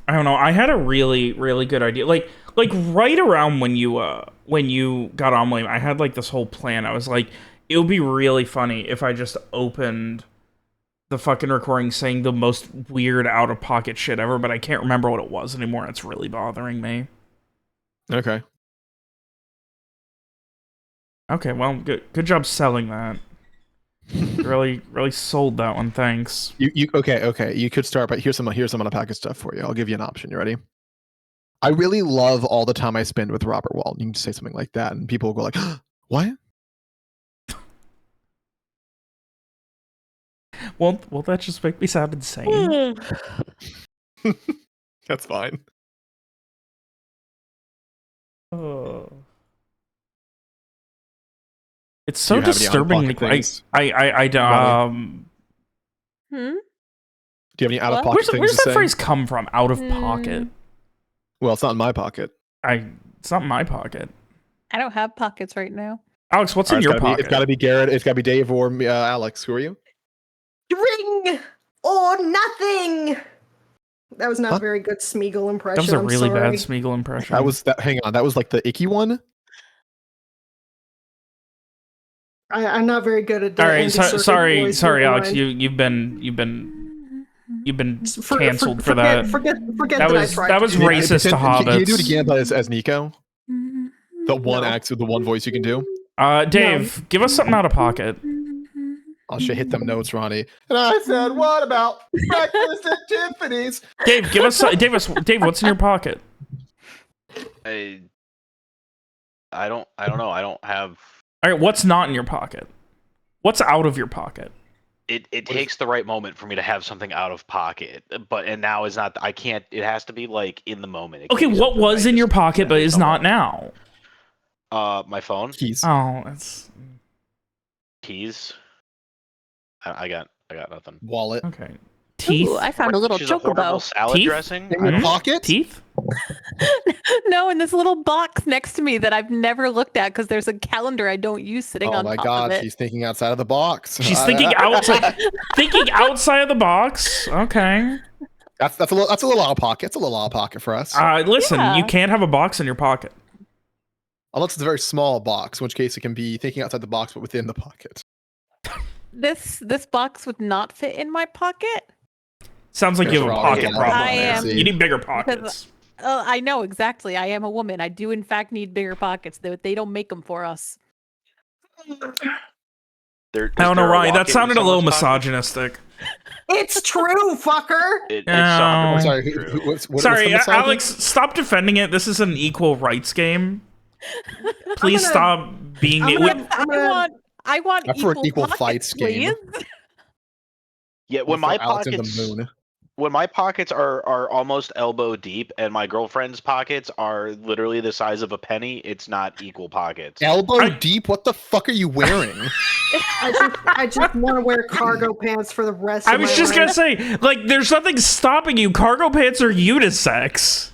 I don't know. I had a really, really good idea. Like right around when you got on, William, I had like this whole plan. I was like, it would be really funny if I just opened the fucking recording saying the most weird out of pocket shit ever, but I can't remember what it was anymore. It's really bothering me. Okay. Okay, well, good job selling that. Really sold that one. Thanks. You okay. You could start, but here's some on a package stuff for you. I'll give you an option. You ready? I really love all the time I spend with Robert Wall. You can just say something like that, and people will go like, "What?" Won't that just make me sound insane? That's fine. Oh. It's Do so you have any disturbing. out-of-pocket things? I Do you have any out of What? pocket things where's to that say? phrase come from? Out of pocket. Well, it's not in my pocket. It's not in my pocket. I don't have pockets right now. Alex, what's All in right, your pocket? It's got to be Garrett. It's got to be Dave or Alex. Who are you? Ring or nothing. That was not Huh? a very good Smeagol impression. That was a I'm really sorry. bad Smeagol impression. That was that. Hang on, that was like the icky one. I'm not very good at. All right, Andy Serkis sorry, voice, sorry, never Alex. mind. You've been canceled for forget, that. Forget That that, was I tried. that was to do racist to hobbits. Can you do it again, but as Nico? The one No. act with the one voice you can do. Dave, give us something out of pocket. I should hit them notes, Ronnie. And I said, "What about breakfast at Tiffany's?" Dave, Dave, what's in your pocket? I don't know. I don't have. All right, what's not in your pocket? What's out of your pocket? It takes the right moment for me to have something out of pocket, and now is not. I can't. It has to be like in the moment. Okay, what was in your pocket but is not now? My phone. Keys. Oh, that's Keys. I got nothing. Wallet. okay. Teeth. Teeth. Ooh, I found a little She's a horrible chocobo. salad Teeth? dressing. In your pocket? Teeth? No, in this little box next to me that I've never looked at because there's a calendar I don't use sitting Oh on my top God, of it. she's thinking outside of the box. She's thinking outside, thinking outside of the box. Okay. That's a little out of pocket. It's a little out of pocket for us. Listen, Yeah. you can't have a box in your pocket. Unless it's a very small box, in which case it can be thinking outside the box but within the pocket. This box would not fit in my pocket. Sounds like you have a That's pocket wrong. problem. I am- You need bigger pockets. I know exactly. I am a woman. I do in fact need bigger pockets. They don't make them for us. I don't know, Ryan. That sounded a little misogynistic. It's true, fucker. It's No. I'm 100% sorry. true. What's Sorry, the misogyny? Alex, stop defending it. This is an equal rights game. Please gonna- stop being. I'm gonna- I want That's for an equal pockets, fights game. please. Yeah, when Throw my Alex in the pockets moon. when my pockets are almost elbow deep and my girlfriend's pockets are literally the size of a penny, it's not equal pockets. Elbow deep? What the fuck are you wearing? I just want to wear cargo pants for the rest I of my was just life. gonna say, like, there's nothing stopping you. Cargo pants are unisex.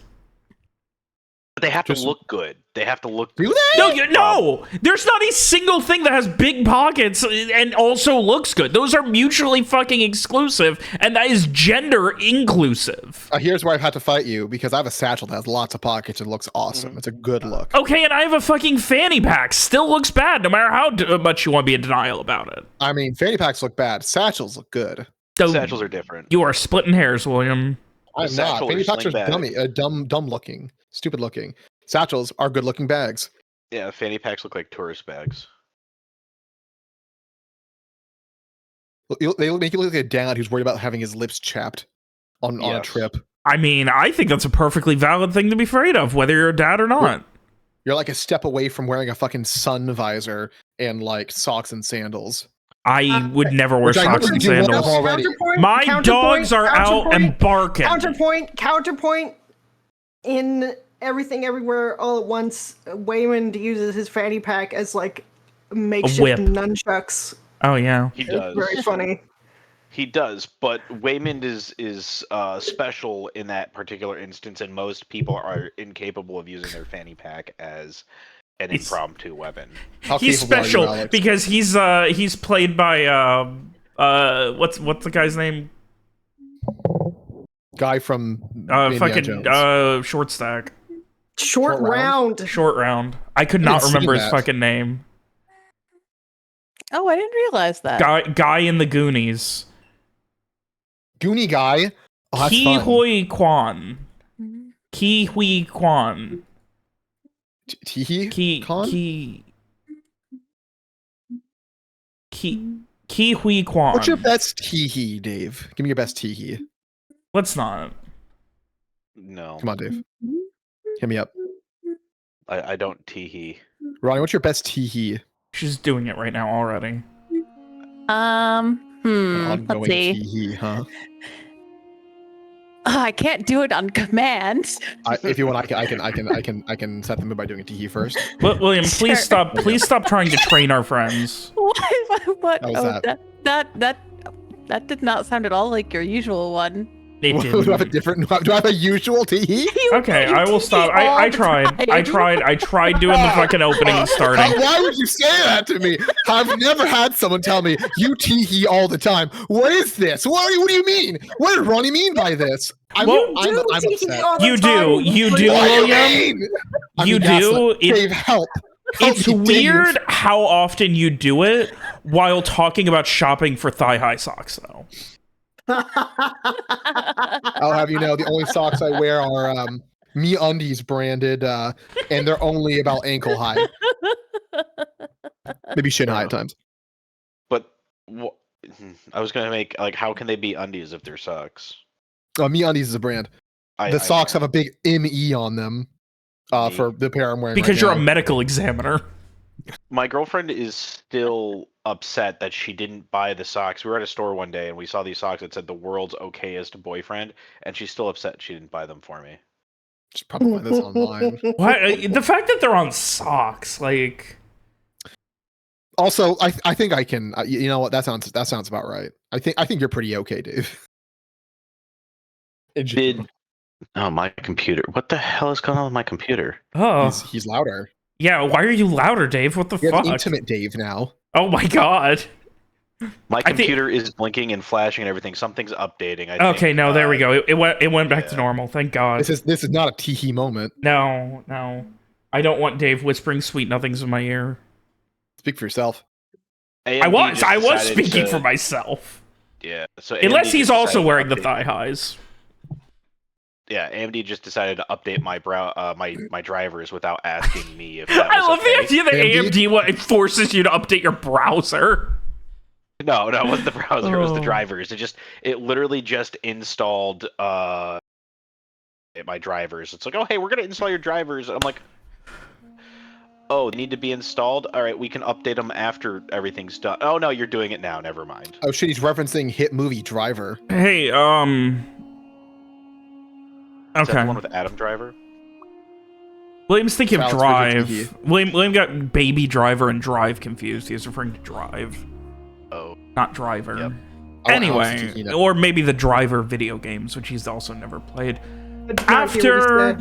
But they have to Just- look good. They have to look Do good. they? No, there's not a single thing that has big pockets and also looks good. Those are mutually fucking exclusive, and that is gender inclusive. Here's where I've had to fight you because I have a satchel that has lots of pockets and looks awesome. It's a good look. Okay, and I have a fucking fanny pack. Still looks bad, no matter how much you want to be in denial about it. I mean, fanny packs look bad. Satchels look good. So Satchels are different. you are splitting hairs, William. I'm not. satchel or Fanny packs are sling bag? dumb looking, stupid looking. Satchels are good looking bags. Yeah, fanny packs look like tourist bags. They make you look like a dad who's worried about having his lips chapped on a Yes. trip. I mean, I think that's a perfectly valid thing to be afraid of, whether you're a dad or not. You're like a step away from wearing a fucking sun visor and like socks and sandals. I would never wear Which I know socks you and do well sandals. already. My dogs are out and barking. Counterpoint. In Everything Everywhere All at Once, Waymond uses his fanny pack as like makeshift whip. nunchucks. Oh yeah. He It's does. very funny. He does, but Waymond is special in that particular instance, and most people are incapable of using their fanny pack as an He's- impromptu weapon. How He's capable are you, special Alex? because he's played by what's the guy's name? Guy from Indiana fucking Jones. short stack. Short round. Short round. I could not haven't remember seen his that. fucking name. Oh, I didn't realize that. Guy in the Goonies. Goonie guy. Oh, that's Ki fun. Hui Kwan. Ki Hui Kwan. Teehee? Ki Con? Ki Hui Kwan. What's your best teehee, Dave? Give me your best teehee. Let's not. No, Come on, Dave. Hit me up. I don't teehee. Ronnie, what's your best teehee? She's doing it right now already. An Let's ongoing see. teehee, huh? I can't do it on command. If you want, I can set them up by doing a teehee first. William, please Sure. stop. Please stop trying to train our friends. What? How was Oh, that did not sound at all like your usual one. It Do I have a didn't. different? Do I have a usual teehee? Okay, I will stop. I tried doing the fucking opening and starting. Why would you say that to me? I've never had someone tell me you teehee all the time. What is this? What do you mean? What did Ronnie mean by this? I'm upset. You do, What do William. mean? I'm You gaslit. do. Dave, help. Help It's me, Dave. weird how often you do it while talking about shopping for thigh-high socks, though. I'll have you know, the only socks I wear are MeUndies branded, and they're only about ankle high. Maybe shin high at times. But I was gonna make like, how can they be undies if they're socks? MeUndies is a brand. The socks have a big ME on them for the pair I'm wearing. Because right you're now. a medical examiner. My girlfriend is still upset that she didn't buy the socks. We were at a store one day and we saw these socks that said the world's okayest boyfriend, and she's still upset she didn't buy them for me. Just probably find this online. What? The fact that they're on socks, like... Also, I think I can. You know what? That sounds about right. I think you're pretty okay, Dave. Oh, my computer. What the hell is going on with my computer? Oh. He's louder. Yeah, why are you louder, Dave? What the You're fuck? intimate Dave now. Oh my god. My computer is blinking and flashing and everything. Something's updating. I Okay, think, no, there we go. It went back to normal. Thank God. This is not a teehee moment. No. I don't want Dave whispering sweet nothings in my ear. Speak for yourself. AMD I was decided speaking to- for myself. Yeah. So Unless AMD he's just also decided to wearing the update- thigh highs. Yeah, AMD just decided to update my my drivers without asking me if that was I love okay. the idea that AMD forces you to update your browser. No, it wasn't the browser. It was the drivers. It literally just installed my drivers. It's like, oh hey, we're gonna install your drivers. I'm like, oh, they need to be installed. All right, we can update them after everything's done. Oh no, you're doing it now. Never mind. Oh shit, he's referencing hit movie Driver. Hey, Is that okay. the one with Adam Driver? William's thinking of Alex, where's your Drive. William got Baby Driver and Drive confused. He was referring to Drive, Oh, not Driver. Yep. Anyway, or maybe the Driver video games, which he's also never played. After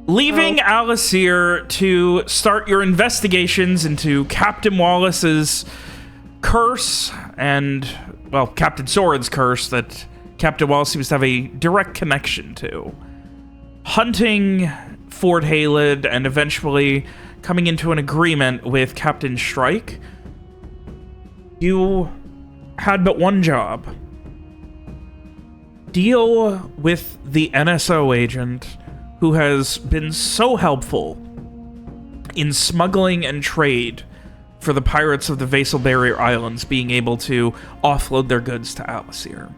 leaving Alasir to start your investigations into Captain Wallace's curse and, well, Captain Soren's curse that Captain Wallace seems to have a direct connection to, hunting Fort Halid and eventually coming into an agreement with Captain Strike, you had but one job. Deal with the NSO agent who has been so helpful in smuggling and trade for the pirates of the Vassal Barrier Islands being able to offload their goods to Alasir.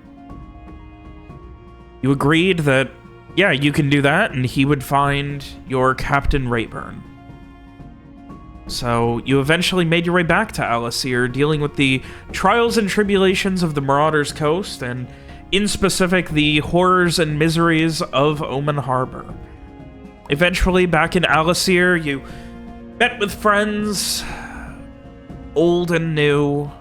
You agreed that, yeah, you can do that, and he would find your Captain Rayburn. So you eventually made your way back to Alasir, dealing with the trials and tribulations of the Marauders Coast, and in specific, the horrors and miseries of Omen Harbor. Eventually, back in Alasir, you met with friends, old and new,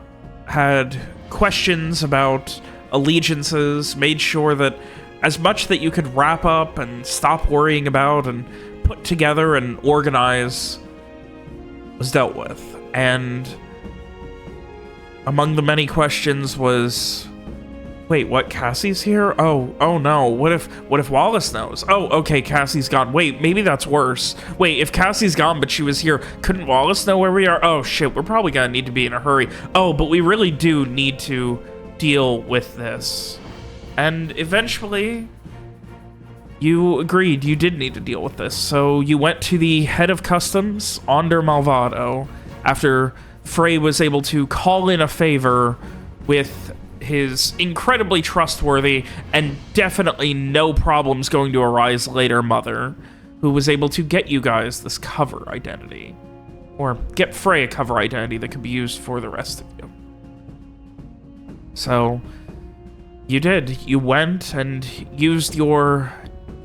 had questions about allegiances, made sure that as much that you could wrap up and stop worrying about and put together and organize was dealt with. And among the many questions was Wait, what? Cassie's here? Oh no. What if Wallace knows? Oh, okay, Cassie's gone. Wait, maybe that's worse. Wait, if Cassie's gone but she was here, couldn't Wallace know where we are? Oh shit, we're probably gonna need to be in a hurry. Oh, but we really do need to deal with this. And eventually, you agreed you did need to deal with this. So you went to the head of customs, Onder Malvado, after Frey was able to call in a favor with his incredibly trustworthy and definitely no problems going to arise later mother, who was able to get you guys this cover identity. Or get Frey a cover identity that could be used for the rest of you. So, you did. You went and used your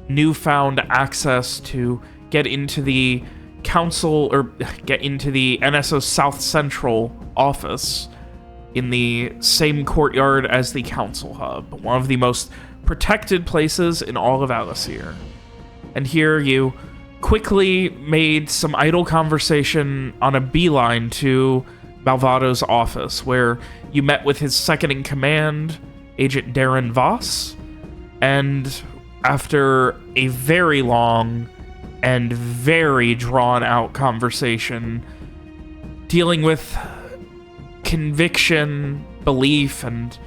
newfound access to get into the council, or get into the NSO South Central office in the same courtyard as the council hub, one of the most protected places in all of Alasir. And here you quickly made some idle conversation on a beeline to Malvado's office, where you met with his second-in-command, Agent Vos, and after a very long and very drawn-out conversation dealing with conviction, belief, and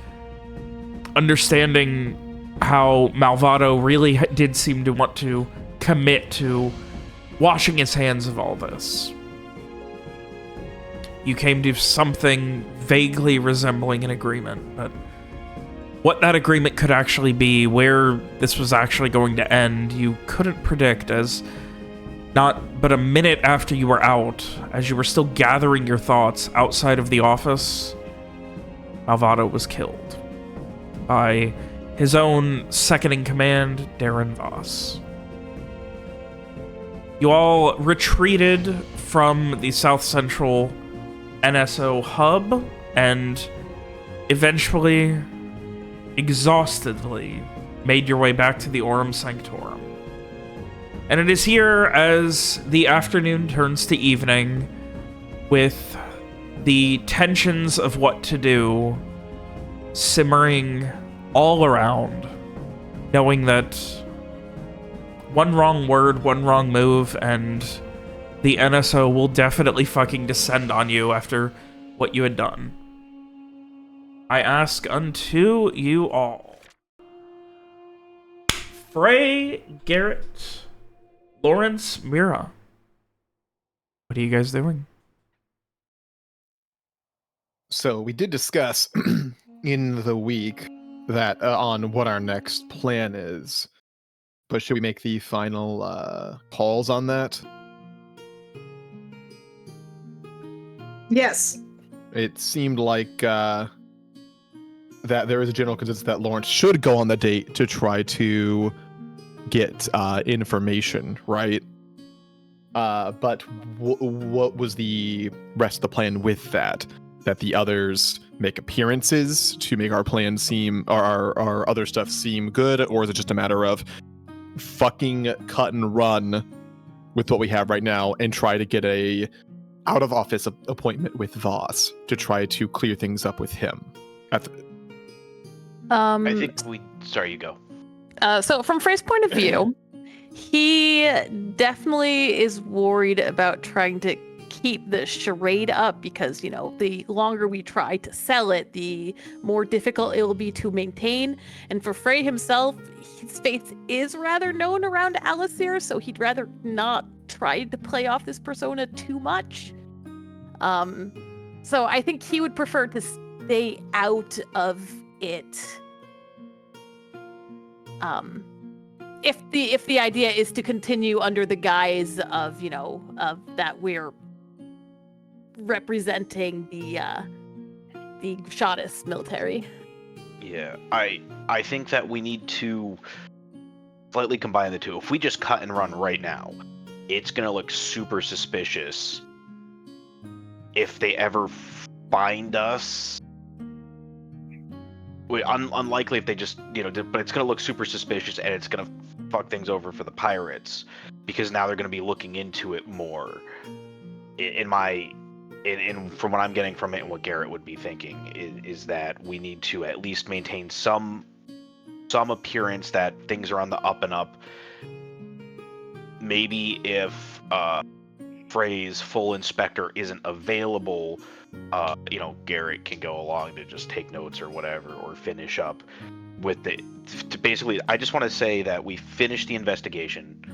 understanding how Malvado really did seem to want to commit to washing his hands of all this. You came to something vaguely resembling an agreement, but what that agreement could actually be, where this was actually going to end, you couldn't predict, as not but a minute after you were out, as you were still gathering your thoughts outside of the office, Malvado was killed by his own second-in-command, Vos. You all retreated from the South Central NSO hub and eventually, exhaustedly, made your way back to the Aurum Sanctorum. And it is here, as the afternoon turns to evening, with the tensions of what to do simmering all around, knowing that one wrong word, one wrong move, and the NSO will definitely fucking descend on you after what you had done. I ask unto you all. Frey, Garrett, Lawrence, Mira. What are you guys doing? So we did discuss in the week that on what our next plan is, but should we make the final calls on that? Yes. It seemed like that there is a general consensus that Lawrence should go on the date to try to get information, right? But what was the rest of the plan with that? That the others make appearances to make our plan seem, or our other stuff seem good, or is it just a matter of fucking cut and run with what we have right now and try to get a out of office appointment with Vos to try to clear things up with him? I think we. Sorry, you go. So from Frey's point of view, he definitely is worried about trying to keep the charade up because, you know, the longer we try to sell it, the more difficult it will be to maintain. And for Frey himself, his face is rather known around Alasir, so he'd rather not try to play off this persona too much. So I think he would prefer to stay out of it. If the idea is to continue under the guise of, you know, of that we're representing the Shadis military. Yeah, I think that we need to slightly combine the two. If we just cut and run right now, it's gonna look super suspicious if they ever find us. Unlikely if they just, you know, but it's going to look super suspicious and it's going to fuck things over for the pirates because now they're going to be looking into it more. In my and from what I'm getting from it and what Garrett would be thinking is that we need to at least maintain some appearance that things are on the up and up. Maybe if Frey's full inspector isn't available, Garrett can go along to just take notes or whatever, or finish up with the. Basically, I just want to say that we finish the investigation.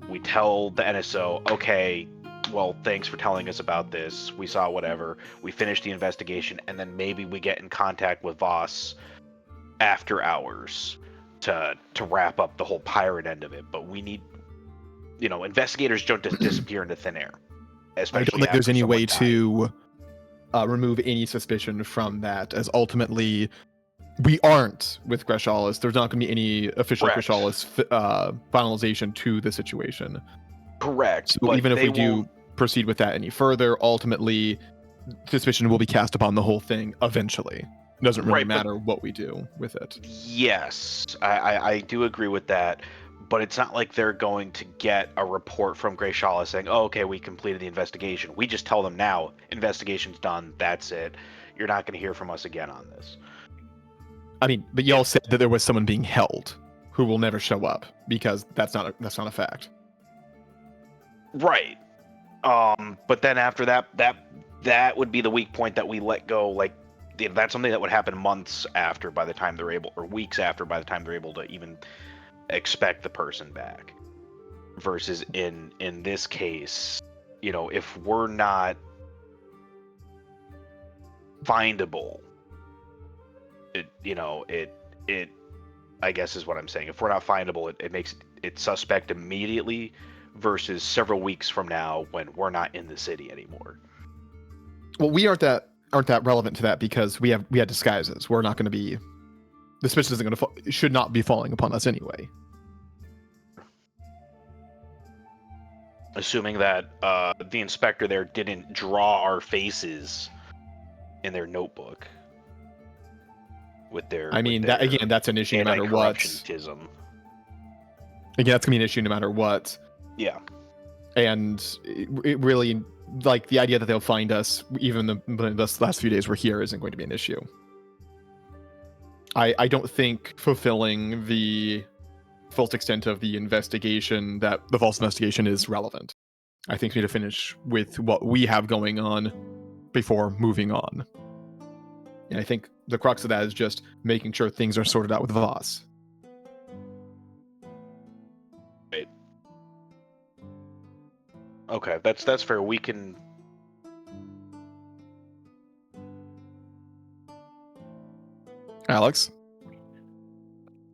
We tell the NSO, okay, well, thanks for telling us about this. We saw whatever. We finish the investigation, and then maybe we get in contact with Vos after hours to wrap up the whole pirate end of it. But we need, investigators don't just disappear into thin air. I don't think there's any way to remove any suspicion from that, as ultimately we aren't with Greshalis. There's not going to be any official Greshalis finalization to the situation. Correct. So even if we do proceed with that any further, ultimately suspicion will be cast upon the whole thing eventually. It doesn't really matter what we do with it. Yes, I do agree with that. But it's not like they're going to get a report from Greshalis saying, oh, okay, we completed the investigation. We just tell them now, investigation's done, that's it. You're not going to hear from us again on this. I mean, but y'all said that there was someone being held who will never show up, because that's not a fact. Right. But then after that would be the weak point that we let go. Like, that's something that would happen months after, by the time they're able, or weeks after, by the time they're able to even expect the person back. Versus in this case, if we're not findable, it I guess is what I'm saying. If we're not findable, it makes it suspect immediately versus several weeks from now when we're not in the city anymore. Well, we aren't that relevant to that, because we have disguises. We're not going to be, the suspicion isn't going to should not be falling upon us anyway. Assuming that the inspector there didn't draw our faces in their notebook with their. That's an issue no matter what. Anti-corruptionism. Again, that's gonna be an issue no matter what. Yeah. And it really, like, the idea that they'll find us even the last few days we're here isn't going to be an issue. I don't think fulfilling the full extent of the investigation, that the false investigation, is relevant. I think we need to finish with what we have going on before moving on. And I think the crux of that is just making sure things are sorted out with Vos. Right. Okay, that's fair. We can. Alex?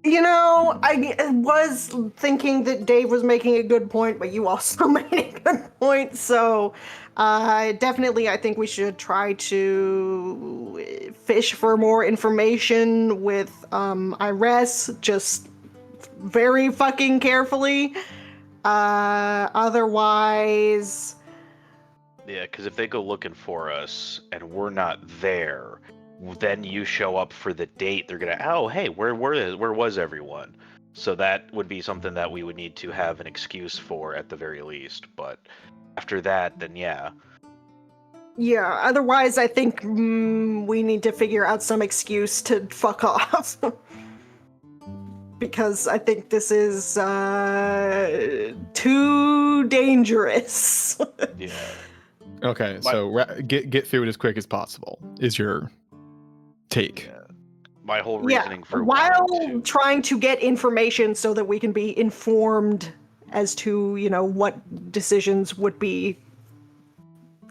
I was thinking that Dave was making a good point, but you also made a good point. So, definitely, I think we should try to fish for more information with IRES, just very fucking carefully. Otherwise... Yeah, because if they go looking for us and we're not there, then you show up for the date, they're gonna, oh, hey, where was everyone? So that would be something that we would need to have an excuse for at the very least. But after that, then yeah. Yeah, otherwise I think we need to figure out some excuse to fuck off. Because I think this is too dangerous. Yeah. Okay, so get through it as quick as possible is your take. Yeah. My whole reasoning for while trying to get information so that we can be informed as to, what decisions would be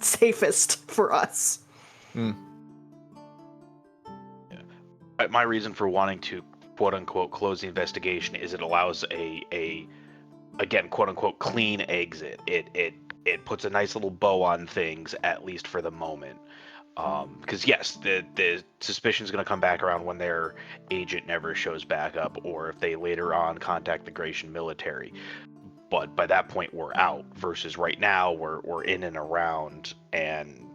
safest for us. Yeah. My reason for wanting to quote unquote close the investigation is it allows a again quote unquote clean exit. It puts a nice little bow on things, at least for the moment. Because yes, the suspicion is going to come back around when their agent never shows back up, or if they later on contact the Gratian military. But by that point, we're out. Versus right now, we're in and around, and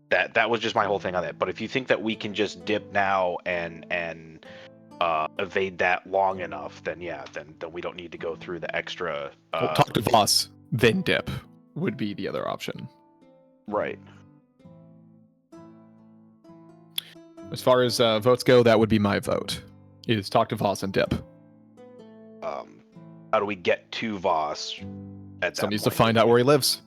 that was just my whole thing on it. But if you think that we can just dip now and evade that long enough, then yeah, then we don't need to go through the extra. Talk to Vos, then dip would be the other option. Right. As far as votes go, that would be my vote. Is talk to Voss and dip. How do we get to Voss at that Someone needs to point? find out where he lives.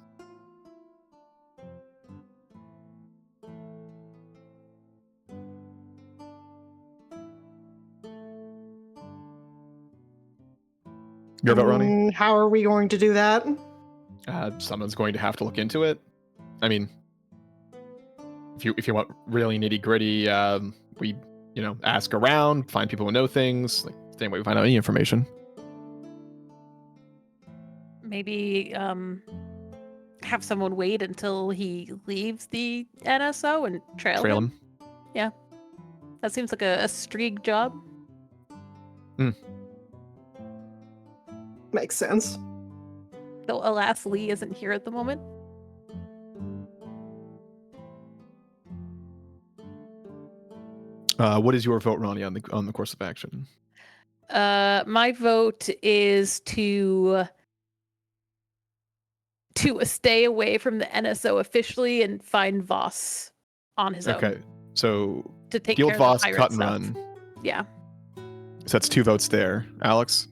Your vote, Ronnie? How are we going to do that? Someone's going to have to look into it. I mean, if you want really nitty gritty, we ask around, find people who know things. Like same way we find out any information. Maybe have someone wait until he leaves the NSO and trail him. Yeah, that seems like a Strieg job. Makes sense. Though alas, Lee isn't here at the moment. What is your vote, Ronnie, on the course of action? My vote is to stay away from the NSO officially and find Voss on his own. Okay, so To take deal care with of Voss, the pirate cut and stuff. run. Yeah. So that's 2 votes there. Alex?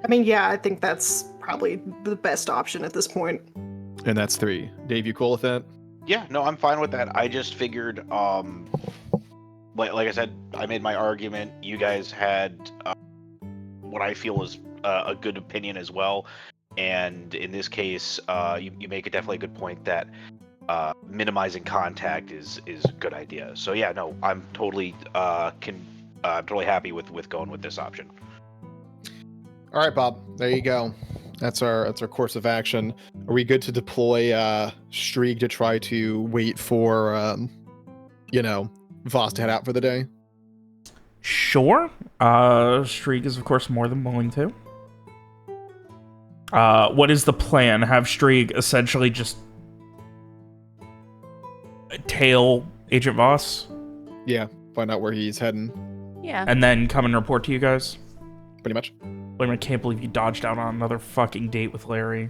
I mean, yeah, I think that's probably the best option at this point. And that's 3. Dave, you cool with that? Yeah, no, I'm fine with that. I just figured, like I said, I made my argument. You guys had what I feel is a good opinion as well. And in this case, you make definitely a good point that minimizing contact is a good idea. So yeah, no, I'm totally I'm totally happy with going with this option. All right, Bob. There you go. That's our course of action. Are we good to deploy Strieg to try to wait for Voss to head out for the day? Sure. Strieg is, of course, more than willing to. What is the plan? Have Strieg essentially just tail Agent Vos? Yeah, find out where he's heading, Yeah. And then come and report to you guys? pretty much. I can't believe you dodged out on another fucking date with Larry.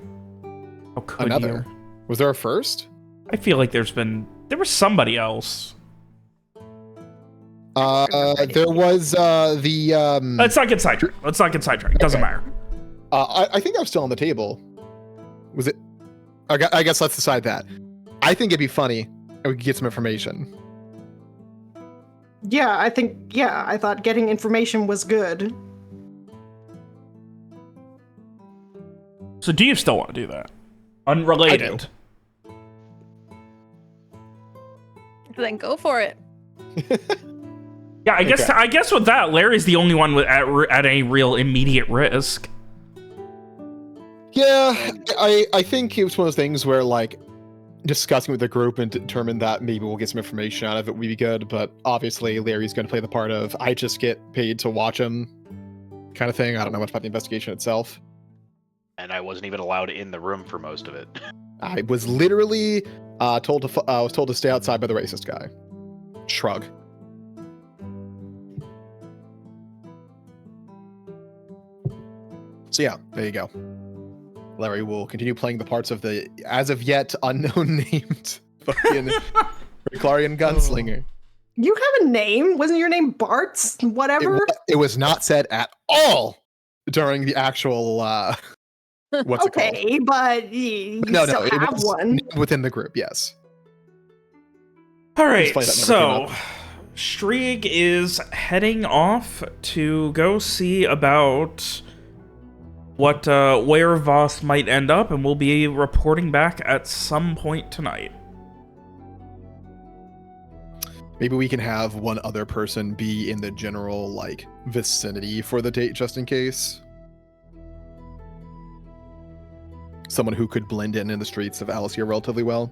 How could Another? you? Was there a first? I feel like there was somebody else. There was the Let's not get sidetracked. Doesn't matter. I think that was still on the table. Was it? I guess let's decide that. I think it'd be funny and we could get some information. Yeah, I thought getting information was good. So do you still want to do that? Unrelated. Then go for it. Yeah, I guess with that, Larry's the only one at a real immediate risk. Yeah, I think it was one of those things where like discussing with the group and determine that maybe we'll get some information out of it would be good, but obviously Larry's going to play the part of I just get paid to watch him kind of thing. I don't know much about the investigation itself. And I wasn't even allowed in the room for most of it. I was literally told to stay outside by the racist guy. Shrug. So yeah, there you go. Larry will continue playing the parts of the as of yet unknown named fucking Clarion gunslinger. You have a name? Wasn't your name Bart's? Whatever? It was not said at all during the actual what's it called? Okay, but you No, still it have was one. within the group, yes. All right, Explain that never so came Strieg is heading off to go see about what where Voss might end up, and we'll be reporting back at some point tonight. Maybe we can have one other person be in the general like vicinity for the date just in case. Someone who could blend in the streets of Alicia relatively well.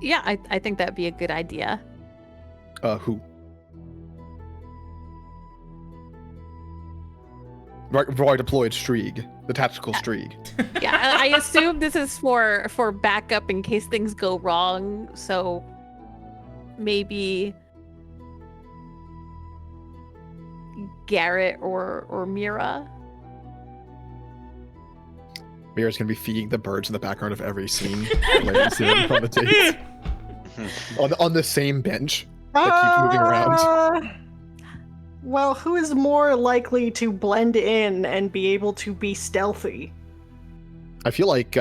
Yeah, I think that'd be a good idea. Who? Roy deployed Strieg, the tactical Strieg. Yeah, I assume this is for backup in case things go wrong. So maybe Garrett or Mira. Mira's gonna be feeding the birds in the background of every scene. Like you see them on the dates. on the same bench that keeps moving around. Well, who is more likely to blend in and be able to be stealthy? I feel like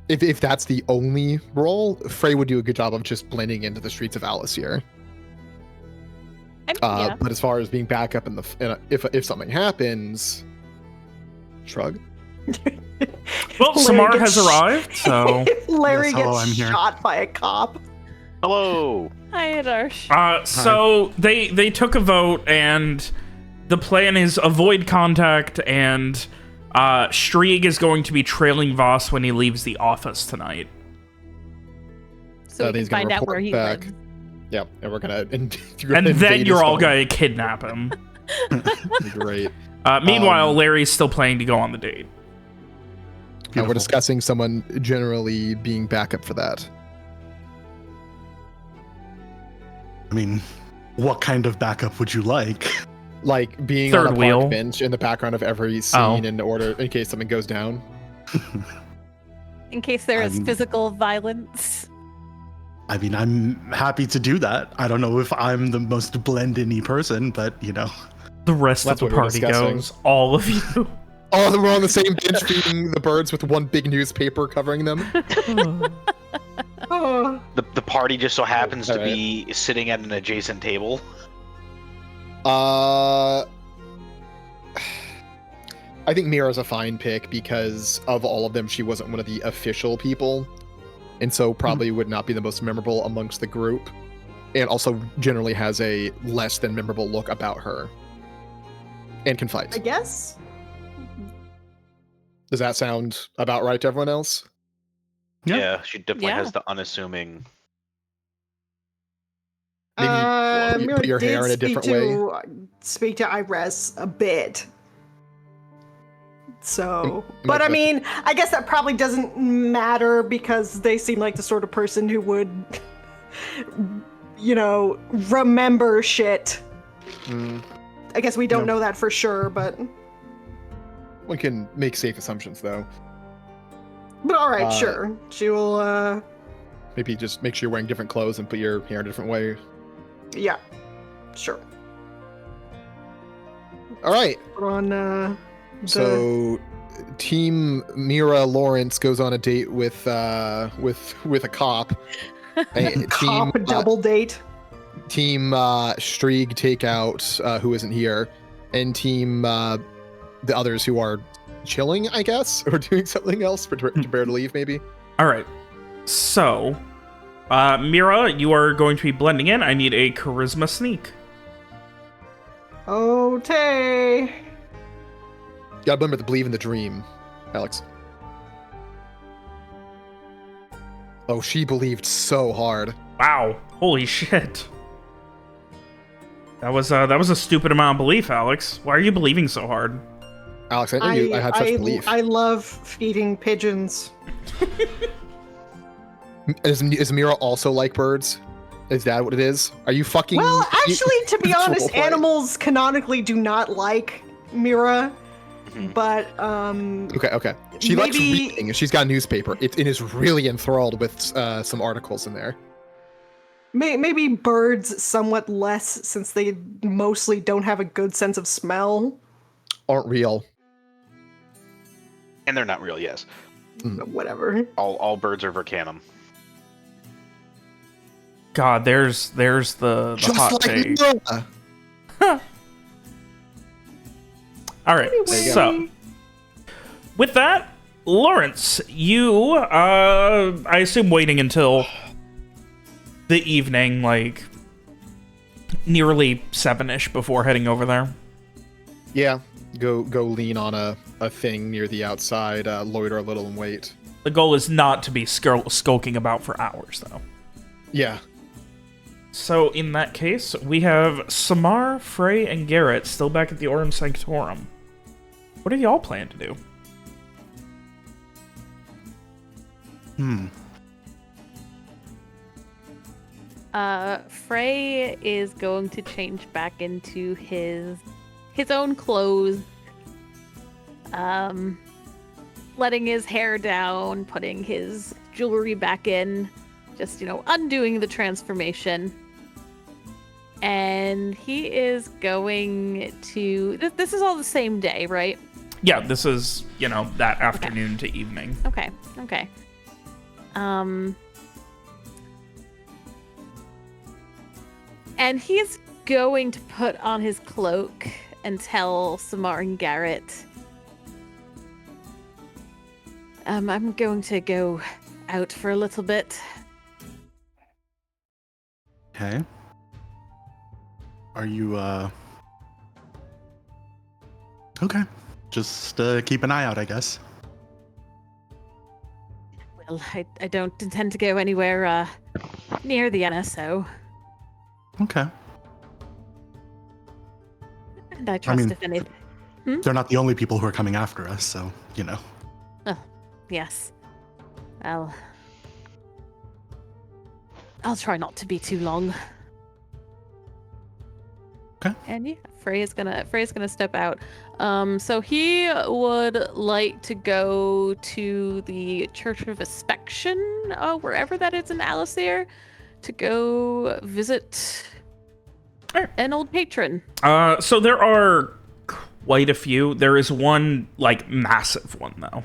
if that's the only role, Frey would do a good job of just blending into the streets of Alice here. Yeah. But as far as being back up if something happens, shrug. Well, Larry Samar gets has arrived, so Larry Yes, hello, gets I'm here. shot by a cop. Hello. Hi, Darsh. so they took a vote, and the plan is avoid contact, and Strieg is going to be trailing Vos when he leaves the office tonight. So we can he's gonna find out report where he back. lives. Yeah, and we're gonna And then you're all gonna kidnap him. Great. Meanwhile, Larry's still planning to go on the date. We're Beautiful. discussing someone generally being backup for that. I mean, what kind of backup would you like? Like being Third on a wheel. park bench in the background of every scene in case something goes down. In case there is I'm- physical violence. I mean, I'm happy to do that. I don't know if I'm the most blend-in-y person, but you know. The rest That's of what the we're party discussing. goes. All of you. All of them are on the same bench feeding the birds with one big newspaper covering them. Oh. The party just so happens to Alright. be sitting at an adjacent table. I think Mira's a fine pick because of all of them, she wasn't one of the official people, and so probably would not be the most memorable amongst the group, and also generally has a less than memorable look about her, and can I fight. guess. Does that sound about right to everyone else? Yeah. Yeah, she definitely Yeah. has the unassuming. Maybe you Mira put your hair in a did different way. speak to Iris a bit. So, Am but I I mean, I guess that probably doesn't matter because they seem like the sort of person who would, remember shit. Mm, I guess we don't No. know that for sure, but one can make safe assumptions though. all right, Uh, sure. She will. Maybe just make sure you're wearing different clothes and put your hair in a different way. Yeah, sure. All right. Put on the So, Team Mira Lawrence goes on a date with a cop. And cop double date. Team Strieg take out who isn't here, and Team the others who are chilling, I guess, or doing something else, prepare to leave, maybe. All right. So, Mira, you are going to be blending in. I need a charisma sneak. Okay. Gotta remember to believe in the dream, Alex. Oh, she believed so hard. Wow. Holy shit. That was a stupid amount of belief, Alex. Why are you believing so hard? Alex, I know I had such belief. I love feeding pigeons. Is Mira also like birds? Is that what it is? Are you fucking? Well, actually, to be It's honest, roleplay. animals canonically do not like Mira, Mhm. but Okay. She likes Maybe- reading, and she's got a newspaper. It is really enthralled with some articles in there. maybe birds somewhat less since they mostly don't have a good sense of smell. Aren't real. And they're not real, yes. Whatever. All birds are vercanum. God, there's the Just hot like take. Mira. All right. Anyway. So, with that, Lawrence, you I assume waiting until the evening, like nearly 7-ish before heading over there. Yeah, go lean on a thing near the outside, loiter a little and wait. The goal is not to be skulking about for hours, though. Yeah. So, in that case, we have Samar, Frey, and Garrett still back at the Aurum Sanctorum. What do y'all plan to do? Frey is going to change back into his his own clothes, letting his hair down, putting his jewelry back in, just, undoing the transformation. And he is going to... This is all the same day, right? Yeah, this is, that afternoon to evening. Okay. And he's going to put on his cloak and tell Samar and Garrett, I'm going to go out for a little bit. Okay. Are you, Okay. Just keep an eye out, I guess. Well, I don't intend to go anywhere near the NSO. Okay. And I trust mean, if anything... They're not the only people who are coming after us, so, Oh, yes. Well, I'll try not to be too long. Okay. And yeah, Frey's gonna step out. So he would like to go to the Church of Inspection, wherever that is in Alisir, to go visit an old patron. So there are quite a few. There is one, massive one, though.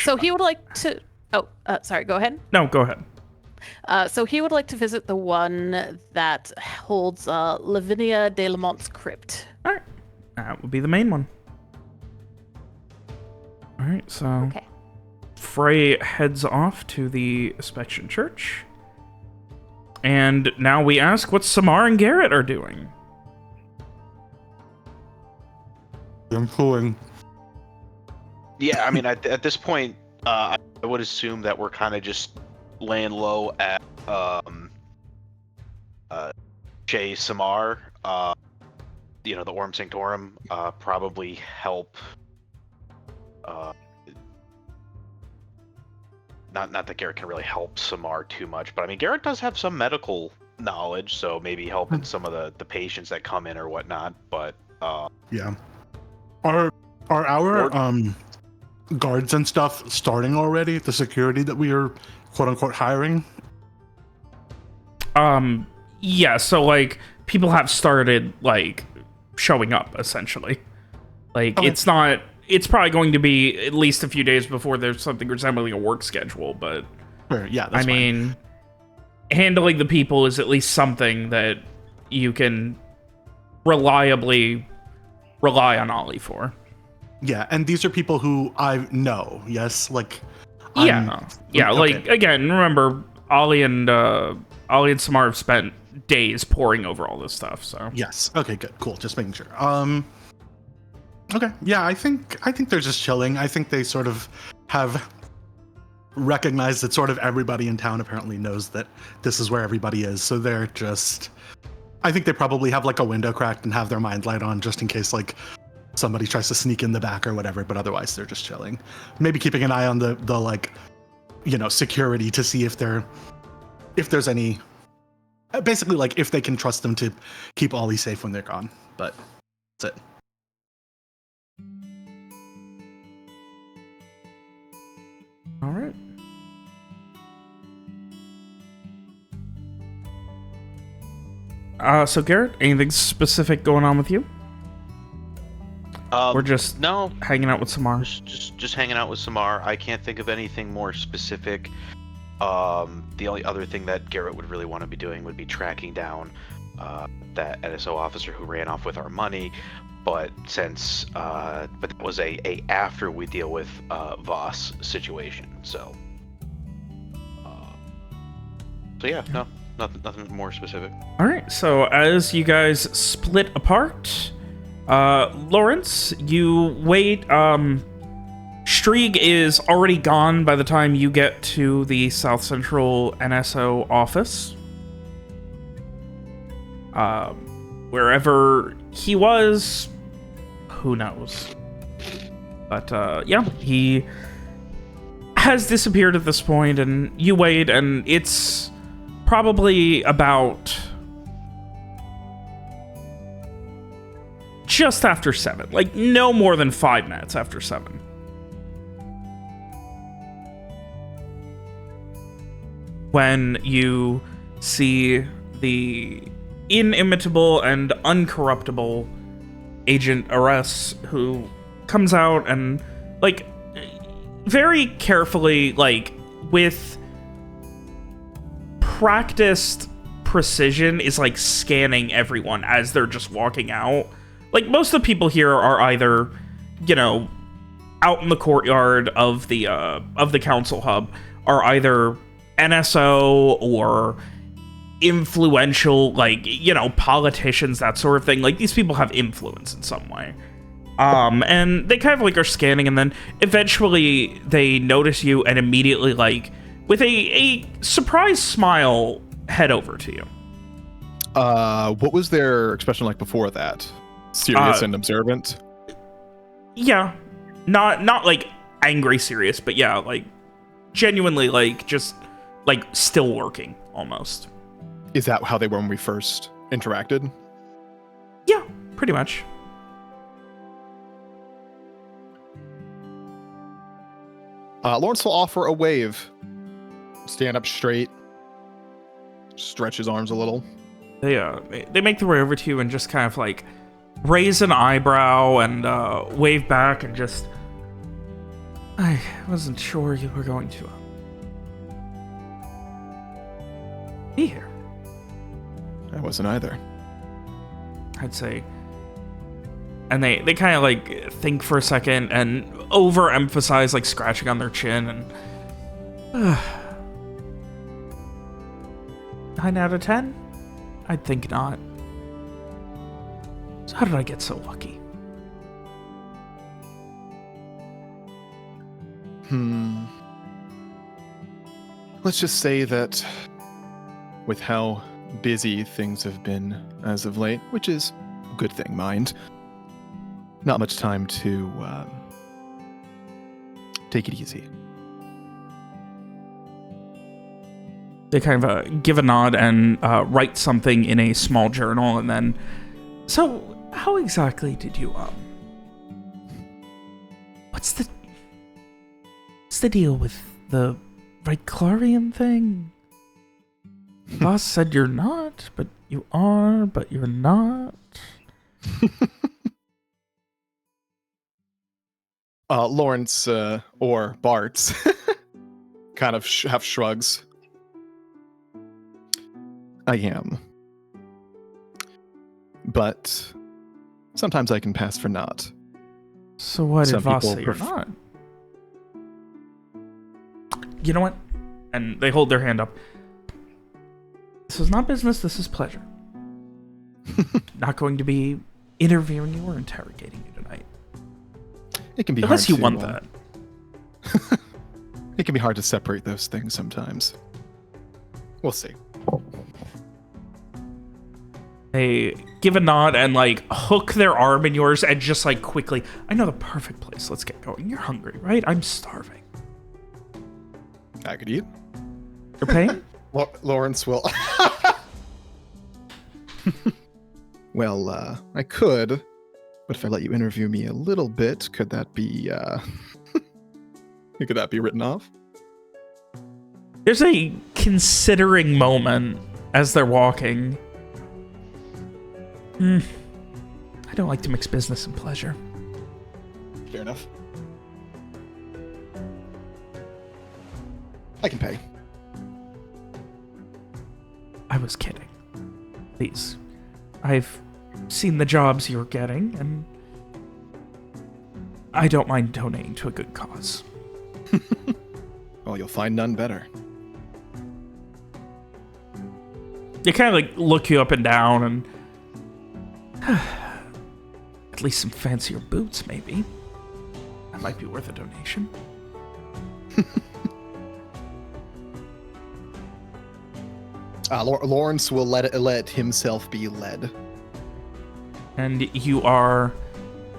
So he would like to... Oh, sorry, go ahead. No, go ahead. So he would like to visit the one that holds Lavinia de Lamont's crypt. All right. That would be the main one. All right, so Okay. Frey heads off to the Inspection Church. And now we ask what Samar and Garrett are doing. I'm pulling. Yeah, I mean, at this point, I would assume that we're kind of just laying low at Jay Samar. The Orm Sanctorum probably help. Not that Garrett can really help Samar too much, but I mean, Garrett does have some medical knowledge, so maybe helping some of the patients that come in or whatnot. But Yeah. Are our guards and stuff starting already? The security that we are quote unquote hiring? Yeah, so people have started showing up essentially. Okay. It's probably going to be at least a few days before there's something resembling a work schedule, but Sure, yeah, that's I mean, handling the people is at least something that you can reliably rely on Ollie for. Yeah, and these are people who I know, yes? Yeah. Okay. Again, remember, Ollie and Samar have spent days poring over all this stuff, so. Yes. Okay, good. Cool. Just making sure. Okay. Yeah, I think they're just chilling. I think they sort of have recognized that sort of everybody in town apparently knows that this is where everybody is. So they're just, I think they probably have a window cracked and have their mind light on just in case somebody tries to sneak in the back or whatever, but otherwise they're just chilling. Maybe keeping an eye on the security to see if there's any, basically if they can trust them to keep Ollie safe when they're gone. But that's it. All right. So Garrett, anything specific going on with you? We're just no, hanging out with Samar. just hanging out with Samar. I can't think of anything more specific. The only other thing that Garrett would really want to be doing would be tracking down that NSO officer who ran off with our money. But but that was a after we deal with Vos situation. So yeah, no, nothing more specific. All right. So as you guys split apart, Lawrence, you wait. Strieg is already gone by the time you get to the South Central NSO office. Wherever he was, who knows? But yeah, he has disappeared at this point, and you wait, and it's probably about just after 7. Like, no more than 5 minutes after 7. When you see the inimitable and uncorruptible Agent Vos, who comes out and, like, very carefully, like, with practiced precision, is, like, scanning everyone as they're just walking out. Like, most of the people here are either, you know, out in the courtyard of the council hub, are either NSO or influential, like, you know, politicians, that sort of thing. Like, these people have influence in some way. And they kind of, like, are scanning, and then eventually they notice you and immediately, like, with a surprise smile, head over to you. What was their expression like before that? Serious and observant? Yeah. Not like angry serious, but yeah, like genuinely, like, just like still working almost. Is that how they were when we first interacted? Yeah, pretty much. Lawrence will offer a wave. Stand up straight. Stretch his arms a little. They make their way over to you and just kind of like raise an eyebrow and wave back and just... I wasn't sure you were going to be here. I wasn't either. I'd say. And they kind of like think for a second and overemphasize, like scratching on their chin and 9 out of 10? I'd think not. So how did I get so lucky? Let's just say that with how busy things have been as of late, which is a good thing, mind, not much time to take it easy. They kind of give a nod and write something in a small journal, and then... So, how exactly did you, What's the deal with the Viclarian thing? Boss said you're not, but you are, but you're not. Lawrence, or Bart's, kind of half shrugs. I am. But sometimes I can pass for not. So why did Some Vos people say you're not? You know what? And they hold their hand up. This is not business, this is pleasure. Not going to be interviewing you or interrogating you tonight. It can be Unless hard you to, want that. It can be hard to separate those things sometimes. We'll see. They give a nod and like hook their arm in yours and just like quickly, I know the perfect place. Let's get going. You're hungry, right? I'm starving. I could eat. You're paying? Lawrence will. Well, I could, but if I let you interview me a little bit, could that be could that be written off? There's a considering moment as they're walking. I don't like to mix business and pleasure. Fair enough. I can pay. I was kidding. Please. I've seen the jobs you're getting, and I don't mind donating to a good cause. Well, you'll find none better. They kind of like look you up and down, and at least some fancier boots, maybe. That might be worth a donation. Lawrence will let himself be led. And you are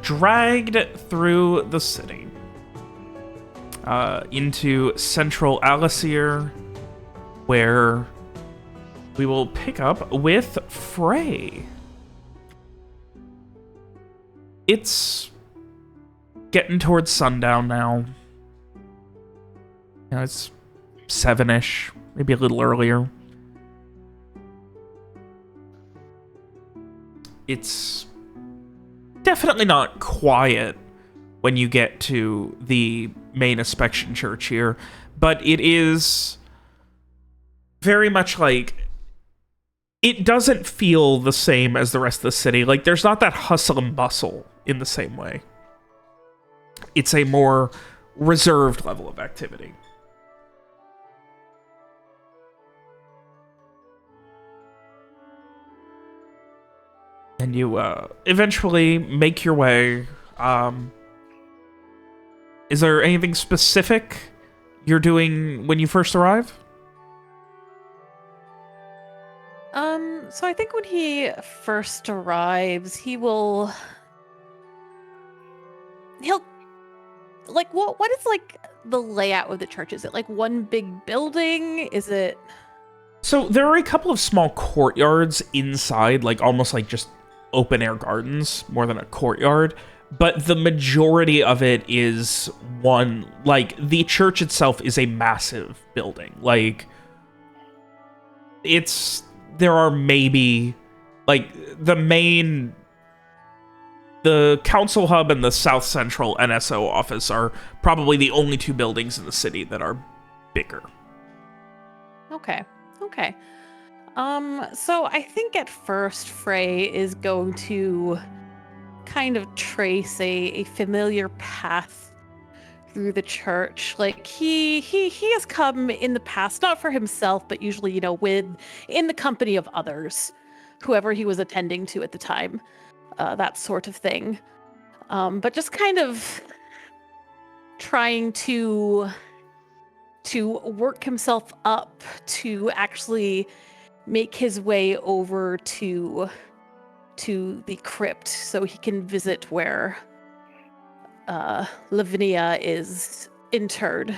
dragged through the city into central Alasir, where we will pick up with Frey. It's getting towards sundown now. You know, it's 7-ish, maybe a little earlier. It's definitely not quiet when you get to the main inspection church here, but it is very much like, it doesn't feel the same as the rest of the city. Like, there's not that hustle and bustle in the same way. It's a more reserved level of activity. And you eventually make your way. Is there anything specific you're doing when you first arrive? So I think when he first arrives, he'll like, what is like the layout of the church? Is it like one big building? Is it? So there are a couple of small courtyards inside, like almost like just open air gardens more than a courtyard, but the majority of it is one, like the church itself is a massive building. Like, there are maybe like the council hub and the South Central NSO office are probably the only two buildings in the city that are bigger. Okay. So I think at first Frey is going to kind of trace a familiar path through the church. Like, he has come in the past, not for himself, but usually, you know, in the company of others, whoever he was attending to at the time, that sort of thing. But just kind of trying to work himself up to actually make his way over to the crypt so he can visit where Lavinia is interred.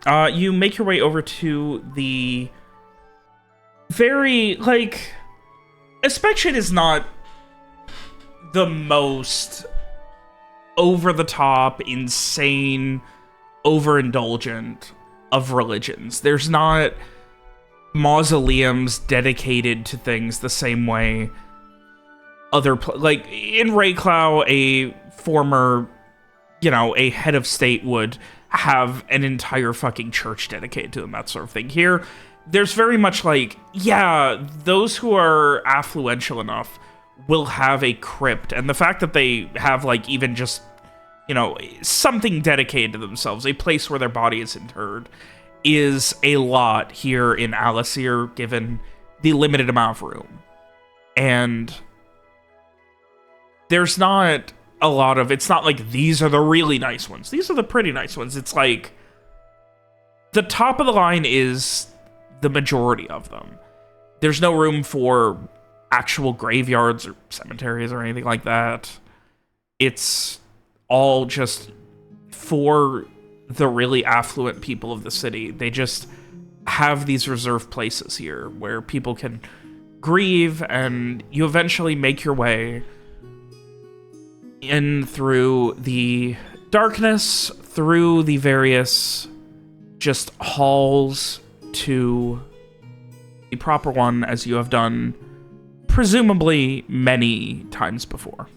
You make your way over to the very, like, inspection is not the most over-the-top, insane, overindulgent of religions. There's not mausoleums dedicated to things the same way like in Rayclow, a former, you know, a head of state would have an entire fucking church dedicated to them, that sort of thing. Here, there's very much like, yeah, those who are affluential enough will have a crypt, and the fact that they have, like, even just, you know, something dedicated to themselves, a place where their body is interred, is a lot here in Alasir, given the limited amount of room. And there's not a lot of, it's not like these are the really nice ones. These are the pretty nice ones. It's like the top of the line is the majority of them. There's no room for actual graveyards or cemeteries or anything like that. It's all just for the really affluent people of the city. They just have these reserved places here where people can grieve, and you eventually make your way in through the darkness, through the various just halls to the proper one, as you have done presumably many times before.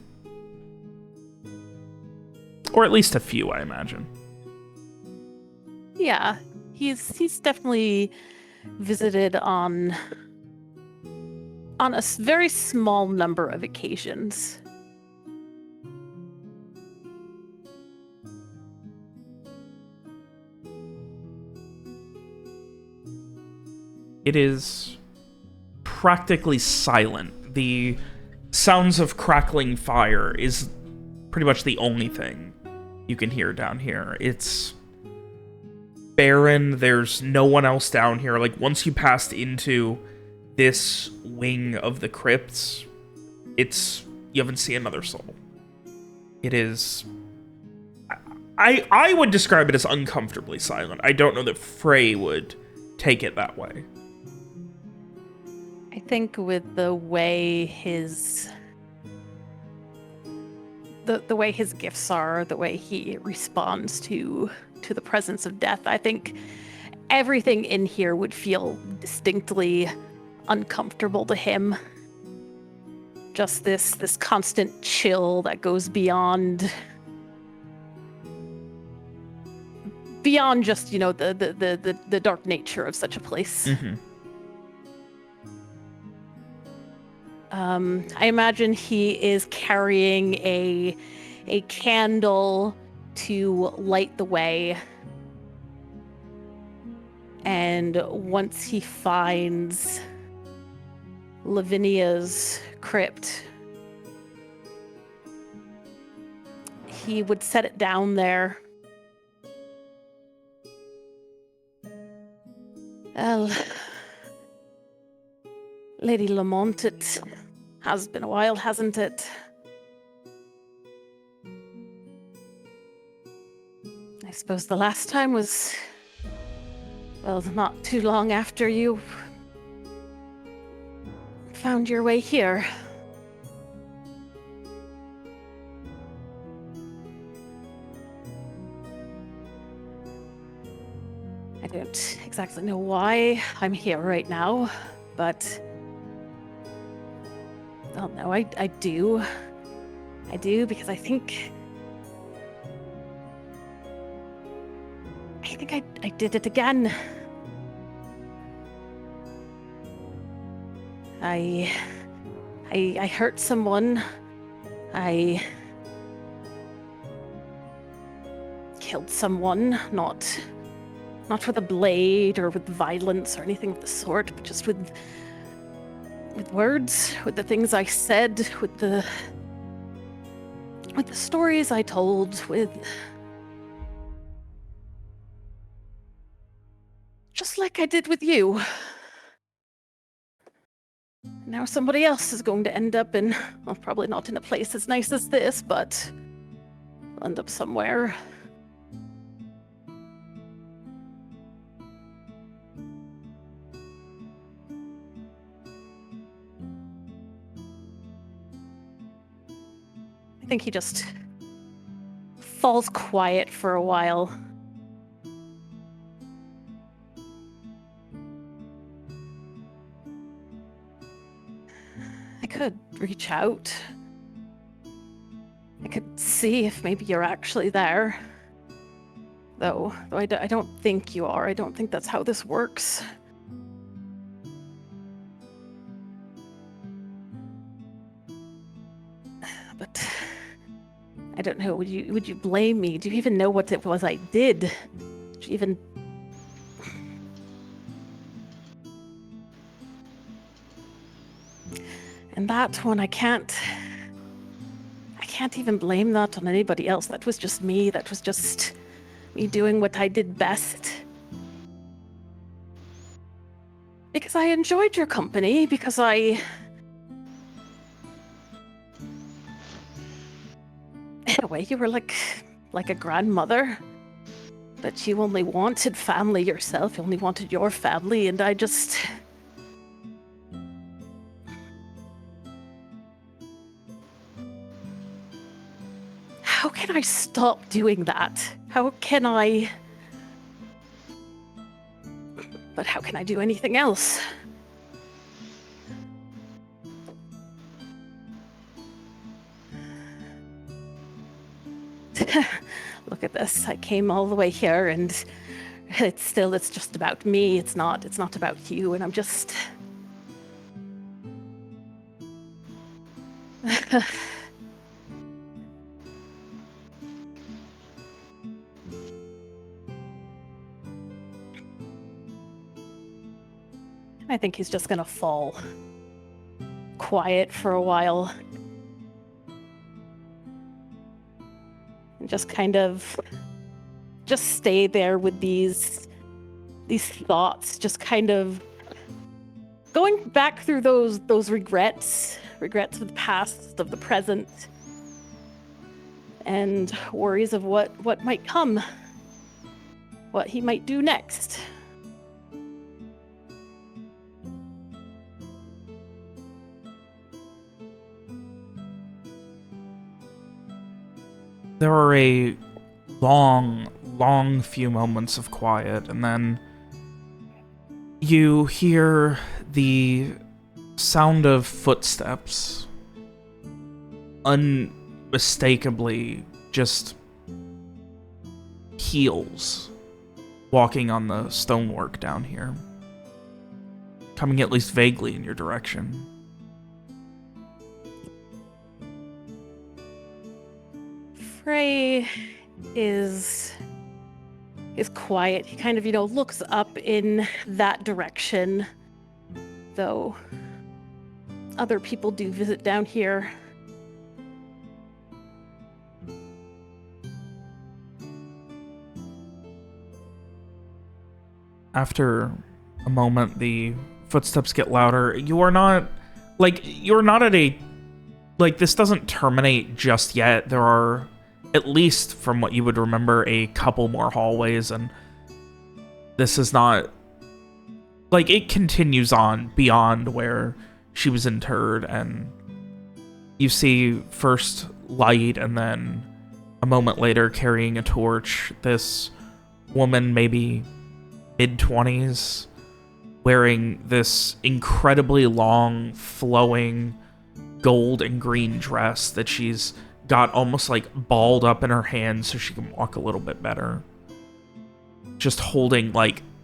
Or at least a few, I imagine. Yeah, he's definitely visited on a very small number of occasions. It is practically silent. The sounds of crackling fire is pretty much the only thing you can hear down here. It's barren. There's no one else down here. Like, once you passed into this wing of the crypts, you haven't seen another soul. It is... I would describe it as uncomfortably silent. I don't know that Frey would take it that way. think with the way his the way his gifts are, the way he responds to the presence of death, I think everything in here would feel distinctly uncomfortable to him. Just this constant chill that goes beyond just, you know, the dark nature of such a place. Mm-hmm. I imagine he is carrying a candle to light the way. And once he finds Lavinia's crypt, he would set it down there. Well, Lady Lamont, it has been a while, hasn't it? I suppose the last time was, well, not too long after you found your way here. I don't exactly know why I'm here right now, but well, no, I do. I do, because I think I did it again. I hurt someone. I killed someone, not with a blade or with violence or anything of the sort, but just with words, with the things I said, with the stories I told, with just like I did with you. Now somebody else is going to end up in, well, probably not in a place as nice as this, but will end up somewhere. I think he just falls quiet for a while. I could reach out. I could see if maybe you're actually there. Though I don't think you are. I don't think that's how this works. But I don't know. Would you blame me? Do you even know what it was I did? Do you even? And that one, I can't even blame that on anybody else. That was just me. That was just me doing what I did best. Because I enjoyed your company, because in a way, you were like a grandmother. But you only wanted family yourself. You only wanted your family, and I just... How can I stop doing that? How can I... But how can I do anything else? Look at this. I came all the way here, and it's just about me. It's not about you, and I'm just... I think he's just gonna fall quiet for a while. And just kind of stay there with these thoughts, just kind of going back through those regrets of the past, of the present, and worries of what might come, what he might do next. there are a long few moments of quiet, and then you hear the sound of footsteps, unmistakably just heels walking on the stonework down here, coming at least vaguely in your direction. Frey is quiet. He kind of, looks up in that direction, though other people do visit down here. After a moment, the footsteps get louder. You're not at a, this doesn't terminate just yet. There are, at least from what you would remember, a couple more hallways, and this is not, it continues on beyond where she was interred, and you see first light, and then a moment later, carrying a torch, this woman, maybe mid-20s, wearing this incredibly long, flowing gold and green dress that she's got almost balled up in her hands so she can walk a little bit better. Just holding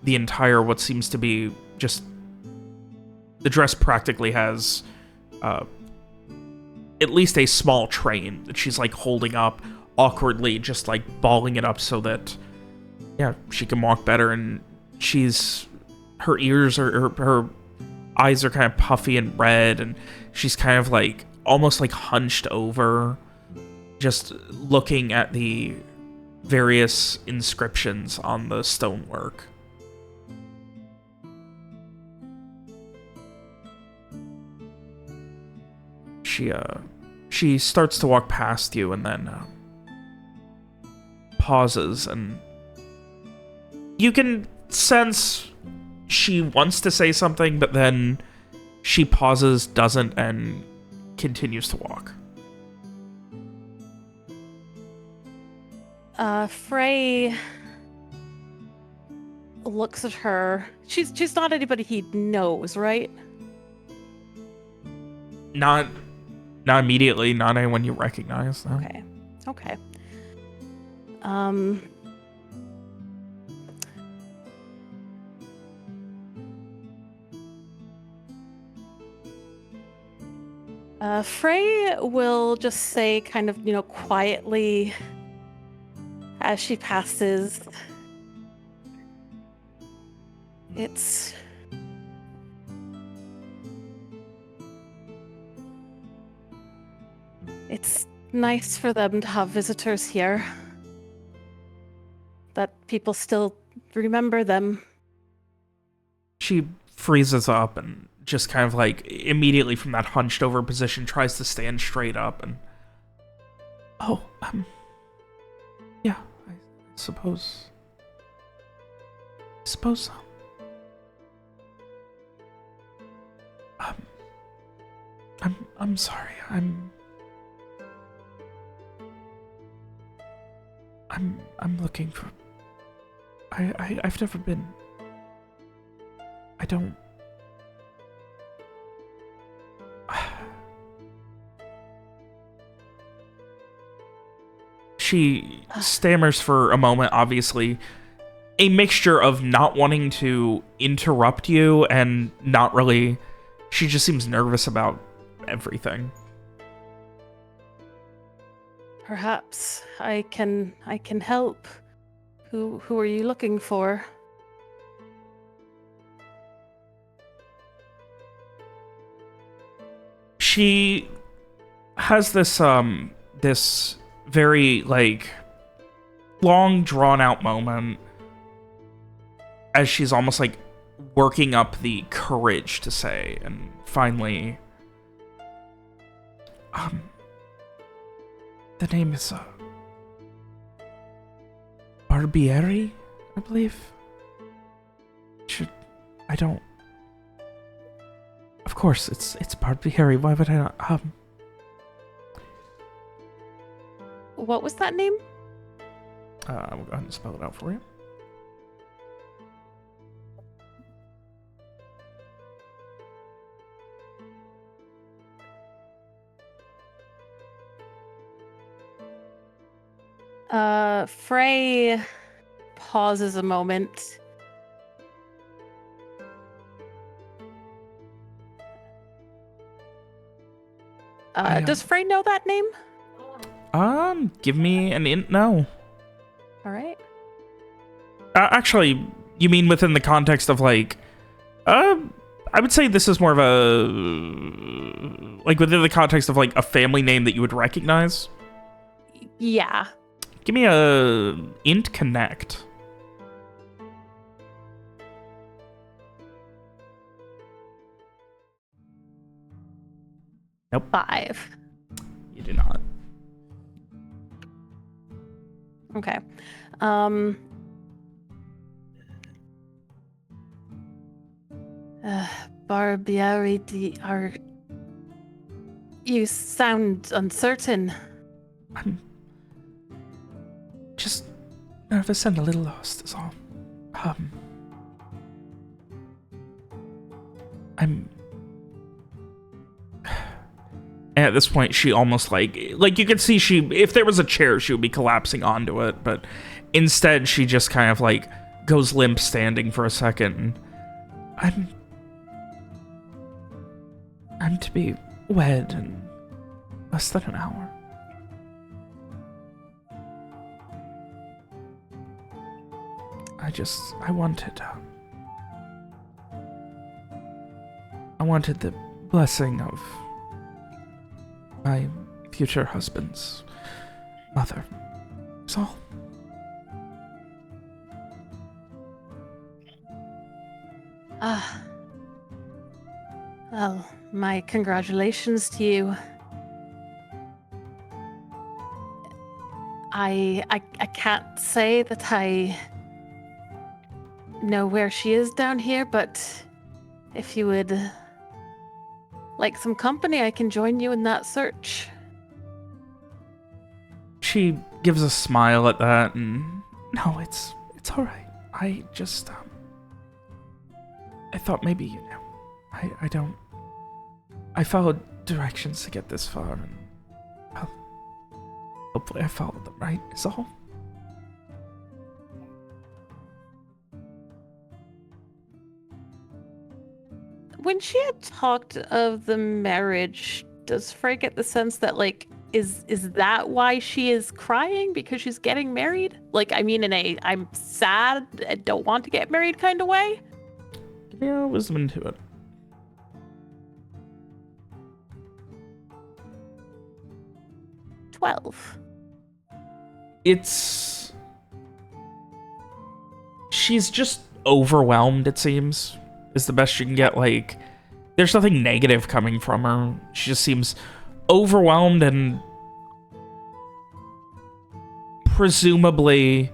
the entire, what seems to be just, the dress practically has at least a small train that she's holding up awkwardly, just balling it up so that, yeah, she can walk better. And her ears are, her eyes are kind of puffy and red, and she's kind of almost hunched over, just looking at the various inscriptions on the stonework. She starts to walk past you, and then pauses, and you can sense she wants to say something, but then she pauses, doesn't, and continues to walk. Frey looks at her. She's not anybody he knows, right? Not immediately, not anyone you recognize, no. Okay. Frey will just say kind of, quietly as she passes, it's nice for them to have visitors here, that people still remember them. She freezes up and just kind of immediately from that hunched over position tries to stand straight up, and yeah, I suppose so. I'm sorry. I'm looking for, I've never been, I don't, she stammers for a moment, obviously a mixture of not wanting to interrupt you and not really, she just seems nervous about everything. Perhaps I can help. Who are you looking for? She has this this very long drawn out moment as she's almost working up the courage to say, and finally the name is Barbieri, I believe. Of course, it's Barbieri. Why would I not? what was that name? We'll go ahead and spell it out for you. Frey pauses a moment. Does Frey know that name? Give me an int. No. All right. Actually, you mean within the context of like, I would say this is more of a like within the context of like a family name that you would recognize. Yeah. Give me a int connect. Nope. 5. You do not. Okay. Barbieri, are you sound uncertain? I'm just nervous and a little lost is all. I'm... And at this point, she almost like you could see if there was a chair, she would be collapsing onto it, but instead she just kind of like goes limp standing for a second. I'm to be wed in less than an hour. I wanted the blessing of my future husband's mother. That's all. Well, my congratulations to you. I can't say that I know where she is down here, but if you would like some company, I can join you in that search. She gives a smile at that, and no, it's all right. I just I thought maybe you knew. I don't. I followed directions to get this far, and well, hopefully I followed them right. Is all. When she had talked of the marriage, does Frey get the sense that like is that why she is crying, because she's getting married? Like, I mean, in a I'm sad, I don't want to get married kind of way? Give me a wisdom into it. 12. She's just overwhelmed, it seems, is the best you can get. Like, there's nothing negative coming from her. She just seems overwhelmed and presumably,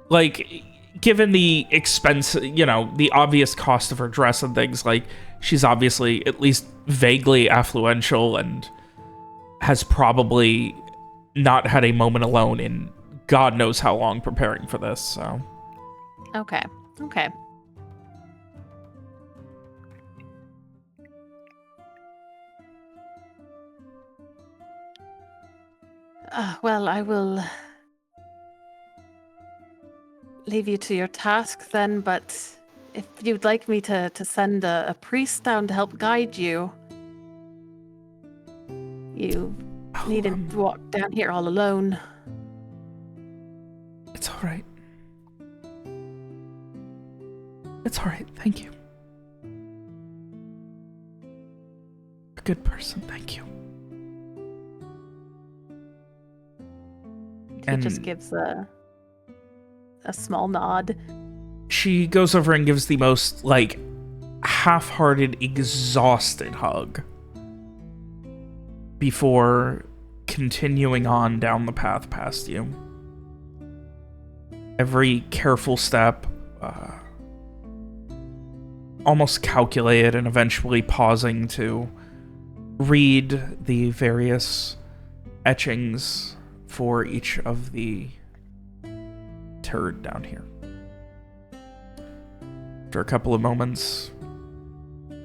like, given the expense, you know, the obvious cost of her dress and things, like, she's obviously at least vaguely affluential and has probably not had a moment alone in God knows how long preparing for this, so. Okay. Well, I will leave you to your task then, but if you'd like me to send a priest down to help guide you, you needn't walk down here all alone. It's all right. It's all right. Thank you. A good person. Thank you. He just gives a small nod. She goes over and gives the most, like, half-hearted, exhausted hug before continuing on down the path past you. Every careful step, almost calculated, and eventually pausing to read the various etchings for each of the turd down here. After a couple of moments,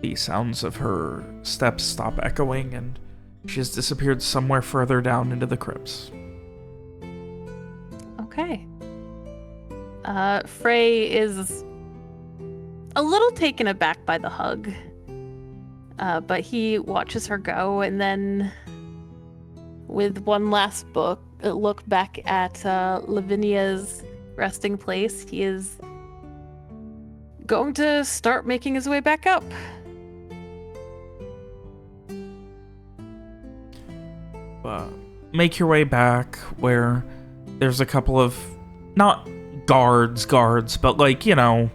the sounds of her steps stop echoing, and she has disappeared somewhere further down into the crypts. Okay. Frey is a little taken aback by the hug, but he watches her go, and then with one last look back at Lavinia's resting place, he is going to start making his way back up. Make your way back where there's a couple of, not guards, but like, you know,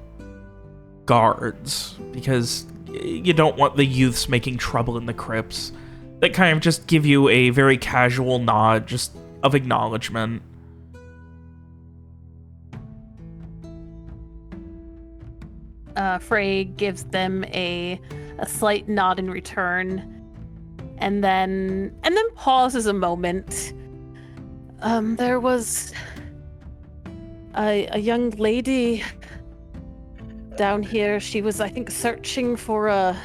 guards, because you don't want the youths making trouble in the crypts. That kind of just give you a very casual nod, just of acknowledgement. Frey gives them a slight nod in return, and then pauses a moment. There was a young lady down here. She was, I think, searching for a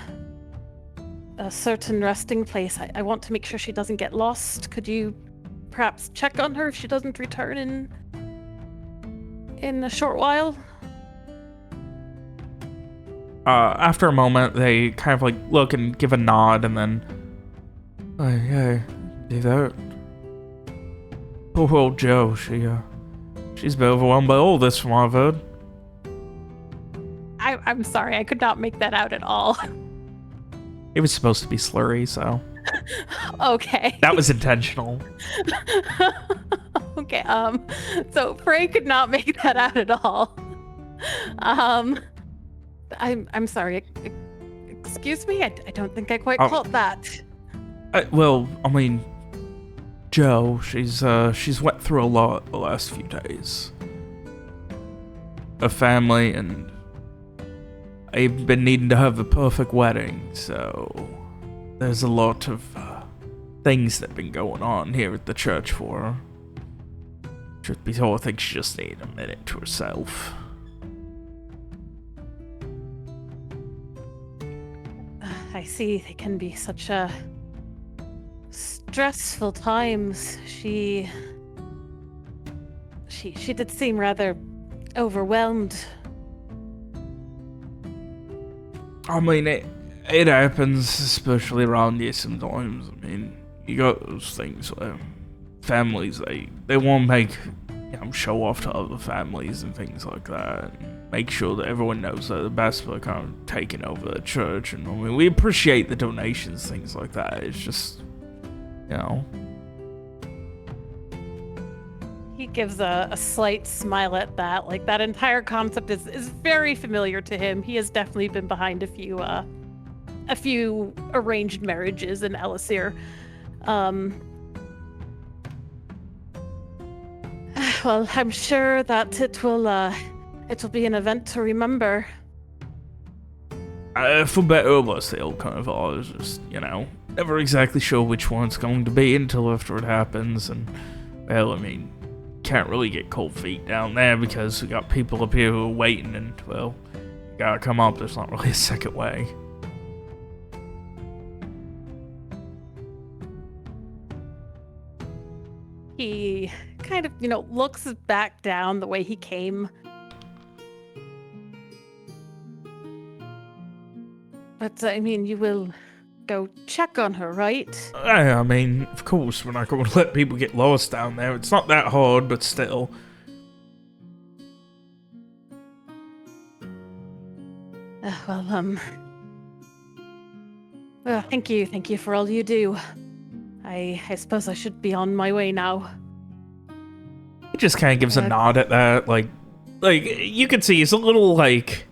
certain resting place. I want to make sure she doesn't get lost. Could you perhaps check on her if she doesn't return in a short while? After a moment, they kind of like look and give a nod, and then, oh, yeah, do that. Poor old Jo, she's been overwhelmed by all this from what I've heard. I'm sorry, I could not make that out at all. It was supposed to be slurry, so. Okay. That was intentional. Okay, so Frey could not make that out at all. I'm sorry. Excuse me? I don't think I quite caught that. Well, I mean, Jo, she's went through a lot the last few days. A family, and I've been needing to have the perfect wedding, so there's a lot of things that have been going on here at the church for her. Truth be told, I think she just needed a minute to herself. I see. They can be such stressful times. She did seem rather overwhelmed. I mean, it happens, especially around here sometimes. I mean, you got those things where families, they want to make, you know, show off to other families and things like that. And make sure that everyone knows they're the best for kind of taking over the church. And I mean, we appreciate the donations, things like that. It's just, you know. He gives a slight smile at that. Like, that entire concept is very familiar to him. He has definitely been behind a few arranged marriages in Elisir. Well, I'm sure that it'll be an event to remember. For better or worse, they all kind of are. It's just, you know, never exactly sure which one it's going to be until after it happens. And, well, I mean, can't really get cold feet down there because we got people up here who are waiting, and, well, you gotta come up. There's not really a second way. He kind of, you know, looks back down the way he came. But, I mean, you will go check on her, right? I mean, of course, we're not going to let people get lost down there. It's not that hard, but still. Well, thank you for all you do. I suppose I should be on my way now. He just kind of gives a nod at that, like, you can see he's a little, like,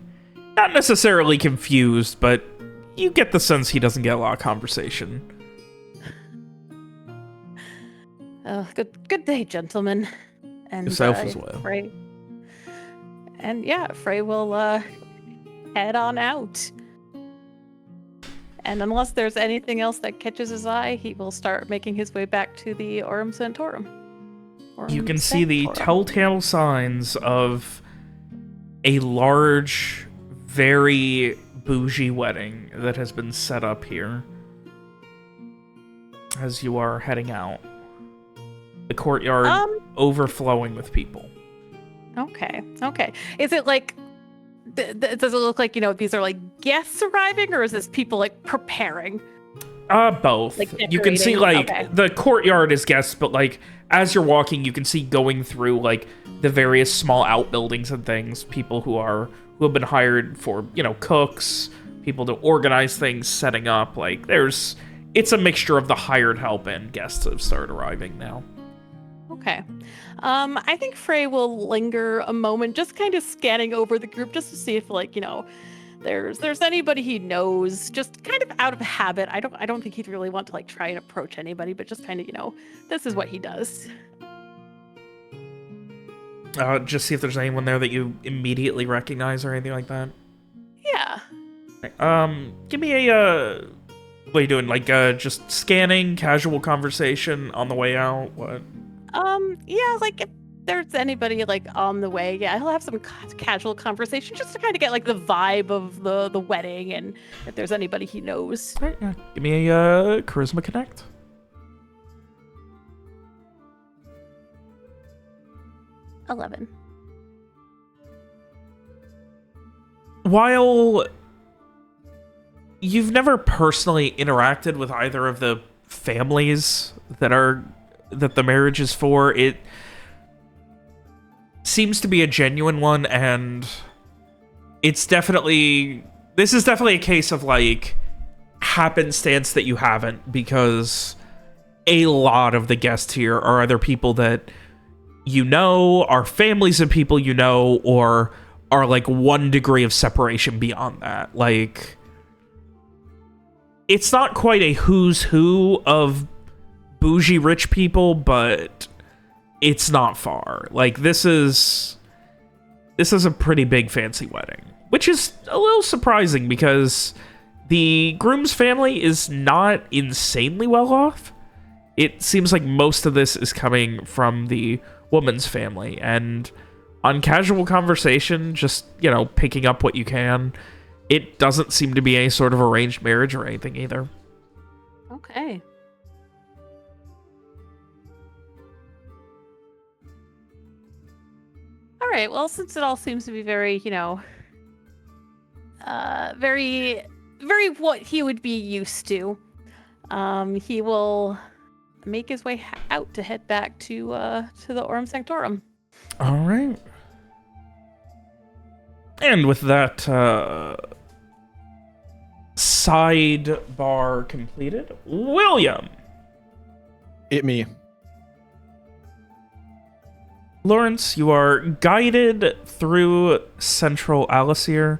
not necessarily confused, but you get the sense he doesn't get a lot of conversation. Good day, gentlemen. And yourself as well. Frey. And yeah, Frey will head on out. And unless there's anything else that catches his eye, he will start making his way back to the Aurum Sanctorum. You can see the Sanctorum. telltale signs of a large, very bougie wedding that has been set up here as you are heading out. The courtyard overflowing with people. Okay. Is it like, does it look like, these are like guests arriving, or is this people like preparing? Both. Like you can see like okay. the courtyard is guests, but like as you're walking, you can see going through like the various small outbuildings and things, people who have been hired for, cooks, people to organize things, setting up. Like it's a mixture of the hired help and guests that have started arriving now. Okay. I think Frey will linger a moment, just kind of scanning over the group, just to see if, like, there's anybody he knows, just kind of out of habit. I don't think he'd really want to like try and approach anybody, but just kind of, this is what he does. Just see if there's anyone there that you immediately recognize or anything like that. Yeah. Give me a what are you doing? Like just scanning, casual conversation on the way out. What? Yeah, like if there's anybody like on the way, yeah, he'll have some casual conversation just to kind of get like the vibe of the wedding, and if there's anybody he knows. All right, yeah. Give me a charisma connect. $11. While you've never personally interacted with either of the families that the marriage is for, it seems to be a genuine one, and this is definitely a case of like happenstance that you haven't, because a lot of the guests here are either people that are families of people or are like one degree of separation beyond that. Like, it's not quite a who's who of bougie rich people, but it's not far. Like, this is a pretty big fancy wedding, which is a little surprising because the groom's family is not insanely well off. It seems like most of this is coming from the woman's family, and on casual conversation, just, picking up what you can, it doesn't seem to be any sort of arranged marriage or anything either. Okay. All right, well, since it all seems to be very, very, very what he would be used to, he will make his way out to head back to the Aurum Sanctorum. All right. And with that sidebar completed, William. Me. Lawrence, you are guided through Central Alasir,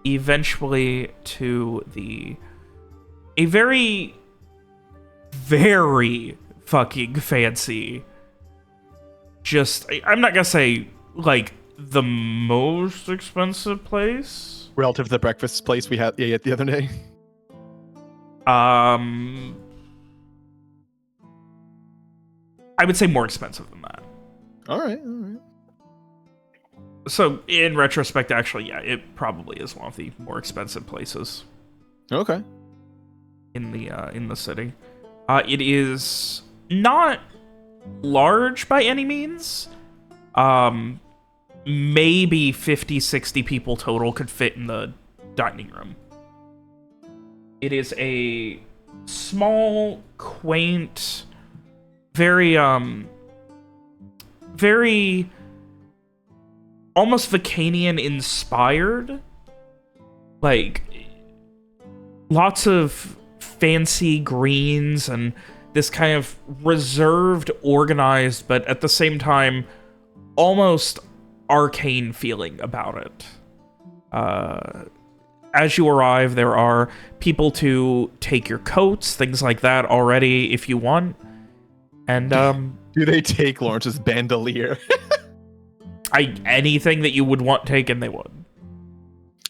eventually to a very, very fucking fancy, I'm not gonna say, like, the most expensive place. Relative to the breakfast place we had the other day. I would say more expensive than that. All right. So, in retrospect, actually, yeah, it probably is one of the more expensive places. Okay. In the city. It is not large by any means. Maybe 50, 60 people total could fit in the dining room. It is a small, quaint, very almost Vacanian inspired. Like, lots of fancy greens and this kind of reserved, organized, but at the same time, almost arcane feeling about it. As you arrive, there are people to take your coats, things like that already, if you want. And, do they take Lawrence's bandolier? anything that you would want taken, they would.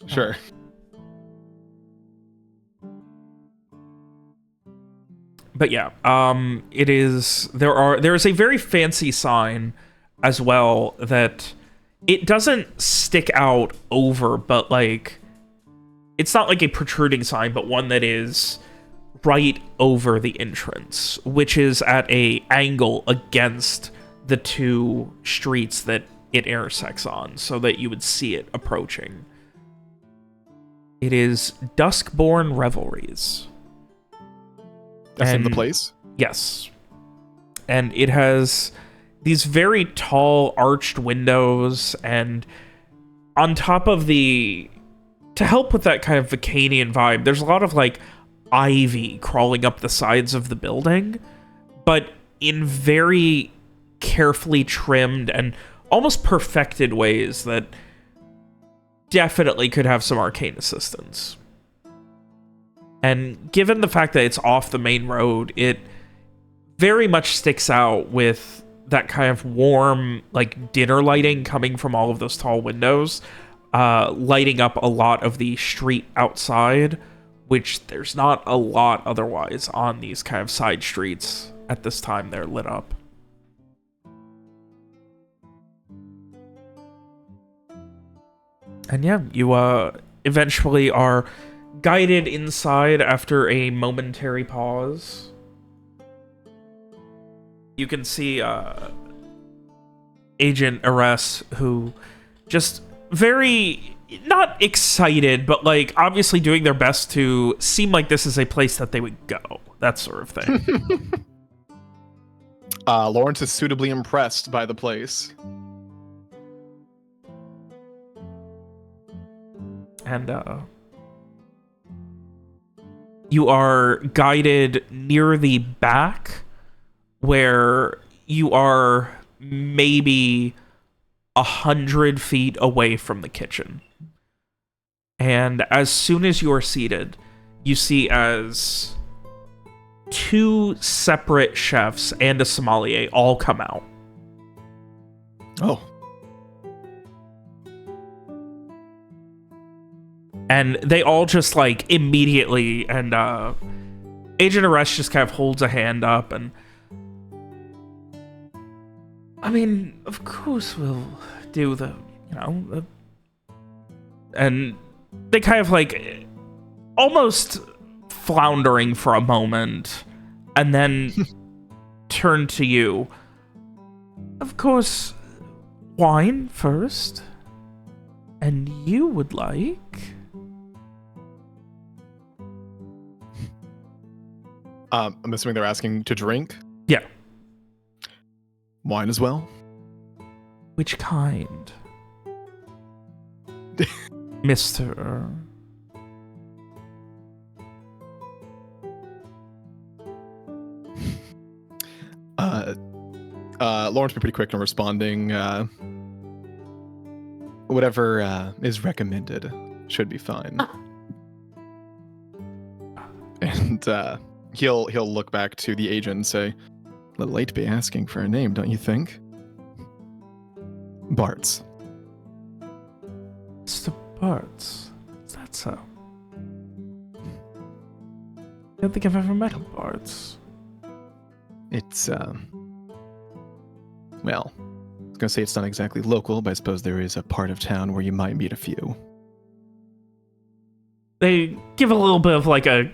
Sure. But yeah, there is a very fancy sign as well that it doesn't stick out over, but like it's not like a protruding sign, but one that is right over the entrance, which is at a angle against the two streets that it intersects on, so that you would see it approaching. It is Duskborn Revelries. That's in the place? Yes. And it has these very tall arched windows, and on top of to help with that kind of Vacanian vibe, there's a lot of like ivy crawling up the sides of the building, but in very carefully trimmed and almost perfected ways that definitely could have some arcane assistance. And given the fact that it's off the main road, it very much sticks out with that kind of warm, like, dinner lighting coming from all of those tall windows, lighting up a lot of the street outside, which there's not a lot otherwise on these kind of side streets at this time they're lit up. And yeah, you eventually are guided inside after a momentary pause. You can see Agent Vos, who just very, not excited, but like obviously doing their best to seem like this is a place that they would go. That sort of thing. Lawrence is suitably impressed by the place. And you are guided near the back, where you are maybe 100 feet away from the kitchen. And as soon as you are seated, you see as two separate chefs and a sommelier all come out. Oh. And they all just like immediately, and Agent Vos just kind of holds a hand up, and I mean, of course we'll do the, and they kind of like almost floundering for a moment, and then turn to you. Of course, wine first, and you would like... I'm assuming they're asking to drink? Yeah. Wine as well? Which kind? Mr. Lawrence will be pretty quick in responding. Whatever is recommended should be fine. And he'll look back to the agent and say, a little late to be asking for a name, don't you think? Bart's. Mr. Bart's. Is that so? I don't think I've ever met a Bart's. It's, well, I was gonna say it's not exactly local, but I suppose there is a part of town where you might meet a few. They give a little bit of like a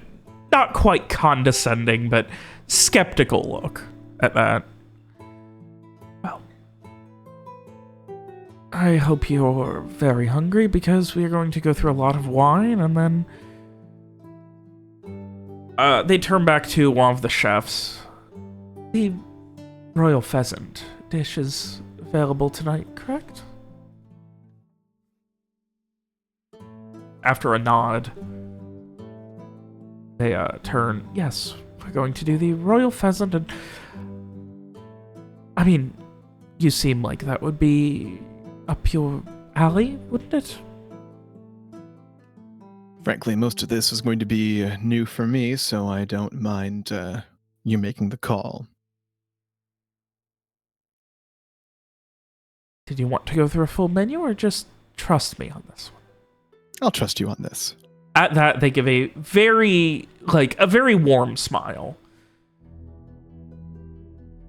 not quite condescending, but skeptical look at that. Well, I hope you're very hungry, because we are going to go through a lot of wine, and then they turn back to one of the chefs. The royal pheasant dish is available tonight, correct? After a nod, they turn. Yes, we're going to do the royal pheasant, and I mean, you seem like that would be up your alley, wouldn't it? Frankly, most of this is going to be new for me, so I don't mind you making the call. Did you want to go through a full menu, or just trust me on this one? I'll trust you on this. At that, they give a very warm smile.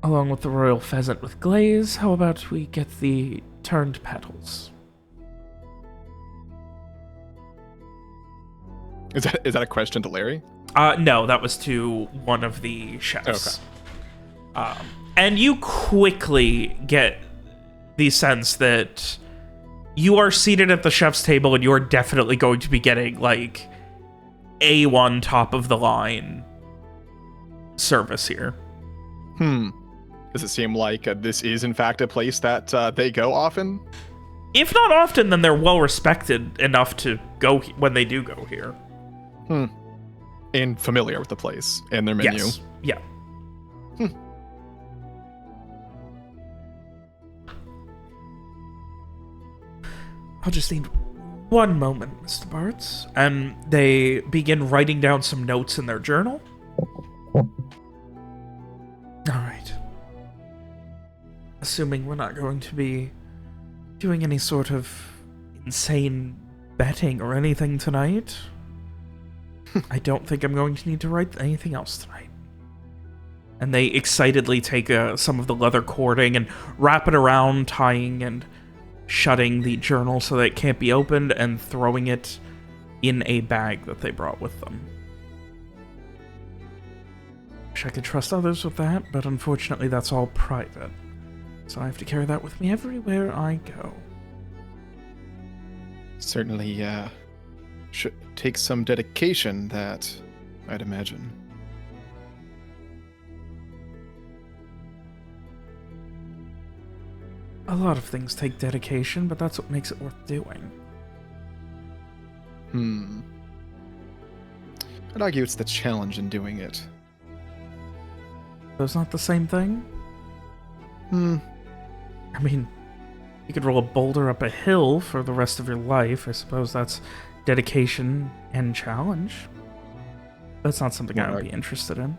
Along with the royal pheasant with glaze, how about we get the turned petals? Is that a question to Larry? No, that was to one of the chefs. And you quickly get the sense that you are seated at the chef's table and you're definitely going to be getting, like, A1 top of the line service here. Does it seem like this is, in fact, a place that they go often? If not often, then they're well respected enough to go when they do go here. And familiar with the place and their menu. Yes. Yeah. I'll just need one moment, Mr. Bartz. And they begin writing down some notes in their journal. All right. Assuming we're not going to be doing any sort of insane betting or anything tonight, I don't think I'm going to need to write anything else tonight. And they excitedly take some of the leather cording and wrap it around, tying and shutting the journal so that it can't be opened, and throwing it in a bag that they brought with them. Wish I could trust others with that, but unfortunately that's all private. So I have to carry that with me everywhere I go. Certainly, should take some dedication, that, I'd imagine. A lot of things take dedication, but that's what makes it worth doing. I'd argue it's the challenge in doing it. That's not the same thing? I mean, you could roll a boulder up a hill for the rest of your life. I suppose that's dedication and challenge. That's not something I would be interested in.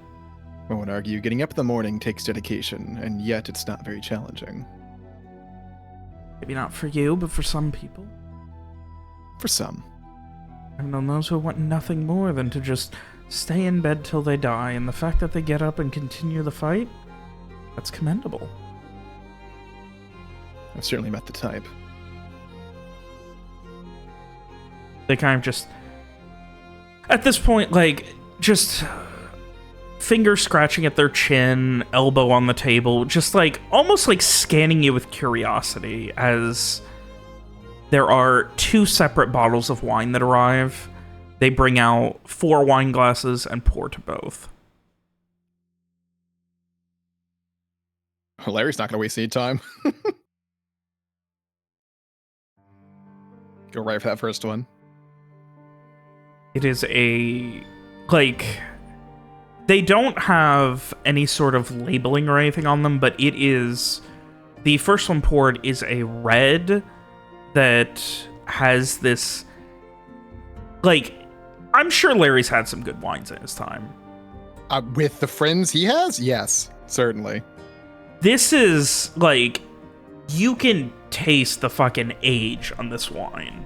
I would argue getting up in the morning takes dedication, and yet it's not very challenging. Maybe not for you, but for some people. For some. I've known those who want nothing more than to just stay in bed till they die, and the fact that they get up and continue the fight, that's commendable. I've certainly met the type. They kind of just, at this point, like, just finger scratching at their chin, elbow on the table, just like, almost like scanning you with curiosity, as there are 2 separate bottles of wine that arrive. They bring out 4 wine glasses and pour to both. Larry's not going to waste any time. Go right for that first one. It is like, they don't have any sort of labeling or anything on them, but it is, the first one poured is a red that has this, like, I'm sure Larry's had some good wines in his time. With the friends he has? Yes, certainly. This is, like, you can taste the fucking age on this wine.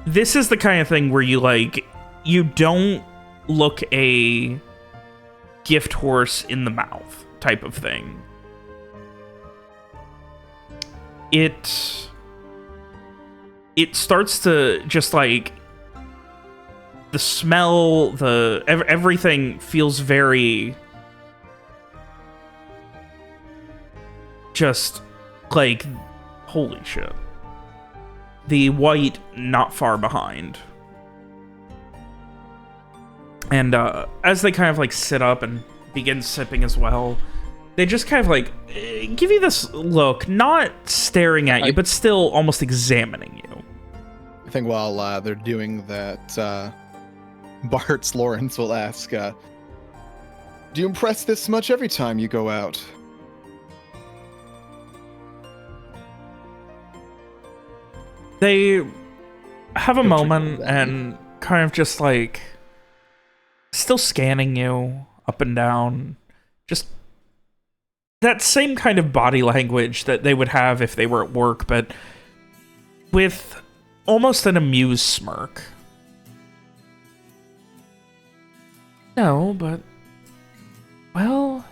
This is the kind of thing where you, like, you don't look a gift horse in the mouth type of thing. It starts to just, like, the smell, everything feels very just like, holy shit. The white not far behind. And as they kind of like sit up and begin sipping as well, they just kind of like give you this look, not staring at you, but still almost examining you. I think while they're doing that, Bart's Lawrence will ask, do you impress this much every time you go out? They have a moment and kind of just like still scanning you up and down. Just that same kind of body language that they would have if they were at work, but with almost an amused smirk. No, but... Well,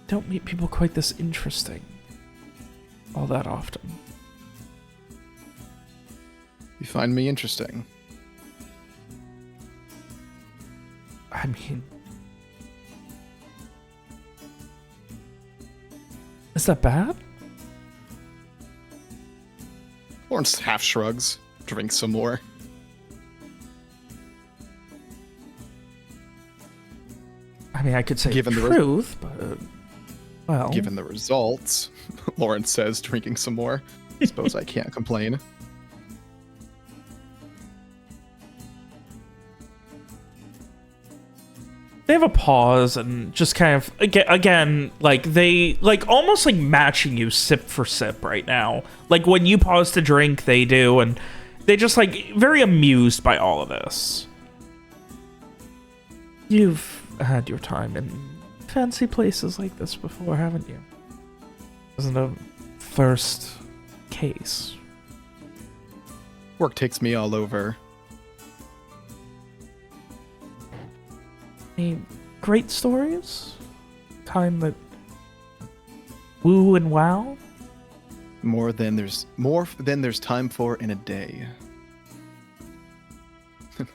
don't meet people quite this interesting all that often. You find me interesting. I mean... Is that bad? Lawrence half shrugs, drinks some more. I mean, I could say Given the the truth, but... Well... Given the results, Lawrence says, drinking some more. Suppose I can't complain. They have a pause and just kind of again like they like almost like matching you sip for sip right now. Like when you pause to drink, they do, and they just like very amused by all of this. You've had your time in fancy places like this before, haven't you? Isn't a first case. Work takes me all over. Any great stories? Kind that woo and wow? More than there's time for in a day.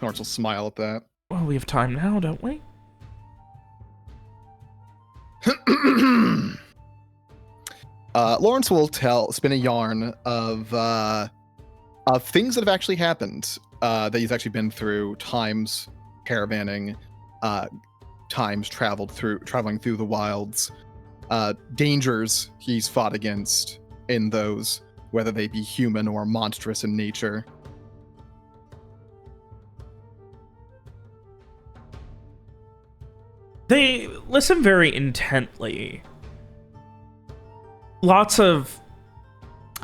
Lawrence will smile at that. Well, we have time now, don't we? Lawrence will spin a yarn of things that have actually happened, that he's actually been through, times caravanning, times traveling through the wilds, dangers he's fought against in those, whether they be human or monstrous in nature. They listen very intently.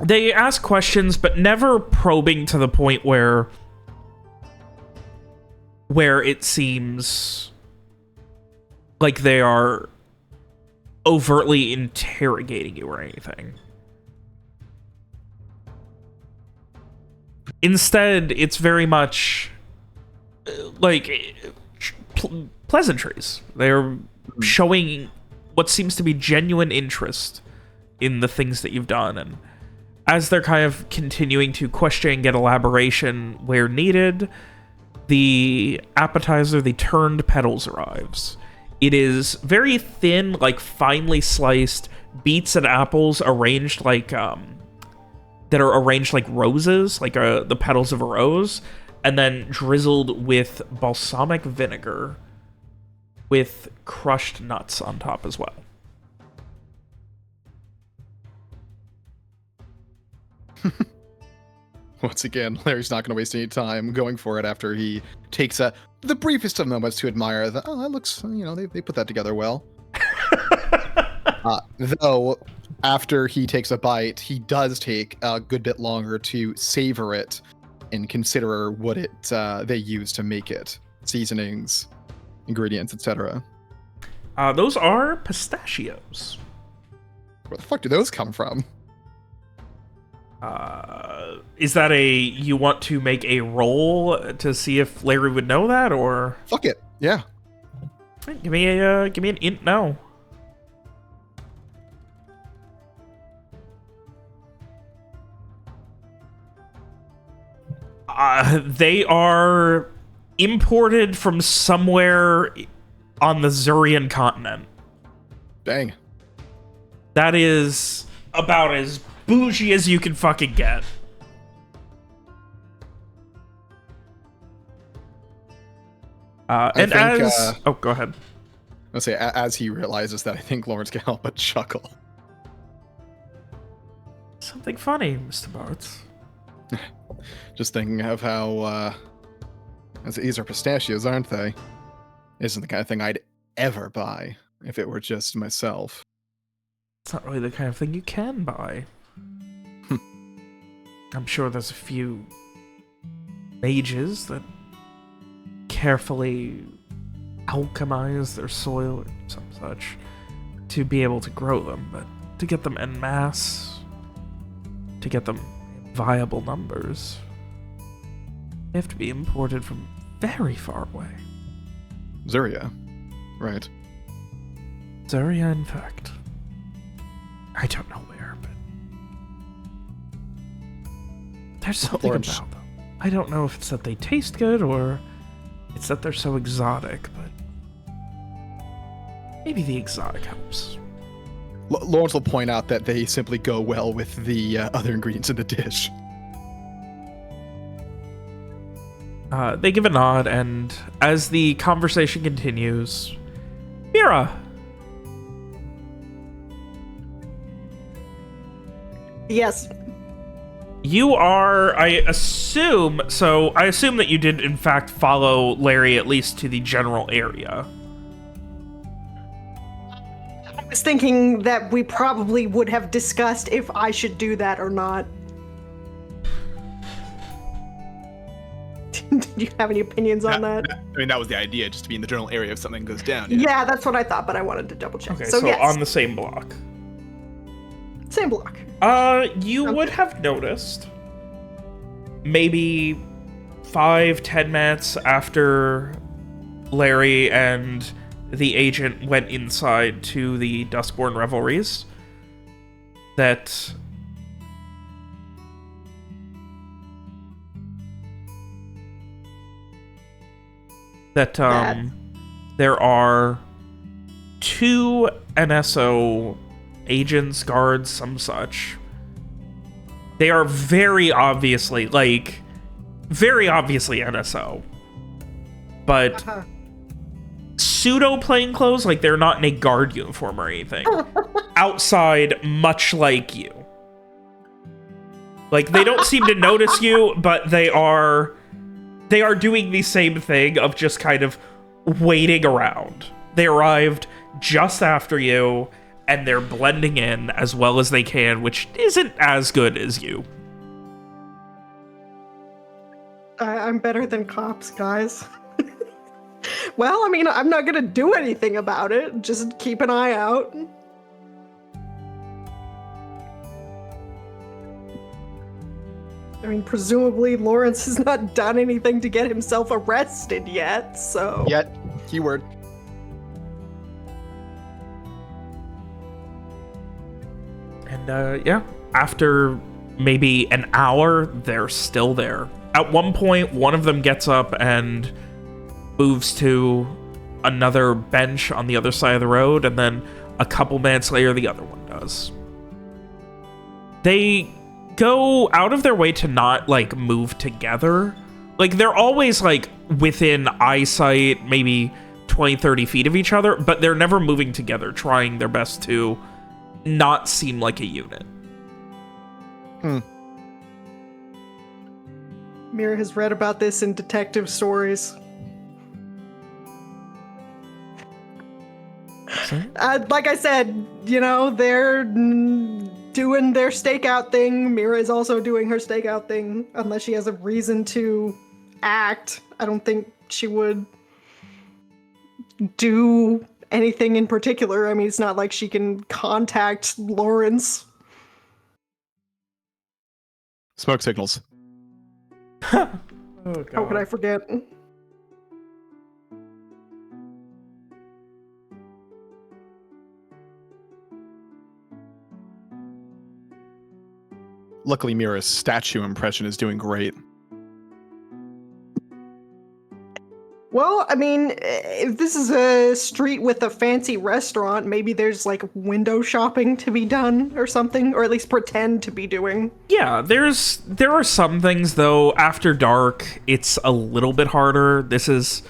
They ask questions, but never probing to the point where it seems like they are overtly interrogating you or anything. Instead, it's very much like pleasantries. They're showing what seems to be genuine interest in the things that you've done, and as they're kind of continuing to question and get elaboration where needed, the appetizer, the turned petals, arrives. It is very thin, like finely sliced beets and apples arranged like that are arranged like roses, like the petals of a rose, and then drizzled with balsamic vinegar with crushed nuts on top as well. Once again, Larry's not going to waste any time going for it after he takes the briefest of moments to admire that. Oh, that looks, they put that together well. Though, after he takes a bite, he does take a good bit longer to savor it and consider what they use to make it. Seasonings, ingredients, etc. Those are pistachios. Where the fuck do those come from? Is that you want to make a roll to see if Larry would know that, or? Fuck it, yeah. Give me an int no. They are imported from somewhere on the Zurian continent. Dang. That is about as bougie as you can fucking get. Go ahead. I'll say, as he realizes that, I think Lawrence can help but chuckle. Something funny, Mr. Bartz. Just thinking of how, these are pistachios, aren't they? Isn't the kind of thing I'd ever buy if it were just myself. It's not really the kind of thing you can buy. I'm sure there's a few mages that carefully alchemize their soil or some such to be able to grow them, but to get them en masse, to get them in viable numbers, they have to be imported from very far away. Zuria. Right. Zaria, in fact. I don't know where, but there's something Lawrence. about them. I don't know if it's that they taste good or it's that they're so exotic, but maybe the exotic helps. Lawrence will point out that they simply go well with the other ingredients in the dish. They give a nod, and as the conversation continues, Mira, Yes. you are, I assume that you did in fact follow Larry at least to the general area. I was thinking that we probably would have discussed if I should do that or not. Do you have any opinions on that? I mean, that was the idea, just to be in the general area if something goes down. Yeah, that's what I thought, but I wanted to double check. Okay, so so yes, on the same block. same block. You would have noticed maybe 5-10 minutes after Larry and the agent went inside to the Duskborn Revelries that there are 2 NSO agents, guards, some such. They are very obviously NSO. But pseudo plainclothes, like they're not in a guard uniform or anything. Outside, much like you. Like, they don't seem to notice you, but they are doing the same thing of just kind of waiting around. They arrived just after you, and they're blending in as well as they can, which isn't as good as you. I'm better than cops, guys. Well, I mean, I'm not gonna do anything about it. Just keep an eye out. I mean, presumably Lawrence has not done anything to get himself arrested yet, so... Yet, keyword. And, yeah, after maybe an hour, they're still there. At one point, one of them gets up and moves to another bench on the other side of the road, and then a couple minutes later, the other one does. They go out of their way to not, like, move together. Like, they're always, like, within eyesight, maybe 20, 30 feet of each other, but they're never moving together, trying their best to not seem like a unit. Mira has read about this in detective stories. Like I said, you know, they're doing their stakeout thing. Mira is also doing her stakeout thing. Unless she has a reason to act, I don't think she would do anything in particular. I mean, it's not like she can contact Lawrence. Smoke signals. Oh, How could I forget? Luckily, Mira's statue impression is doing great. Well, I mean, if this is a street with a fancy restaurant, maybe there's like window shopping to be done or something, or at least pretend to be doing. Yeah, there are some things, though. After dark, it's a little bit harder. This is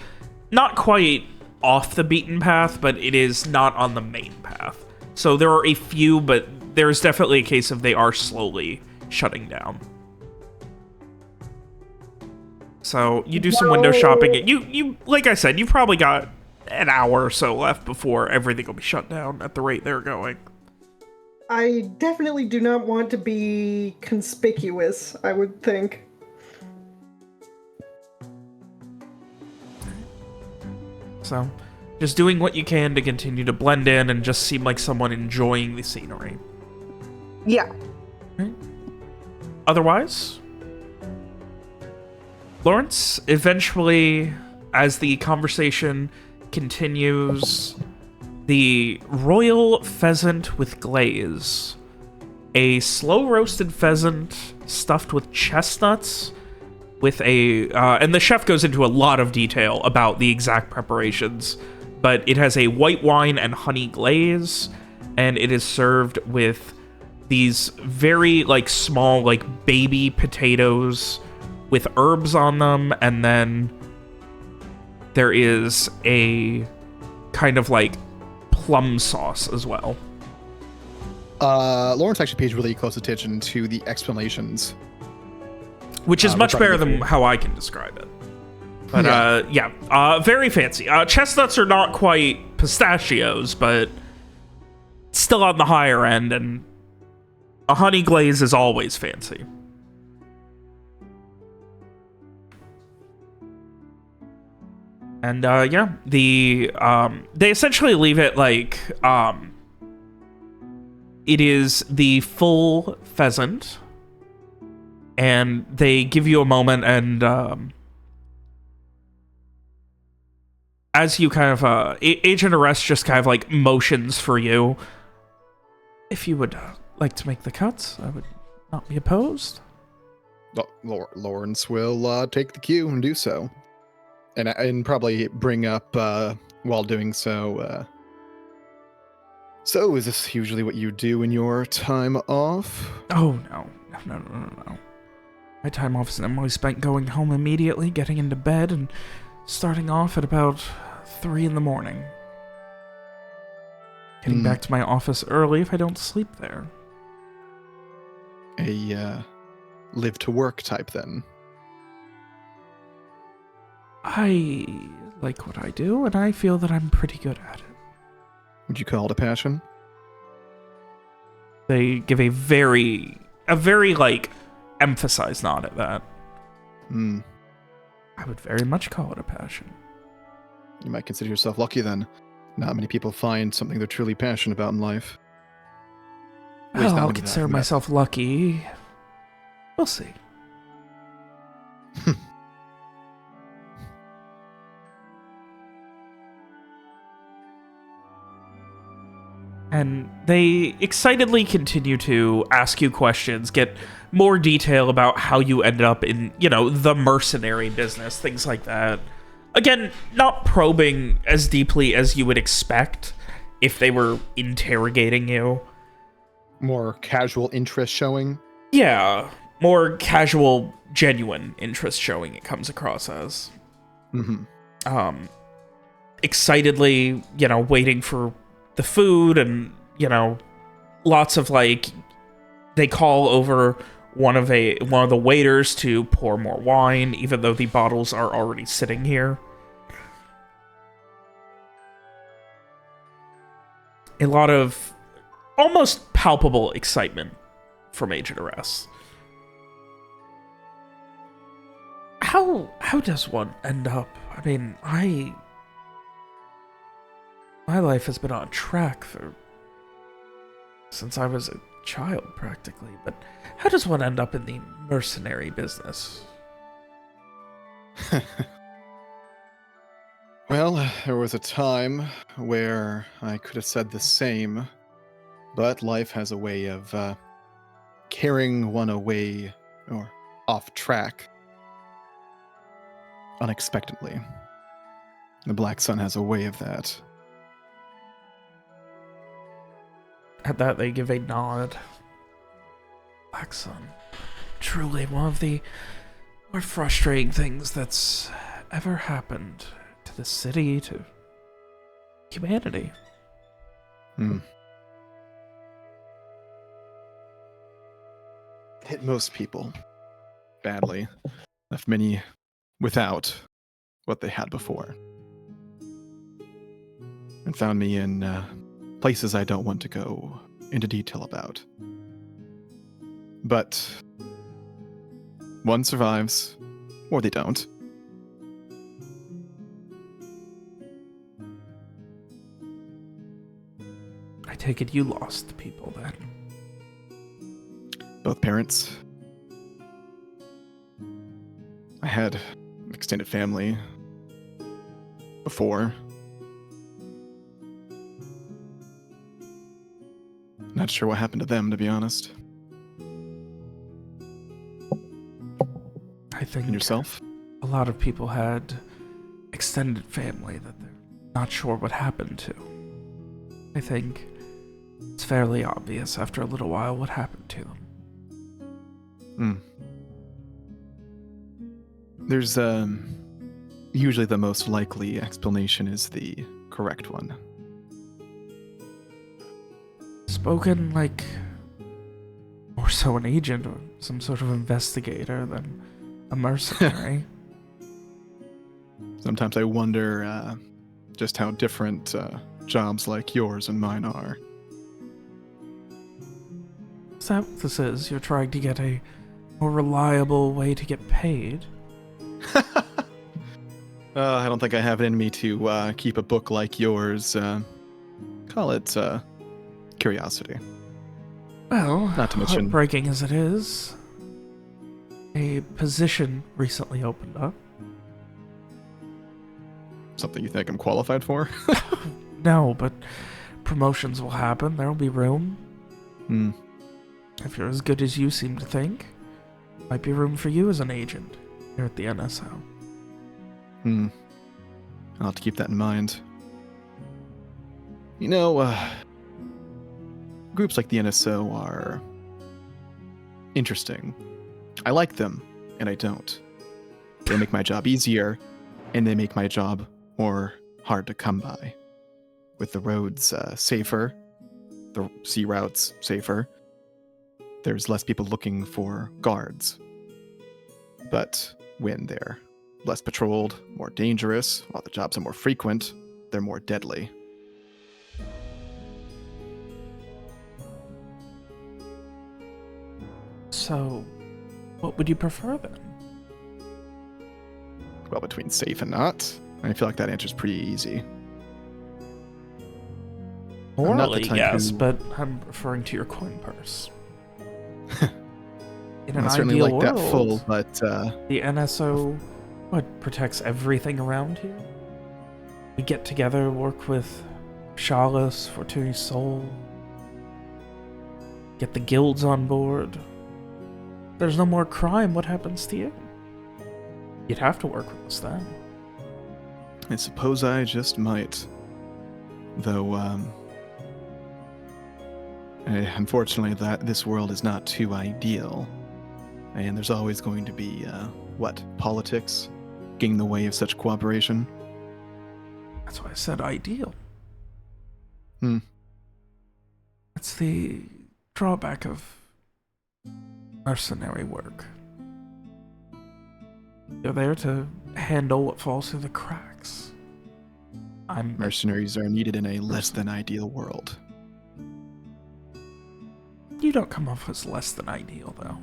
not quite off the beaten path, but it is not on the main path. So there are a few, but there's definitely a case of they are slowly shutting down. So you do some window shopping. You like I said, you've probably got an hour or so left before everything will be shut down at the rate they're going. I definitely do not want to be conspicuous, I would think. So just doing what you can to continue to blend in and just seem like someone enjoying the scenery. Yeah. Right. Otherwise, Lawrence, eventually, as the conversation continues the royal pheasant with glaze. A slow-roasted pheasant stuffed with chestnuts with a... and the chef goes into a lot of detail about the exact preparations, but it has a white wine and honey glaze, and it is served with these very, like, small, like, baby potatoes with herbs on them, and then there is a kind of, like, plum sauce as well. Lawrence actually pays really close attention to the explanations. Which is much better than regarding the food. how I can describe it. But, yeah, very fancy. Chestnuts are not quite pistachios, but still on the higher end, and a honey glaze is always fancy. And, yeah, they essentially leave it like, it is the full pheasant, and they give you a moment, and, as you kind of, Agent Arrest just kind of, like, motions for you. If you would like to make the cuts, I would not be opposed. Lawrence will take the cue and do so. And probably bring up, while doing so, so is this usually what you do in your time off? Oh, no. No. My time off is normally spent going home immediately, getting into bed, and starting off at about 3 in the morning. Getting back to my office early if I don't sleep there. A, live to work type then. I like what I do, and I feel that I'm pretty good at it. Would you call it a passion? They give a very, like, emphasized nod at that. I would very much call it a passion. You might consider yourself lucky then. Not many people find something they're truly passionate about in life. At least Well, not I'll many that consider I've met. myself lucky. We'll see. And they excitedly continue to ask you questions, get more detail about how you ended up in, you know, the mercenary business, things like that. Again, not probing as deeply as you would expect if they were interrogating you. More casual interest showing. Yeah, more casual, genuine interest showing it comes across as. Excitedly, you know, waiting for the food, and, you know, lots of, like, they call over one of the waiters to pour more wine, even though the bottles are already sitting here. A lot of almost palpable excitement from Agent Arrest. How does one end up? I mean, my life has been on track since I was a child, practically. But how does one end up in the mercenary business? Well, there was a time where I could have said the same, but life has a way of carrying one away or off track unexpectedly. The Black Sun has a way of that. At that, they give a nod. Black Sun. Truly one of the more frustrating things that's ever happened to the city, to humanity. Hit most people badly. Left many without what they had before. And found me in places I don't want to go into detail about. But one survives, or they don't. I take it you lost people then. Both parents. I had extended family before, Not sure what happened to them, to be honest. I think And yourself? a lot of people had extended family that they're not sure what happened to. I think it's fairly obvious after a little while what happened to them. There's usually the most likely explanation is the correct one. Spoken like more so an agent or some sort of investigator than a mercenary. Sometimes I wonder just how different jobs like yours and mine are. Is that what this is? You're trying to get a more reliable way to get paid? I don't think I have it in me to keep a book like yours. Call it curiosity. Well, Not to mention- heartbreaking as it is, a position recently opened up. Something you think I'm qualified for? No, but promotions will happen. There'll be room. Hmm. If you're as good as you seem to think, might be room for you as an agent here at the NSO. I'll have to keep that in mind. You know, groups like the NSO are interesting. I like them, and I don't. They make my job easier, and they make my job more hard to come by. With the roads safer, the sea routes safer, there's less people looking for guards. But when they're less patrolled, more dangerous, while the jobs are more frequent, they're more deadly. So, what would you prefer then? Well, between safe and not, I feel like that answer's pretty easy. I'm not the Morally, type yes, who- but I'm referring to your coin purse. In an I certainly ideal like that world, full, but the NSO, protects everything around here? We get together, work with Chalice, Fortuny's Soul, get the guilds on board. There's no more crime, what happens to you? You'd have to work with us then. I suppose I just might. Though, unfortunately, this world is not too ideal. And there's always going to be, politics getting in the way of such cooperation. That's why I said ideal. Hmm. That's the drawback of mercenary work. You're there to handle what falls through the cracks. Mercenaries are needed in a less than ideal world. You don't come off as less than ideal, though.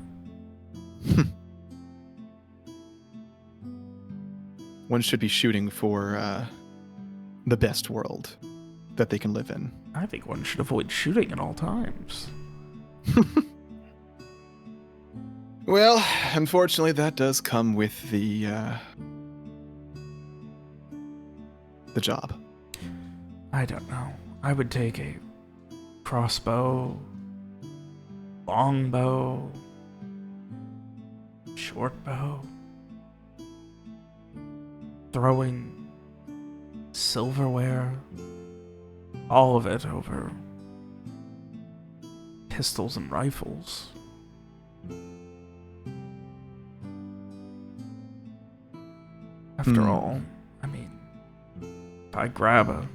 One should be shooting for the best world that they can live in. I think one should avoid shooting at all times. Well, unfortunately, that does come with the job. I don't know. I would take a crossbow, longbow, short bow, throwing silverware, all of it over pistols and rifles. After all, I mean, if I grab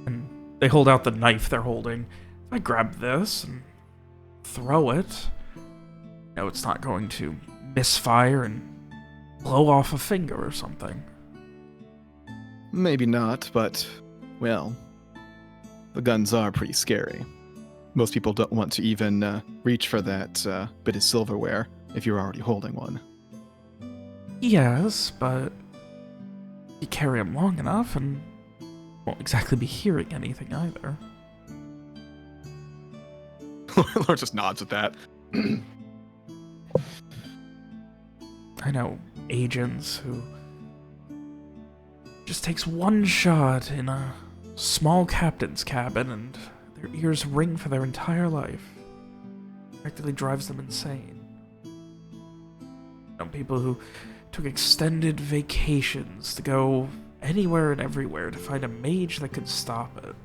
and they hold out the knife they're holding, if I grab this and throw it, it's not going to misfire and blow off a finger or something. Maybe not, but, well, the guns are pretty scary. Most people don't want to even reach for that bit of silverware if you're already holding one. Yes, but you carry them long enough and won't exactly be hearing anything either. Lord just nods at that. I know agents who just takes one shot in a small captain's cabin and their ears ring for their entire life. Practically drives them insane. People who took extended vacations to go anywhere and everywhere to find a mage that could stop it.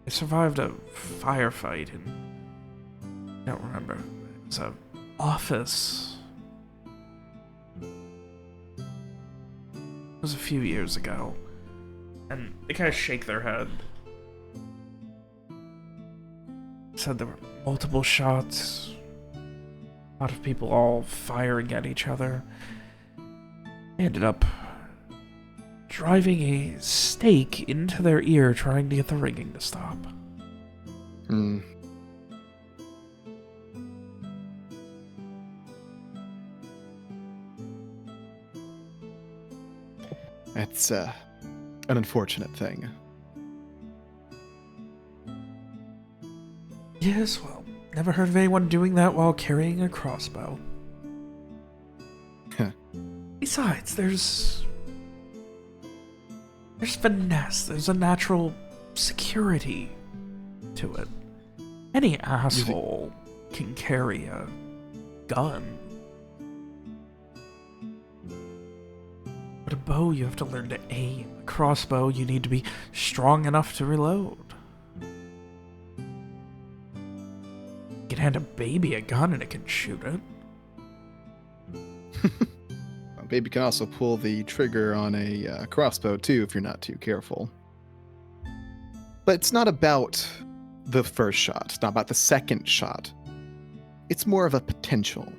They survived a firefight in, I don't remember, it was an office. It was a few years ago, and they kind of shake their head. Said there were multiple shots, a lot of people all firing at each other. They ended up driving a stake into their ear, trying to get the ringing to stop. That's an unfortunate thing. Yes, well, never heard of anyone doing that while carrying a crossbow. Besides, there's finesse, there's a natural security to it. Any asshole can carry a gun. But a bow, you have to learn to aim. A crossbow, you need to be strong enough to reload. You can hand a baby a gun and it can shoot it. A baby can also pull the trigger on a crossbow too if you're not too careful. But it's not about the first shot. It's not about the second shot. It's more of a potential.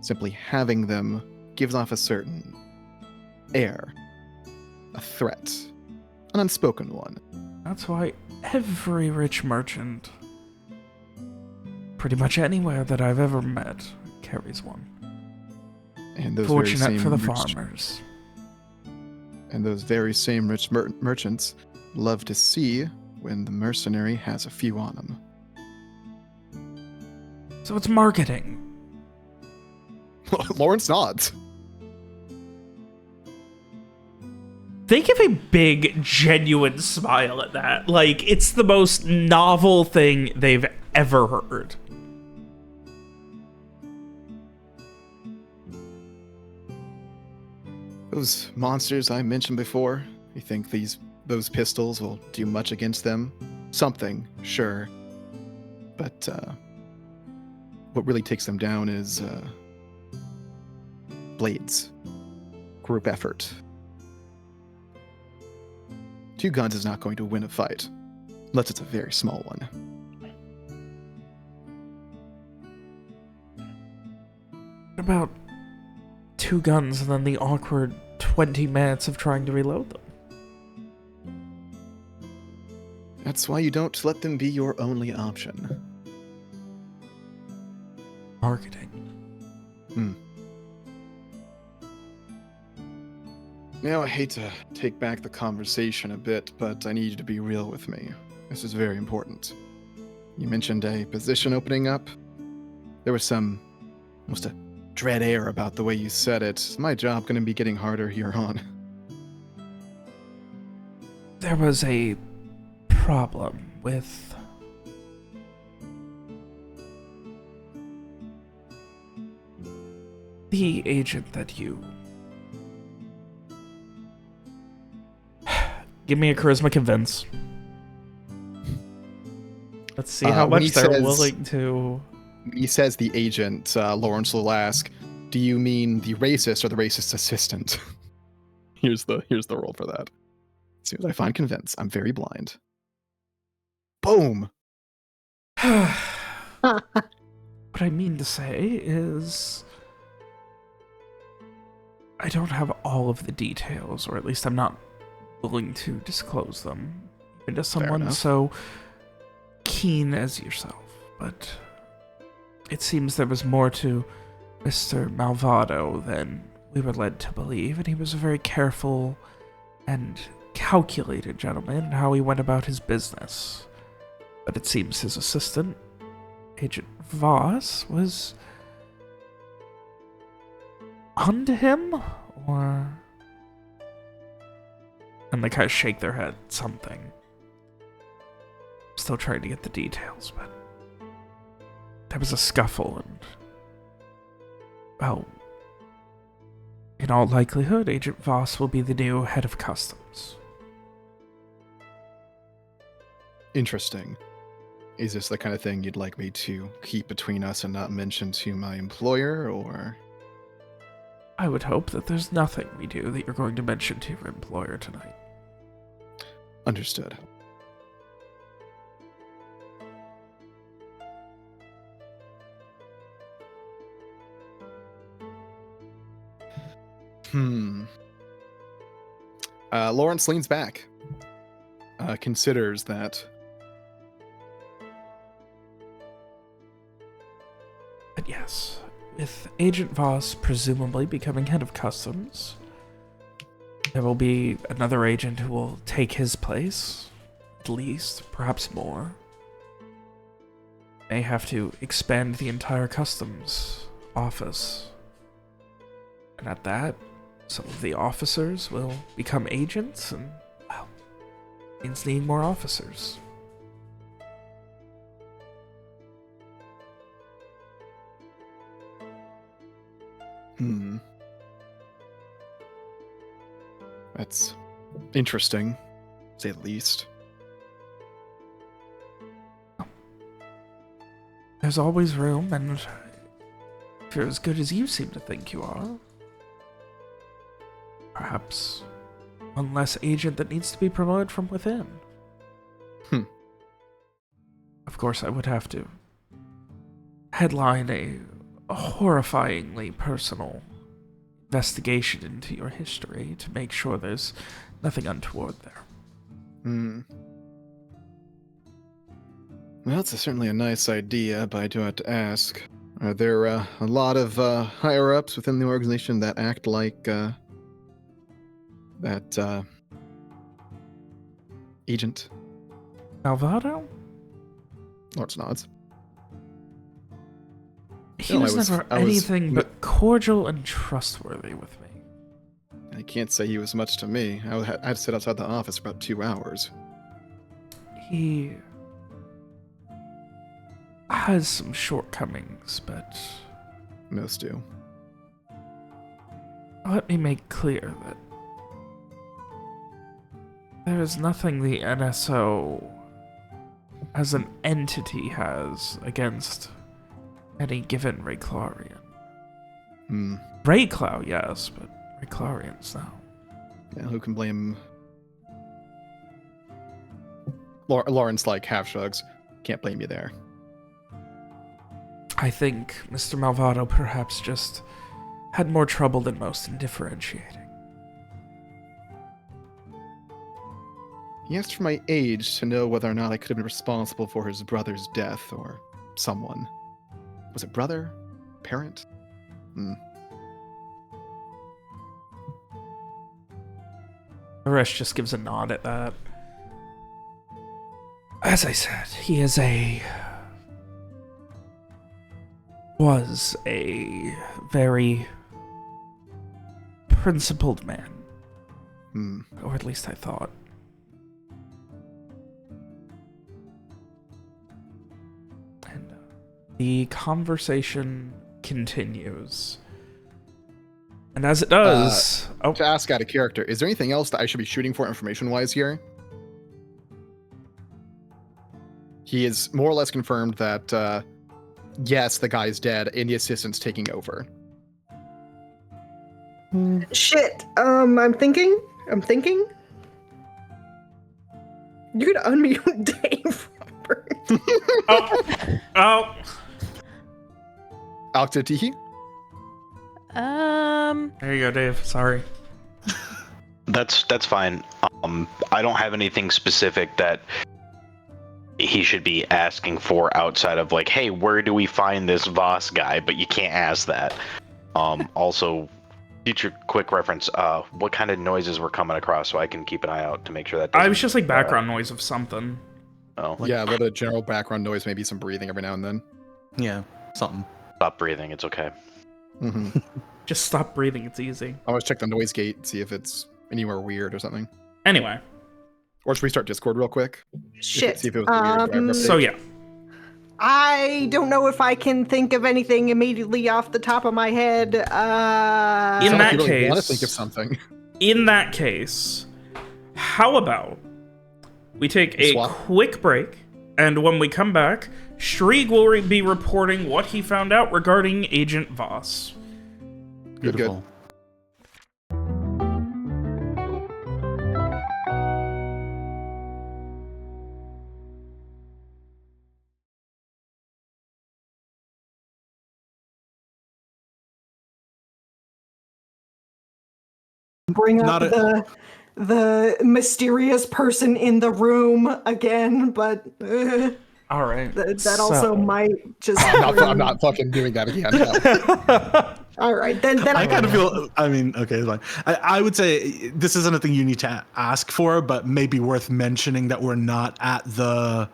Simply having them gives off a certain air, a threat, an unspoken one. That's why every rich merchant, pretty much anywhere that I've ever met, carries one. And those Fortunate for the farmers. And those very same rich merchants love to see when the mercenary has a few on them. So it's marketing. Lawrence nods. They give a big, genuine smile at that. Like, it's the most novel thing they've ever heard. Those monsters I mentioned before, you think those pistols will do much against them? Something, sure. But what really takes them down is blades. Group effort. 2 guns is not going to win a fight, unless it's a very small one. What about 2 guns and then the awkward 20 minutes of trying to reload them? That's why you don't let them be your only option. Marketing. Now, I hate to take back the conversation a bit, but I need you to be real with me. This is very important. You mentioned a position opening up. There was almost a dread air about the way you said it. Is my job going to be getting harder here on? There was a problem with the agent that you... Give me a charisma convince. Let's see how much they're willing to... He says the agent, Lawrence will ask, do you mean the racist or the racist assistant? here's the roll for that. As soon as I find convince, I'm very blind. Boom! What I mean to say is... I don't have all of the details, or at least I'm not willing to disclose them, even to someone so keen as yourself. But it seems there was more to Mr. Malvado than we were led to believe, and he was a very careful and calculated gentleman in how he went about his business. But it seems his assistant, Agent Vos, was onto him, or And they kind of shake their head. Something. Still trying to get the details, but there was a scuffle and, well, in all likelihood, Agent Vos will be the new head of customs. Interesting. Is this the kind of thing you'd like me to keep between us and not mention to my employer, or? I would hope that there's nothing we do that you're going to mention to your employer tonight. Understood. Lawrence leans back. Considers that. But yes, with Agent Vos presumably becoming head of customs, there will be another agent who will take his place, at least, perhaps more. May have to expand the entire customs office. And at that, some of the officers will become agents, and, well, means needing more officers. That's interesting, to say the least. There's always room, and if you're as good as you seem to think you are, perhaps one less agent that needs to be promoted from within. Of course, I would have to headline a horrifyingly personal investigation into your history to make sure there's nothing untoward there. Well, it's certainly a nice idea, but I do have to ask. Are there a lot of higher-ups within the organization that act like that agent? Malvado? Lawrence nods. He No, was I was- never I was- anything but cordial and trustworthy with me. I can't say he was much to me. I had to sit outside the office for about 2 hours. He has some shortcomings, but Most do. let me make clear that there is nothing the NSO as an entity has against any given Rayclarian. Rayclow, yes, but Rayclarians, no. Yeah, who can blame? Lawrence, like, half shrugs. Can't blame you there. I think Mr. Malvado perhaps just had more trouble than most in differentiating. He asked for my age to know whether or not I could have been responsible for his brother's death, or someone. Was it brother? Parent? Naresh just gives a nod at that. As I said, he is was a very principled man. Or at least I thought. And the conversation continues. And as it does... To ask out of character, is there anything else that I should be shooting for information-wise here? He is more or less confirmed that, yes, the guy's dead, and the assistant's taking over. Shit. I'm thinking. You could unmute Dave, Robert. Oh! Octatihi? There you go, Dave. Sorry. That's fine. I don't have anything specific that he should be asking for outside of like, hey, where do we find this Vos guy? But you can't ask that. Also, future quick reference, what kind of noises were coming across so I can keep an eye out to make sure that I was just like background noise of something. Oh, Yeah, a little bit of general background noise, maybe some breathing every now and then. Yeah, something. stop breathing. It's okay. Mm-hmm. Just stop breathing, it's easy. I always check the noise gate, see if it's anywhere weird or something. Anyway, Or should we start Discord real quick? Shit. See if it was a weird driver update. so yeah. I don't know if I can think of anything immediately off the top of my head. In Sounds that like you really case, want to think of something. In that case, how about we take a Swap? quick break, and when we come back, Shrieg will be reporting what he found out regarding Agent Vos. Good. Beautiful. Bring up Not a- the mysterious person in the room again, but All right. that also might just. I'm not fucking doing that again. No. All right, then I kind of feel. I mean, okay, it's fine. I would say this isn't a thing you need to ask for, but maybe worth mentioning that we're not at the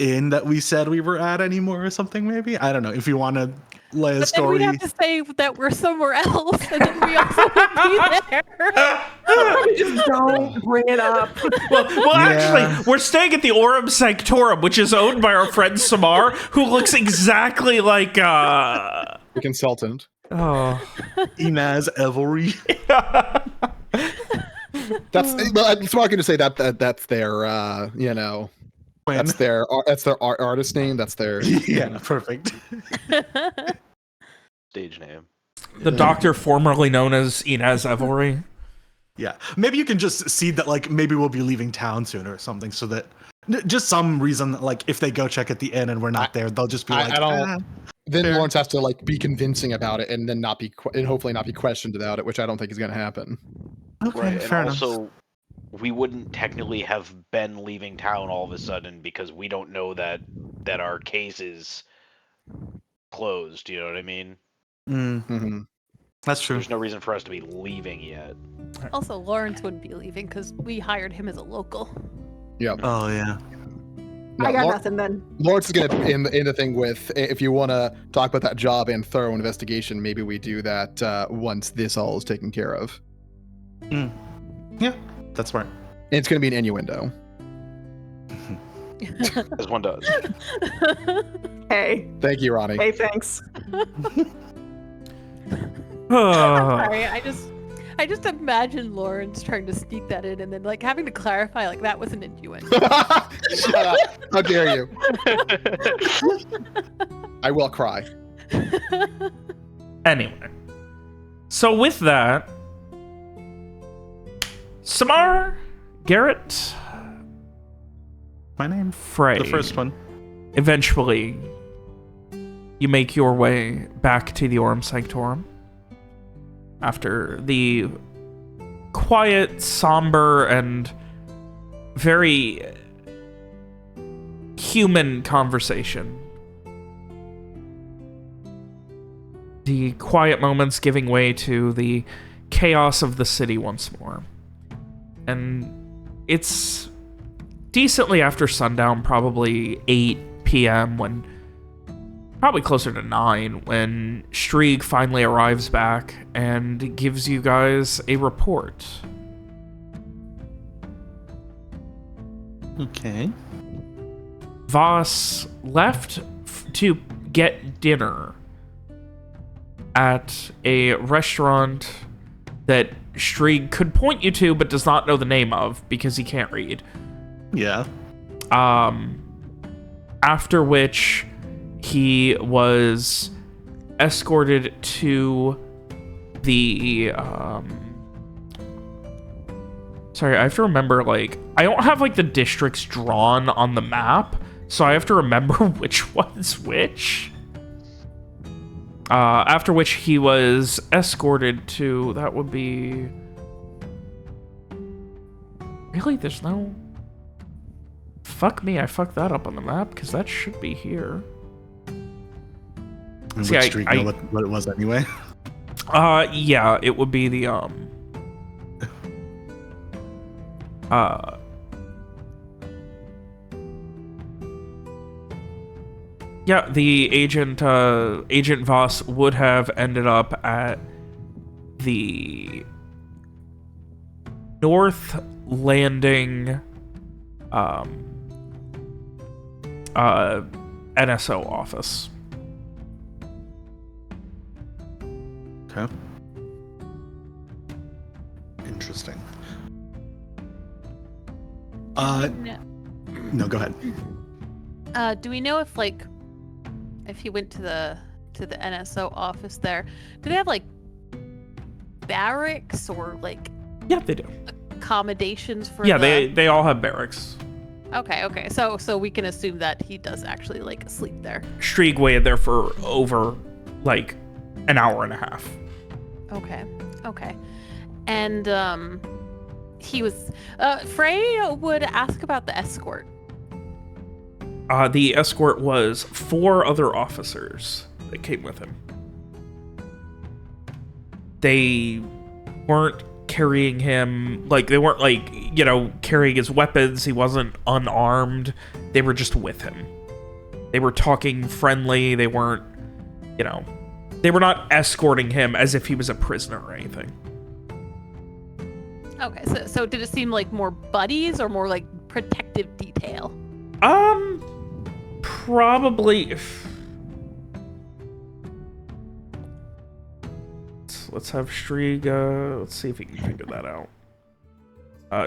inn that we said we were at anymore, or something. Maybe I don't know. If you want to lay a But then story, we'd have to say that we're somewhere else, and then we also would be there. just don't bring it up. Well, actually, we're staying at the Aurum Sanctorum, which is owned by our friend Samar, who looks exactly like The consultant. Oh. Inaz Evelry. That's well, I'm smart going to say that's their that's their artist name. That's their Yeah, perfect. Stage name. The doctor formerly known as Inez Evelry. Yeah, maybe you can just see that, like, maybe we'll be leaving town soon or something, so that just some reason, like, if they go check at the inn and we're not there, they'll just be like, I don't. Then fair. Lawrence has to like be convincing about it, and then not be and hopefully not be questioned about it, which I don't think is going to happen. Okay, Right, and fair enough. also, we wouldn't technically have been leaving town all of a sudden because we don't know that our case is closed. You know what I mean? Mm-hmm. That's true. There's no reason for us to be leaving yet. Also, Lawrence wouldn't be leaving because we hired him as a local. Yep. Oh yeah. No, I got nothing then. Lawrence is going to end the thing with, if you want to talk about that job and thorough investigation, maybe we do that once this all is taken care of. Yeah, that's smart. And it's going to be an innuendo. As one does. Hey, Thank you, Ronnie. hey, thanks. Sorry, I just imagine Lawrence trying to sneak that in and then like having to clarify like that was an innuendo. Shut up. How dare you? I will cry. Anyway. So with that, Samar, Garrett, My name? Frey. The first one. Eventually, you make your way back to the Aurum Sanctorum. After the quiet, somber, and very human conversation. The quiet moments giving way to the chaos of the city once more. And it's decently after sundown, probably 8 p.m. when... probably closer to 9 when Shrieg finally arrives back and gives you guys a report. Okay. Vos left to get dinner at a restaurant that Shrieg could point you to but does not know the name of because he can't read. Yeah. After which he was escorted to the sorry, I have to remember, like, I don't have like the districts drawn on the map, so I have to remember which one's which. After which he was escorted to, that would be... Really? There's no... Fuck me, I fucked that up on the map, because that should be here. And See, which street I- know what it was anyway? Yeah, it would be the, yeah, the Agent Vos would have ended up at the landing NSO office. Okay. Interesting. No. No, go ahead. Do we know if he went to the NSO office there, do they have like barracks or like Yeah, they do. accommodations for Yeah, the... they all have barracks. Okay. So we can assume that he does actually like sleep there. Strieg waited there for over like an hour and a half. Okay. And he was Frey would ask about the escort. The escort was 4 other officers that came with him. They weren't carrying him, like, they weren't, like, you know, carrying his weapons. He wasn't unarmed. They were just with him. They were talking friendly. They weren't, you know, they were not escorting him as if he was a prisoner or anything. Okay, so did it seem like more buddies or more like protective detail? Probably. Let's have Strieg, let's see if he can figure that out.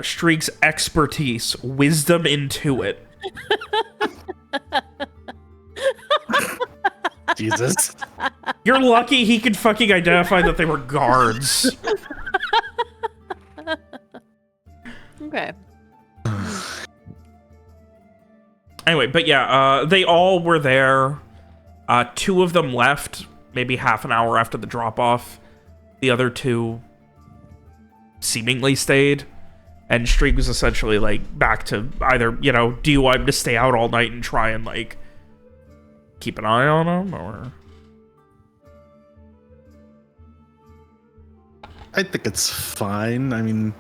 Strieg's expertise, wisdom intuit. Jesus. You're lucky he could fucking identify that they were guards. Okay. Anyway, but yeah, they all were there. 2 of them left maybe half an hour after the drop-off. The other 2 seemingly stayed. And Strieg was essentially, like, back to either, you know, do you want him to stay out all night and try and, like, keep an eye on him, or... I think it's fine. I mean,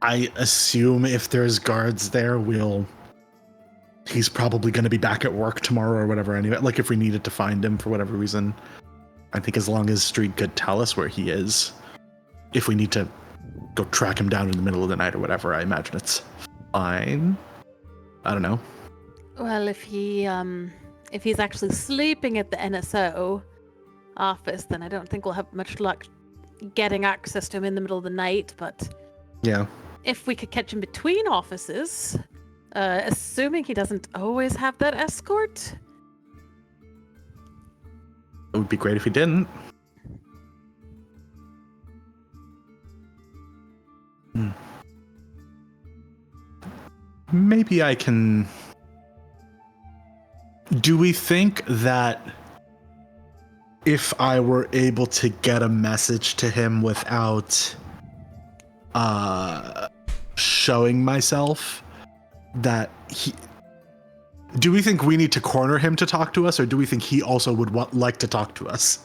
I assume if there's guards there, he's probably going to be back at work tomorrow or whatever. Anyway, like if we needed to find him for whatever reason, I think as long as Strieg could tell us where he is, if we need to go track him down in the middle of the night or whatever, I imagine it's fine. I don't know. Well, if he's actually sleeping at the NSO office, then I don't think we'll have much luck getting access to him in the middle of the night. But Yeah. if we could catch him between offices, assuming he doesn't always have that escort. It would be great if he didn't. Maybe I can... Do we think that if I were able to get a message to him without showing myself, that he... Do we think we need to corner him to talk to us, or do we think he also would like to talk to us?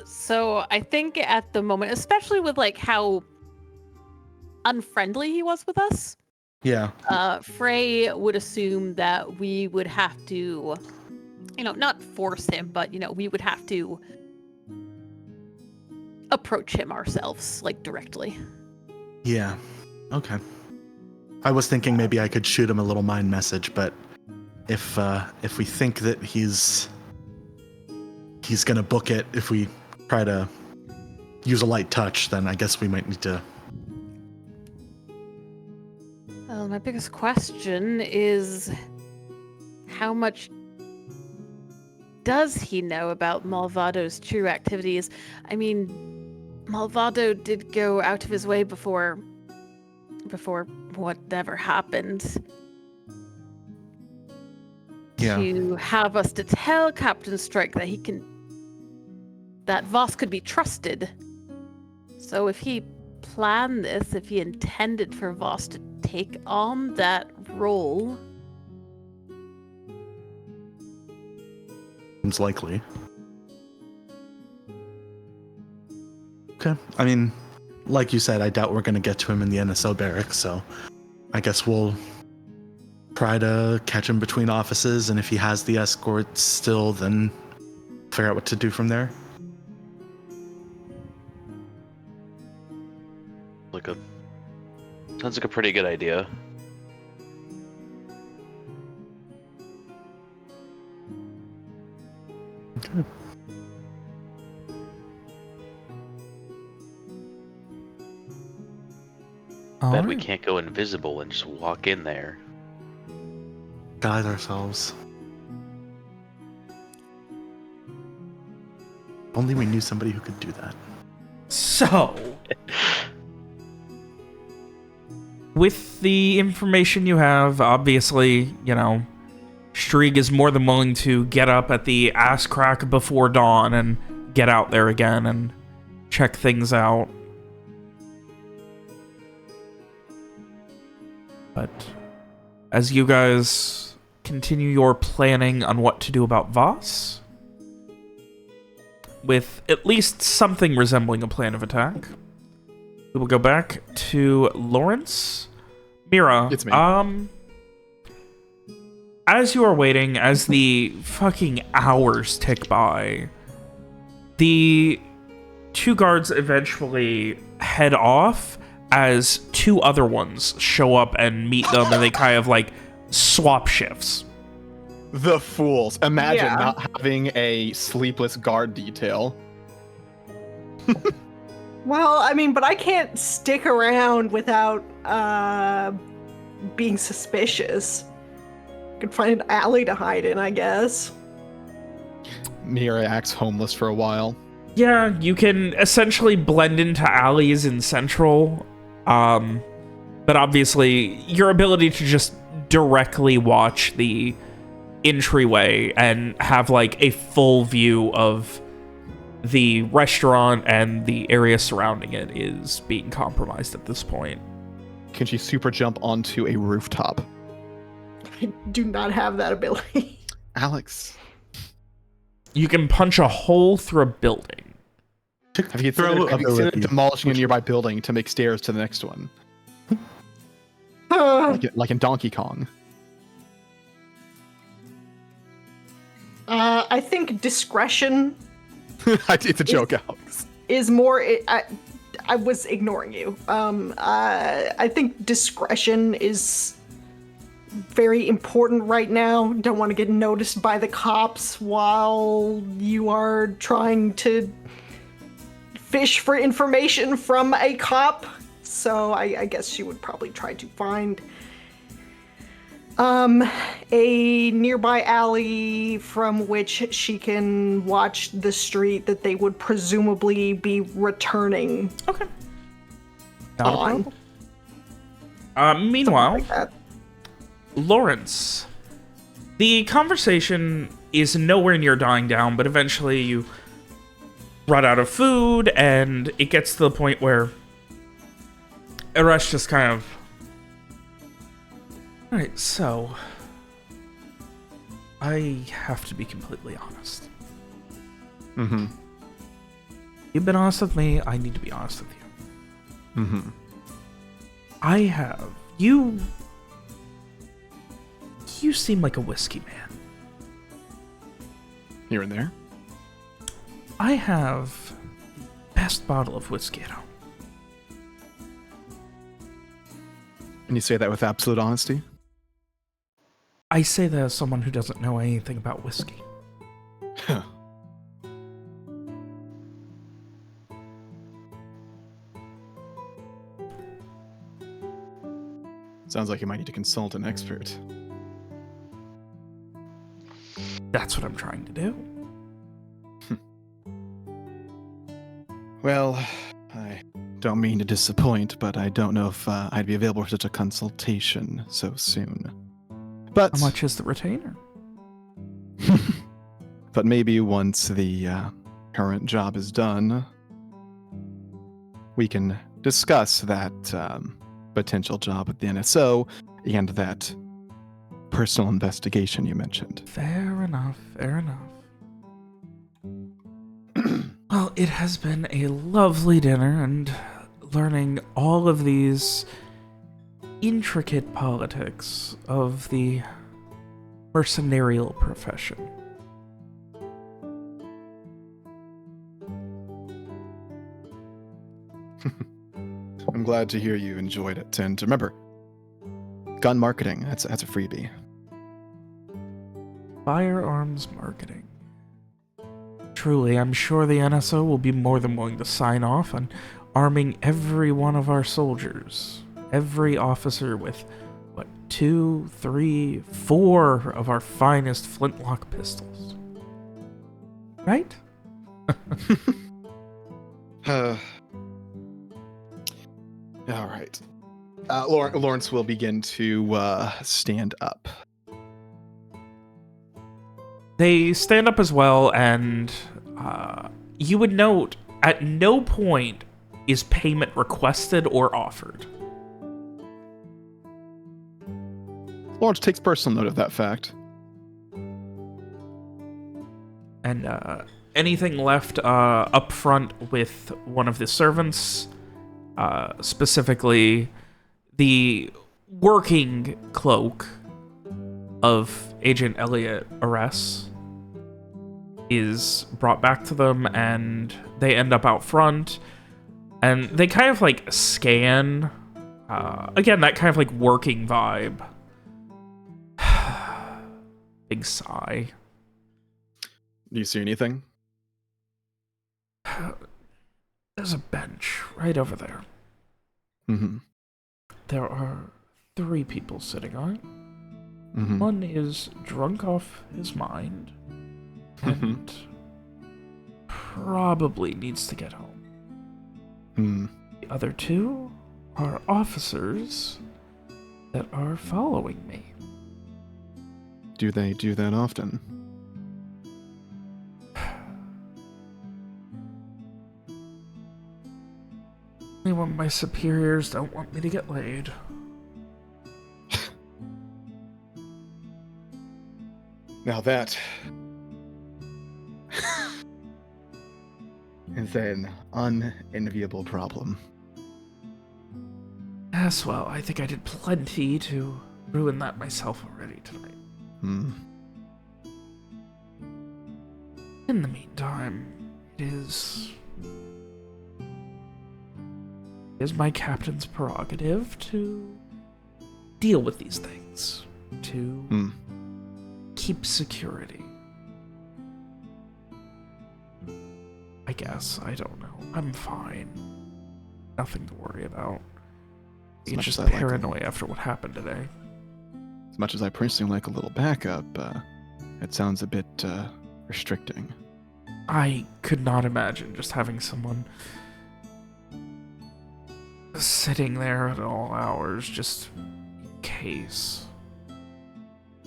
So I think at the moment, especially with like how unfriendly he was with us, Yeah. Frey would assume that we would have to, you know, not force him, but, you know, we would have to approach him ourselves, like, directly. Yeah. Okay. I was thinking maybe I could shoot him a little mind message, but if we think that he's gonna book it, if we try to use a light touch, then I guess we might need to... Well, my biggest question is how much does he know about Malvado's true activities? I mean, Malvado did go out of his way before whatever happened to have us to tell Captain Strike that Vos could be trusted. So if he planned this, if he intended for Vos to take on that role... Seems likely. Okay. I mean, like you said, I doubt we're going to get to him in the NSO barracks, so I guess we'll try to catch him between offices, and if he has the escort still, then figure out what to do from there. Sounds like a pretty good idea. Okay. Bet we can't go invisible and just walk in there. Guide ourselves. Only we knew somebody who could do that. So, with the information you have, obviously, you know, Strieg is more than willing to get up at the ass crack before dawn and get out there again and check things out. But as you guys continue your planning on what to do about Vos, with at least something resembling a plan of attack, we will go back to Lawrence. Mira, It's me. as you are waiting, as the fucking hours tick by, the two guards eventually head off as two other ones show up and meet them, and they kind of like swap shifts. The fools. Imagine Yeah. not having a sleepless guard detail. Well, I mean, but I can't stick around without being suspicious. Could find an alley to hide in, I guess. Mira acts homeless for a while. Yeah, you can essentially blend into alleys in Central, but obviously your ability to just directly watch the entryway and have like a full view of the restaurant and the area surrounding it is being compromised at this point. Can she super jump onto a rooftop? I do not have that ability. Alex, You can punch a hole through a building. have you considered demolishing a nearby building to make stairs to the next one? Like in Donkey Kong. I think discretion It's a joke, Alex. is more. I was ignoring you. I think discretion is very important right now. Don't want to get noticed by the cops while you are trying to fish for information from a cop. So I guess she would probably try to find a nearby alley from which she can watch the street that they would presumably be returning Okay. Not a on. problem. Meanwhile, Like that. Lawrence, the conversation is nowhere near dying down, but eventually you run out of food, and it gets to the point where Arash just kind of... Alright, so... I have to be completely honest. Mm-hmm. You've been honest with me, I need to be honest with you. Mm-hmm. I have... You seem like a whiskey man. Here and there. I have the best bottle of whiskey at home. And you say that with absolute honesty? I say that as someone who doesn't know anything about whiskey. Huh. Sounds like you might need to consult an expert. That's what I'm trying to do. Well, I don't mean to disappoint, but I don't know if I'd be available for such a consultation so soon. But How much is the retainer? but maybe once the current job is done, we can discuss that potential job at the NSO and that personal investigation you mentioned. Fair enough, fair enough. Well, it has been a lovely dinner and learning all of these intricate politics of the mercenarial profession. I'm glad to hear you enjoyed it. And remember, gun marketing, that's a freebie. Firearms marketing. Truly, I'm sure the NSO will be more than willing to sign off on arming every one of our soldiers. Every officer with, 2, 3, 4 of our finest flintlock pistols. Right? All right. Lawrence will begin to stand up. They stand up as well, and you would note at no point is payment requested or offered. Lawrence takes personal note of that fact. And anything left up front with one of the servants, specifically the working cloak of Agent Elliot Arres, is brought back to them, and they end up out front, and they kind of like scan, again, that kind of like working vibe. Big sigh. Do you see anything? There's a bench right over there. Mm-hmm. There are 3 people sitting on it. Mm-hmm. One is drunk off his mind and probably needs to get home. Hmm. The other 2 are officers that are following me. Do they do that often? Only when my superiors don't want me to get laid. Now that is an unenviable problem. Yes, well, I think I did plenty to ruin that myself already tonight. In the meantime, it is my captain's prerogative to deal with these things, to keep security. I guess, I don't know. I'm fine. Nothing to worry about. It's just paranoia after what happened today. As much as I personally like a little backup, it sounds a bit restricting. I could not imagine just having someone sitting there at all hours, just in case.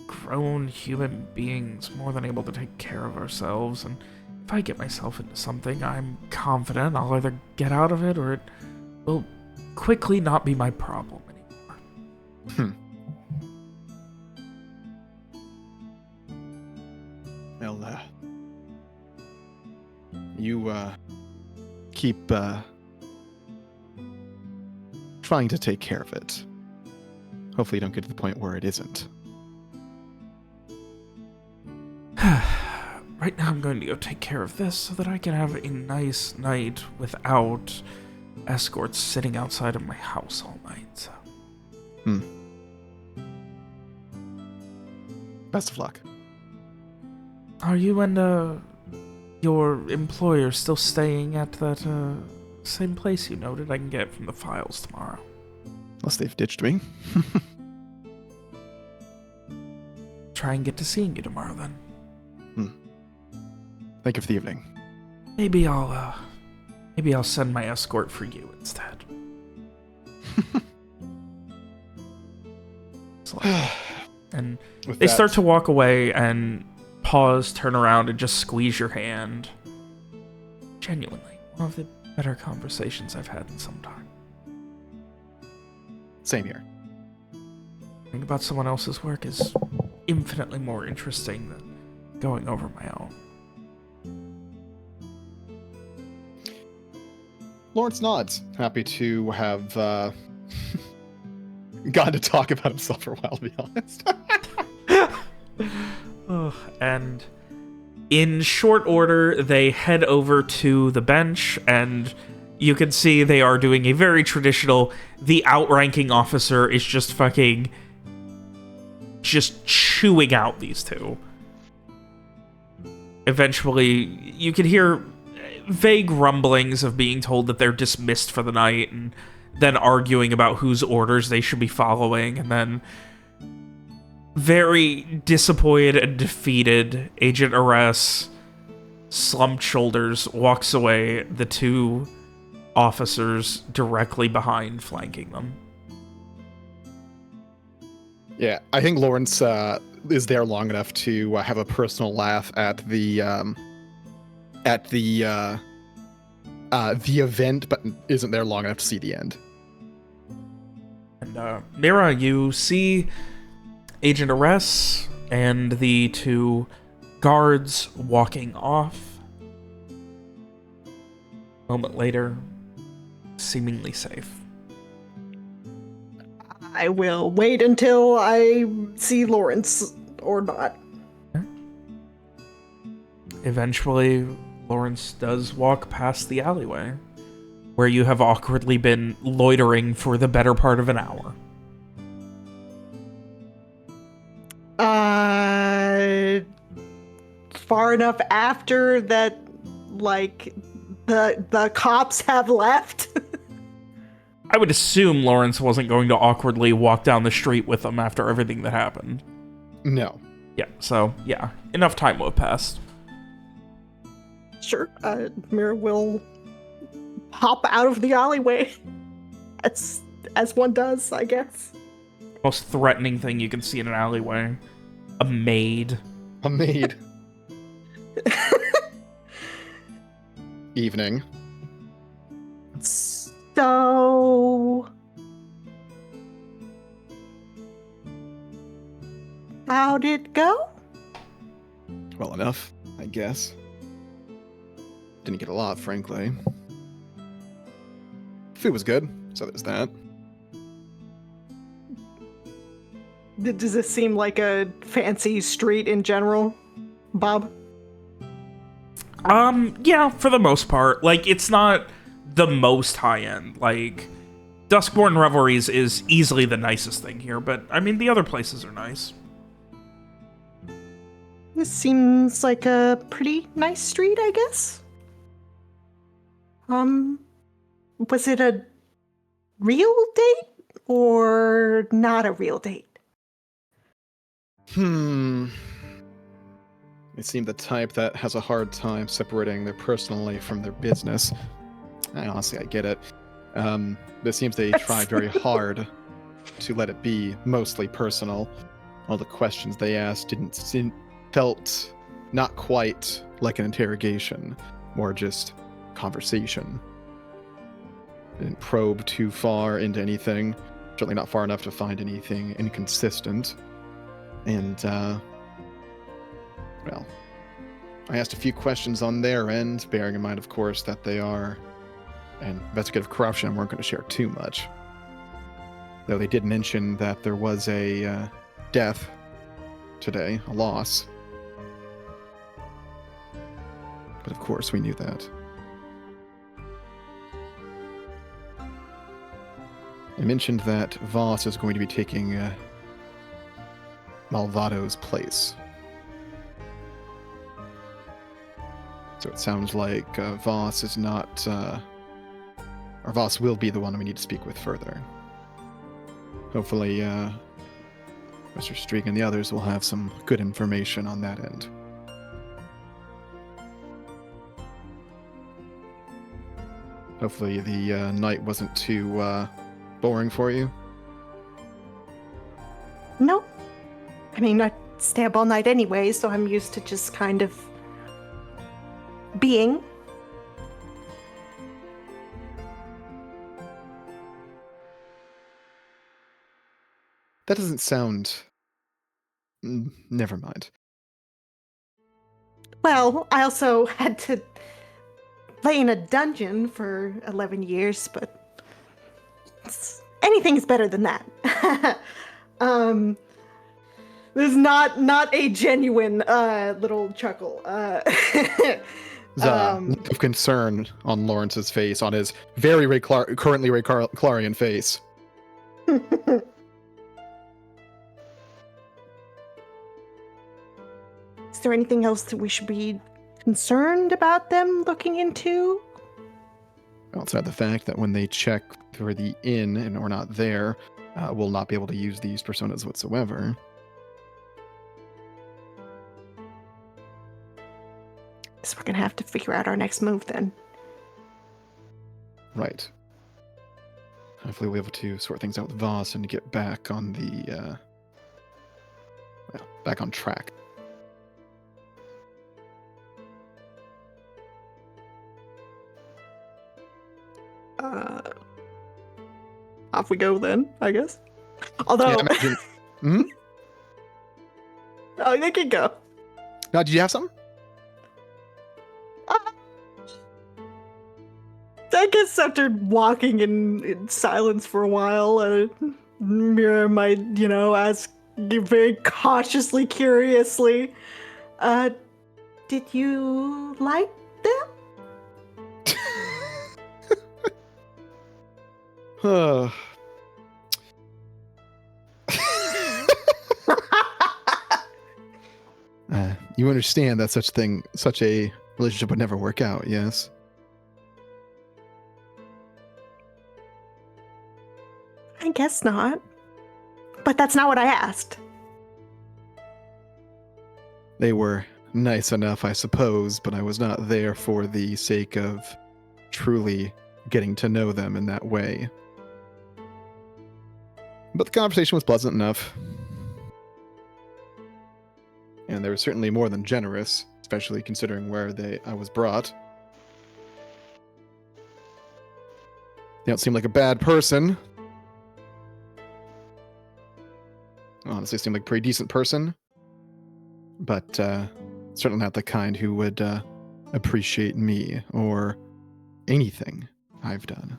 Grown human beings, more than able to take care of ourselves, and if I get myself into something, I'm confident I'll either get out of it or it will quickly not be my problem anymore. Well, you keep trying to take care of it. Hopefully you don't get to the point where it isn't. Right now I'm going to go take care of this so that I can have a nice night without escorts sitting outside of my house all night. So. Best of luck. Are you and your employer still staying at that same place you noted? I can get it from the files tomorrow. Unless they've ditched me. Try and get to seeing you tomorrow then. Thank you for the evening. Maybe I'll send my escort for you instead. And they start to walk away and pause, turn around, and just squeeze your hand. Genuinely, one of the better conversations I've had in some time. Same here. Thinking about someone else's work is infinitely more interesting than going over my own. Lawrence nods, happy to have gotten to talk about himself for a while, to be honest. And in short order, they head over to the bench, and You can see they are doing a very traditional, the outranking officer is just chewing out these two. Eventually, you can hear vague rumblings of being told that they're dismissed for the night, and then arguing about whose orders they should be following, and then very disappointed and defeated, Agent Vos, slumped shoulders, walks away, the two officers directly behind, flanking them. Yeah, I think Lawrence is there long enough to have a personal laugh at the event, but isn't there long enough to see the end. And Mira, you see Agent Vos and the two guards walking off. A moment later, seemingly safe. I will wait until I see Lawrence or not. Eventually, Lawrence does walk past the alleyway, where you have awkwardly been loitering for the better part of an hour. Far enough after that, like, the cops have left. I would assume Lawrence wasn't going to awkwardly walk down the street with them after everything that happened. No. Yeah, so, yeah, enough time will have passed. Sure, Mira will hop out of the alleyway, as one does, I guess. Most threatening thing you can see in an alleyway. A maid. A maid. Evening. So, how'd it go? Well enough, I guess. Didn't get a lot, frankly. Food was good, so there's that. Does this seem like a fancy street in general, Bob? Yeah, for the most part. Like, it's not the most high-end. Like, Duskborn Revelries is easily the nicest thing here, but, I mean, the other places are nice. This seems like a pretty nice street, I guess. Was it a real date or not a real date? They seem the type that has a hard time separating their personal life from their business. Honestly, I get it. It seems they try very hard to let it be mostly personal. All the questions they asked felt not quite like an interrogation, more just conversation. Didn't probe too far into anything, certainly not far enough to find anything inconsistent. And, well, I asked a few questions on their end, bearing in mind, of course, that they are an investigative corruption and weren't going to share too much. Though they did mention that there was a death today, a loss. But of course, we knew that. I mentioned that Vos is going to be taking Malvado's place. So it sounds like Vos is not, or Vos will be the one we need to speak with further. Hopefully, Mr. Streak and the others will have some good information on that end. Hopefully the night wasn't too boring for you. No. I mean, I stay up all night anyway, so I'm used to just kind of being. That doesn't sound... Never mind. Well, I also had to lay in a dungeon for 11 years, but anything's better than that. This is not a genuine little chuckle. The look of concern on Lawrence's face, on his currently Ray Clarion face. Is there anything else that we should be concerned about them looking into? Outside the fact that when they check for the inn and are not there, we'll not be able to use these personas whatsoever. So we're gonna have to figure out our next move then. Right. Hopefully we'll be able to sort things out with Vos and get back on the, back on track. Off we go then, I guess. Although, Yeah, imagine- Mhm. oh, you can go. Now, did you have something? I guess after walking in silence for a while, Mira might, ask you very cautiously, curiously, did you like them? You understand that such a relationship would never work out, yes? I guess not. But that's not what I asked. They were nice enough, I suppose, but I was not there for the sake of truly getting to know them in that way. But the conversation was pleasant enough. And they were certainly more than generous, especially considering where I was brought. They don't seem like a bad person. Honestly, seem like a pretty decent person. But certainly not the kind who would appreciate me or anything I've done.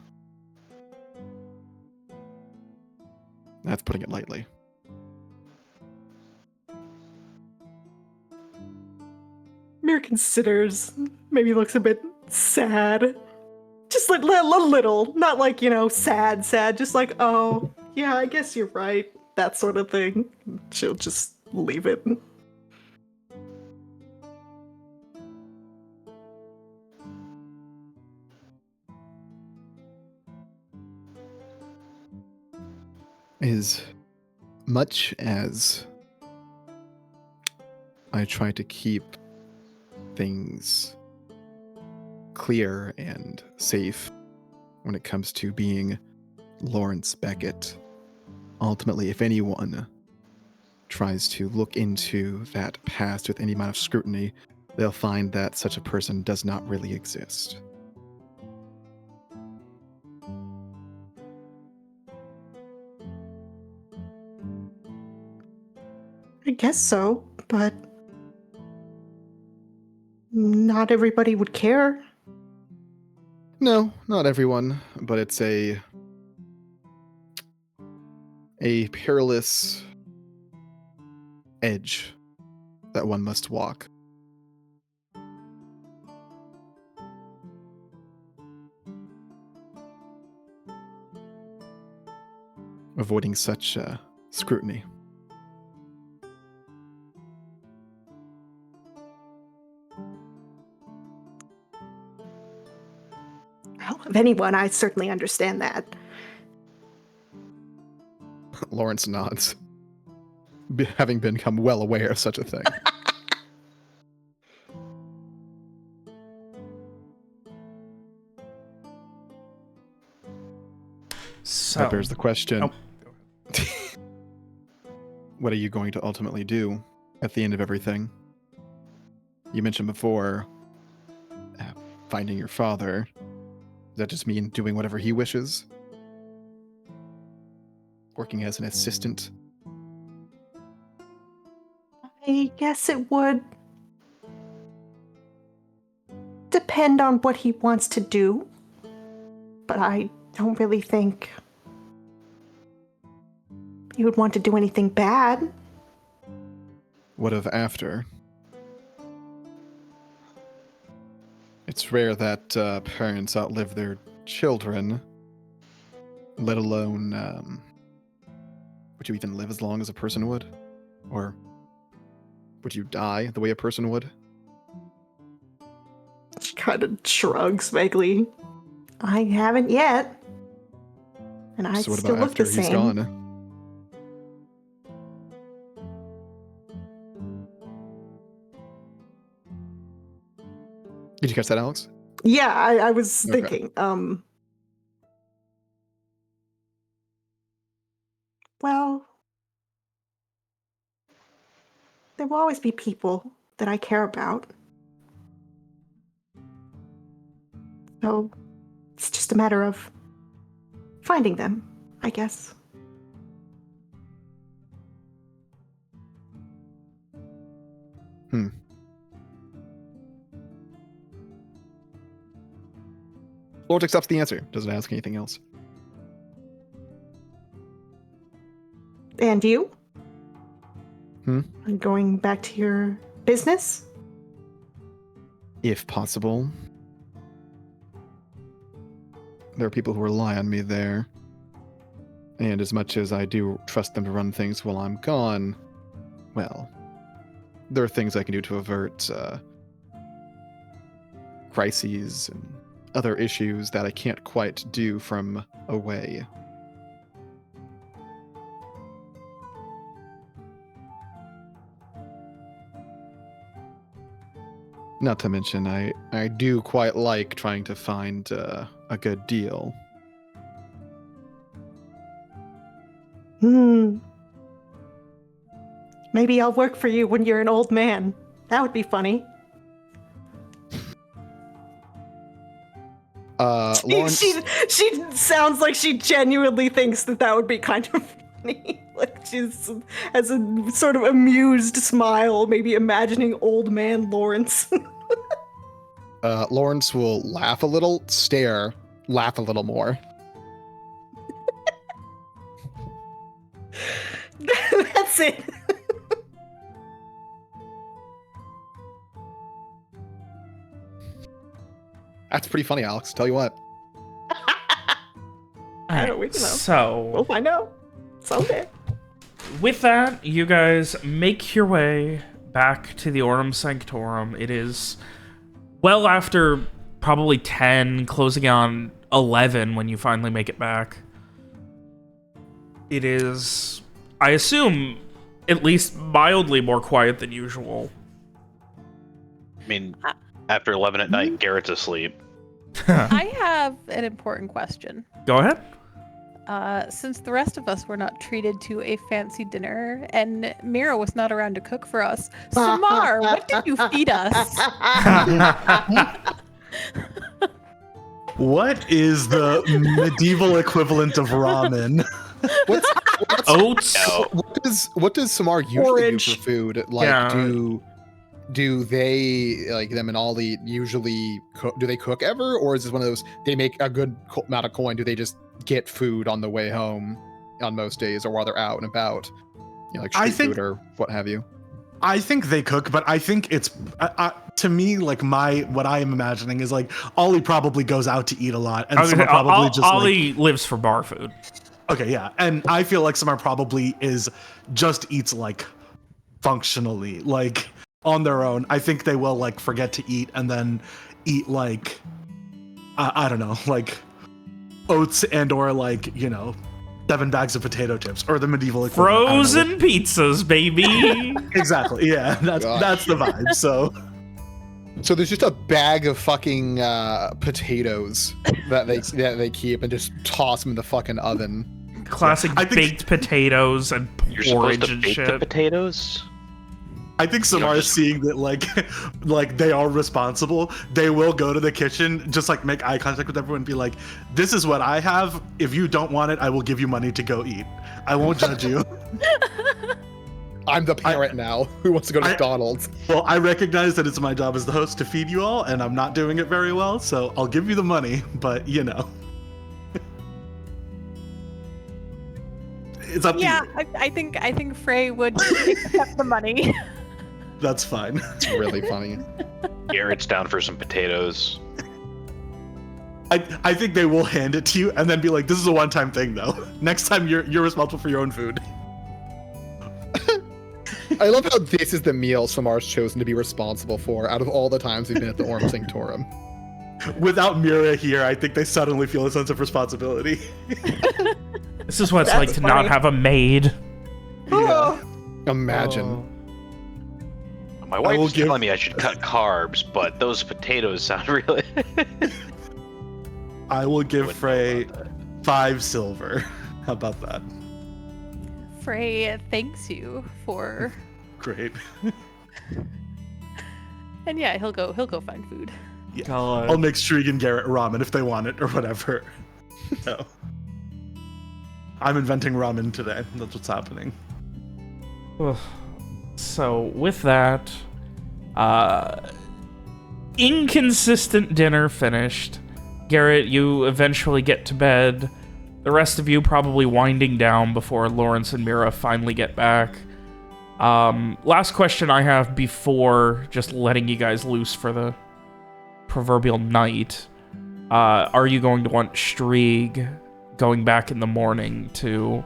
That's putting it lightly. Mir considers, maybe looks a bit sad. Just like a little, not like, sad, just like, oh, yeah, I guess you're right. That sort of thing. She'll just leave it. As much as I try to keep things clear and safe when it comes to being Lawrence Beckett, ultimately, if anyone tries to look into that past with any amount of scrutiny, they'll find that such a person does not really exist. I guess so, but not everybody would care. No, not everyone, but it's a perilous edge that one must walk. Avoiding such scrutiny. Well, if anyone, I certainly understand that. Lawrence nods, having become well aware of such a thing. So That bears the question. Oh. What are you going to ultimately do at the end of everything? You mentioned before finding your father. Does that just mean doing whatever he wishes? Working as an assistant? I guess it would depend on what he wants to do, but I don't really think he would want to do anything bad. What of after? It's rare that parents outlive their children, let alone would you even live as long as a person would? Or would you die the way a person would? She kind of shrugs vaguely. I haven't yet. And I So what still about look after the he's same. gone? Did you catch that, Alex? Yeah, I was Okay. thinking. Well, there will always be people that I care about. So it's just a matter of finding them, I guess. Lord accepts the answer. Doesn't ask anything else. And you? Hmm? Going back to your business? If possible. There are people who rely on me there. And as much as I do trust them to run things while I'm gone, well, there are things I can do to avert crises and other issues that I can't quite do from away. Not to mention, I do quite like trying to find a good deal. Maybe I'll work for you when you're an old man. That would be funny. Lawrence, She sounds like she genuinely thinks that would be kind of funny. Like she's has a sort of amused smile, maybe imagining old man Lawrence. Lawrence will laugh a little, stare, laugh a little more. That's it. That's pretty funny, Alex. Tell you what. I don't know. So We'll find out someday. with that, you guys make your way back to the Aurum Sanctorum. It is well after probably 10, closing on 11 when you finally make it back. It is, I assume, at least mildly more quiet than usual. I mean, after 11 at night, Garrett's asleep. I have an important question. Go ahead. Since the rest of us were not treated to a fancy dinner and Mira was not around to cook for us, Samar, what did you feed us? What is the medieval equivalent of ramen? Oats. No. What does Samar usually Orange. do for food? Like, Yeah. do they, like, them and Ollie usually cook? Do they cook ever, or is this one of those they make a good amount of coin? Do they just get food on the way home on most days, or while they're out and about, you know, like I street think- food or what have you? I think they cook, but I think it's to me like what I am imagining is like Ollie probably goes out to eat a lot, and Summer probably just Ollie lives for bar food. okay, yeah, and I feel like Summer probably just eats like functionally, like on their own. I think they will like forget to eat and then eat like I don't know, like oats and or like 7 bags of potato chips or the medieval equivalent. I don't know. Frozen pizzas, baby. Exactly. Yeah, that's the vibe. So there's just a bag of fucking potatoes that they keep and just toss them in the fucking oven. Classic I think- baked potatoes and You're supposed porridge to and bake the shit. potatoes? I think Samar is seeing that like they are responsible. They will go to the kitchen, just like make eye contact with everyone and be like, this is what I have. If you don't want it, I will give you money to go eat. I won't judge you. I'm the parent now who wants to go to I- McDonald's. Well, I recognize that it's my job as the host to feed you all, and I'm not doing it very well, so I'll give you the money, but it's up to Yeah, you. I think Frey would accept the money. That's fine. It's really funny. Garrett's down for some potatoes. I think they will hand it to you and then be like, "This is a one-time thing, though. Next time you're responsible for your own food." I love how this is the meal Samar's chosen to be responsible for out of all the times we've been at the Orm Sanctorum. Without Mira here, I think they suddenly feel a sense of responsibility. This is what it's like to not have a maid. Yeah. Imagine. My wife's telling me I should cut carbs, but those potatoes sound really. I will give Wouldn't know Frey about that. 5 silver. How about that? Frey thanks you for, Great. and yeah, he'll go find food. God. I'll make Strieg and Garrett ramen if they want it or whatever. So, I'm inventing ramen today. That's what's happening. Ugh. So with that, inconsistent dinner finished. Garrett, you eventually get to bed. The rest of you probably winding down before Lawrence and Mira finally get back. Last question I have before just letting you guys loose for the proverbial night. Are you going to want Strieg going back in the morning to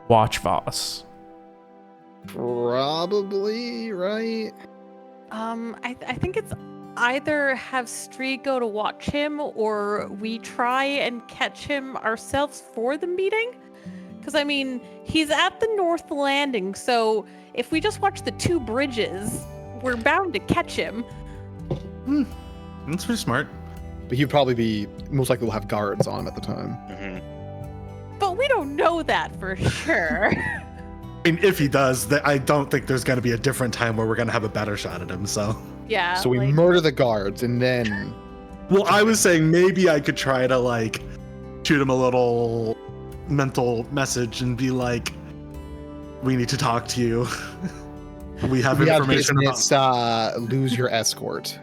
watch Vos? Probably, right? I think it's either have Strieg go to watch him or we try and catch him ourselves for the meeting. Because, I mean, he's at the North Landing, so if we just watch the 2 bridges, we're bound to catch him. That's pretty smart. But he'd probably be, most likely will have guards on him at the time. But we don't know that for sure. I mean, if he does, I don't think there's going to be a different time where we're going to have a better shot at him, so. Yeah. So we murder the guards and then... Well, I was saying maybe I could try to, like, shoot him a little mental message and be like, we need to talk to you. We have information about... lose your escort.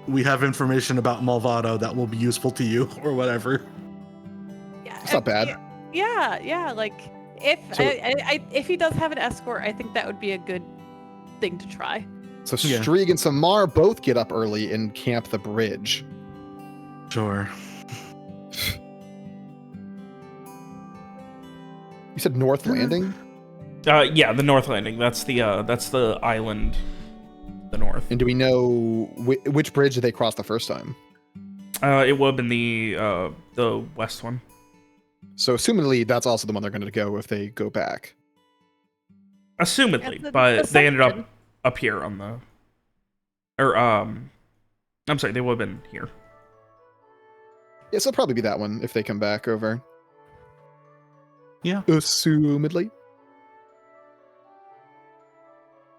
We have information about Malvado that will be useful to you, or whatever. Yeah, It's not bad. Yeah, like, if he does have an escort, I think that would be a good thing to try. So Yeah. Strieg and Samar both get up early and camp the bridge. Sure. You said North Landing? Yeah, the North Landing. That's the island, the north. And do we know which bridge did they cross the first time? It would have been the west one. So assumedly that's also the one they're going to go if they go back. Assumedly, Yeah, but they ended assumption. up here on the... Or, I'm sorry, they would have been here. Yeah, so it'll probably be that one if they come back over. Yeah. Assumedly.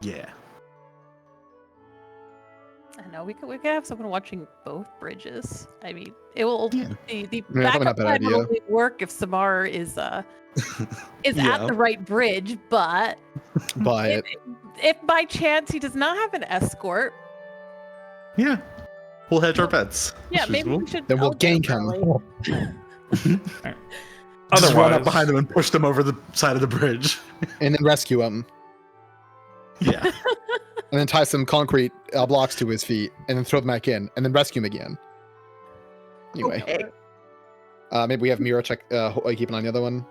Yeah. I know we could have someone watching both bridges. I mean, it will Yeah. the probably not a backup bad plan will idea. only work if Samar is Yeah. at the right bridge, but But if by chance he does not have an escort, Yeah. We'll hedge our bets. yeah, That's maybe reasonable. we should then we'll all get gank him. early. Just run up Otherwise- behind him and push them over the side of the bridge. And then rescue him. Yeah. And then tie some concrete blocks to his feet. And then throw them back in. And then rescue him again. Anyway. Okay. Maybe we have Mira check, keep an eye on the other one.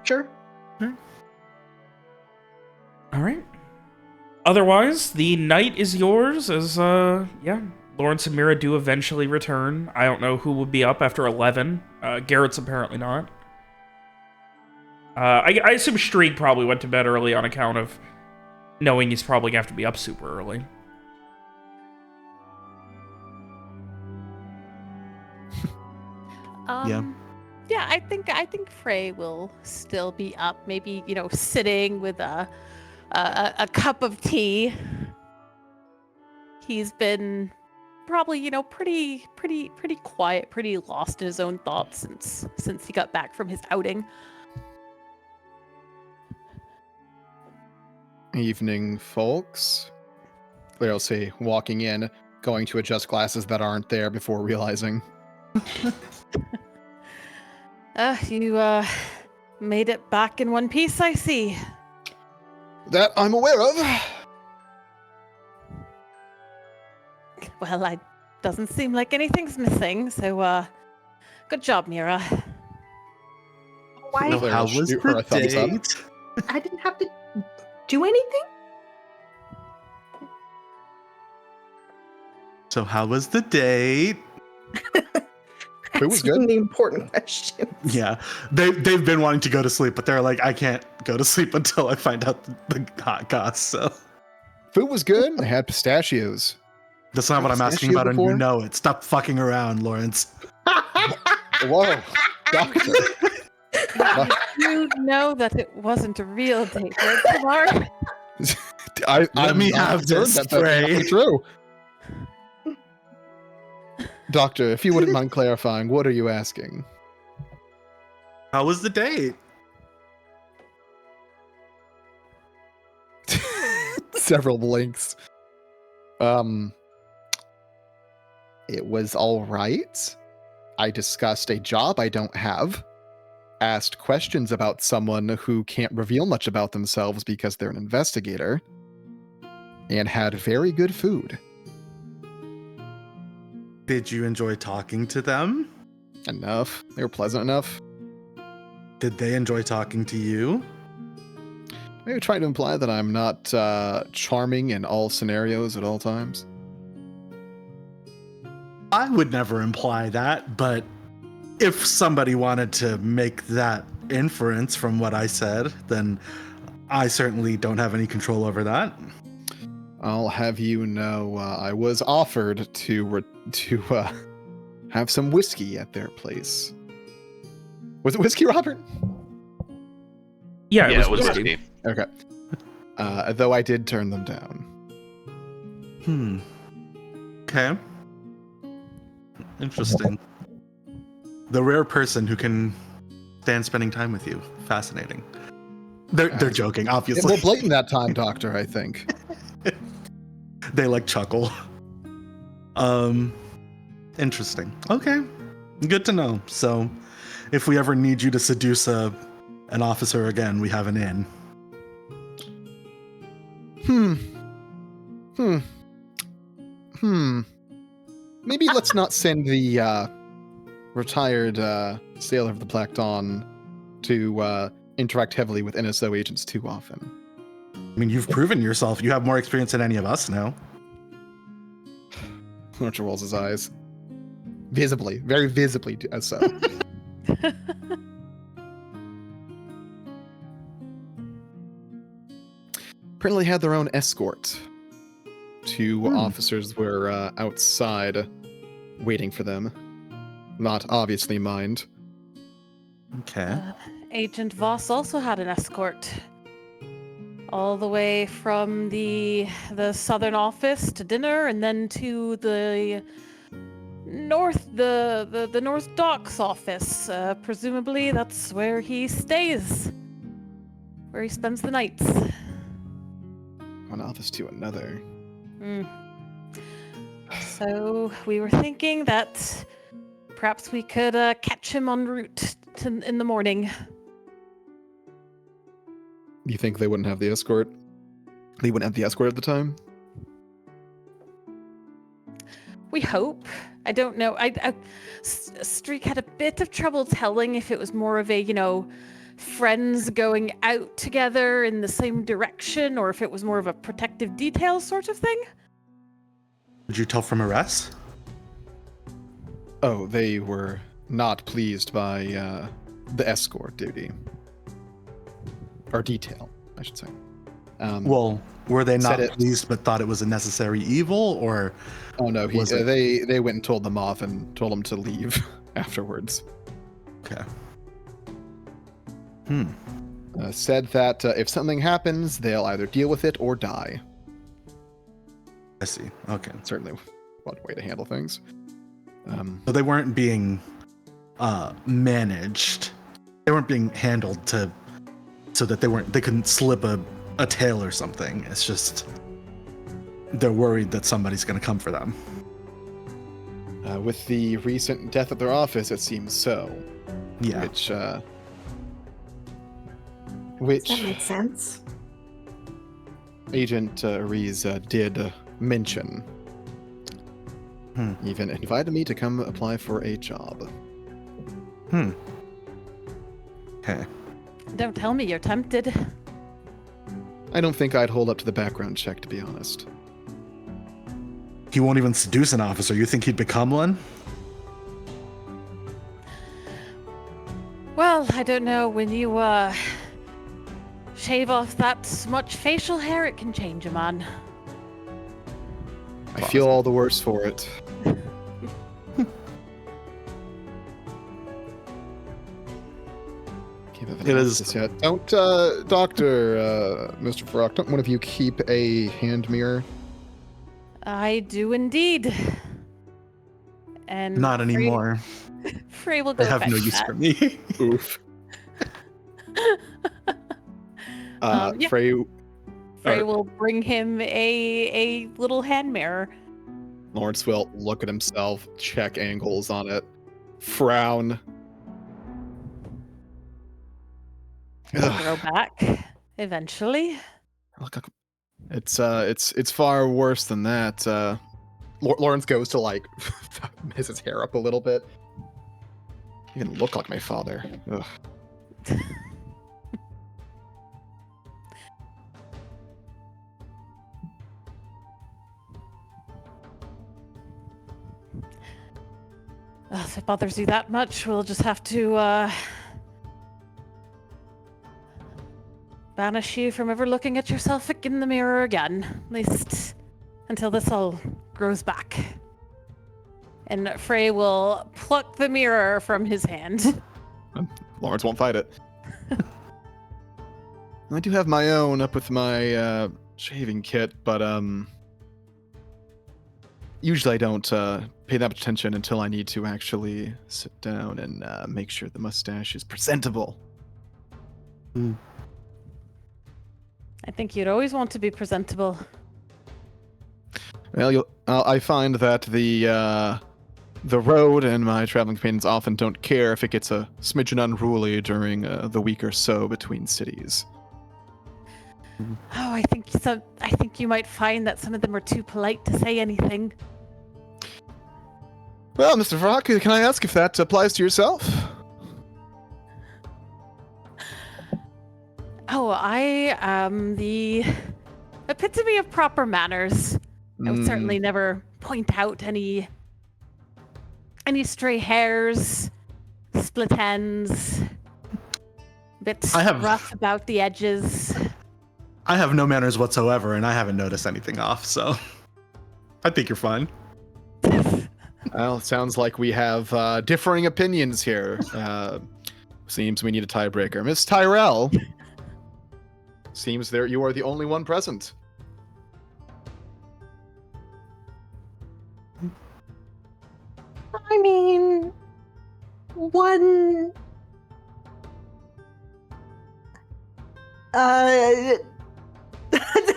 Sure. All right. Otherwise, the night is yours as, Lawrence and Mira do eventually return. I don't know who would be up after 11. Garrett's apparently not. I assume Strieg probably went to bed early on account of knowing he's probably going to have to be up super early. Yeah, I think Frey will still be up. Maybe, sitting with a cup of tea. He's been probably, pretty quiet, pretty lost in his own thoughts since he got back from his outing. Evening, folks. I'll say, walking in, going to adjust glasses that aren't there before realizing. You made it back in one piece, I see. That I'm aware of. Well, doesn't seem like anything's missing, so Good job, Mira. Why? So Claire how will was shoot her a the thumbs up. date? I didn't have to do anything. So how was the date? It was Asking good. the important questions. Yeah, they've been wanting to go to sleep, but they're like, I can't go to sleep until I find out the hot goss. So Food was good. I had pistachios. that's not what I'm asking Pistachio about, and you before? know it. Stop fucking around, Lawrence. Whoa, doctor. You know that it wasn't a real date, right, Tamar? Let me have concerned this that that may not be spray. true. Doctor, if you wouldn't mind clarifying, what are you asking? How was the date? Several blinks. It was all right. I discussed a job I don't have, asked questions about someone who can't reveal much about themselves because they're an investigator, and had very good food. Did you enjoy talking to them? Enough. They were pleasant enough. Did they enjoy talking to you? Maybe trying to imply that I'm not charming in all scenarios at all times. I would never imply that, but if somebody wanted to make that inference from what I said, then I certainly don't have any control over that. I'll have you know, I was offered to have some whiskey at their place. Was it whiskey, Robert? Yeah, Yeah, it was whiskey. whiskey. Okay. Though I did turn them down. Okay. Interesting. The rare person who can stand spending time with you. Fascinating. They're joking, Yeah, obviously. more blatant that time, Doctor, I think. They like chuckle. Interesting. Okay. Good to know. So if we ever need you to seduce an officer again, we have an in. Maybe let's not send the retired sailor of the Black Dawn to interact heavily with NSO agents too often. I mean, you've proven yourself. You have more experience than any of us now. Archer rolls his eyes. Visibly, very visibly so. Apparently had their own escort. Two officers were outside waiting for them. Not obviously mind. Okay. Agent Vos also had an escort. All the way from the southern office to dinner, and then to the north the North Docks office. Presumably that's where he stays. Where he spends the nights. One office to another. So we were thinking that perhaps we could catch him en route in the morning. You think they wouldn't have the escort? They wouldn't have the escort at the time? We hope. I don't know. Streak had a bit of trouble telling if it was more of a, friends going out together in the same direction, or if it was more of a protective detail sort of thing. Did you tell from arrest? Oh, they were not pleased by the escort duty. Or detail, I should say. Well, were they not Said it- pleased but thought it was a necessary evil, or Oh no, was it- they went and told them off and told them to leave afterwards. okay? Said that if something happens, they'll either deal with it or die. I see. Okay. Certainly one way to handle things. So they weren't being managed. They weren't being handled so that they couldn't slip a tail or something. It's just they're worried that somebody's going to come for them. With the recent death at their office, it seems so. Yeah. Which That makes sense. Agent Rees did mention. Even invited me to come apply for a job. Okay. Don't tell me you're tempted. I don't think I'd hold up to the background check, to be honest. He won't even seduce an officer. You think he'd become one? Well, I don't know. When you shave off that much facial hair, it can change a man. I feel all the worse for it. It is- This yet. Don't, Doctor, Mr. Farrock, don't one of you keep a hand mirror? I do indeed. And Not anymore. Frey will go They have no fetch use that. for me. Oof. Yeah. Frey, Frey will bring him a little hand mirror. Lawrence will look at himself, check angles on it, frown. Grow back eventually. Look, it's far worse than that. Lawrence goes to like mess his hair up a little bit. You even look like my father. Ugh. If it bothers you that much, we'll just have to banish you from ever looking at yourself in the mirror again. At least until this all grows back. And Frey will pluck the mirror from his hand. Lawrence won't fight it. I do have my own up with my shaving kit, but usually I don't pay that much attention until I need to actually sit down and make sure the mustache is presentable. I think you'd always want to be presentable. Well, I find that the road and my traveling companions often don't care if it gets a smidgen unruly during the week or so between cities. Oh, I think you might find that some of them are too polite to say anything. Well, Mr. Vrock, can I ask if that applies to yourself? Oh, I am the epitome of proper manners. I would certainly never point out any stray hairs, split ends, bit rough about the edges. I have no manners whatsoever, and I haven't noticed anything off, so I think you're fine. Well, it sounds like we have differing opinions here. Seems we need a tiebreaker. Miss Tyrell, seems there you are the only one present. I mean, one.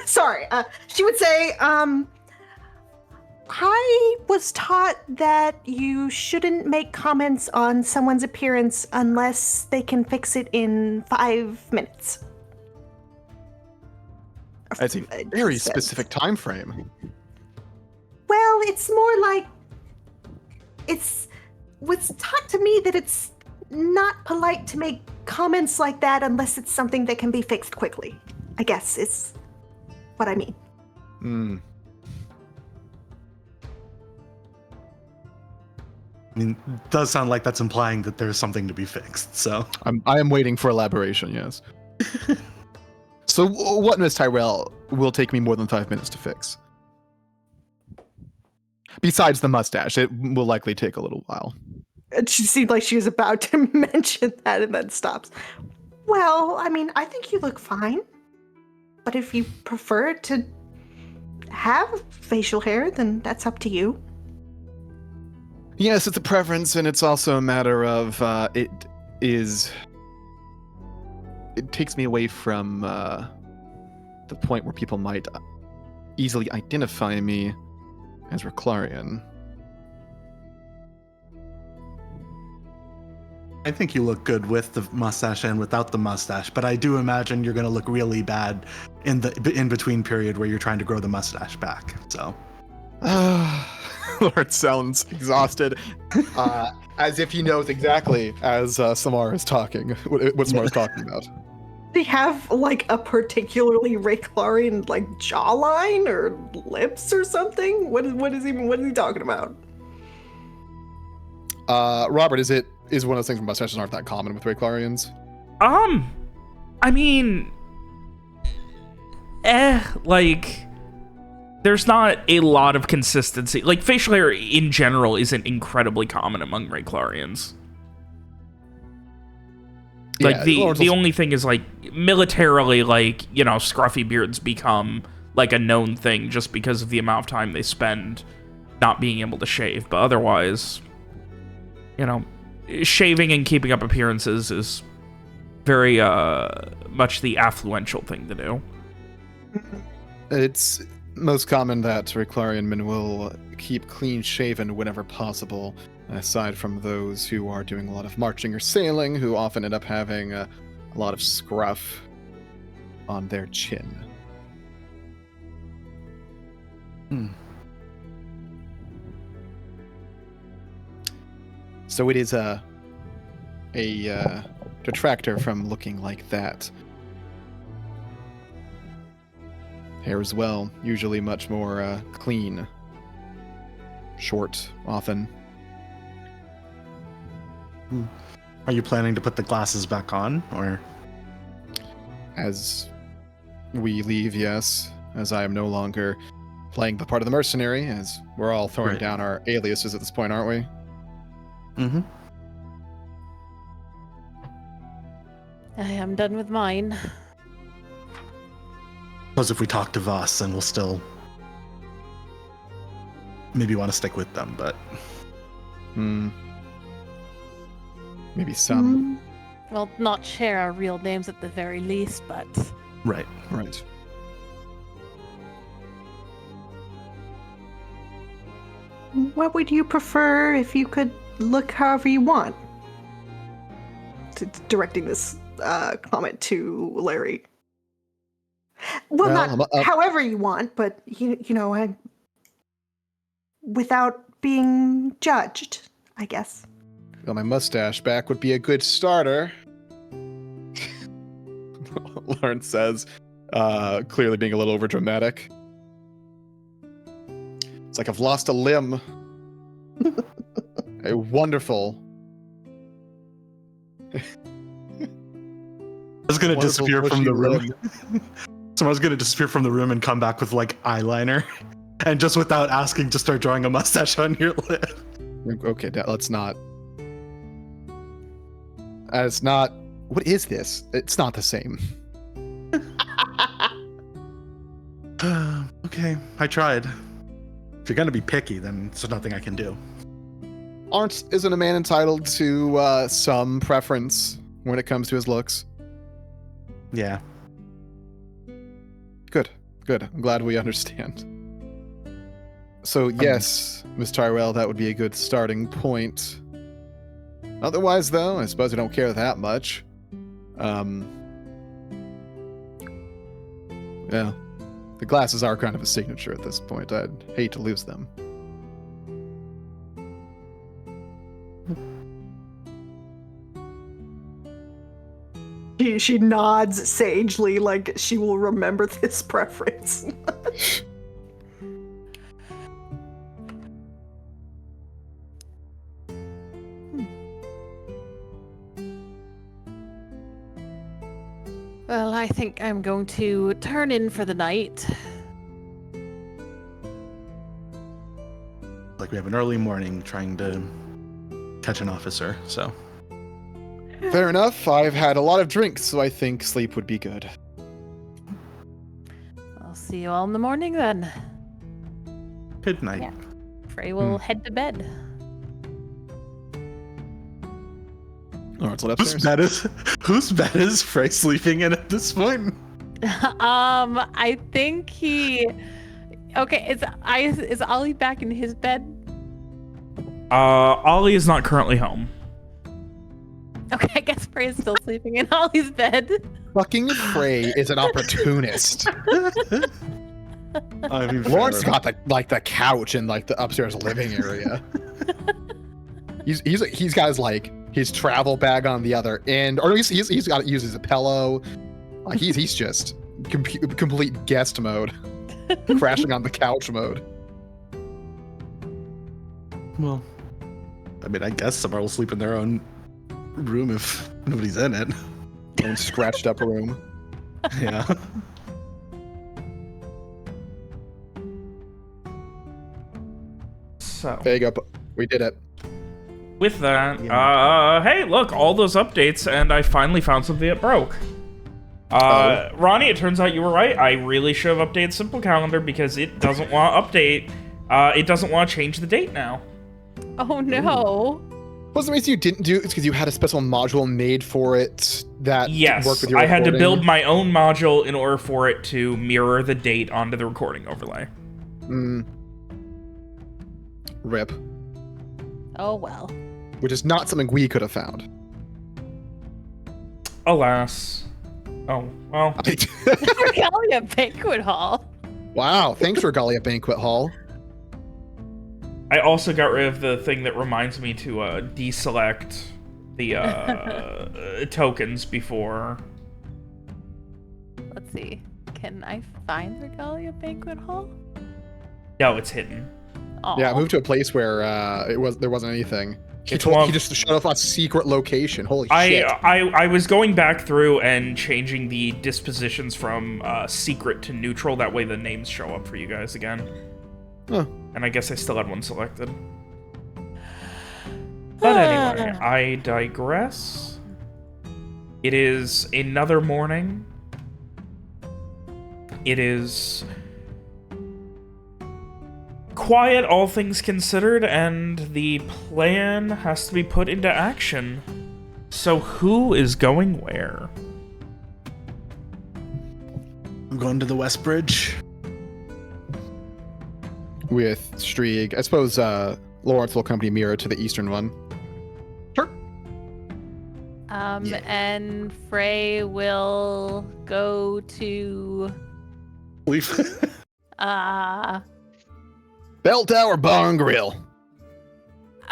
Sorry. She would say, I was taught that you shouldn't make comments on someone's appearance unless they can fix it in 5 minutes. That's a very specific time frame. Well, it's more like was taught to me that it's not polite to make comments like that unless it's something that can be fixed quickly. I guess is what I mean. I mean, it does sound like that's implying that there's something to be fixed, so. I am waiting for elaboration, yes. So what, Miss Tyrell, will take me more than 5 minutes to fix? Besides the mustache, it will likely take a little while. She seemed like she was about to mention that and then stops. Well, I mean, I think you look fine. But if you prefer to have facial hair, then that's up to you. Yes, it's a preference, and it's also a matter of it takes me away from the point where people might easily identify me as Reclarian. I think you look good with the mustache and without the mustache, but I do imagine you're going to look really bad in the in-between period where you're trying to grow the mustache back, so. Lord sounds exhausted. As if he knows exactly as Samar is talking, what Samar's talking about. They have like a particularly Rayclarian like jawline or lips or something. What is he talking about? Robert, is one of those things where mustaches aren't that common with Rayclarians? I mean, like, there's not a lot of consistency. Like, facial hair in general isn't incredibly common among Rayclarians. Like, Yeah, the only thing is, like, militarily, like, you know, scruffy beards become, like, a known thing just because of the amount of time they spend not being able to shave. But otherwise, you know, shaving and keeping up appearances is very much the affluential thing to do. It's most common that Rayclarian men will keep clean shaven whenever possible, aside from those who are doing a lot of marching or sailing, who often end up having a lot of scruff on their chin. So it is a detractor from looking like that. Hair as well, usually much more clean. Short, often. Are you planning to put the glasses back on, or? As we leave, yes. As I am no longer playing the part of the mercenary, as we're all throwing Right. down our aliases at this point, aren't we? Mm-hmm. I am done with mine. Suppose if we talk to Vos, then we'll still maybe want to stick with them, but Maybe some. Well, not share our real names at the very least, but right. Right. What would you prefer if you could look however you want? Directing this comment to Larry. Well, Well, not however you want, but you know, without being judged, I guess. Well, my mustache back would be a good starter. Lawrence says, clearly being a little overdramatic. It's like I've lost a limb. A wonderful. I was gonna Wonderful disappear from the bushy room. Someone's gonna disappear from the room and come back with like eyeliner, and just without asking, just start drawing a mustache on your lip. Okay, let's not. It's not. What is this? It's not the same. Okay, I tried. If you're gonna be picky, then there's nothing I can do. Isn't a man entitled to some preference when it comes to his looks? Yeah. Good. I'm glad we understand. So yes, Miss Tyrell, that would be a good starting point. Otherwise, though, I suppose I don't care that much. Yeah, the glasses are kind of a signature at this point. I'd hate to lose them. She nods sagely, like she will remember this preference. well, I think I'm going to turn in for the night. Like we have an early morning trying to catch an officer, so. Fair enough. I've had a lot of drinks, so I think sleep would be good. I'll see you all in the morning then. Good night. Yeah. Frey will head to bed. All right, so upstairs. Whose bed is Frey sleeping in at this point? I think he. Okay, is Ollie back in his bed? Ollie is not currently home. Okay, I guess Frey is still sleeping in Ollie's bed. Fucking Frey is an opportunist. I mean, Lawrence fair. got the couch in like the upstairs living area. He's got his travel bag on the other end, or at least he's got to use as a pillow. He's just complete guest mode, crashing on the couch mode. Well, I mean, I guess somebody will sleep in their own room if nobody's in it. And scratched up room. Yeah. So There you go. We did it. with that, hey, look, all those updates, and I finally found something that broke. Ronnie, it turns out you were right. I really should have updated Simple Calendar because it doesn't want to update. It doesn't want to change the date now. Oh no. What's the reason you didn't do it? It's because you had a special module made for it that Yes, worked with your I had to recording? build my own module in order for it to mirror the date onto the recording overlay. Rip. Oh well. Which is not something we could have found. Alas. Oh, well. Regalia Banquet Hall. Wow, thanks, Regalia Banquet Hall. I also got rid of the thing that reminds me to deselect the tokens before. Let's see. Can I find Regalia Banquet Hall? No, it's hidden. Aw. Yeah, I moved to a place where there wasn't anything. He just showed off a secret location. Holy shit. I was going back through and changing the dispositions from secret to neutral. That way the names show up for you guys again. Huh. And I guess I still had one selected. But anyway, I digress. It is another morning. It is quiet, all things considered, and the plan has to be put into action. So who is going where? I'm going to the West Bridge. With Strieg. I suppose Lawrence will accompany Mira to the eastern one. Sure. Yeah. And Frey will go to Leave. Bell Tower Bar and Grill.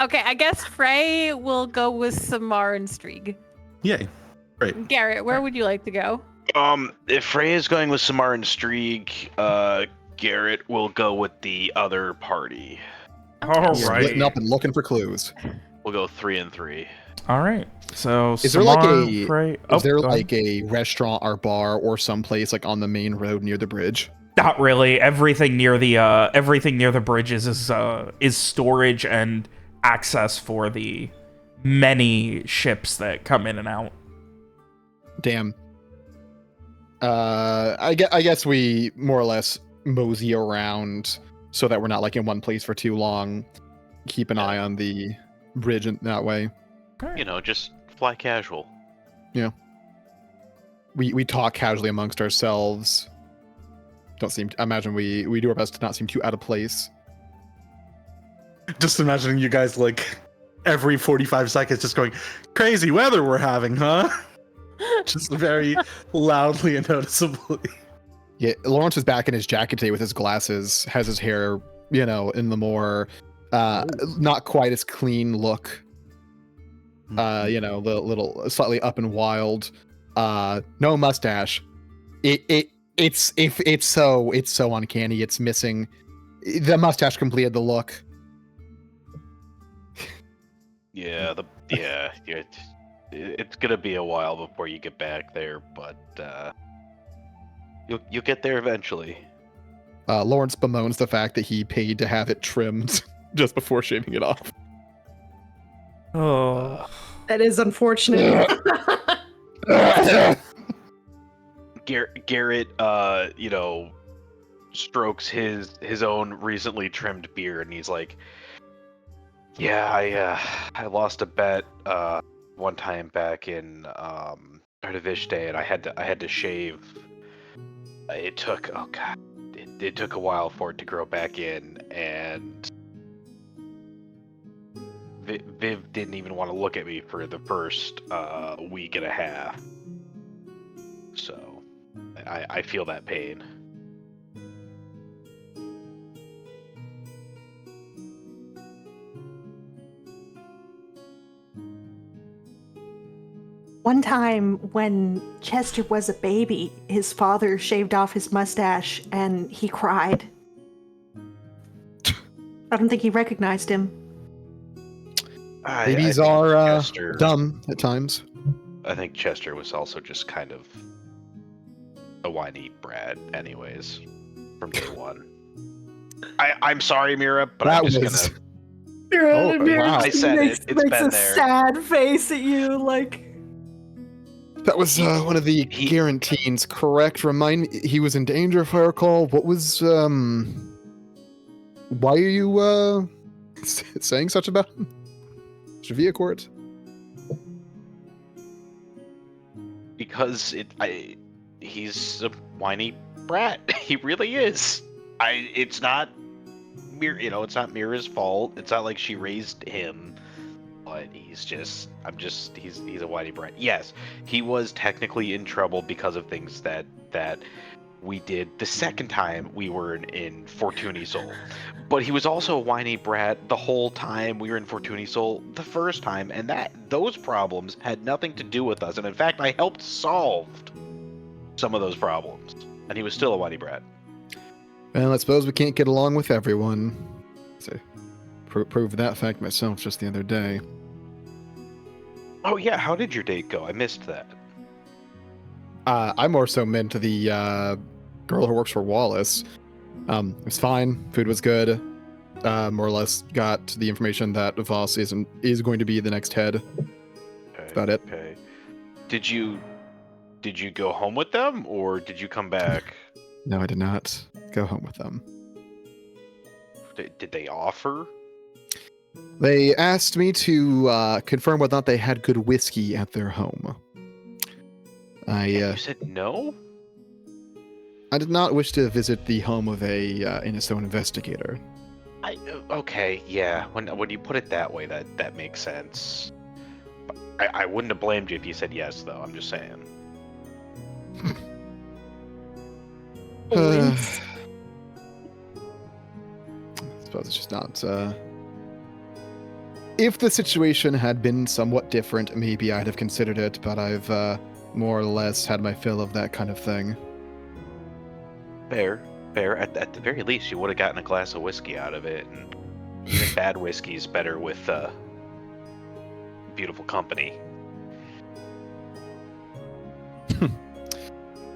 Okay, I guess Frey will go with Samar and Strieg. Yay. Great. Garrett, where would you like to go? If Frey is going with Samar and Strieg, Garrett will go with the other party. All Splitting right. up and looking for clues. We'll go 3 and 3. All right. So Is there like Samar, a Frey- is there go ahead. like a restaurant or bar or someplace like on the main road near the bridge? Not really. Everything near the bridges is storage and access for the many ships that come in and out. Damn. I guess we more or less mosey around so that we're not like in one place for too long. Keep an eye on the bridge in that way. You know, just fly casual. We talk casually amongst ourselves. I imagine we do our best to not seem too out of place. Just imagining you guys like every 45 seconds just going, crazy weather we're having, huh? Just very loudly and noticeably. Yeah, Lawrence is back in his jacket today with his glasses, has his hair, in the more not quite as clean look. The little slightly up and wild. No mustache. It's so uncanny. It's missing. The mustache completed the look. Yeah, it's gonna be a while before you get back there, but you'll get there eventually. Lawrence bemoans the fact that he paid to have it trimmed just before shaving it off. Oh. That is unfortunate. Garrett, strokes his own recently trimmed beard, and he's like, "Yeah, I lost a bet one time back in Artivishte, and I had to shave. It took it took a while for it to grow back in, and Viv didn't even want to look at me for the first week and a half. So I feel that pain." One time when Chester was a baby, his father shaved off his mustache and he cried. I don't think he recognized him. Babies think are Chester, dumb at times. I think Chester was also just kind of a whiny brat, anyways, from day one. I'm sorry, Mira, but I'm just gonna. Oh, wow. I said it. It's makes been a there. sad face at you, like. That was one of the guarantees, correct? Remind me, he was in danger, if I recall. What was, why are you, saying such about him? Mr. Viacourt? Because he's a whiny brat. He really is. It's not it's not Mira's fault. It's not like she raised him, but he's a whiny brat. Yes, he was technically in trouble because of things that we did the second time we were in Fortuny Soul. But he was also a whiny brat the whole time we were in Fortuny Soul the first time, and those problems had nothing to do with us. And in fact, I helped solve some of those problems, and he was still a whiny brat. Well, I suppose we can't get along with everyone. So, proved that fact myself just the other day. Oh yeah, how did your date go? I missed that. I more so meant the girl who works for Wallace. It was fine. Food was good. More or less got the information that Vos is going to be the next head. Okay, That's about it. Okay. Did you go home with them, or did you come back? No, I did not go home with them. Did they offer? They asked me to confirm whether or not they had good whiskey at their home. You said no? I did not wish to visit the home of a NSO investigator. Okay, yeah. When you put it that way, that makes sense. I wouldn't have blamed you if you said yes, though. I'm just saying. I suppose it's just not. If the situation had been somewhat different, maybe I'd have considered it, but I've more or less had my fill of that kind of thing. Fair. At the very least, you would have gotten a glass of whiskey out of it, and even bad whiskey's better with beautiful company.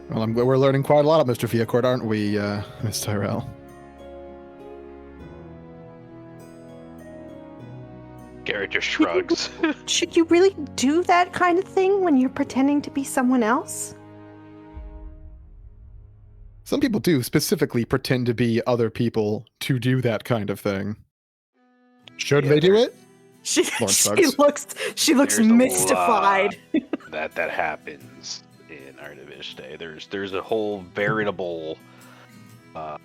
Well, we're learning quite a lot of Mr. Viacourt, aren't we, Miss Tyrell? Garrett just shrugs. Should you really do that kind of thing when you're pretending to be someone else? Some people do specifically pretend to be other people to do that kind of thing. Should they do it? She shrugs. looks There's a mystified. lot that happens in Artiviste. There's a whole veritable. Well,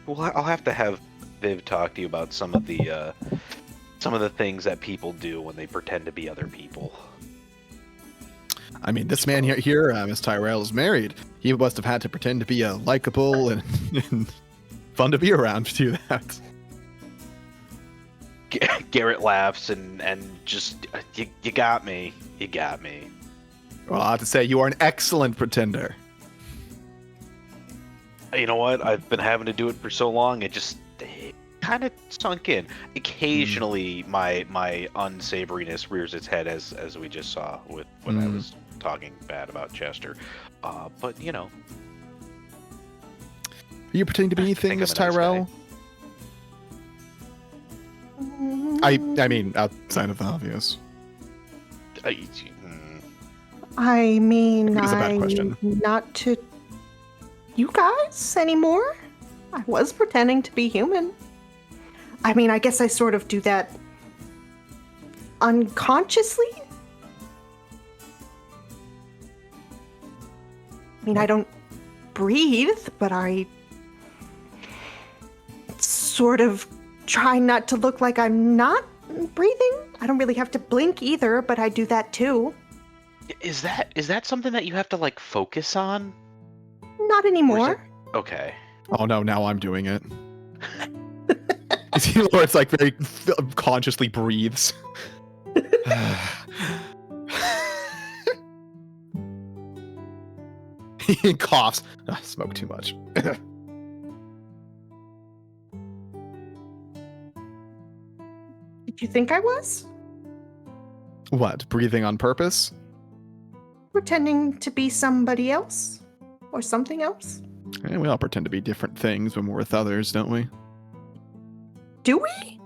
I'll have to have Viv talk to you about some of the things that people do when they pretend to be other people. I mean, this man here, Miss Tyrell, is married. He must have had to pretend to be likable and fun to be around to do that. Garrett laughs and just you got me. You got me. Well, I have to say, you are an excellent pretender. You know what? I've been having to do it for so long. It kind of sunk in. Occasionally, my unsavoriness rears its head, as we just saw with when I was talking bad about Chester. But you know, Are you pretending to be anything, Miss Tyrell? I mean, outside of the obvious. I mean, It's a bad I'm question. not to you guys anymore. I was pretending to be human. I mean, I guess I sort of do that unconsciously. I mean, I don't breathe, but I sort of try not to look like I'm not breathing. I don't really have to blink either, but I do that too. Is that something that you have to like focus on? Not anymore. Okay. Oh no, now I'm doing it. You see, Lawrence like very consciously breathes. He coughs. "Ah, smoke too much." Did you think I was? What? Breathing on purpose? Pretending to be somebody else? Or something else? We all pretend to be different things when we're with others, don't we? Do we?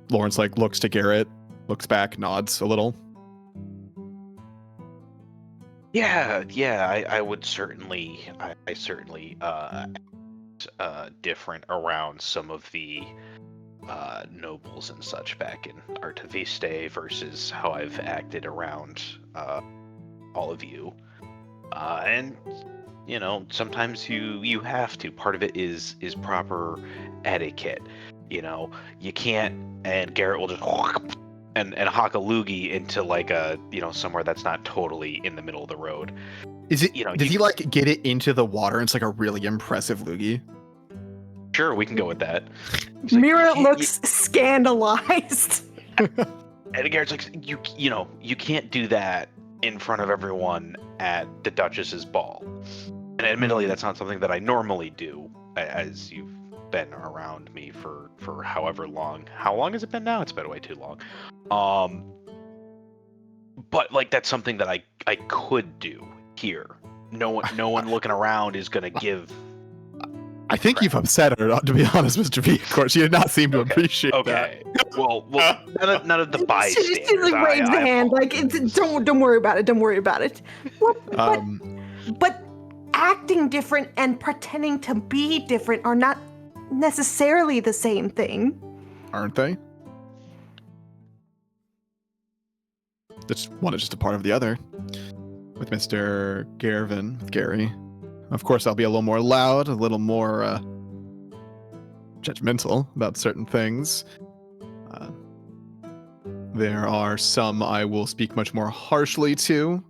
Lawrence looks to Garrett, looks back, nods a little. Yeah, I would certainly, I certainly act different around some of the nobles and such back in Artaviste versus how I've acted around all of you. And sometimes you have to. Part of it is proper etiquette. You can't. And Garrett will just and hock a loogie into like a somewhere that's not totally in the middle of the road. Is it? Does he get it into the water? And it's like a really impressive loogie. Sure, we can go with that. Mira looks scandalized. And Garrett's like, you can't do that in front of everyone at the Duchess's ball. And admittedly, that's not something that I normally do, as you've been around me for however long. How long has it been now? It's been way too long. But like that's something that I could do here. No one looking around is gonna give. I think you've upset her, to be honest, Mr. V. Of course, she did not seem to appreciate that. Okay. Well, none of the She bystanders. just like waves the hand, like don't worry about it. Don't worry about it. Well, but acting different and pretending to be different are not necessarily the same thing, aren't they? That's one is just a part of the other. With Mr. Garvin, with Gary, of course, I'll be a little more loud, a little more judgmental about certain things. There are some I will speak much more harshly to,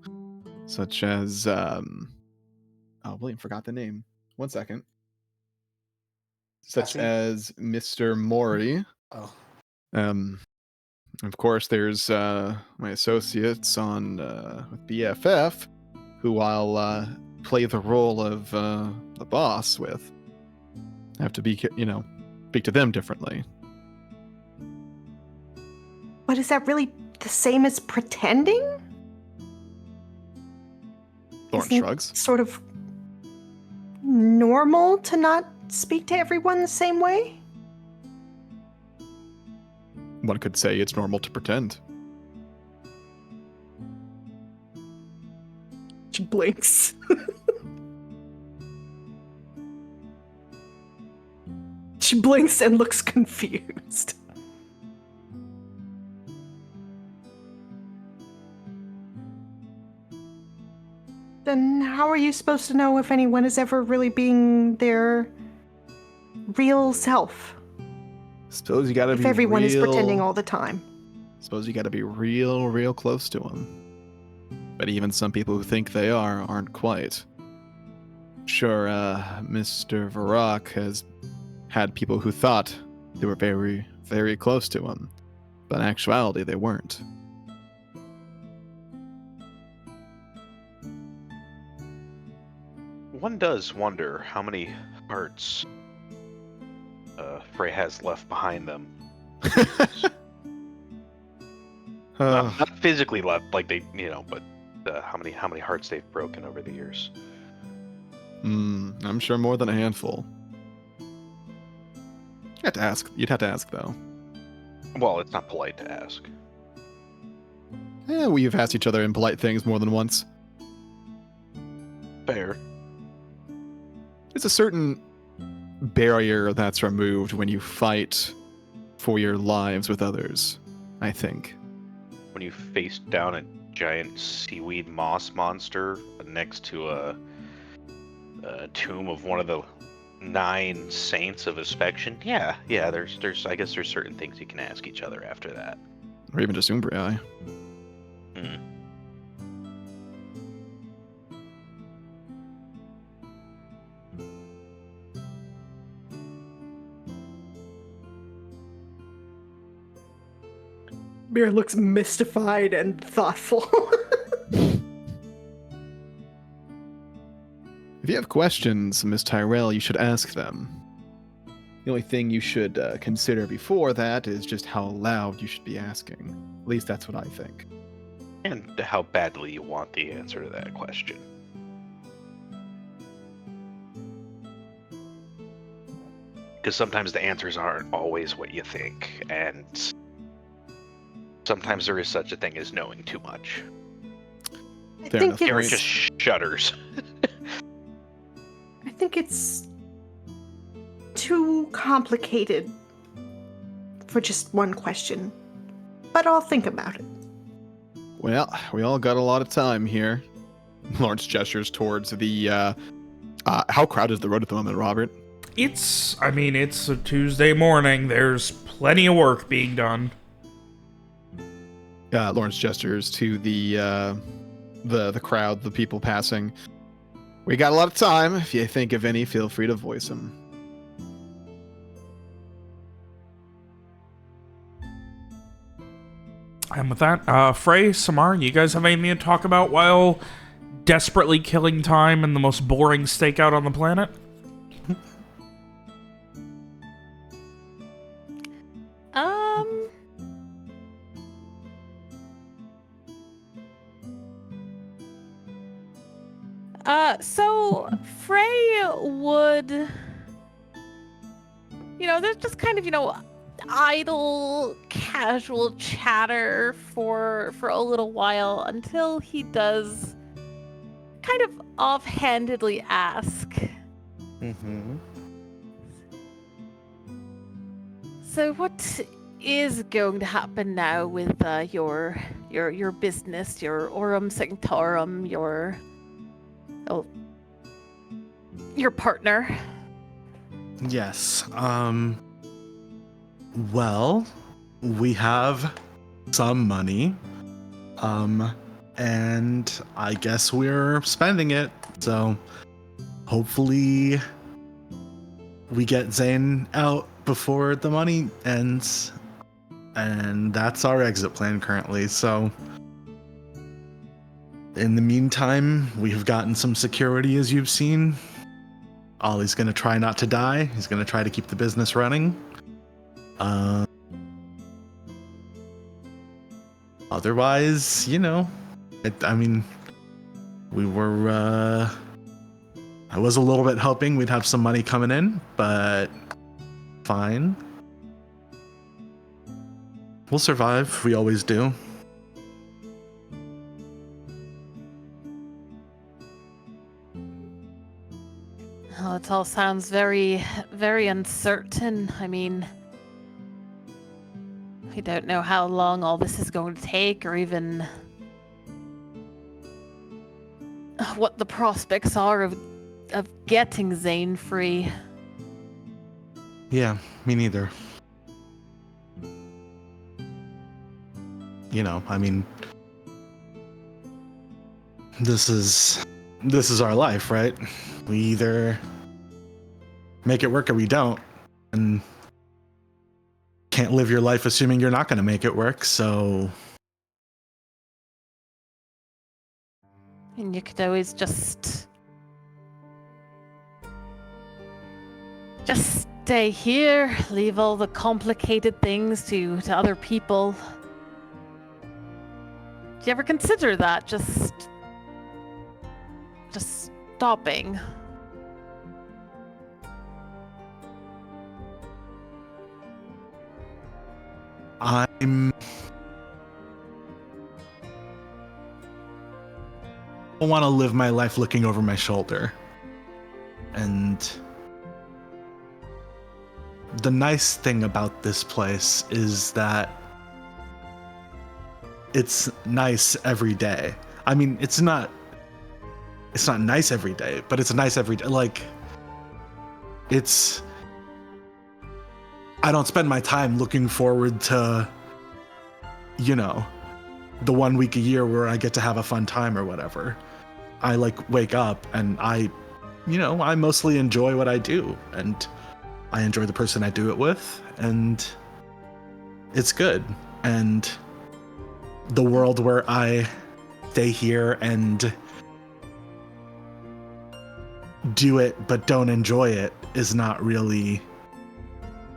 such as William forgot the name. 1 second. Such as Mr. Mori. Oh. Of course, there's my associates on with BFF, who I'll play the role of the boss with. I have to be, speak to them differently. but is that really the same as pretending? Lawrence Isn't shrugs. Sort of normal to not speak to everyone the same way? One could say it's normal to pretend. She blinks. She blinks and looks confused. Then how are you supposed to know if anyone is ever really being their real self? Suppose you gotta If be everyone is real- pretending all the time. Suppose you gotta be real close to them. But even some people who think they aren't quite. Sure, Mr. Varrock has had people who thought they were very, very close to him. But in actuality, they weren't. One does wonder how many hearts Frey has left behind them. Not physically left, like they, but how many hearts they've broken over the years. I'm sure more than a handful. You'd have to ask, though. Well, it's not polite to ask. We've asked each other impolite things more than once. Fair. There's a certain barrier that's removed when you fight for your lives with others, I think. When you face down a giant seaweed moss monster next to a tomb of one of the 9 saints of inspection, yeah, there's I guess there's certain things you can ask each other after that. Or even just Umbrii. Mira looks mystified and thoughtful. If you have questions, Miss Tyrell, you should ask them. The only thing you should consider before that is just how loud you should be asking. At least that's what I think. And how badly you want the answer to that question. Because sometimes the answers aren't always what you think, and sometimes there is such a thing as knowing too much. I Fair think enough. Eric it's, just shudders. I think it's too complicated for just one question. But I'll think about it. Well, we all got a lot of time here. Lawrence gestures towards the, how crowded is the road at the moment, Robert? It's a Tuesday morning. There's plenty of work being done. Lawrence gestures to the crowd, the people passing. We got a lot of time. If you think of any, feel free to voice them. And with that, Frey, Samar, you guys have anything to talk about while desperately killing time in the most boring stakeout on the planet? So Frey would, there's just kind of, idle, casual chatter for a little while until he does kind of offhandedly ask. Mm-hmm. So what is going to happen now with your business, your Aurum Sanctorum, your partner? Yes. Well, we have some money. And I guess we're spending it. So hopefully we get Zane out before the money ends. And that's our exit plan currently. So in the meantime, we've gotten some security, as you've seen. Ollie's going to try not to die. He's going to try to keep the business running. Otherwise, we were, I was a little bit hoping we'd have some money coming in, but fine. We'll survive. We always do. Oh, it all sounds very, very uncertain. I mean, we don't know how long all this is going to take, or even what the prospects are of getting Zane free. Yeah, me neither. This is our life, right? We either make it work or we don't. And can't live your life assuming you're not going to make it work, so... And you could always just stay here, leave all the complicated things to other people. Do you ever consider that? Just stopping? I want to live my life looking over my shoulder. And the nice thing about this place is that it's nice every day. I mean, it's not nice every day, but it's nice every day. Like, I don't spend my time looking forward to, the 1 week a year where I get to have a fun time or whatever. I wake up and I mostly enjoy what I do, and I enjoy the person I do it with, and it's good. And the world where I stay here and do it but don't enjoy it is not really.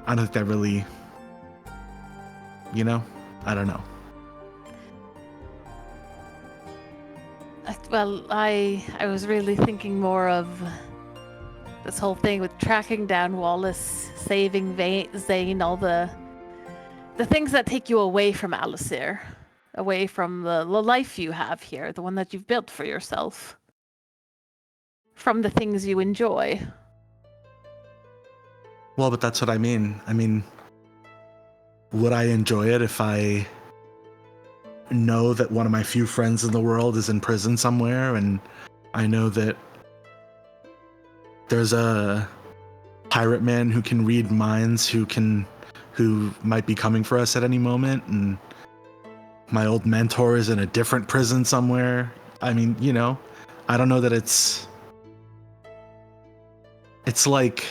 I don't think that really. I don't know. Well, I was really thinking more of this whole thing with tracking down Wallace, saving Zane, all the things that take you away from Alisir, away from the life you have here, the one that you've built for yourself, from the things you enjoy. Well, but that's what I mean. I mean, would I enjoy it if I know that one of my few friends in the world is in prison somewhere, and I know that there's a pirate man who can read minds who might be coming for us at any moment, and my old mentor is in a different prison somewhere. I mean, I don't know that it's like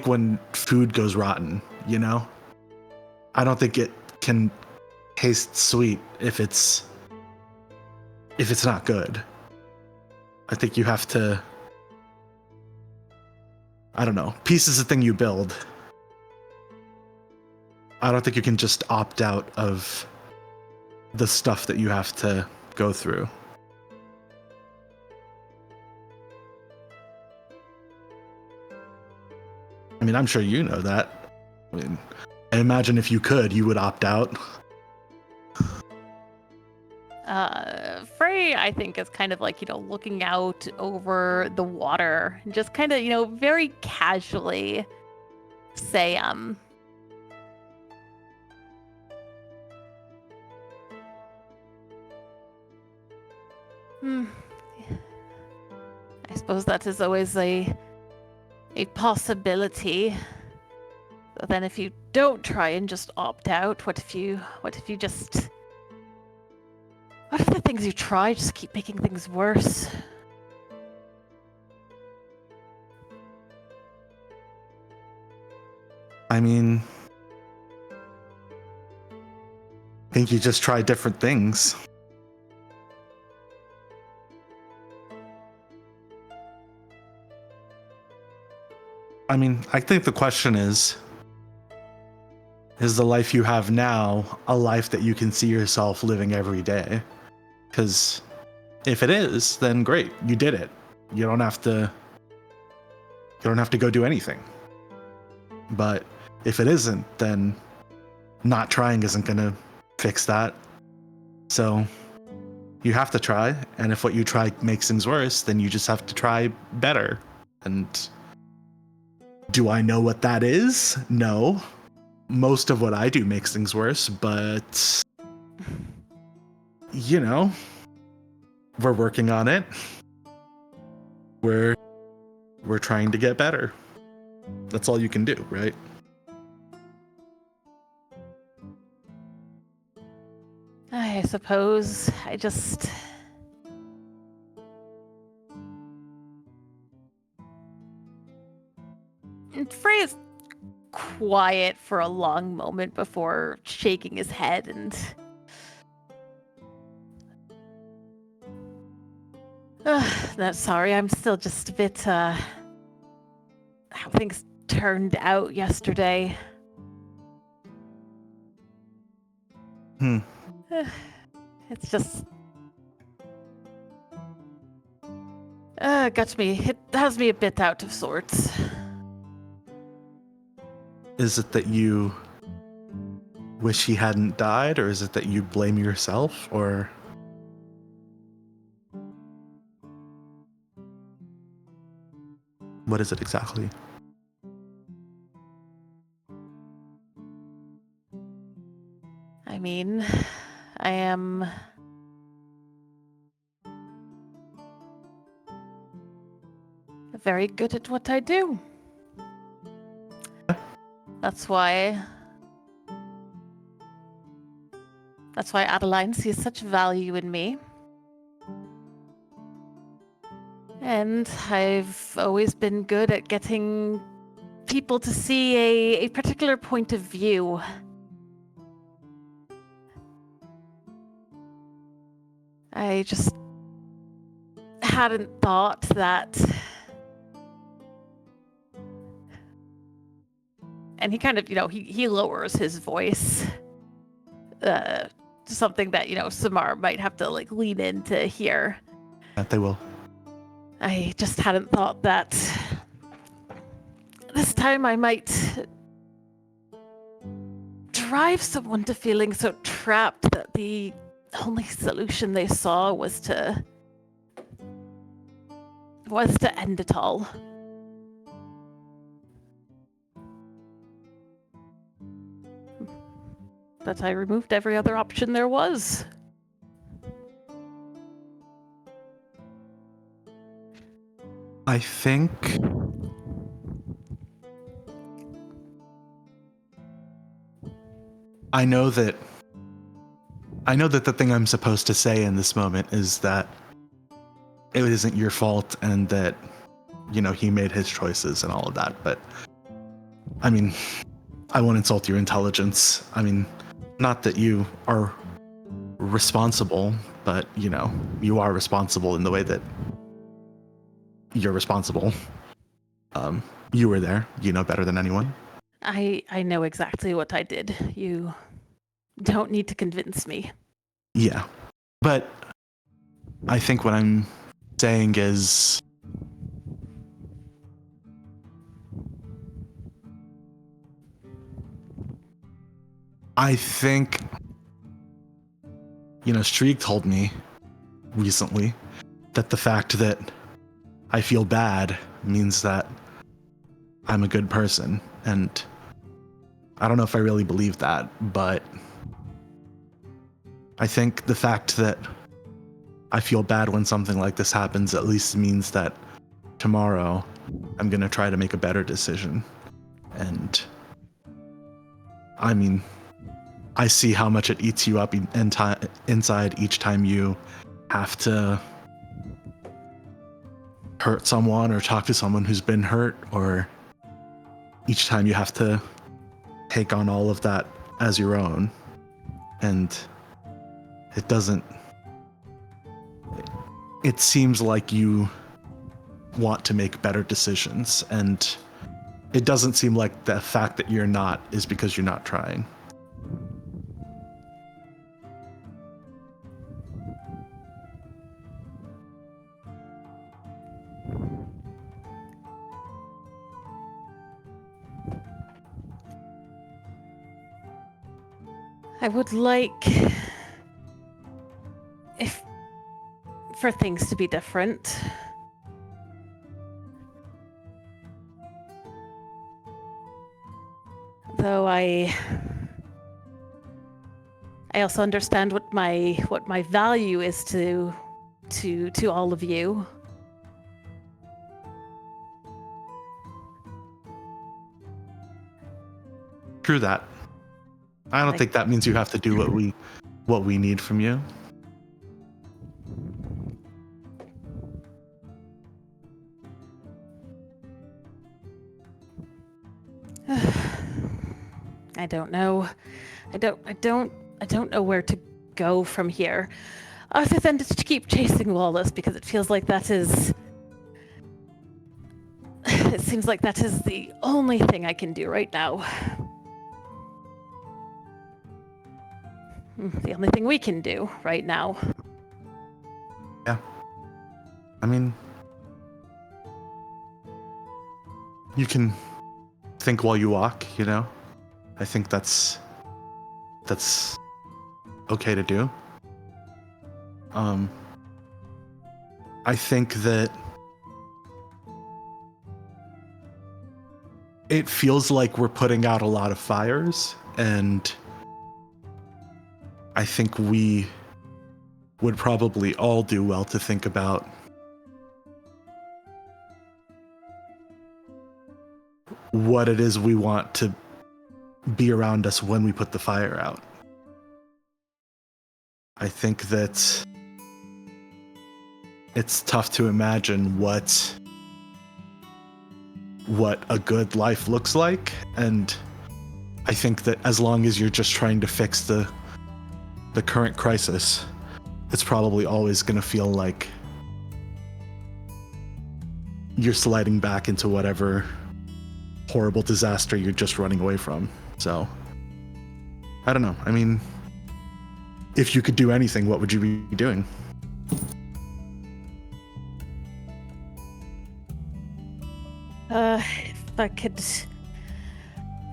when food goes rotten, I don't think it can taste sweet if it's not good. I think you have to, I don't know, peace is the thing you build. I don't think you can just opt out of the stuff that you have to go through. I mean, I'm sure you know that. I mean, I imagine if you could, you would opt out. Frey, I think, is kind of like, looking out over the water and just kind of, very casually say, I suppose that is always a possibility. But then if you don't try and just opt out, what if the things you try just keep making things worse? I mean, I think you just try different things. I mean, I think the question is the life you have now a life that you can see yourself living every day? Because if it is, then great, you did it. You don't have to go do anything. But if it isn't, then not trying isn't going to fix that. So you have to try, and if what you try makes things worse, then you just have to try better. And do I know what that is? No. Most of what I do makes things worse, but we're working on it. We're trying to get better. That's all you can do, right? I suppose I just... Frey is quiet for a long moment before shaking his head and... No, sorry, I'm still just a bit, how things turned out yesterday. It's just... it has me a bit out of sorts. Is it that you wish he hadn't died, or is it that you blame yourself, or... What is it exactly? I mean, I am... very good at what I do. That's why Adeline sees such value in me. And I've always been good at getting people to see a particular point of view. I just hadn't thought that. And he kind of, he lowers his voice. Something that, Samar might have to like lean in to hear. That they will. I just hadn't thought that this time I might drive someone to feeling so trapped that the only solution they saw was to end it all. But I removed every other option there was. I think I know that the thing I'm supposed to say in this moment is that it isn't your fault and that he made his choices and all of that, but I mean, I won't insult your intelligence. I mean, not that you are responsible, but you are responsible in the way that you're responsible. You were there, you know better than anyone. I know exactly what I did. You don't need to convince me. Yeah, but I think what I'm saying is I think Streak told me recently that the fact that I feel bad means that I'm a good person, and I don't know if I really believe that, but I think the fact that I feel bad when something like this happens at least means that tomorrow I'm gonna try to make a better decision. And I mean, I see how much it eats you up inside each time you have to hurt someone or talk to someone who's been hurt, or each time you have to take on all of that as your own. And it seems like you want to make better decisions, and it doesn't seem like the fact that you're not is because you're not trying. I would like for things to be different. Though I also understand what my value is to all of you. True that. I don't think that means you have to do what we need from you. I don't know. I don't know where to go from here, other than to keep chasing Wallace, because it feels like that is. It seems like that is the only thing I can do right now. The only thing we can do right now. Yeah. I mean, you can think while you walk, I think that's okay to do. I think that it feels like we're putting out a lot of fires, and I think we would probably all do well to think about what it is we want to be around us when we put the fire out. I think that it's tough to imagine what a good life looks like, and I think that as long as you're just trying to fix the current crisis, it's probably always going to feel like you're sliding back into whatever horrible disaster you're just running away from. So, I don't know. I mean, if you could do anything, what would you be doing? If I could.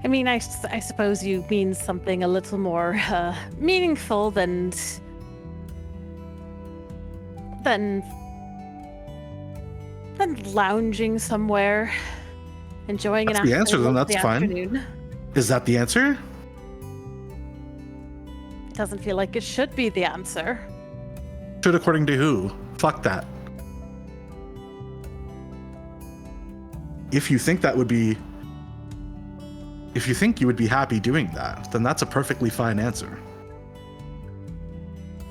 I mean, I suppose you mean something a little more meaningful than lounging somewhere, enjoying That's an the answer, then lovely that's fine. afternoon. Is that the answer? It doesn't feel like it should be the answer. Should according to who? Fuck that. If you think you would be happy doing that, then that's a perfectly fine answer.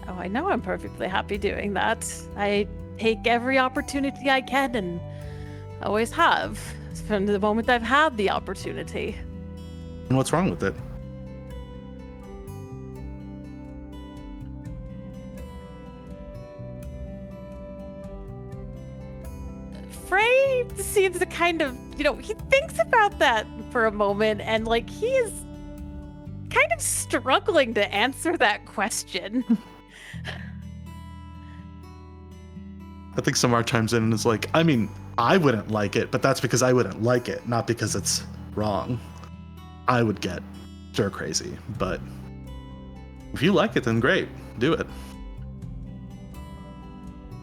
Oh, I know I'm perfectly happy doing that. I take every opportunity I can and always have from the moment I've had the opportunity. And what's wrong with it? Frey seems to kind of, he thinks about that for a moment and like he is kind of struggling to answer that question. I think Samar chimes in and is like, I mean, I wouldn't like it, but that's because I wouldn't like it, not because it's wrong. I would get stir crazy, but if you like it, then great, do it.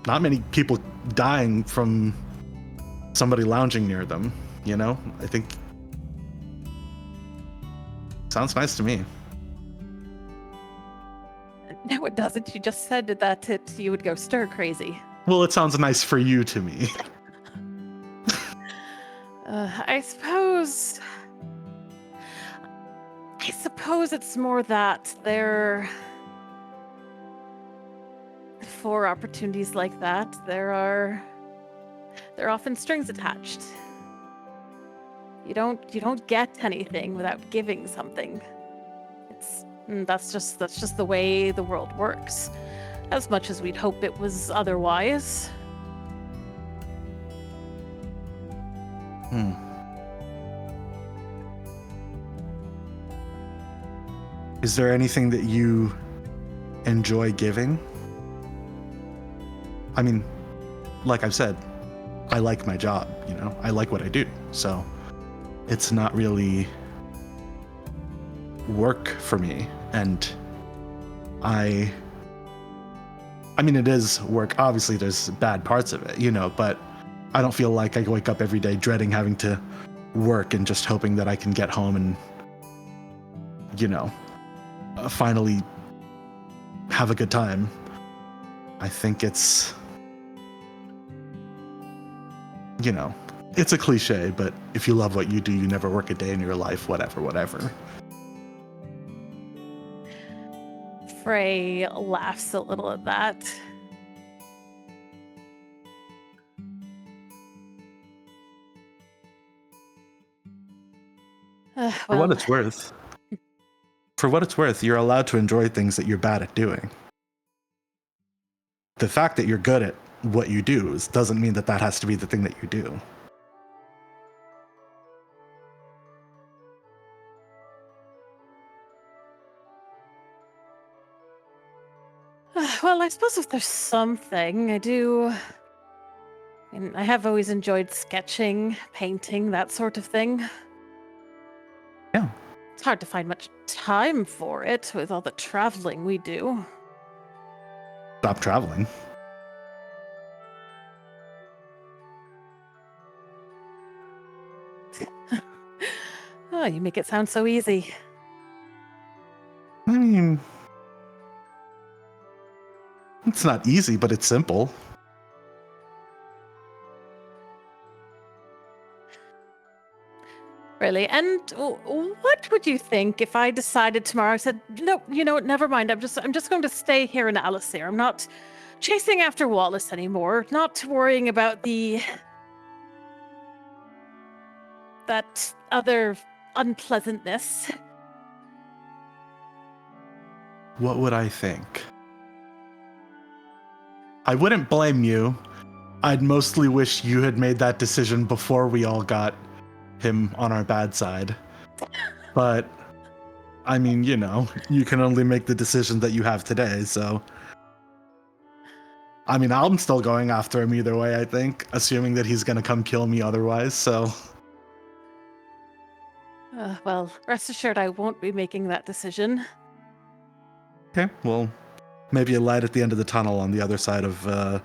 Not many people dying from somebody lounging near them, I think sounds nice to me. No, it doesn't. You just said that you would go stir crazy. Well, it sounds nice for you to me. I suppose it's more that for opportunities like that, there are often strings attached. You don't get anything without giving something. That's just the way the world works. As much as we'd hope it was otherwise. Is there anything that you enjoy giving? I mean, like I've said, I like my job, I like what I do. So it's not really work for me. And I mean, it is work. Obviously, there's bad parts of it, but I don't feel like I wake up every day dreading having to work and just hoping that I can get home and, finally have a good time. I think it's, it's a cliche, but if you love what you do, you never work a day in your life, whatever. Frey laughs a little at that. For what it's worth, you're allowed to enjoy things that you're bad at doing. The fact that you're good at what you do doesn't mean that has to be the thing that you do. Well, I suppose if there's something I have always enjoyed sketching, painting, that sort of thing. Yeah. It's hard to find much time for it with all the traveling we do. Stop traveling. Oh, you make it sound so easy. I mean, it's not easy, but it's simple. Really? And what would you think if I decided tomorrow, I said, no, never mind. I'm just going to stay here in Alisir. I'm not chasing after Wallace anymore. Not worrying about that other unpleasantness. What would I think? I wouldn't blame you I'd mostly wish you had made that decision before we all got him on our bad side. But, I mean, you know, you can only make the decision that you have today, so... I mean, I'm still going after him either way, I think, assuming that he's gonna come kill me otherwise, so... Well, rest assured I won't be making that decision. Okay, well, maybe a light at the end of the tunnel on the other side of,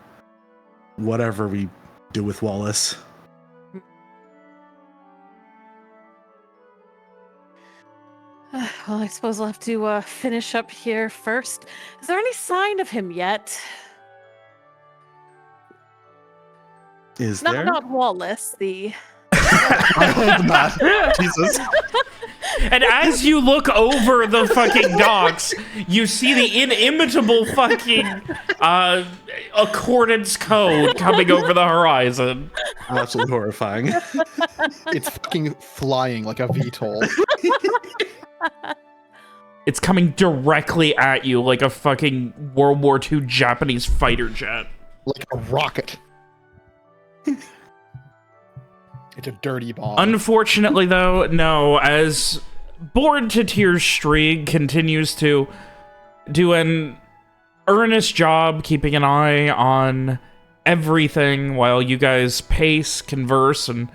whatever we do with Wallace. Well, I suppose I'll have to finish up here first. Is there any sign of him yet? Is there? Not Wallace, the... I hope not. Jesus. And as you look over the fucking docks, you see the inimitable fucking accordance code coming over the horizon. Absolutely horrifying. It's fucking flying like a VTOL. It's coming directly at you like a fucking World War II Japanese fighter jet. Like a rocket. It's a dirty bomb. Unfortunately, though, no, as Bored to Tears Strieg continues to do an earnest job keeping an eye on everything while you guys pace, converse, and,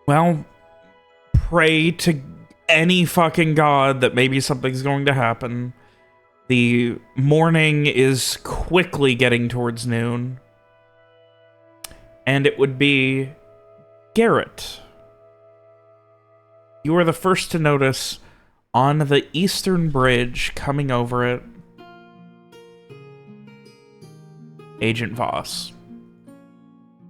well, pray to any fucking god that maybe something's going to happen. The morning is quickly getting towards noon. And it would be Garrett. You are the first to notice on the eastern bridge coming over it Agent Vos.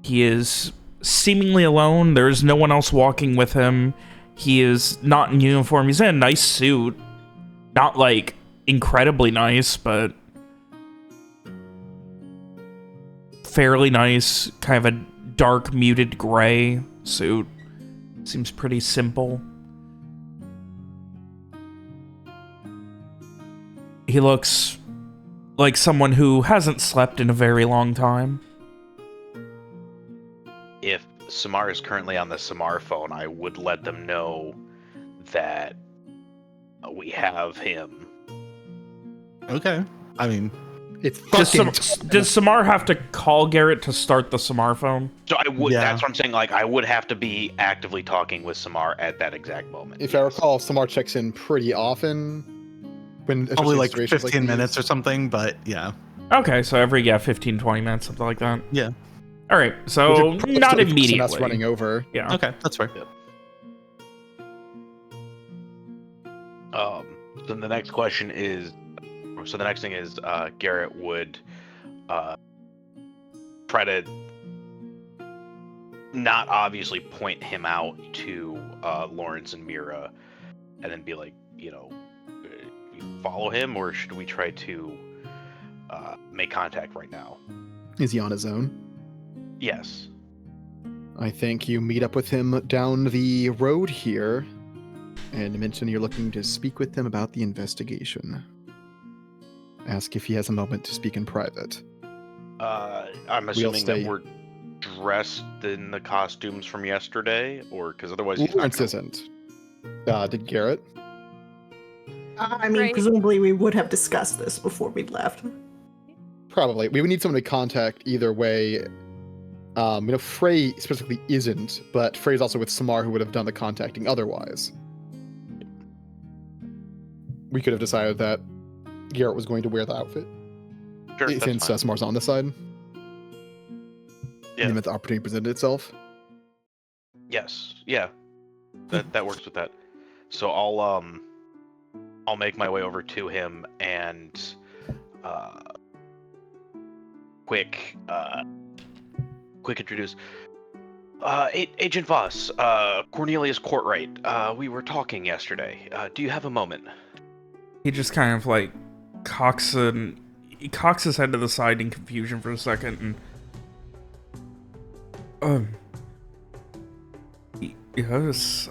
He is seemingly alone. There's no one else walking with him. He is not in uniform. He's in a nice suit. Not, like, incredibly nice, but fairly nice. Kind of a dark, muted gray suit. Seems pretty simple. He looks like someone who hasn't slept in a very long time. If Samar is currently on the Samar phone, I would let them know that we have him. Okay. I mean, it's Does Samar have to call Garrett to start the Samar phone? So I would. Yeah. That's what I'm saying. Like, I would have to be actively talking with Samar at that exact moment. If I recall, Samar checks in pretty often. When probably like situations 15 like minutes these. or something, but yeah. Okay, so every 15, 20 minutes, something like that. Yeah. All right, Which so is probably not still faster than immediately. us running over. Yeah. Okay, that's fair. So the next question is, so the next thing is, Garrett would try to not obviously point him out to Lawrence and Mira, and then be like, you know, you follow him, or should we try to make contact right now? Is he on his own? Yes. I think you meet up with him down the road here and mention you're looking to speak with him about the investigation. Ask if he has a moment to speak in private. I'm assuming that we're dressed in the costumes from yesterday, or because otherwise he's not Lawrence gonna... isn't. Did Garrett? I mean, Right. presumably we would have discussed this before we left. Probably. We would need someone to contact either way. Frey specifically isn't, but Frey's also with Samar, who would have done the contacting otherwise. We could have decided that Garrett was going to wear the outfit. Sure, that's Since fine. Samar's on this side. Yeah. In the event the opportunity presented itself. Yes. Yeah. That works with that. So I'll make my way over to him and quick introduce. Agent Vos, Cornelius Courtright. We were talking yesterday. Do you have a moment? He just kind of like cocks his head to the side in confusion for a second, and yes,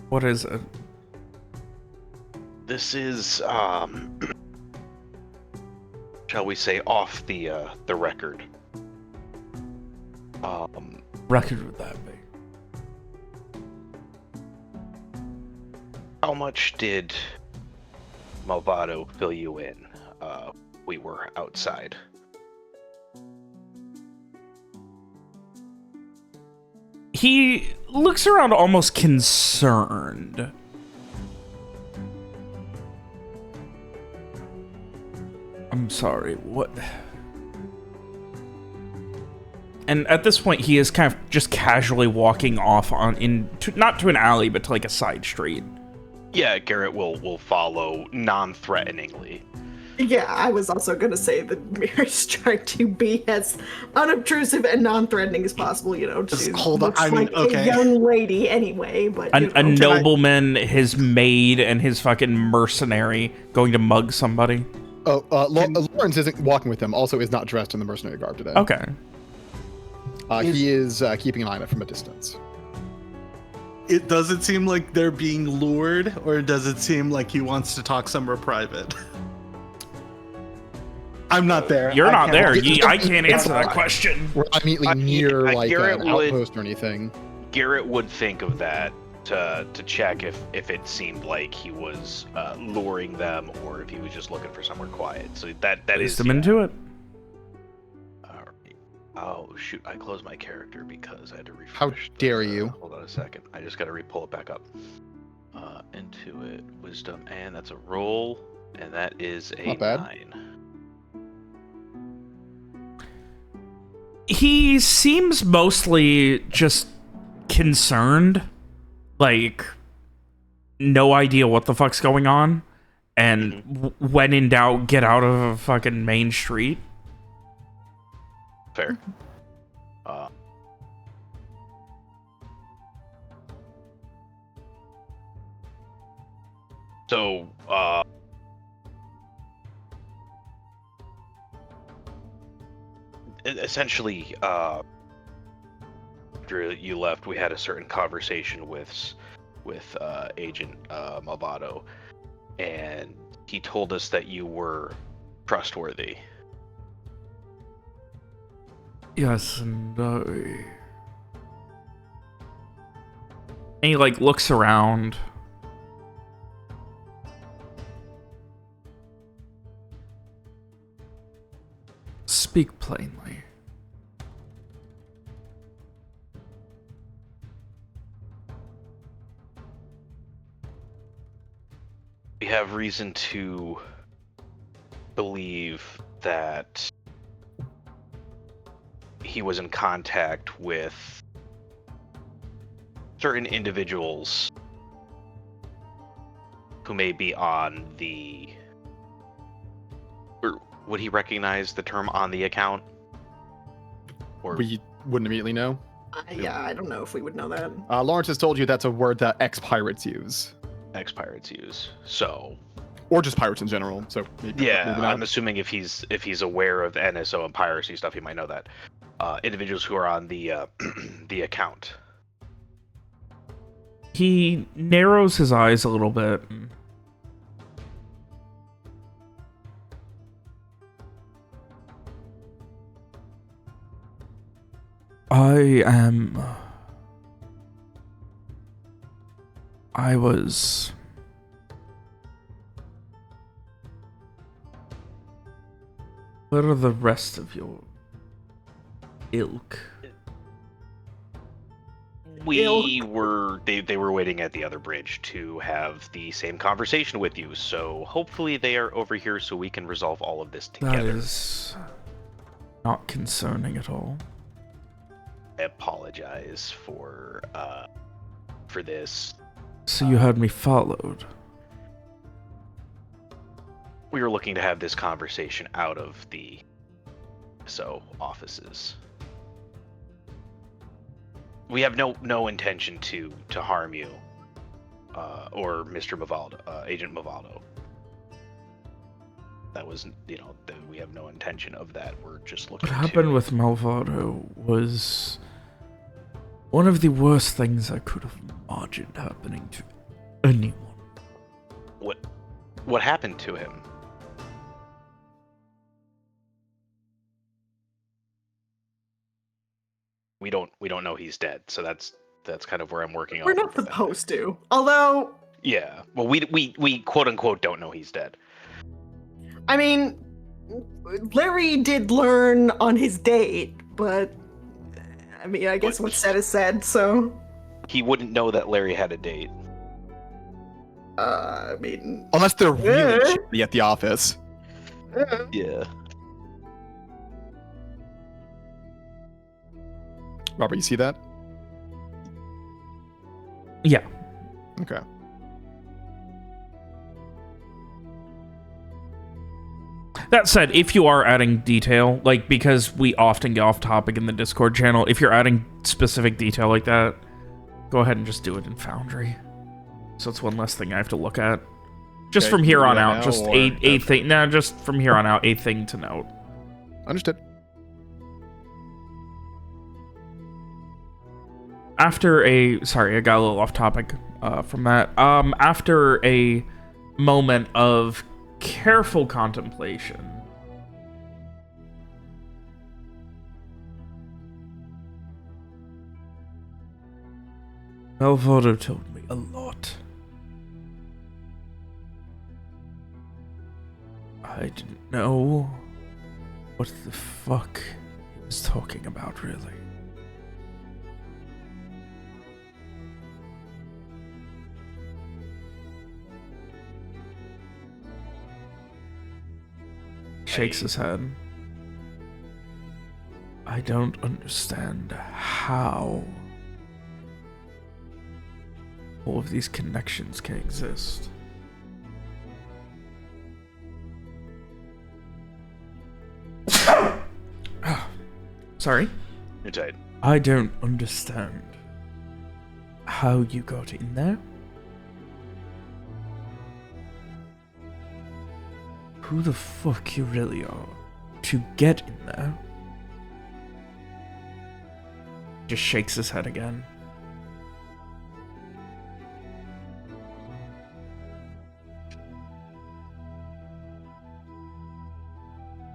what is it? This is shall we say off the record. record would that be? How much did Malvado fill you in? We were outside. He looks around almost concerned. I'm sorry, what? And at this point, he is kind of just casually walking off not to an alley, but to like a side street. Yeah, Garrett will follow non-threateningly. Yeah, I was also going to say that Mary's trying to be as unobtrusive and non-threatening as possible, you know, Just to hold on, looks I mean, like okay. a young lady anyway, but you A know. nobleman, his maid, and his fucking mercenary going to mug somebody. Oh, Lawrence isn't walking with them. Also, is not dressed in the mercenary garb today. Okay. He is keeping an eye on it from a distance. Does it seem like they're being lured, or does it seem like he wants to talk somewhere private? I'm not there. You're I not can't- there. I can't answer that question. We're not immediately I- near I- like Garrett an would- outpost or anything. Garrett would think of that to check if it seemed like he was luring them or if he was just looking for somewhere quiet. So that is Place them into it. All right. Oh shoot! I closed my character because I had to refresh. How dare you. Hold on a second. I just got to pull it back up. Into it, wisdom, and that's a roll, and that is a Not bad. 9. He seems mostly just concerned, like no idea what the fuck's going on, and when in doubt, get out of a fucking main street. Fair. So, essentially, after you left, we had a certain conversation with Agent Malvado, and he told us that you were trustworthy. Yes, and he like looks around. Speak plainly. We have reason to believe that he was in contact with certain individuals who may be on the... Or would he recognize the term on the account? Or We wouldn't immediately know. Yeah, I don't know if we would know that. Lawrence has told you that's a word that ex-pirates use. ex-pirates use. So Or just pirates in general. So maybe, yeah, maybe not. I'm assuming if he's aware of NSO and piracy stuff, he might know that. Individuals who are on the the account. He narrows his eyes a little bit. I was... What are the rest of your ilk? We were they were waiting at the other bridge to have the same conversation with you. So hopefully they are over here so we can resolve all of this That together. is not concerning at all. I apologize for this. So you had me followed. We were looking to have this conversation out of the offices. We have no intention to harm you, or Mr. Mavaldo, Agent Mavaldo. That was, we have no intention of that. We're just looking. What happened with Malvado was one of the worst things I could have imagined happening to anyone. What happened to him? we don't know he's dead. So that's kind of where I'm working on. We're not supposed to. Although, Yeah. Well, we quote unquote don't know he's dead. I mean, Larry did learn on his date, but I mean, I guess what's said is said, so. He wouldn't know that Larry had a date. I mean. Unless they're really shitty at the office. Yeah. Robert, you see that? Yeah. Okay. That said, if you are adding detail, like, because we often get off topic in the Discord channel, if you're adding specific detail like that, go ahead and just do it in Foundry. So it's one less thing I have to look at. Just Okay, from here on now out, just or- a thing. No, just from here on out, a thing to note. Understood. After sorry, I got a little off topic from that. After a moment of careful contemplation, Malvado told me a lot. I didn't know what the fuck he was talking about, really. Shakes his head. I don't understand how all of these connections can exist. Sorry? You're tight. I don't understand how you got in there. Who the fuck you really are to get in there? Just shakes his head again.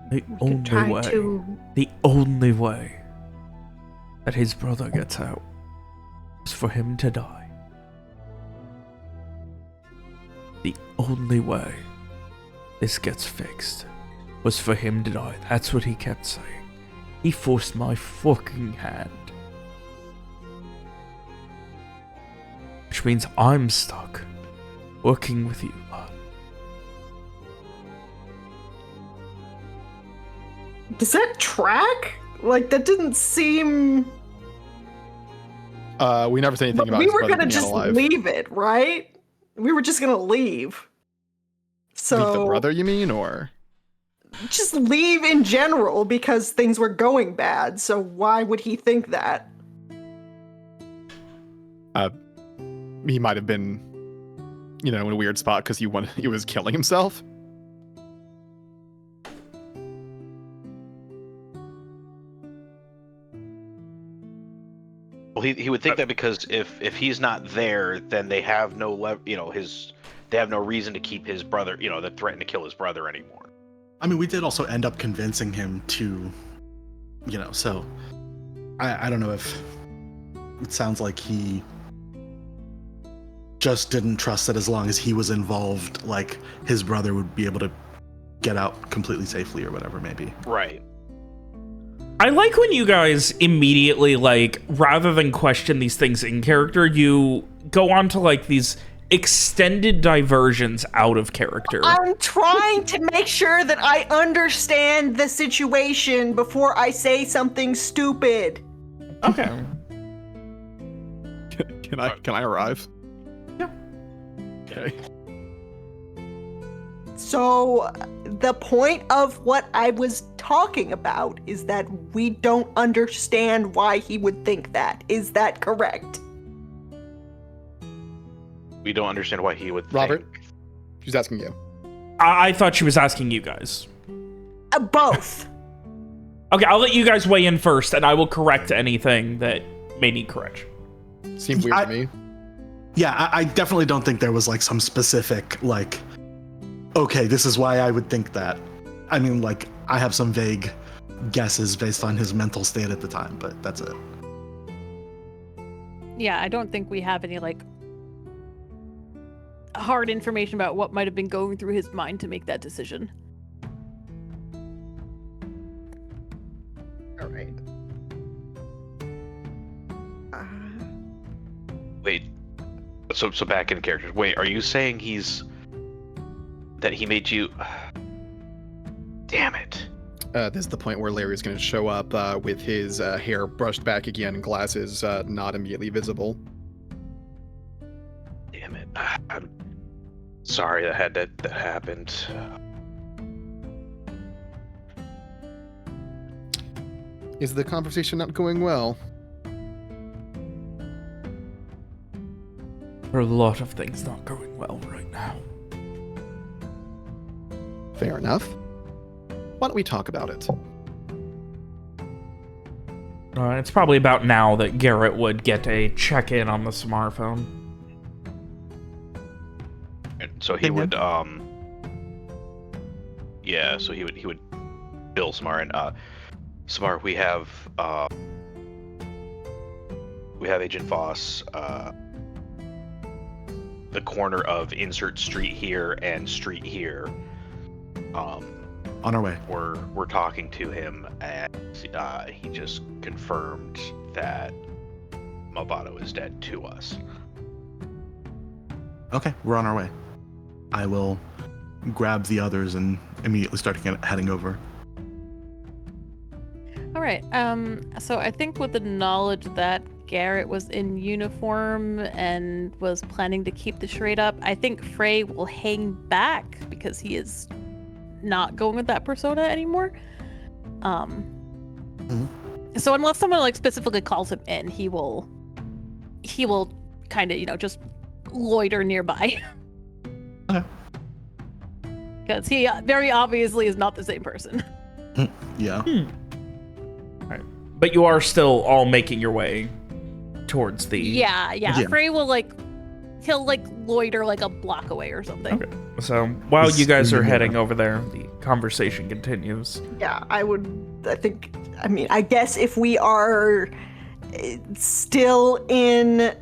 The only way that his brother gets out is for him to die. The only way this gets fixed was for him to die. That's what he kept saying. He forced my fucking hand. Which means I'm stuck working with you, lad. Does that track? Like, that didn't seem. We never said anything But about we his were brother gonna being just alive. leave it, right? We were just gonna leave. So Leave the brother, you mean, or? just leave in general because things were going bad. So why would he think that? He might have been, in a weird spot because he was killing himself. Well, he would think that because if he's not there, then they have no they have no reason to keep his brother, that threaten to kill his brother anymore. I mean, we did also end up convincing him to, so I don't know if it sounds like he just didn't trust that as long as he was involved, like his brother would be able to get out completely safely or whatever, maybe. Right. I like when you guys immediately, rather than question these things in character, you go on to, these extended diversions out of character. I'm trying to make sure that I understand the situation before I say something stupid. Okay. Can I arrive? Yeah. Okay. So the point of what I was talking about is that we don't understand why he would think that. Is that correct? We don't understand why he would Robert? think. She's asking you. I thought she was asking you guys. Both. Okay, I'll let you guys weigh in first, and I will correct anything that may need correction. Seems weird to me. Yeah, I definitely don't think there was some specific okay, this is why I would think that. I mean, I have some vague guesses based on his mental state at the time, but that's it. yeah, I don't think we have any like hard information about what might have been going through his mind to make that decision. All right. Wait. So back in characters. Wait, are you saying that he made you? Damn it. This is the point where Larry's going to show up with his hair brushed back again, glasses not immediately visible. Damn it. I'm sorry that happened. Is the conversation not going well? There are a lot of things not going well right now. Fair enough. Why don't we talk about it? It's probably about now that Garrett would get a check-in on the smartphone. And so he would yeah, so he would bill Samar, and Samar, we have Agent Vos, the corner of insert street here and street here. On our way. We're talking to him, and he just confirmed that Malvado is dead to us. Okay, we're on our way. I will grab the others and immediately start heading over. All right. So I think with the knowledge that Garrett was in uniform and was planning to keep the charade up, I think Frey will hang back because he is not going with that persona anymore. So unless someone like specifically calls him in, he will kind of, just loiter nearby. Okay. Because he very obviously is not the same person. Yeah. Right. But you are still all making your way towards the... Yeah. Frey will he'll loiter like a block away or something. Okay. So while you guys are Yeah. heading over there, the conversation continues. Yeah, I guess if we are still in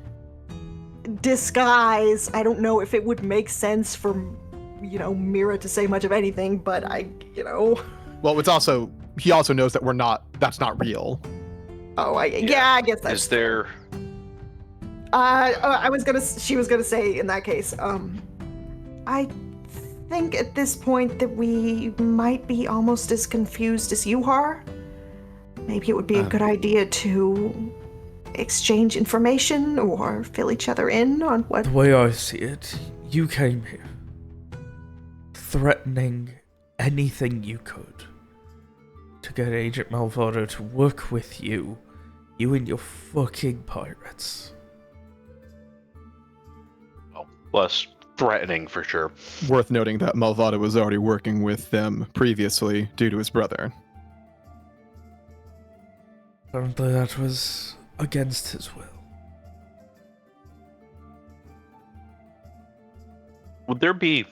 disguise, I don't know if it would make sense for, Mira to say much of anything, but Well, it's also, he also knows that that's not real. I guess that's... Is there... she was gonna say in that case, I think at this point that we might be almost as confused as you are. Maybe it would be a good idea to exchange information or fill each other in on what... The way I see it, you came here threatening anything you could to get Agent Malvado to work with you and your fucking pirates. Well, less threatening for sure. Worth noting that Malvado was already working with them previously due to his brother. Apparently that was against his will. Would there be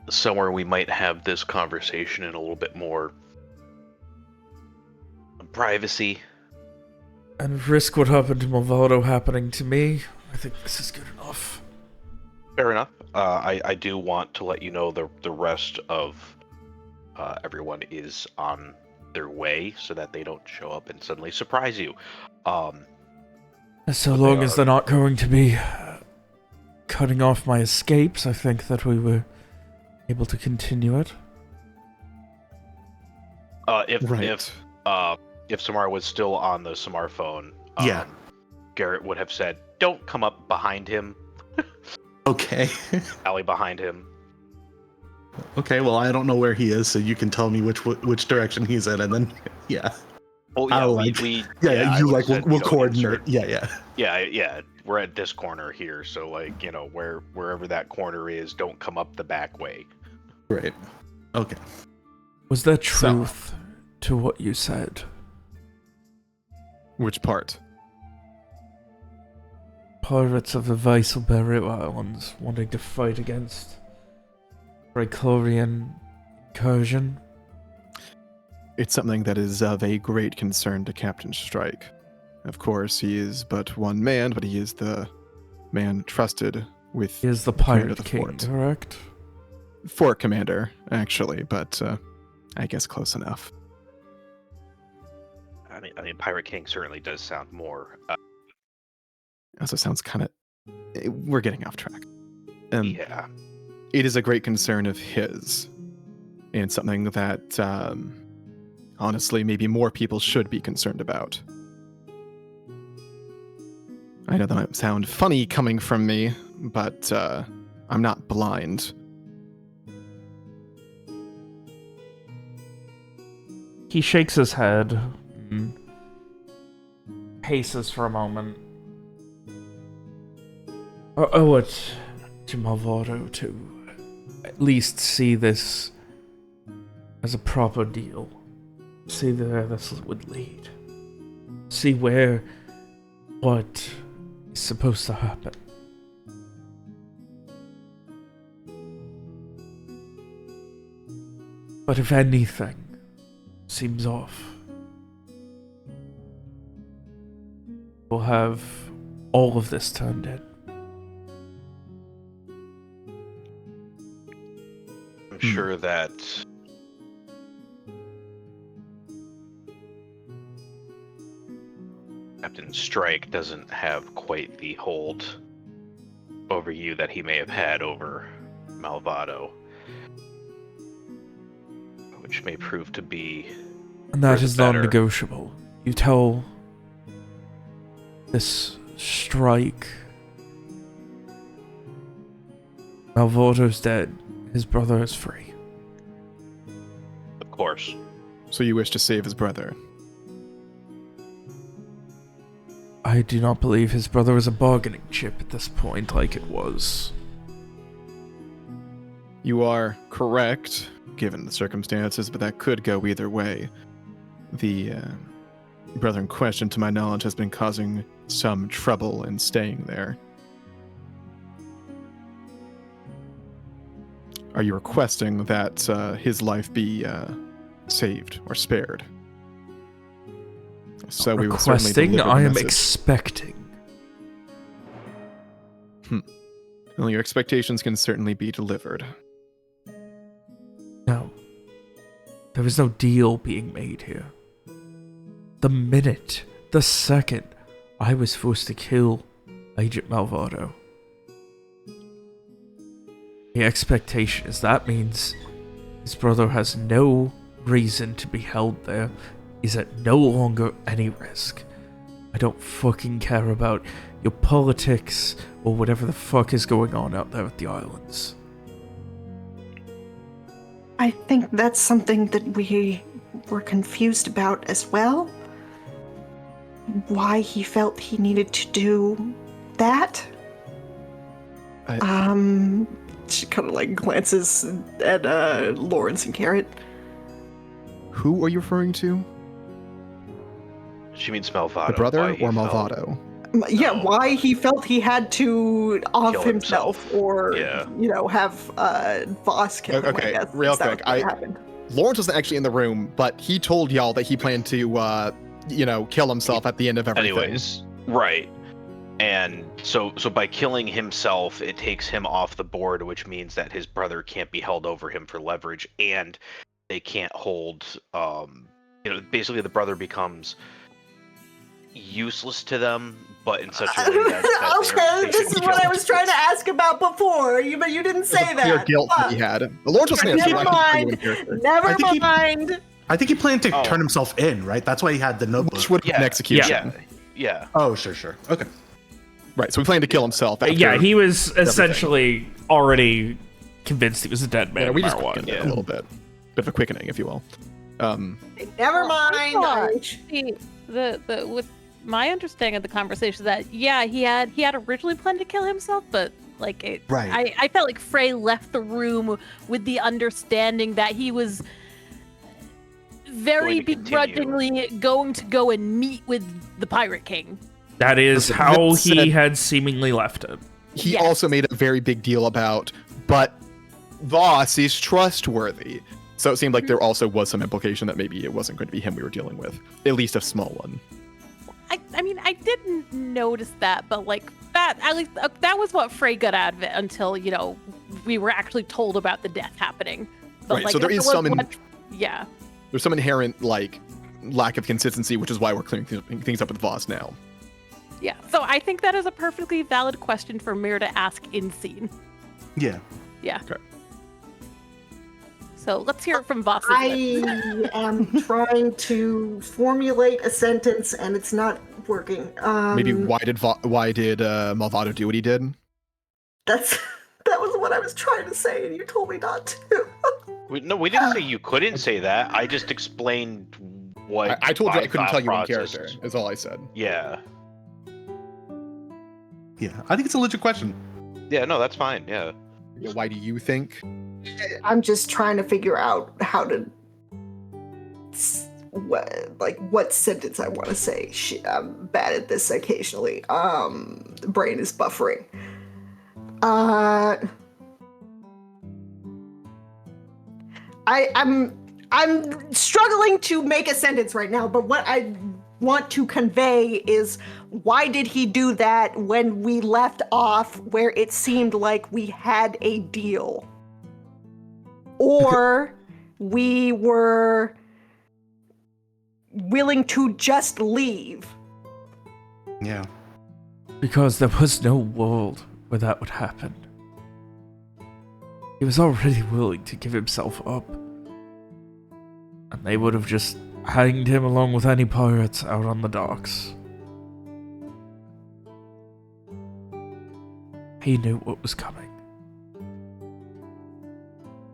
somewhere we might have this conversation in a little bit more privacy? And risk what happened to Malvado happening to me? I think this is good enough. Fair enough. I do want to let you know the rest of everyone is on their way so that they don't show up and suddenly surprise you. So long as they're not going to be cutting off my escapes, I think that we were able to continue it. If Samar was still on the Samar phone, Yeah. Garrett would have said, "Don't come up behind him." Okay. Alley behind him. Okay, well, I don't know where he is, so you can tell me which direction he's in, and then, yeah. Well, yeah, I'll, we'll coordinate. Insert, Yeah, we're at this corner here, so, wherever that corner is, don't come up the back way. Right. Okay. Was there truth to what you said? Which part? Pirates of the Weisselberry Islands wanting to fight against Bracorian incursion? It's something that is of a great concern to Captain Strike. Of course, he is but one man, but he is the man trusted with He is the commander Pirate of the King, fort. correct? Fort commander, actually, but I guess close enough. I mean, Pirate King certainly does sound more. Also sounds kind of... We're getting off track. Yeah. It is a great concern of his, and something that, honestly, maybe more people should be concerned about. I know that might sound funny coming from me, but I'm not blind. He shakes his head, and paces for a moment. I owe it to Malvado to at least see this as a proper deal. See where this would lead. See what is supposed to happen. But if anything seems off, we'll have all of this turned in. I'm sure that Captain Strike doesn't have quite the hold over you that he may have had over Malvado, which may prove to be And that for the is better. non-negotiable. You tell this Strike Malvado's dead. His brother is free. Of course. So you wish to save his brother? I do not believe his brother is a bargaining chip at this point like it was. You are correct, given the circumstances, but that could go either way. The brother in question, to my knowledge, has been causing some trouble in staying there. Are you requesting that his life be saved or spared? So we will certainly Requesting, deliver the I am message. expecting. Well, your expectations can certainly be delivered. No. There is no deal being made here. The minute, the second, I was forced to kill Agent Malvado. The expectation is that means his brother has no reason to be held there, is at no longer any risk. I don't fucking care about your politics or whatever the fuck is going on out there at the islands. I think that's something that we were confused about as well. Why he felt he needed to do that. She kind of like glances at Lawrence and Carrot. Who are you referring to? She means Malvado. The brother why he or felt- Malvado? Yeah, No. why he felt he had to off Kill himself, himself. or Yeah. have Vos kill him. Okay, I guess, real is that quick, what I- happened? Lawrence wasn't actually in the room, but he told y'all that he planned to, kill himself at the end of everything. Anyways, right. And so by killing himself, it takes him off the board, which means that his brother can't be held over him for leverage, and they can't hold. Basically, the brother becomes useless to them, but in such a way that Okay, this is what I was trying to ask about before, but you didn't say Clear that. guilt that he had. Lawrence wasn't Never answering. I can tell you mind. in character. Never I think he- mind. I think he planned to Oh. turn himself in, right? That's why he had the notebook. Which would have been Yeah, execution. yeah. Oh, sure. Okay. Right, so he planned to kill himself. After, Yeah, he was essentially already convinced he was a dead man. Yeah, we no just matter what. quickened it a little bit. Bit of a quickening, if you will. Never mind. I the with my understanding of the conversation that he had originally planned to kill himself, but like it, Right. I felt like Frey left the room with the understanding that he was very Going to continue. begrudgingly going to go and meet with the Pirate King. That is Listen, how Vince he said- had seemingly left it. He Yes. also made a very big deal about, but Voss is trustworthy. So it seemed like there also was some implication that maybe it wasn't going to be him we were dealing with. At least a small one. I mean, I didn't notice that, but like that, at least that was what Frey got out of it until we were actually told about the death happening. But Right, like, so there if is it was some yeah. there's some inherent like lack of consistency, which is why we're clearing things up with Vos now. Yeah, so I think that is a perfectly valid question for Mir to ask in scene. Yeah. Yeah. Okay. So let's hear it from Vos. I am trying to formulate a sentence and it's not working. Maybe why did Malvado do what he did? That was what I was trying to say, and you told me not to. No, we didn't say you couldn't say that. I just explained what I told you my I couldn't thought tell you one process character. is. Is all I said. Yeah. Yeah. I think it's a legit question. Yeah, no, that's fine. Yeah. Yeah, why do you think? I'm just trying to figure out how to what sentence I want to say. Shit, I'm bad at this occasionally. The brain is buffering. I'm struggling to make a sentence right now, but what I want to convey is why did he do that when we left off where it seemed like we had a deal? Or we were willing to just leave. Yeah. Because there was no world where that would happen. He was already willing to give himself up. And they would have just hanged him along with any pirates out on the docks. He knew what was coming.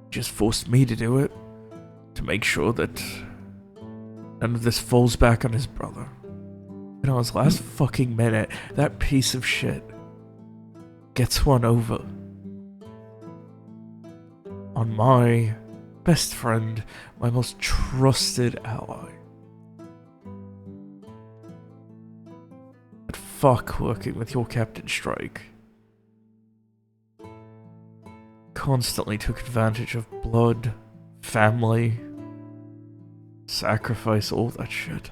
Just forced me to do it, to make sure that none of this falls back on his brother. And on his last fucking minute, that piece of shit gets one over on my best friend, my most trusted ally. But fuck working with your Captain Strike. Constantly took advantage of blood, family, sacrifice, all that shit.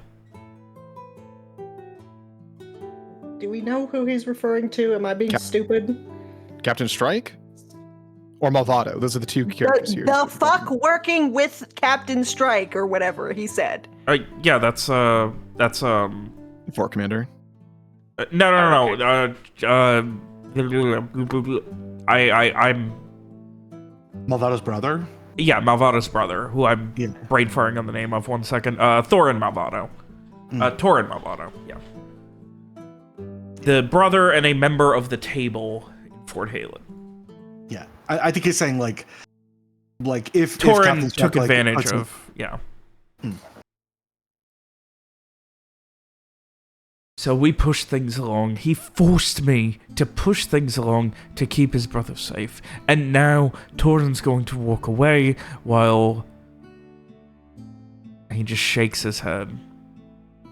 Do we know who he's referring to? Am I being stupid? Captain Strike? Or Malvado? Those are the two characters here. The fuck working with Captain Strike or whatever he said. Yeah, that's Fort Commander. No. I'm Malvado's brother? yeah, Malvado's brother, who I'm Yeah. brain firing on the name of. 1 second. Thorin Malvado. Torin Malvado. Yeah. The brother and a member of the table in Fort Halen. Yeah. I think he's saying like if Torin Captain Strike, took advantage of, yeah. So we pushed things along. He forced me to push things along to keep his brother safe. And now Torin's going to walk away while he just shakes his head.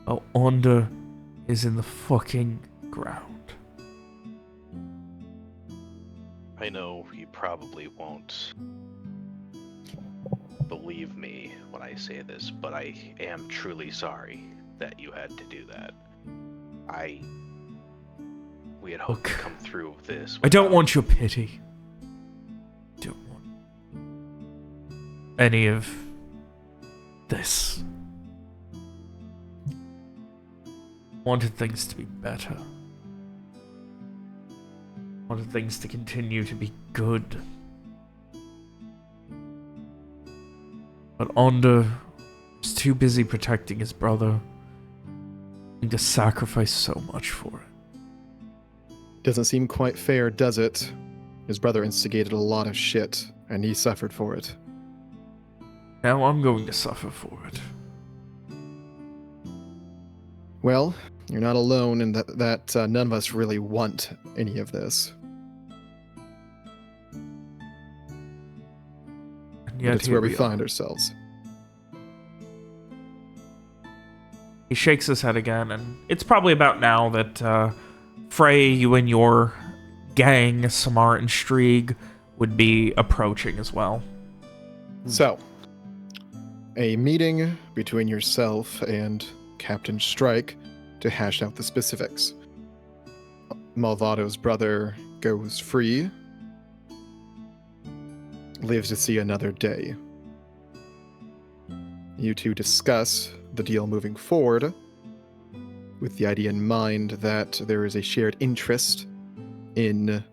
While Onda is in the fucking ground. I know you probably won't believe me when I say this, but I am truly sorry that you had to do that. We had hoped to come through this. I don't want your pity. Don't want any of this. Wanted things to be better. Wanted things to continue to be good. But Onda was too busy protecting his brother and to sacrifice so much for it. Doesn't seem quite fair, does it? His brother instigated a lot of shit, and he suffered for it. Now I'm going to suffer for it. Well, you're not alone in that none of us really want any of this. And But yet it's here where we are. find ourselves. He shakes his head again, and it's probably about now that Frey, you and your gang, Samar and Strieg, would be approaching as well. So, a meeting between yourself and Captain Strike to hash out the specifics. Malvado's brother goes free, lives to see another day. You two discuss the deal moving forward, with the idea in mind that there is a shared interest in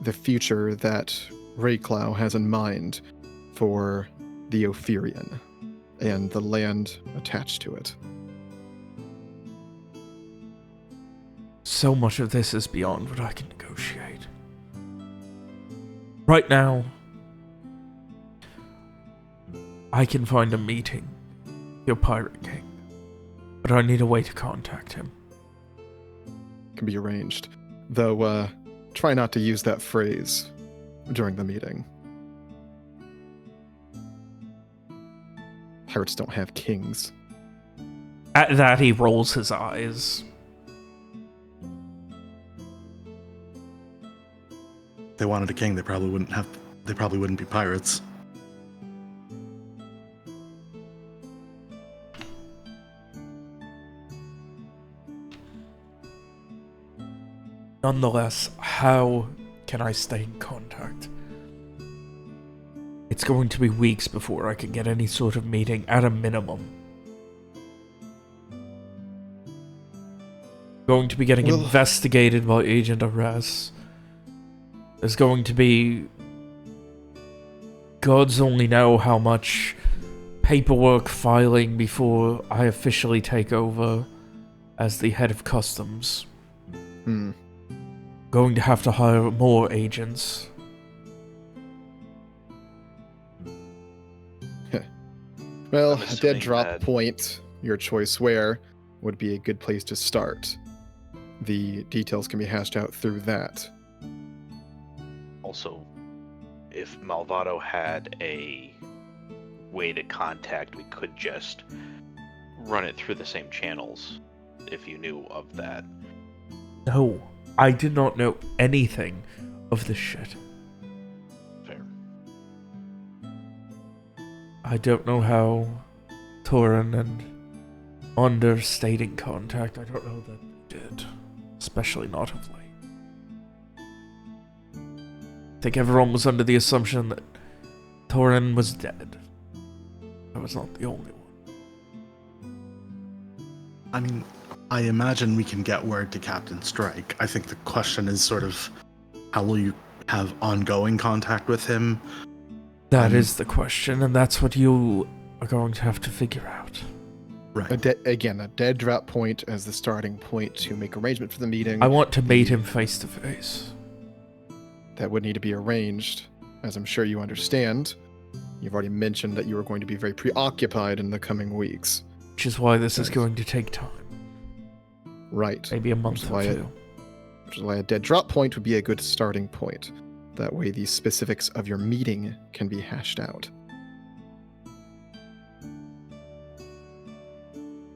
the future that Rayclow has in mind for the Ophirian and the land attached to it. So much of this is beyond what I can negotiate. Right now, I can find a meeting, your Pirate King, but I need a way to contact him. Can be arranged. Though, try not to use that phrase during the meeting. Pirates don't have kings. At that, he rolls his eyes. If they wanted a king, they probably wouldn't be pirates. Nonetheless, how can I stay in contact? It's going to be weeks before I can get any sort of meeting, at a minimum. Going to be getting investigated by Agent Vos. There's going to be... gods only know how much paperwork filing before I officially take over as the head of customs. Going to have to hire more agents. Well, I'm a dead assuming drop that- point, your choice where, would be a good place to start. The details can be hashed out through that. Also, if Malvado had a way to contact, we could just run it through the same channels, if you knew of that. No, I did not know anything of this shit. Fair. I don't know how Torin and Onder stayed in contact. I don't know that they did. Especially not of late. I think everyone was under the assumption that Torin was dead. I was not the only one. I mean, I imagine we can get word to Captain Strike. I think the question is sort of, how will you have ongoing contact with him? That is the question, and that's what you are going to have to figure out. Right. Again, a dead drop point as the starting point to make arrangement for the meeting. I want to meet him face to face. That would need to be arranged, as I'm sure you understand. You've already mentioned that you are going to be very preoccupied in the coming weeks. Which is why this is Yes. going to take time. Right. Maybe a month or two. Which is why a dead drop point would be a good starting point. That way the specifics of your meeting can be hashed out.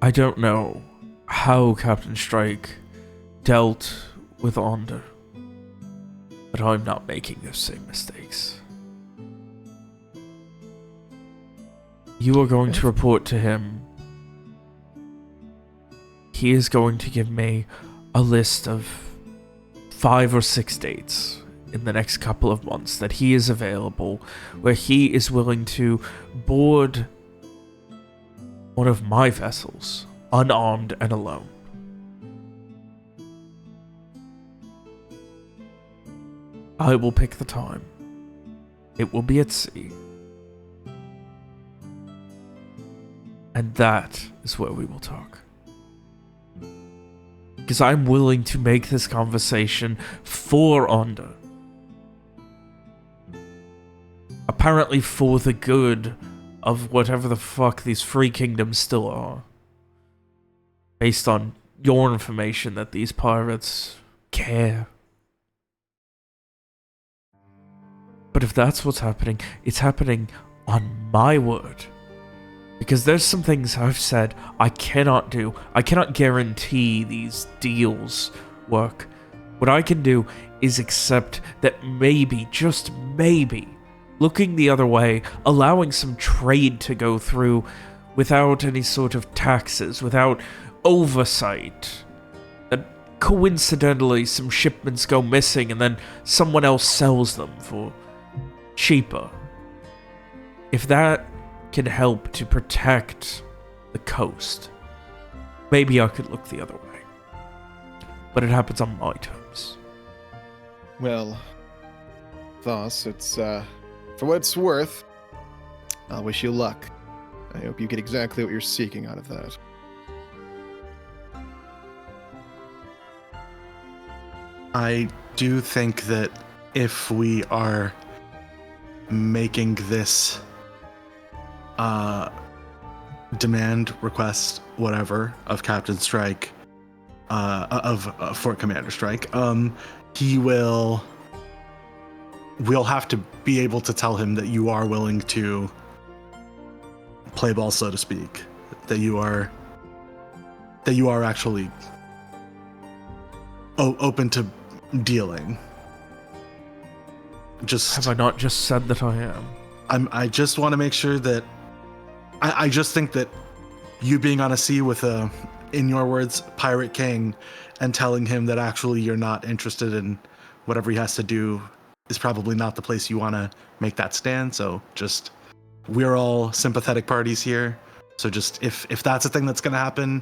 I don't know how Captain Strike dealt with Onder, but I'm not making those same mistakes. You are going to report to him. He is going to give me a list of 5 or 6 dates in the next couple of months that he is available, where he is willing to board one of my vessels, unarmed and alone. I will pick the time. It will be at sea. And that is where we will talk. Because I'm willing to make this conversation for Onder. Apparently for the good of whatever the fuck these free kingdoms still are. Based on your information that these pirates care. But if that's what's happening, it's happening on my word. Because there's some things I've said I cannot do. I cannot guarantee these deals work. What I can do is accept that maybe, just maybe, looking the other way, allowing some trade to go through without any sort of taxes, without oversight. That coincidentally some shipments go missing and then someone else sells them for cheaper. If that can help to protect the coast, maybe I could look the other way. But it happens on my terms. Well, Vos, it's, for what it's worth, I wish you luck. I hope you get exactly what you're seeking out of that. I do think that if we are making this demand, request, whatever, of Captain Strike, of Fort Commander Strike, we'll have to be able to tell him that you are willing to play ball, so to speak, that you are actually open to dealing. Just Have I not just said that I am? I just want to make sure that I just think that you being on a sea with a, in your words, pirate king, and telling him that actually you're not interested in whatever he has to do is probably not the place you want to make that stand. So just, we're all sympathetic parties here. So just if that's a thing that's going to happen,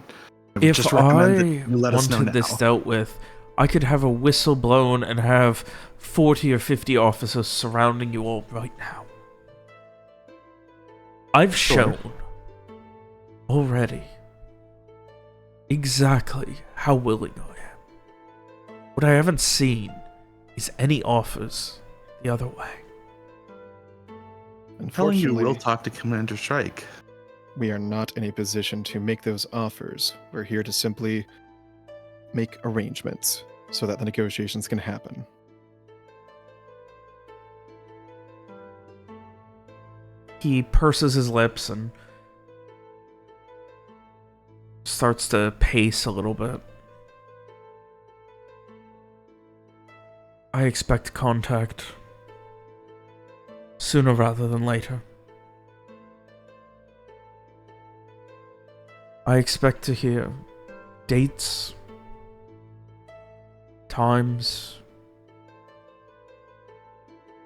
If just recommend that I you let us know wanted now. this dealt with, I could have a whistle blown and have 40 or 50 officers surrounding you all right now. I've Sure. shown already exactly how willing I am. What I haven't seen is any offers the other way. I'm telling you, Unfortunately, we'll talk to Commander Strike. we are not in a position to make those offers. We're here to simply make arrangements so that the negotiations can happen. He purses his lips and starts to pace a little bit. I expect contact sooner rather than later. I expect to hear dates, times,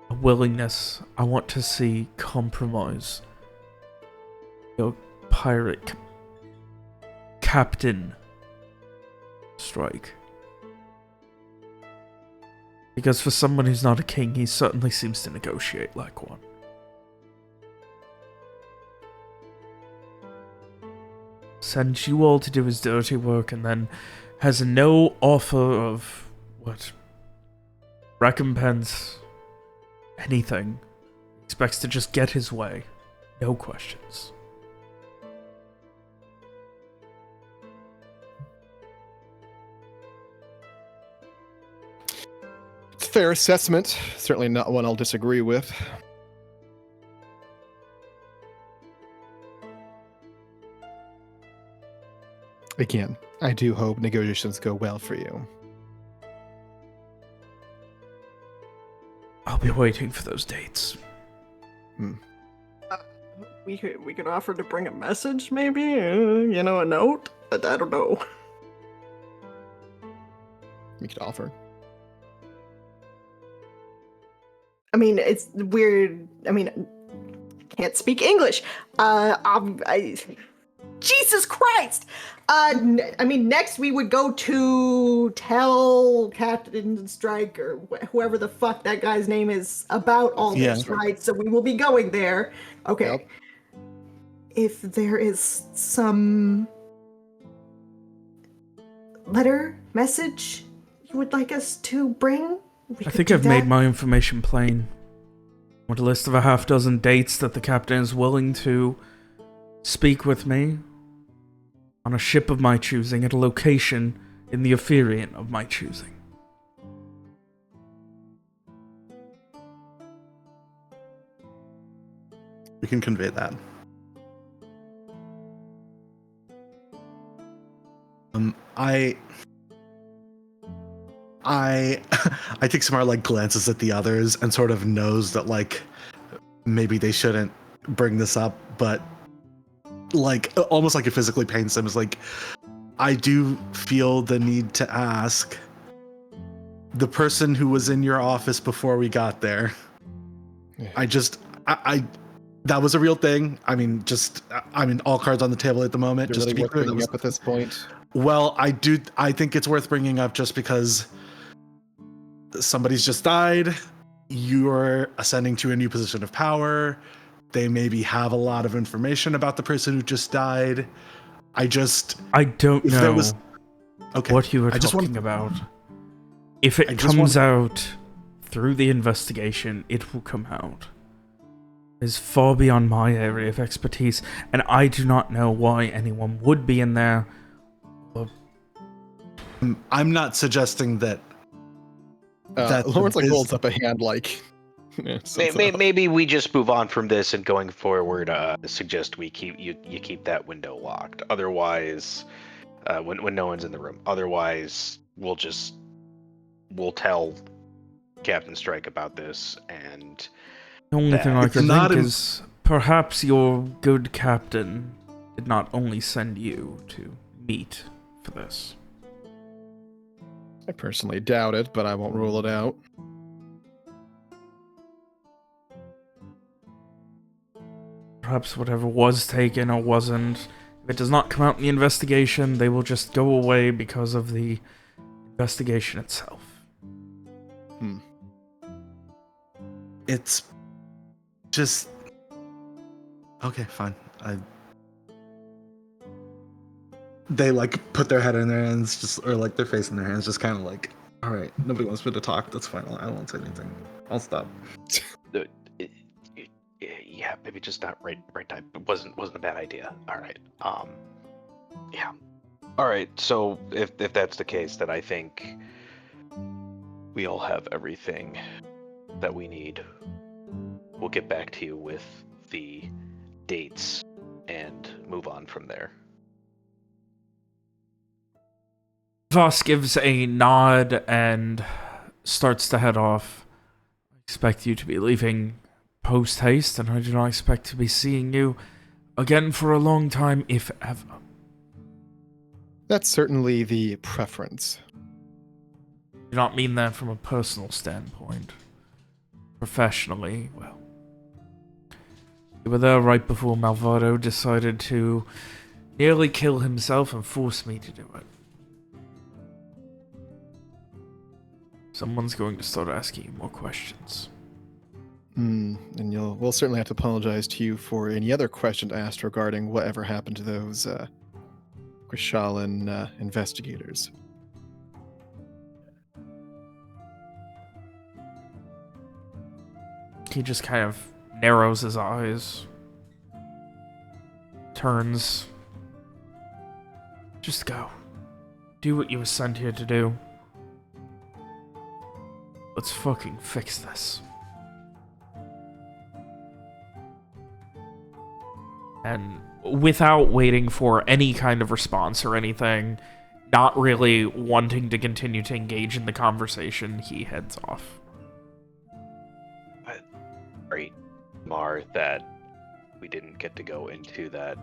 a willingness. I want to see compromise. Your pirate captain Strike. Because for someone who's not a king, he certainly seems to negotiate like one. Sends you all to do his dirty work and then has no offer of, what? Recompense. Anything. Expects to just get his way. No questions. It's a fair assessment. Certainly not one I'll disagree with. Again, I do hope negotiations go well for you. I'll be waiting for those dates. We could offer to bring a message, maybe, a note. But I don't know. We could offer. I mean, it's weird. I mean, can't speak English. Jesus Christ! I mean, next we would go to tell Captain Strike or whoever the fuck that guy's name is about all this, right? So we will be going there. Okay. Yep. If there is some letter, message you would like us to bring, I think I've made my information plain. I want a list of a half dozen dates that the captain is willing to speak with me on a ship of my choosing at a location in the Ephirian of my choosing. We can convey that. I take some more glances at the others and sort of knows that maybe they shouldn't bring this up, but almost like it physically pains them is I do feel the need to ask the person who was in your office before we got there. I that was a real thing. I mean, all cards on the table at the moment. You're Just really to be worth clear, bringing up at this point. well, I think it's worth bringing up just because somebody's just died. You're ascending to a new position of power. They maybe have a lot of information about the person who just died. I don't if know there was, okay, what you were I just talking want- about. If it comes out through the investigation, it will come out. It's far beyond my area of expertise, and I do not know why anyone would be in there. I'm not suggesting that. Lawrence like holds up a hand like. Maybe we just move on from this and going forward. Suggest we keep that window locked. Otherwise, when no one's in the room. Otherwise, we'll tell Captain Strike about this, and The only thing I It's can not think in- is perhaps your good captain did not only send you to meet for this. I personally doubt it, but I won't rule it out. Perhaps whatever was taken or wasn't, if it does not come out in the investigation, they will just go away because of the investigation itself. It's just okay. Fine. They like put their head in their hands, or like their face in their hands, just kind of like, all right, nobody wants me to talk. That's fine. I won't say anything. I'll stop. Yeah, maybe just not right time. It wasn't a bad idea. All right. Yeah. All right. So if that's the case, then I think we all have everything that we need. We'll get back to you with the dates and move on from there. Vos gives a nod and starts to head off. I expect you to be leaving post-haste, and I do not expect to be seeing you again for a long time, if ever. That's certainly the preference. I do not mean that from a personal standpoint. Professionally, well. You were there right before Malvado decided to nearly kill himself and force me to do it. Someone's going to start asking you more questions. And we'll certainly have to apologize to you for any other questions asked regarding whatever happened to those Grishalan investigators. He just kind of narrows his eyes. Turns. Just go. Do what you were sent here to do. Let's fucking fix this. And without waiting for any kind of response or anything, not really wanting to continue to engage in the conversation, he heads off. Sorry, Mar, that we didn't get to go into that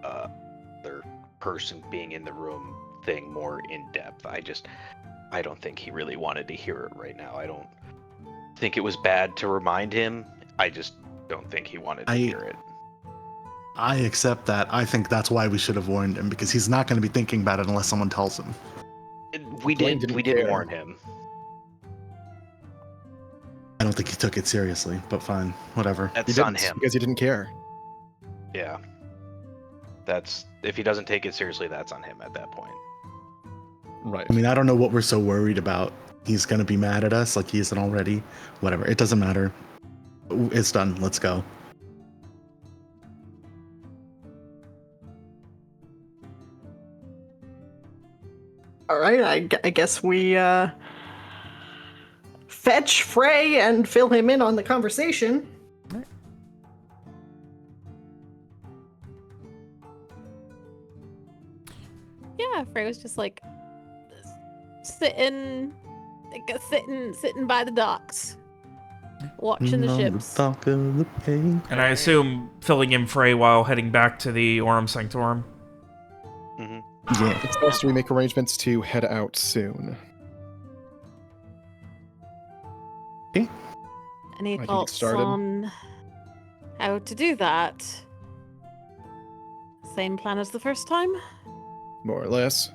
other person being in the room thing more in depth. I don't think he really wanted to hear it right now. I don't think it was bad to remind him. I just don't think he wanted to hear it. I accept that. I think that's why we should have warned him, because he's not going to be thinking about it unless someone tells him. We Blaine did didn't care. warn him. I don't think he took it seriously, but fine, whatever. That's on him. Because he didn't care. Yeah. That's if he doesn't take it seriously, that's on him at that point. Right. I mean, I don't know what we're so worried about. He's going to be mad at us like he isn't already. Whatever. It doesn't matter. It's done. Let's go. All right, I guess we fetch Frey and fill him in on the conversation. Yeah, Frey was just like sitting by the docks, watching the ships. And I assume filling in Frey while heading back to the Aurum Sanctorum. Mm-hmm. Yeah. It's best we make arrangements to head out soon. Any I can get thoughts started. on how to do that? Same plan as the first time? More or less.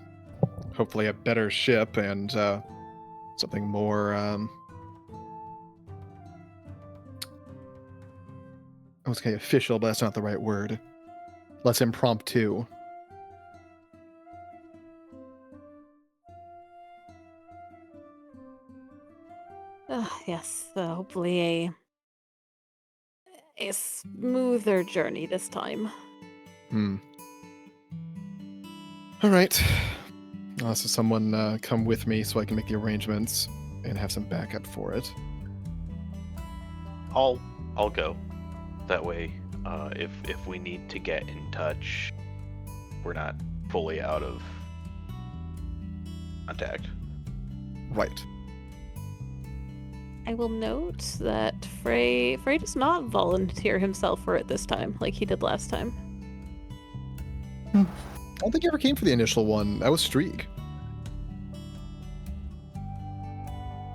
Hopefully a better ship and something more I was going to say official, but that's not the right word. Less impromptu. Yes, hopefully a smoother journey this time. All right. So someone come with me so I can make the arrangements and have some backup for it. I'll go. That way, if we need to get in touch, we're not fully out of contact. Right. I will note that Frey does not volunteer himself for it this time, like he did last time. I don't think he ever came for the initial one. That was Streak.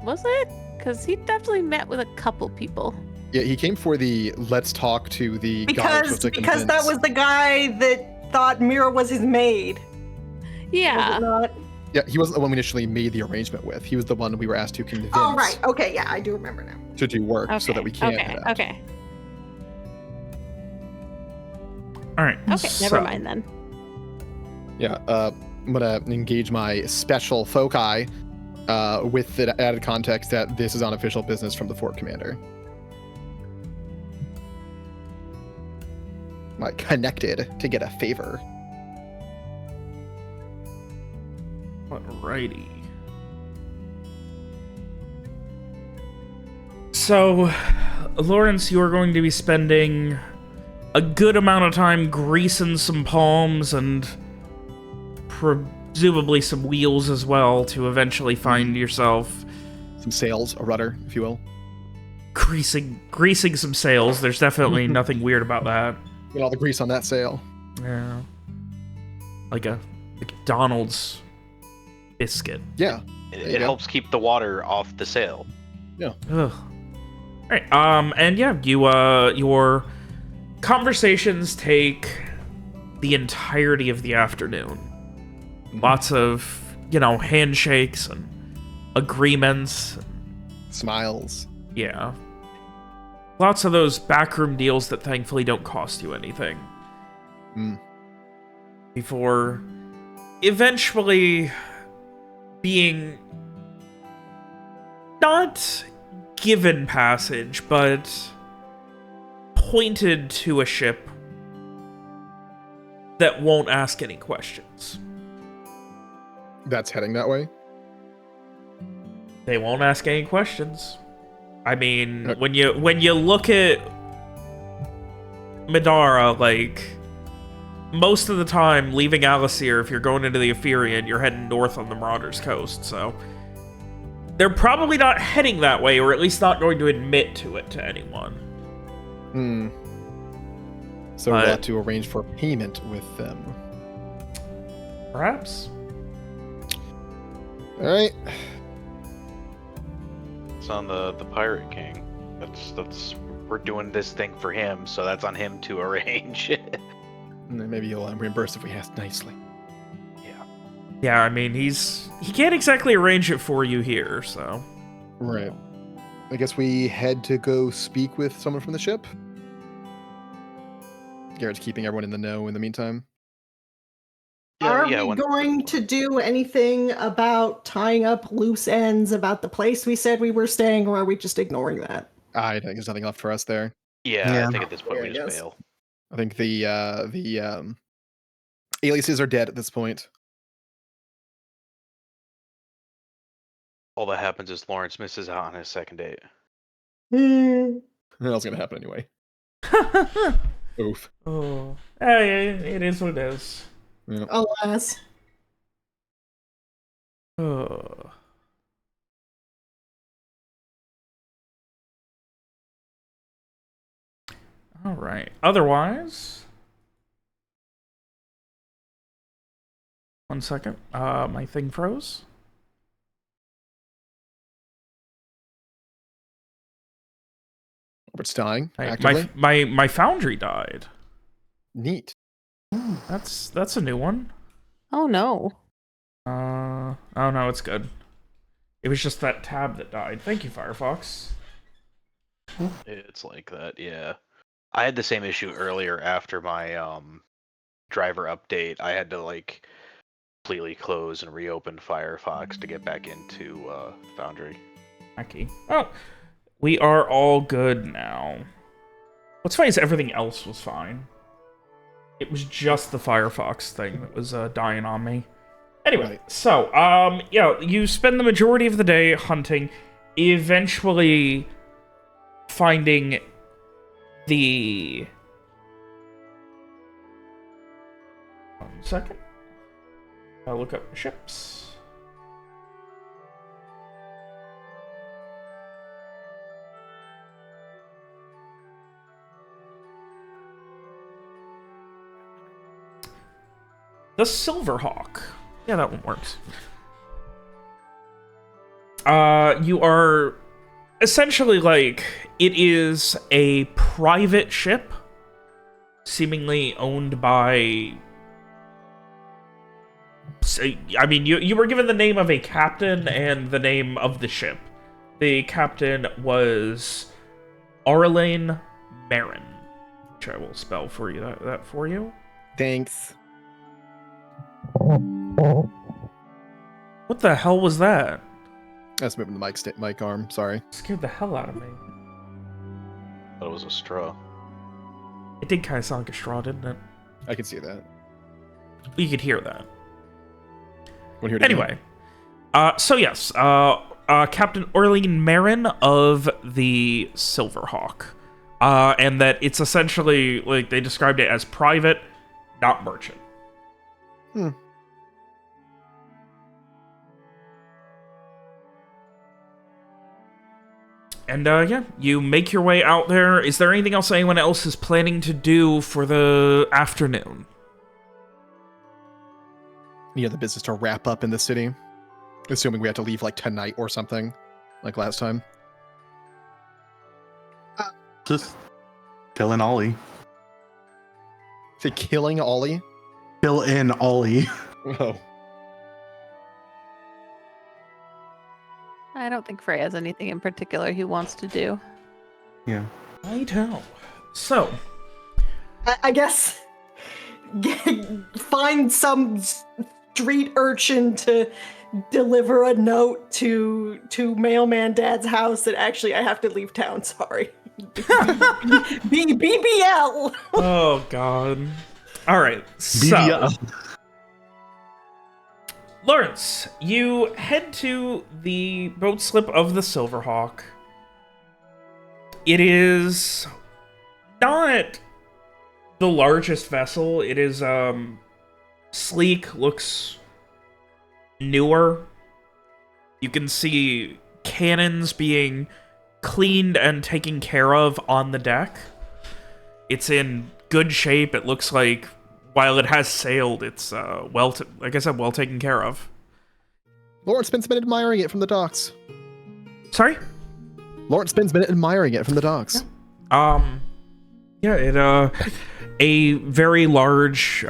Was it? Because he definitely met with a couple people. Yeah, he came for the let's talk to the guy we're supposed to Because that convince. was the guy that thought Mira was his maid. Was Yeah. it not? Yeah, he wasn't the one we initially made the arrangement with. He was the one we were asked to convince Oh, right. Okay, yeah, I do remember now. to do work so that we can head out. Okay. All right. Okay, never mind then. Yeah, I'm gonna engage my special foci with the added context that this is unofficial business from the fort commander. Like connected to get a favor. Alrighty. So, Lawrence, you are going to be spending a good amount of time greasing some palms and presumably some wheels as well to eventually find yourself Some sails, a rudder, if you will. greasing some sails. There's definitely nothing weird about that. Get all the grease on that sail. Yeah. Like a McDonald's biscuit. Yeah. It helps keep the water off the sail. Ugh. Alright, and yeah, your conversations take the entirety of the afternoon. Lots of, handshakes and agreements. Smiles. Yeah. Lots of those backroom deals that thankfully don't cost you anything. Before eventually being not given passage, but pointed to a ship that won't ask any questions. That's heading that way? They won't ask any questions. I mean, when you look at Madara, like, most of the time, leaving Alasir, if you're going into the Ephirian, you're heading north on the Marauders coast, so they're probably not heading that way, or at least not going to admit to it to anyone. So we'll have to arrange for payment with them. Perhaps? Alright. It's on the Pirate King. That's we're doing this thing for him, so that's on him to arrange. And then maybe he'll reimburse if we ask nicely. Yeah, I mean, he can't exactly arrange it for you here, so. Right. I guess we head to go speak with someone from the ship. Garrett's keeping everyone in the know in the meantime. Are we going to do anything about tying up loose ends about the place we said we were staying, or are we just ignoring that? I think there's nothing left for us there. Yeah, I think at this point Yeah, we just yes. bail. I think the aliases are dead at this point. All that happens is Lawrence misses out on his second date. That's gonna happen anyway. Oof. Oh. Hey, it is what it is. Yeah. Alas. Oh. All right. Otherwise, 1 second. My thing froze. Robert's dying Hey, actively. my foundry died. Neat. That's a new one. Oh no. Oh no, it's good. It was just that tab that died. Thank you, Firefox. It's like that, yeah. I had the same issue earlier after my driver update. I had to like completely close and reopen Firefox to get back into Foundry. Wacky. Oh, we are all good now. What's funny is everything else was fine. It was just the Firefox thing that was dying on me. Anyway, Right. so, yeah, you spend the majority of the day hunting, eventually finding the... 1 second. I'll look up the ships. The Silverhawk. Yeah, that one works. You are essentially like, it is a private ship, seemingly owned by... I mean, you were given the name of a captain and the name of the ship. The captain was Arlene Marin, which I will spell for you. That for you. Thanks. What the hell was that? That's moving the mic arm. Sorry. Scared the hell out of me. Thought it was a straw. It did kind of sound like a straw, didn't it? I can see that. You could hear that. Want to hear it again? Anyway, so yes, Captain Orlean Marin of the Silverhawk, and that it's essentially like they described it as private, not merchant. And yeah, you make your way out there. Is there anything else anyone else is planning to do for the afternoon? Yeah, the business to wrap up in the city. Assuming we have to leave like tonight or something, like last time. Just killing Ollie. Say killing Ollie. Kill in Ollie. Whoa. I don't think Frey has anything in particular he wants to do. Yeah. I know. So, I guess find some street urchin to deliver a note to mailman dad's house that actually I have to leave town. Sorry. BBL. oh god. All right. So, BBL. Lawrence, you head to the boat slip of the Silverhawk. It is not the largest vessel. It is sleek, looks newer. You can see cannons being cleaned and taken care of on the deck. It's in good shape. It looks like while it has sailed, it's like I said, well taken care of. Lawrence Spin's been admiring it from the docks. Sorry? Lawrence Spin's been admiring it from the docks. Yeah, it a very large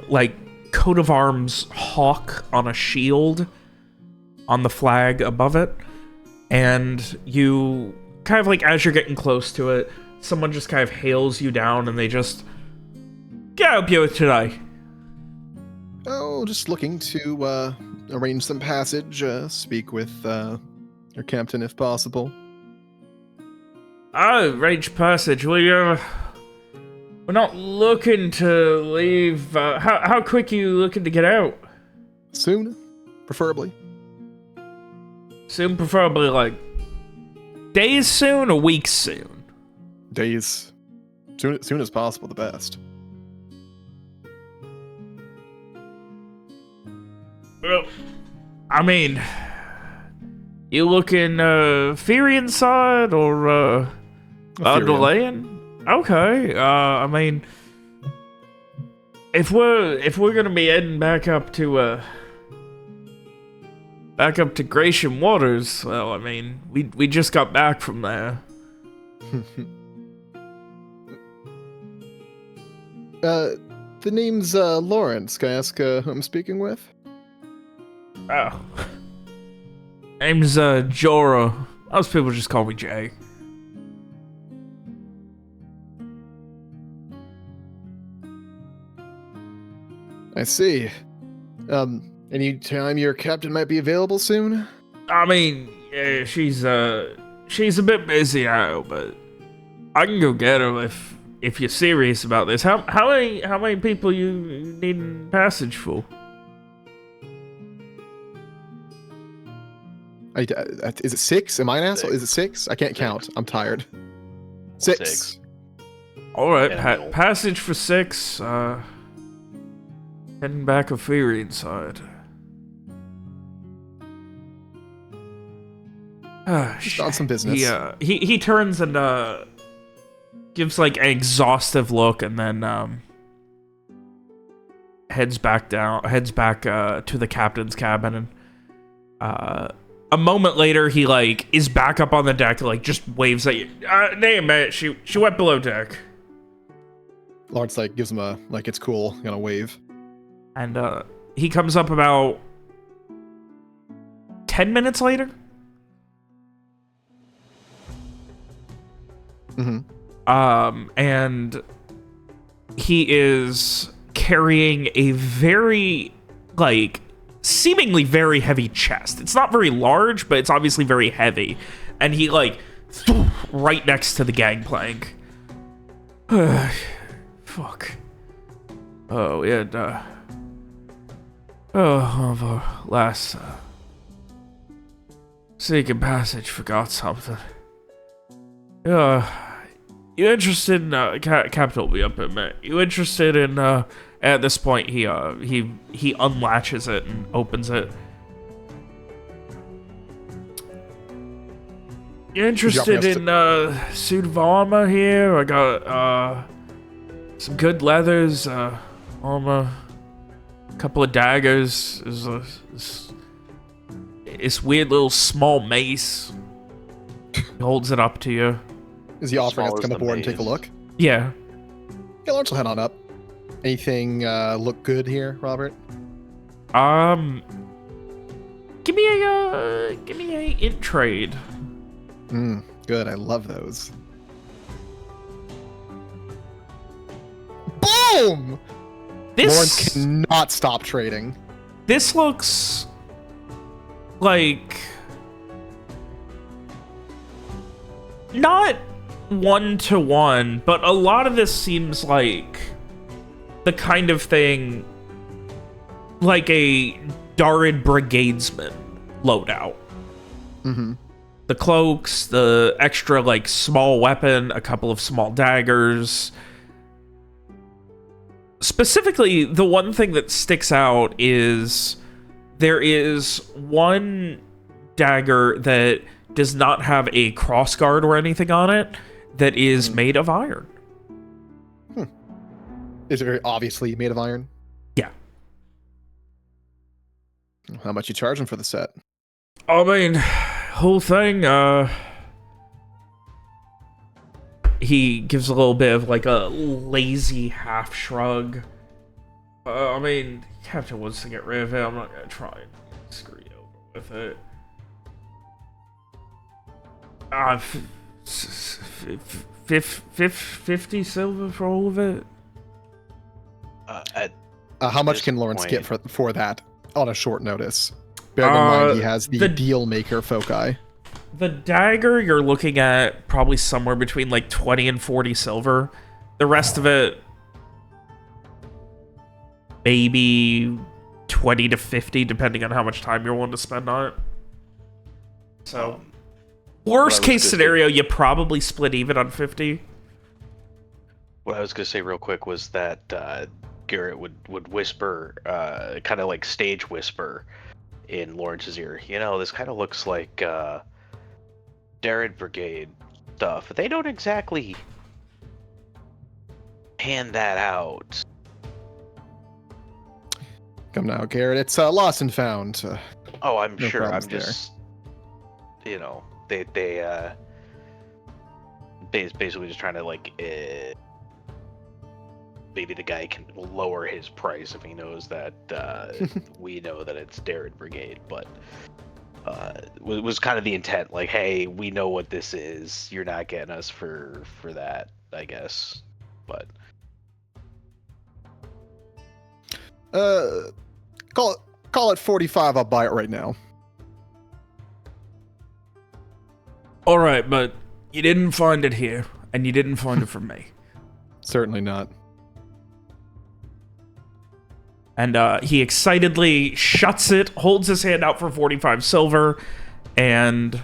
like coat of arms hawk on a shield on the flag above it, and you kind of like as you're getting close to it, someone just kind of hails you down and they just get help you with today. Oh, just looking to arrange some passage, speak with your captain if possible. Oh, range passage. We're not looking to leave. How quick are you looking to get out? Soon, preferably. Soon, preferably like days soon or weeks soon. Days. Soon as possible, the best. Well, I mean, you looking Furian side or Furian. Delaying? Okay. I mean, if we're gonna be heading back up to Gratian Waters, well, I mean, we just got back from there. The name's Lawrence. Can I ask who I'm speaking with? Oh. Name's Jorah. Most people just call me Jay. I see. Any time your captain might be available soon? I mean, yeah, she's a bit busy now, but I can go get her if you're serious about this. How many people you need passage for? Is it 6? Am I an asshole? Is it 6? I can't count. I'm tired. 6. All right, Yeah, passage for 6. Heading back of Fury side. Just on some business. He turns and gives like an exhaustive look, and then heads back to the captain's cabin. And a moment later, he like is back up on the deck, like just waves at you. Nay, mate, she went below deck. Lawrence like gives him a like it's cool, gonna wave. And he comes up about 10 minutes later. And he is carrying a very, like, seemingly very heavy chest. It's not very large, but it's obviously very heavy. And he, like, right next to the gangplank. Fuck. Oh, we had, our last, seeking passage forgot something. You interested in, Captain will be up in a minute. You interested in, at this point, he unlatches it and opens it. You interested in, suit of armor here? I got, some good leathers, armor, a couple of daggers, this weird little small mace. He holds it up to you. Is he offering us to come aboard and take a look? Yeah. Yeah, Lawrence will head on up. Anything look good here, Robert? Give me a int trade. Good. I love those. Boom! Lawrence cannot stop trading. This looks like not 1-to-1, but a lot of this seems like the kind of thing like a Darid Brigadesman loadout. The cloaks, the extra like small weapon, a couple of small daggers. Specifically, the one thing that sticks out is there is one dagger that does not have a crossguard or anything on it that is made of iron. Is it very obviously made of iron? Yeah. How much you charging for the set? I mean, whole thing, he gives a little bit of like a lazy half shrug. I mean, Captain wants to get rid of it. I'm not gonna try and screw you over with it. 50 silver for all of it. How much can Lawrence get for that on a short notice? Bearing in mind he has the deal maker foci. The dagger you're looking at probably somewhere between like 20 and 40 silver. The rest of it maybe 20 to 50 depending on how much time you're willing to spend on it. So worst case scenario, you probably split even on 50. What I was going to say real quick was that Garrett would whisper, kind of like stage whisper in Lawrence's ear. You know, this kind of looks like Darid Brigade stuff. They don't exactly hand that out. Come now, Garrett. It's lost and found. Oh, I'm No sure. I'm problems there. just, they basically just trying to like, maybe the guy can lower his price if he knows that we know that it's Darren Brigade, but was kind of the intent. Like, hey, we know what this is. You're not getting us for that, I guess. But Call it 45. I'll buy it right now. All right, but you didn't find it here, and you didn't find it from me. Certainly not. And he excitedly shuts it, holds his hand out for 45 silver, and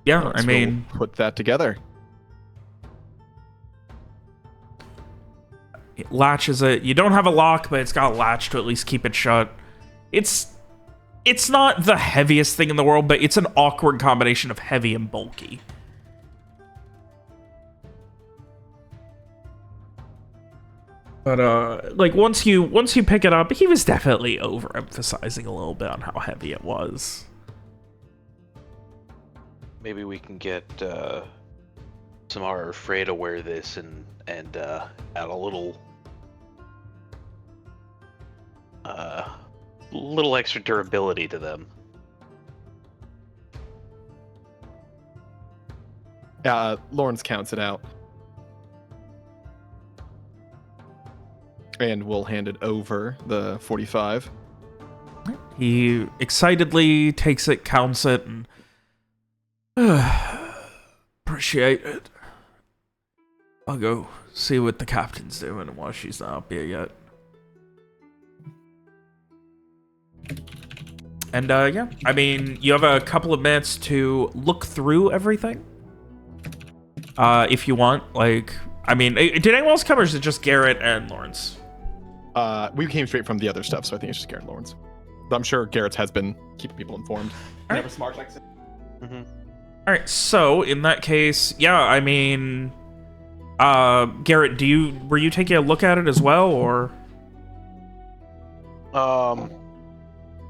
yeah, Let's I mean, put that together. it latches it. You don't have a lock, but it's got a latch to at least keep it shut. It's not the heaviest thing in the world, but it's an awkward combination of heavy and bulky. But like once you pick it up, he was definitely overemphasizing a little bit on how heavy it was. maybe we can get Samara or Frey to wear this and add a little extra durability to them. Lawrence counts it out. And we'll hand it over the 45. He excitedly takes it, counts it, and appreciate it. I'll go see what the captain's doing while she's not up here yet. And yeah, I mean, you have a couple of minutes to look through everything. If you want, like, I mean, did anyone else come, or is it just Garrett and Lawrence? We came straight from the other stuff, so I think it's just Garrett and Lawrence. But I'm sure Garrett has been keeping people informed. All right. Never smart like Mm-hmm. All right, so in that case, yeah, I mean, Garrett, were you taking a look at it as well, or?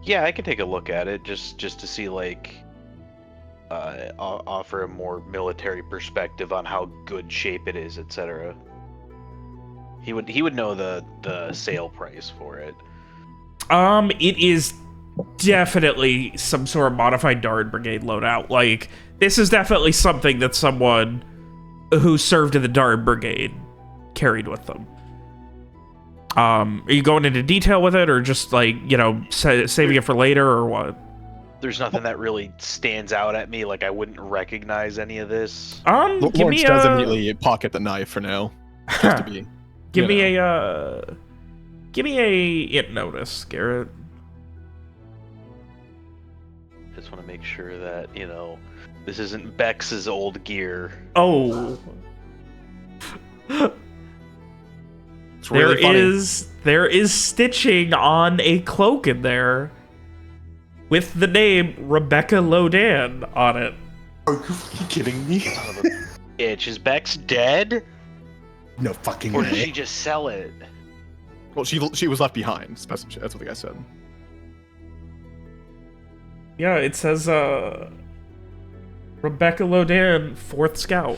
Yeah, I could take a look at it just to see, like, offer a more military perspective on how good shape it is, etc. He would know the sale price for it. It is definitely some sort of modified Dart Brigade loadout. Like, this is definitely something that someone who served in the Dart Brigade carried with them. Are you going into detail with it, or just, like, you know, saving it for later, or what? There's nothing that really stands out at me, like I wouldn't recognize any of this. Give Lawrence me does immediately pocket the knife for now. Just to be, give me know. a it notice, Garrett. Just want to make sure that, you know, this isn't Bex's old gear. Oh. It's really funny. There is stitching on a cloak in there with the name Rebecca Lodan on it. Are you fucking kidding me? Son of a bitch. Is Bex dead? No fucking Or did way. she just sell it? Well, she was left behind. That's what the guy said. Yeah, it says Rebecca Lodan, 4th Scout.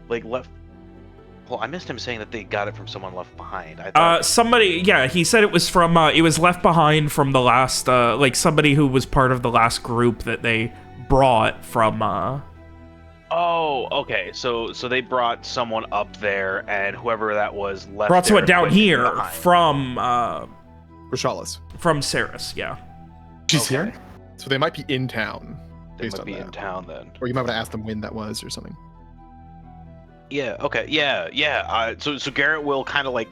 Like, left... Well, I missed him saying that they got it from someone left behind. I thought... Somebody, yeah, he said it was from, it was left behind from the last, like, somebody who was part of the last group that they brought from, Oh, okay. So they brought someone up there, and whoever that was left brought someone their down equipment here behind. Rashalis. from Saris, yeah. She's Okay. here? So they might be in town. They based might on be that. in town then. Or you might want to ask them when that was or something. Yeah, okay, yeah. So Garrett will kind of, like,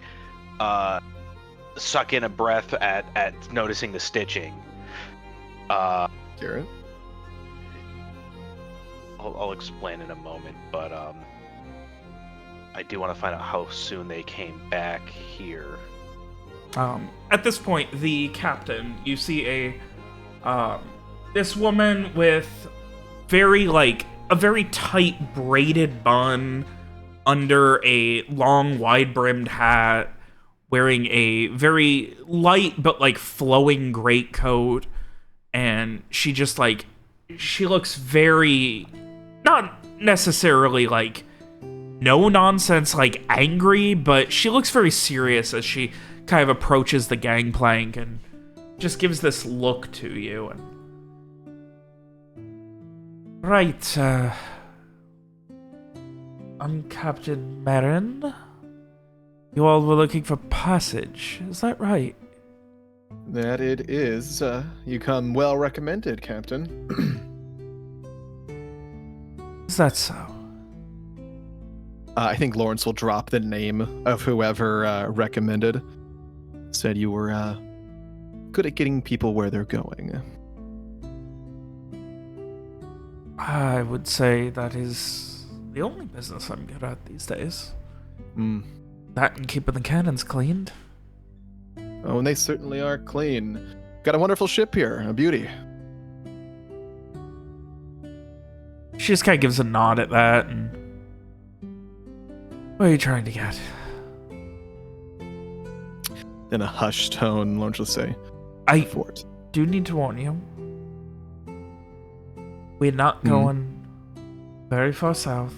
suck in a breath at noticing the stitching. Garrett? I'll explain in a moment, but I do want to find out how soon they came back here. At this point, the captain, you see this woman with a very tight braided bun, under a long, wide-brimmed hat, wearing a very light but like flowing greatcoat, and she just like she looks very not necessarily like no nonsense like angry, but she looks very serious as she kind of approaches the gangplank and just gives this look to you. And right, I'm Captain Marin. You all were looking for passage, is that right? That it is. You come well recommended, Captain. Is that so? I think Lawrence will drop the name of whoever recommended. Said you were good at getting people where they're going. I would say that is the only business I'm good at these days. Hmm. That and keeping the cannons cleaned. Oh, and they certainly are clean. Got a wonderful ship here, a beauty. She just kind of gives a nod at that, and what are you trying to get? In a hushed tone, Lawrence will say, I Fort. do need to warn you. We're not Mhm. going very far south.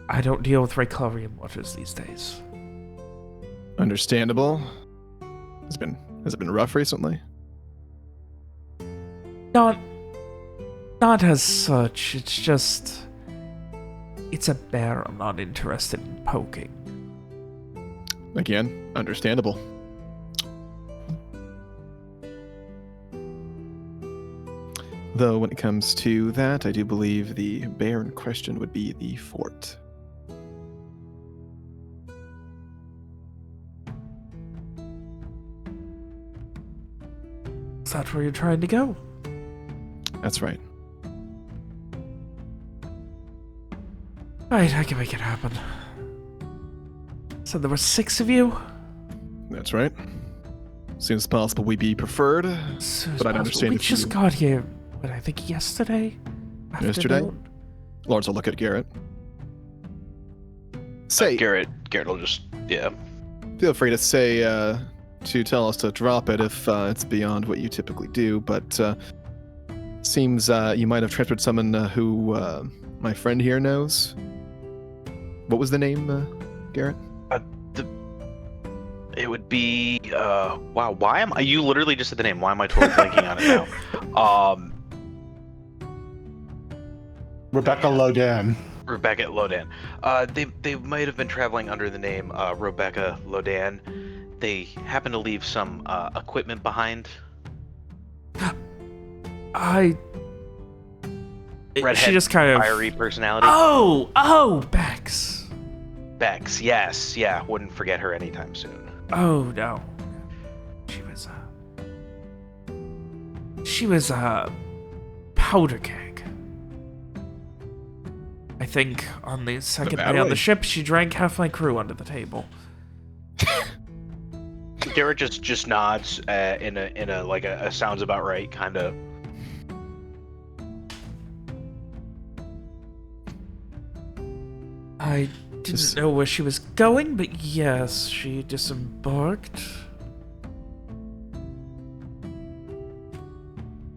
I don't deal with Rayclarian waters these days. Understandable. Has it been rough recently? Not as such. It's just it's a bear I'm not interested in poking. Again, understandable. Though when it comes to that, I do believe the bear in question would be the fort. Is that where you're trying to go? That's right. Right, I can make it happen. So there were 6 of you? That's right. As soon as possible, we be preferred. As soon as But I'd possible. understand We if just you- got here, what, I think yesterday? Yesterday? Afternoon? Lawrence will look at Garrett. Say, Garrett will just feel free to say, to tell us to drop it if it's beyond what you typically do, but seems you might have transferred someone who my friend here knows. What was the name, Garrett? It would be wow. Why am I? You literally just said the name. Why am I totally blanking on it now? Rebecca Lodan. Rebecca Lodan. They might have been traveling under the name Rebecca Lodan. They happen to leave some equipment behind. Redhead, she just kind of fiery personality. Oh, Bex. Bex, yes, yeah. Wouldn't forget her anytime soon. Oh no. She was a powder keg. I think on the second day on the battery? ship, she drank half my crew under the table. Garrett just nods in a like a sounds about right kind of. I didn't know where she was going, but yes, she disembarked.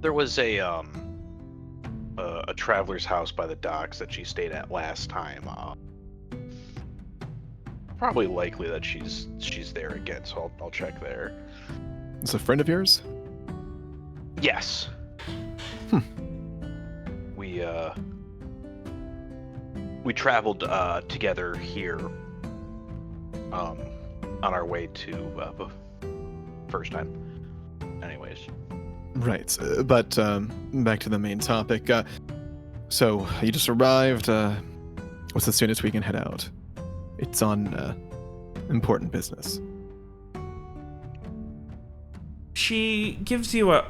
There was a traveler's house by the docks that she stayed at last time. Probably likely that she's there again, so I'll check there. It's a friend of yours? Yes. We traveled together here on our way to first time. Anyways. Right, but back to the main topic. So you just arrived. What's the soonest we can head out? It's on important business. She gives you a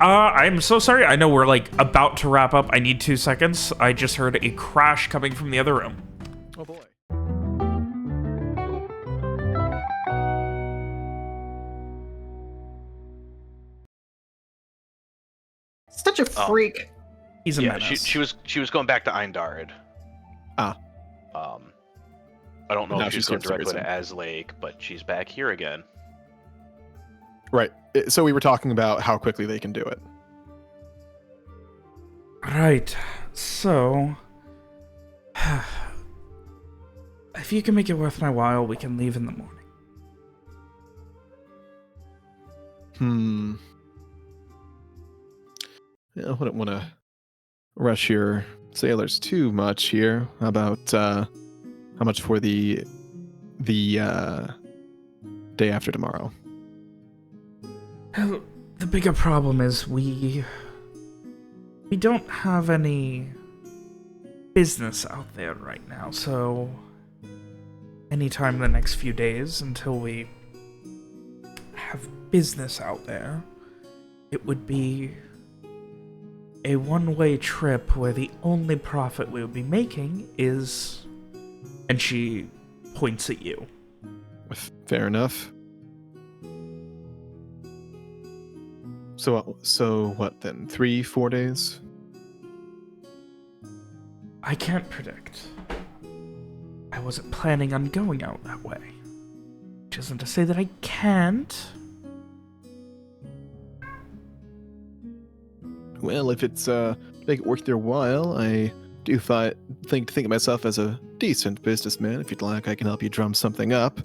I'm so sorry. I know we're like about to wrap up. I need 2 seconds. I just heard a crash coming from the other room. Oh boy. Such a freak. He's a Yeah, menace. she was going back to Eindarid. Ah. I don't know Now if she's she's going here for directly some to Azlake, but she's back here again. Right. So we were talking about how quickly they can do it. Right. So, if you can make it worth my while, we can leave in the morning. Yeah, I wouldn't want to rush your sailors too much here. How about how much for the day after tomorrow? Well, the bigger problem is we don't have any business out there right now, so anytime in the next few days until we have business out there, it would be a one-way trip where the only profit we would be making is... And she points at you. Fair enough. So what then? 3-4 days? I can't predict. I wasn't planning on going out that way. Which isn't to say that I can't. Well, if it's make it worth your while, I do think of myself as a decent businessman. If you'd like, I can help you drum something up.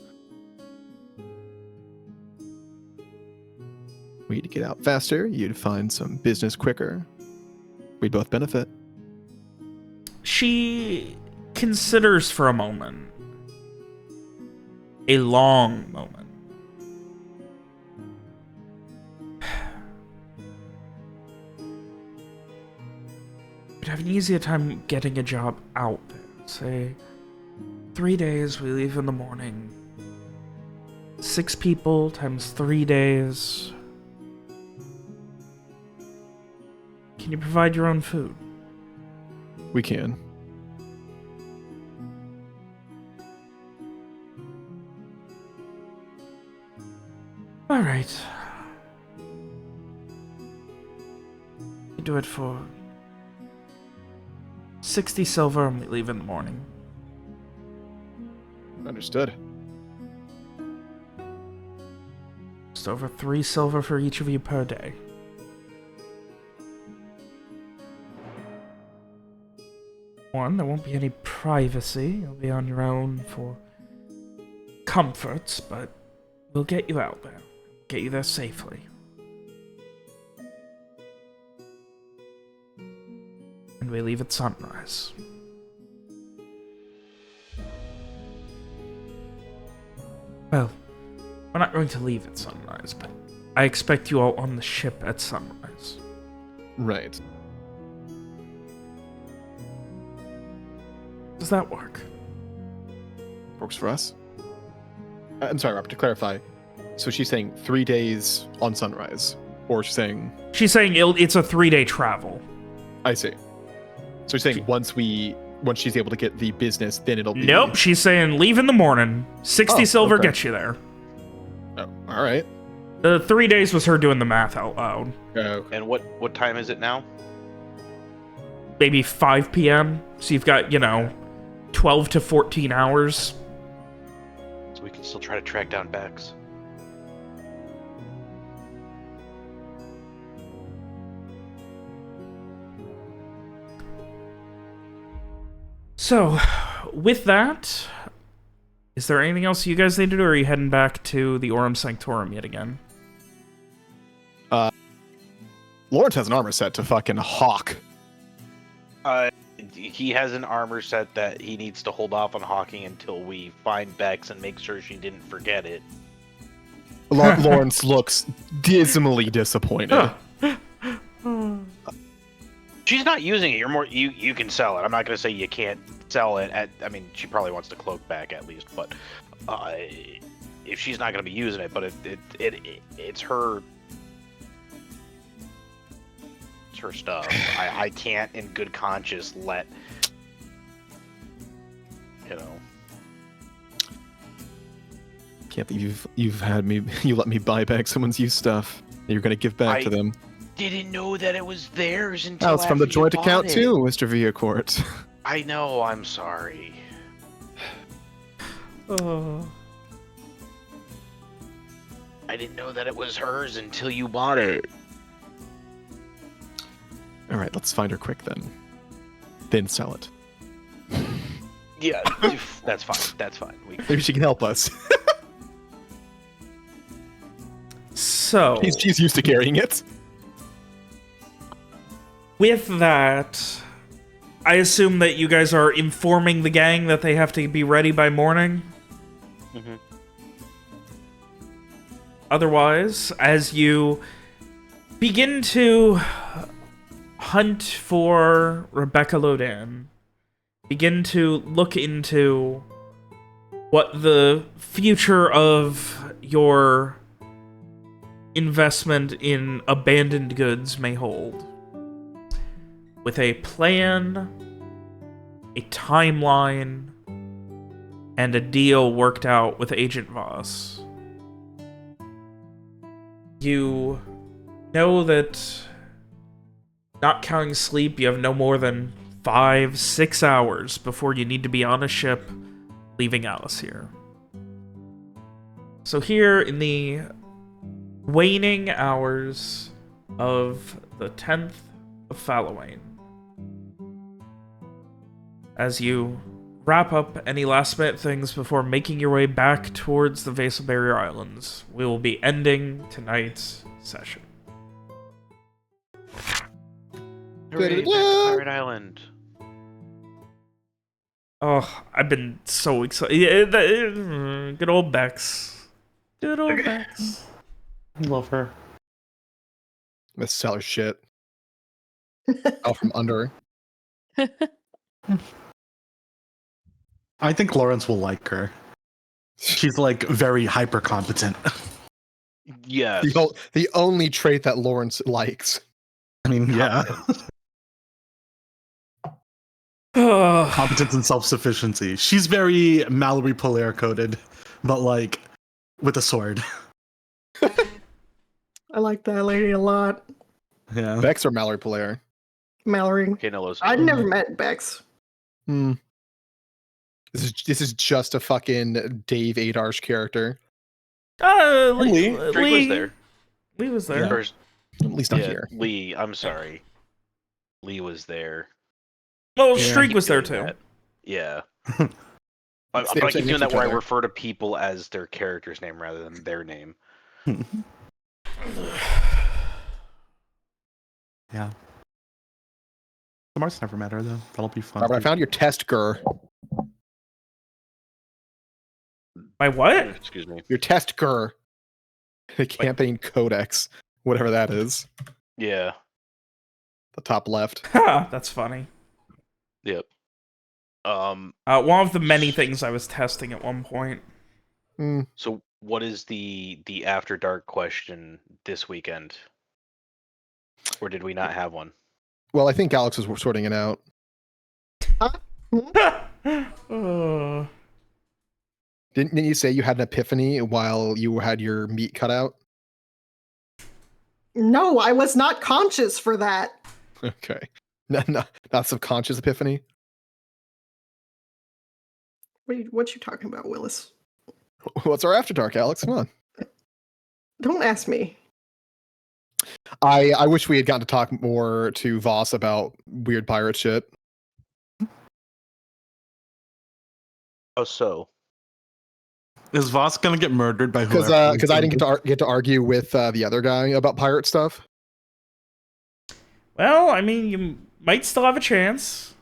We'd get out faster, you'd find some business quicker. We'd both benefit. She considers for a moment. A long moment. We'd have an easier time getting a job out there. Say, 3 days, we leave in the morning. 6 people times 3 days. Can you provide your own food? We can. All right. You do it for 60 silver and we leave in the morning. Understood. Just over 3 silver for each of you per day. One, there won't be any privacy. You'll be on your own for comforts, but we'll get you out there. Get you there safely. And we leave at sunrise. Well, we're not going to leave at sunrise, but I expect you all on the ship at sunrise. Right. Does that work? Works for us. I'm sorry, Robert, to clarify. So she's saying 3 days on sunrise, or she's saying... She's saying it's a 3-day travel. I see. So she's saying once she's able to get the business, then it'll be... Nope, she's saying leave in the morning. 60 silver okay. gets you there. Oh, all right. The 3 days was her doing the math out loud. And what time is it now? Maybe 5 p.m. So you've got, 12 to 14 hours. So we can still try to track down Bex. So, with that, is there anything else you guys need to do, or are you heading back to the Aurum Sanctorum yet again? Lawrence has an armor set to fucking hawk. He has an armor set that he needs to hold off on hawking until we find Bex and make sure she didn't forget it. Lawrence looks dismally disappointed. She's not using it. You can sell it. I'm not going to say you can't sell it. She probably wants the cloak back at least, but if she's not going to be using it, but it's her. It's her stuff. I can't, in good conscience, let Can't believe you've had me. You let me buy back someone's used stuff. You're gonna give back to them. didn't know that it was theirs until Oh, it's from the after you joint bought account it. too, Mr. Villacourt. I know, I'm sorry. Oh. I didn't know that it was hers until you bought it. All right, let's find her quick then sell it. Yeah, that's fine. That's fine. Maybe she can help us. So, She's used to carrying it. with that, I assume that you guys are informing the gang that they have to be ready by morning? Mm-hmm. Otherwise, as you begin to hunt for Rebecca Lodan, begin to look into what the future of your investment in abandoned goods may hold. With a plan, a timeline, and a deal worked out with Agent Vos. You know that, not counting sleep, you have no more than 5-6 hours before you need to be on a ship leaving Alice here. So here in the waning hours of the 10th of Fallowayne, as you wrap up any last minute things before making your way back towards the Vasal Barrier Islands, we will be ending tonight's session. Hooray, back to Pirate Island. Oh, I've been so excited. Good old Bex. Good old Bex. Love her. Let's sell her shit. Out from under her. I think Lawrence will like her. She's like very hyper competent. Yes. The only trait that Lawrence likes. I mean, yeah. Competence and self-sufficiency. She's very Mallory Polaire coded, but like with a sword. I like that lady a lot. Yeah. Bex or Mallory Polaire? Mallory. Okay, no, I'd never met Bex. Hmm. This is just a fucking Dave Adarsh character. Lee Drake was there. Lee was there. First, At least not yeah, here. Lee, I'm sorry. Lee was there. Well, Yeah. Streak Keep was there doing too. that. Yeah. It's I the keep same doing that each where I other. refer to people as their character's name rather than their name. Yeah. Lamar's never met her though. That'll be fun. Robert, I found your test gur. My what? Excuse me. Your test gur. The campaign codex. Whatever that is. Yeah. The top left. Ha, that's funny. Yep. One of the many things I was testing at one point. So what is the after dark question this weekend? Or did we not have one? Well, I think Alex was sorting it out. Didn't you say you had an epiphany while you had your meat cut out? No, I was not conscious for that. Okay. Not subconscious epiphany? What you talking about, Willis? What's our after dark, Alex? Come on. Don't ask me. I wish we had gotten to talk more to Voss about weird pirate shit. Oh, so. Is Voss gonna get murdered by Because whoever? I didn't get to argue with the other guy about pirate stuff. Well, I mean, you might still have a chance.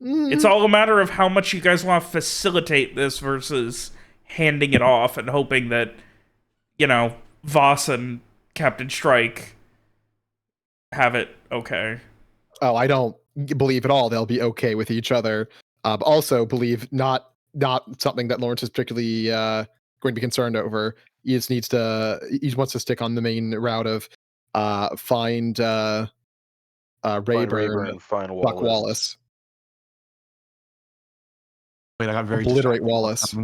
Mm. It's all a matter of how much you guys want to facilitate this versus handing it off and hoping that, Voss and Captain Strike have it okay. Oh, I don't believe at all they'll be okay with each other. Also believe not something that Lawrence is particularly going to be concerned over. He wants to stick on the main route of find Rayburn, find Buck Wallace. Wait, I got very Obliterate distracted. Wallace.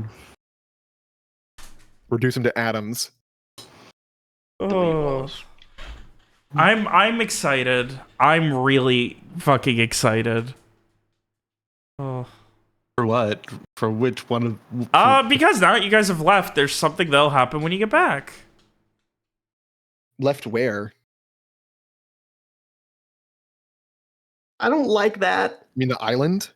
Reduce him to atoms. Oh. I'm excited. I'm really fucking excited. Oh. For what? For which one of? Because now that you guys have left, there's something that'll happen when you get back. Left where? I don't like that. You mean the island?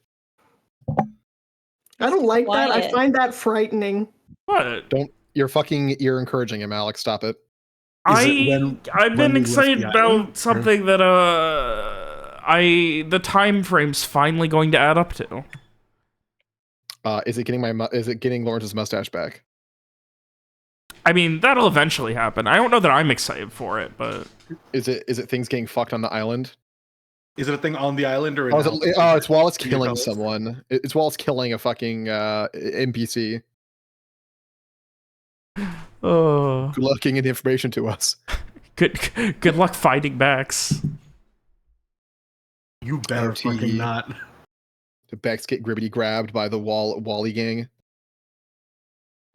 I don't like that. I Quiet. find that frightening. What? Don't. You're encouraging him, Alex. Stop it. Is it when- I've when been we left excited the about island? something that the time frame's finally going to add up to. Is it getting Lawrence's mustache back? I mean, that'll eventually happen. I don't know that I'm excited for it, but Is it things getting fucked on the island? Is it a thing on the island or? Oh, it's Wallace Can you killing tell us? someone. It's Wallace killing a fucking NPC. oh, Good luck getting the information to us. good luck finding Max. You better RTE. fucking not. The Bex get gribbity grabbed by the Wally gang.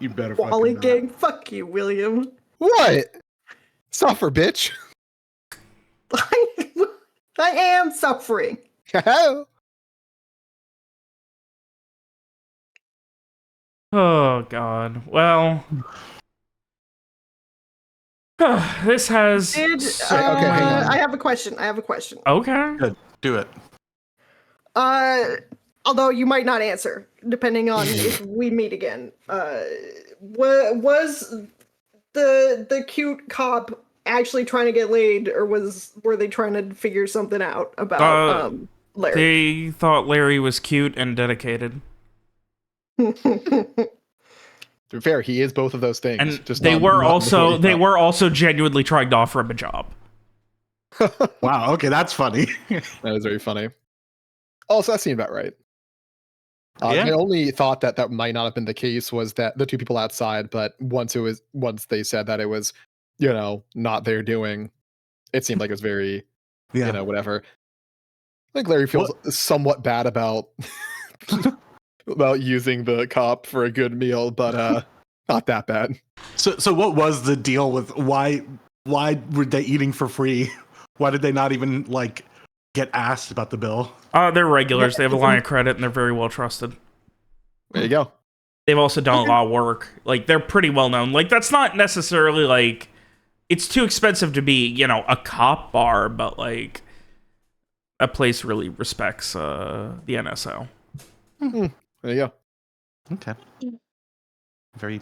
You better Wally fucking not. gang, fuck you, William. What? Suffer, bitch. I am suffering. Oh God. Well, this has. okay, hang on. I have a question. Okay. Good. Do it. Although you might not answer, depending on if we meet again. Was the cute cop actually trying to get laid, or were they trying to figure something out about Larry? They thought Larry was cute and dedicated, To be fair, he is both of those things. and just they not- were not also before he they were also genuinely trying to offer him a job. Wow. Okay, that's funny. That is very funny. Also, that seemed about right. Yeah. My only thought that might not have been the case was that the two people outside, but once they said that it was, not their doing, it seemed like it was very, Yeah. whatever. I think Larry feels somewhat bad about about using the cop for a good meal, but not that bad. So what was the deal with why were they eating for free? Why did they not even like get asked about the bill? They're regulars. They have a line of credit, and they're very well trusted. There you go. They've also done a lot of work. Like, they're pretty well known. Like, that's not necessarily like it's too expensive to be, a cop bar, but like that place really respects the NSO. There you go. Okay.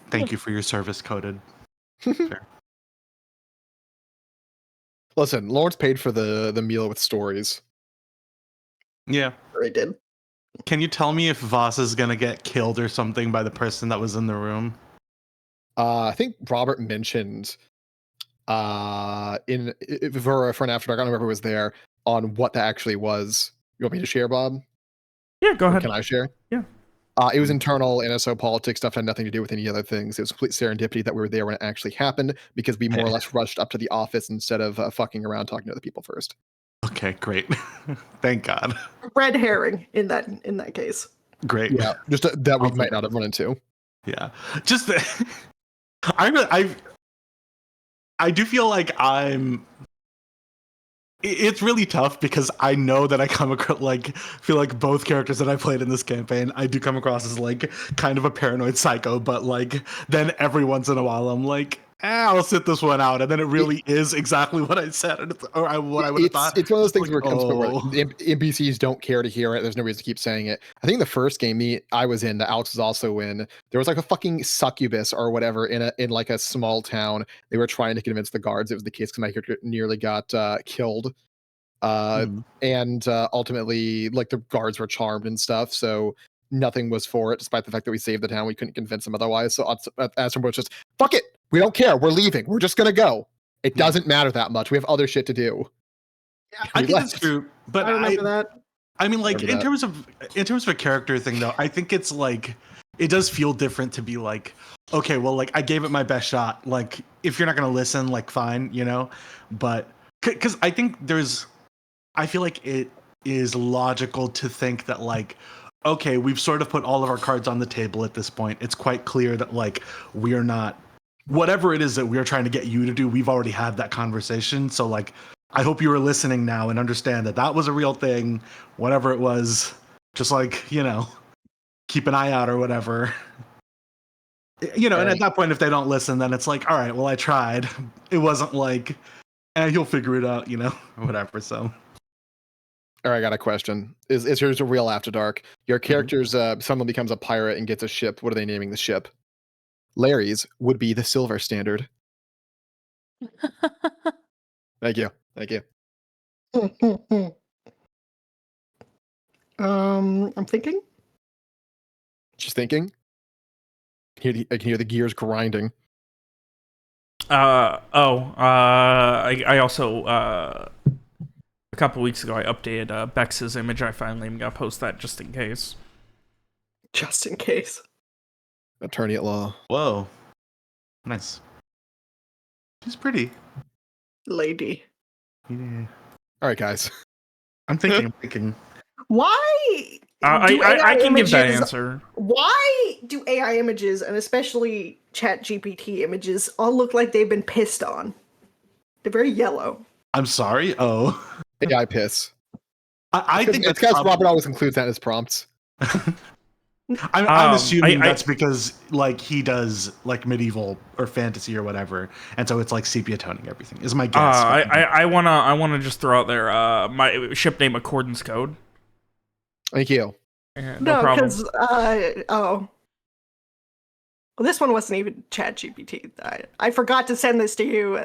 Thank you for your service coded. Listen, Lawrence paid for the meal with stories. Yeah. I did. Can you tell me if Vos is gonna get killed or something by the person that was in the room? I think Robert mentioned for an After Dark, I don't remember who was there, on what that actually was. You want me to share, Bob? Yeah, go Or ahead. can I share? Yeah. It was internal NSO politics stuff, had nothing to do with any other things. It was complete serendipity that we were there when it actually happened because we more or less rushed up to the office instead of fucking around talking to other people first. Okay, great. Thank God. Red herring in that case. Great. Yeah, just that we I'll might take not have run into. Yeah. Just I do feel like it's really tough because I know that I come across feel like both characters that I played in this campaign, I do come across as like kind of a paranoid psycho, but like then every once in a while I'm like, I'll sit this one out, and then it really is exactly what I said, what I would have thought. It's one of those things Like, where it comes to where the NPCs don't care to hear it. There's no reason to keep saying it. I think the first game I was in, that Alex was also in, there was like a fucking succubus or whatever in like a small town. They were trying to convince the guards it was the case because my character nearly got killed. And ultimately, like, the guards were charmed and stuff, so nothing was for it, despite the fact that we saved the town. We couldn't convince them otherwise. So Aston was just, fuck it, we don't care, we're leaving, we're just gonna go. It doesn't matter that much. We have other shit to do. I We think that's left. true, but I remember that. I mean, like Remember in terms of a character thing, though, I think it's like it does feel different to be like, okay, well, like I gave it my best shot. Like if you're not gonna listen, like fine, but because I think I feel like it is logical to think that like, okay, we've sort of put all of our cards on the table at this point. It's quite clear that like we're not, whatever it is that we're trying to get you to do, we've already had that conversation. So like, I hope you are listening now and understand that that was a real thing, whatever it was. Just like, keep an eye out or whatever. And at that point, if they don't listen, then it's like, all right, well, I tried. It wasn't like, you'll figure it out, or whatever. So, All right, I got a question. Is here's a real After Dark. Your character's someone becomes a pirate and gets a ship. What are they naming the ship? Larry's would be the Silver Standard. Thank you. I'm thinking. She's thinking. I can hear the gears grinding. I also a couple weeks ago I updated Bex's image. I finally am gonna post that just in case. Just in case. Attorney at law. whoa. Nice. She's pretty. Lady. Yeah. All right, guys. I'm thinking. Why? I can give that answer. Why do AI images, and especially ChatGPT images, all look like they've been pissed on? They're very yellow. I'm sorry. Oh. AI piss. I think it's because Robert always includes that in his prompts. I'm assuming that's because he does medieval or fantasy or whatever, and so it's sepia toning everything. Is my guess. I wanna just throw out there my ship name accordance code. Thank you. No problem. Because well, this one wasn't even ChatGPT. I forgot to send this to you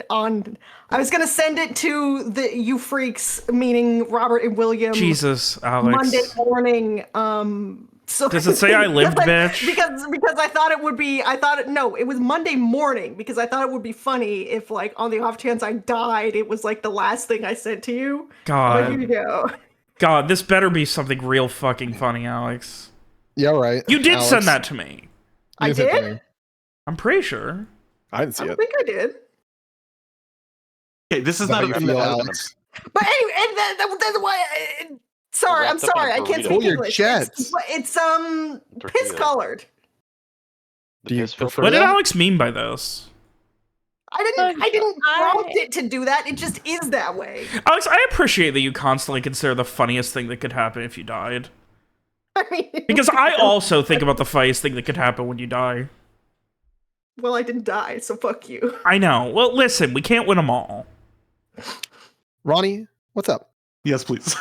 I was gonna send it to the you freaks, meaning Robert and William. Jesus, Alex. Monday morning. So does it say I lived, bitch? Because I thought it would be. No, it was Monday morning because I thought it would be funny if on the off chance I died, it was the last thing I sent to you. God. But here you go. God, this better be something real fucking funny, Alex. Yeah, right. You did Alex. send that to me. I did? I'm pretty sure. I didn't see I it. don't think I did. Okay, this is How not you a feel, Alex. But anyway, and that's why. Sorry, I'm Wrapped up in sorry. a I can't burrito. speak your English. jets. It's piss Tortilla. colored. Do you piss filter. prefer What did that? Alex mean by this? I didn't prompt it to do that. It just is that way. Alex, I appreciate that you constantly consider the funniest thing that could happen if you died. I mean, Because I also think about the funniest thing that could happen when you die. well, I didn't die, so fuck you. I know. Well, listen, we can't win them all. Ronnie, what's up? Yes, please.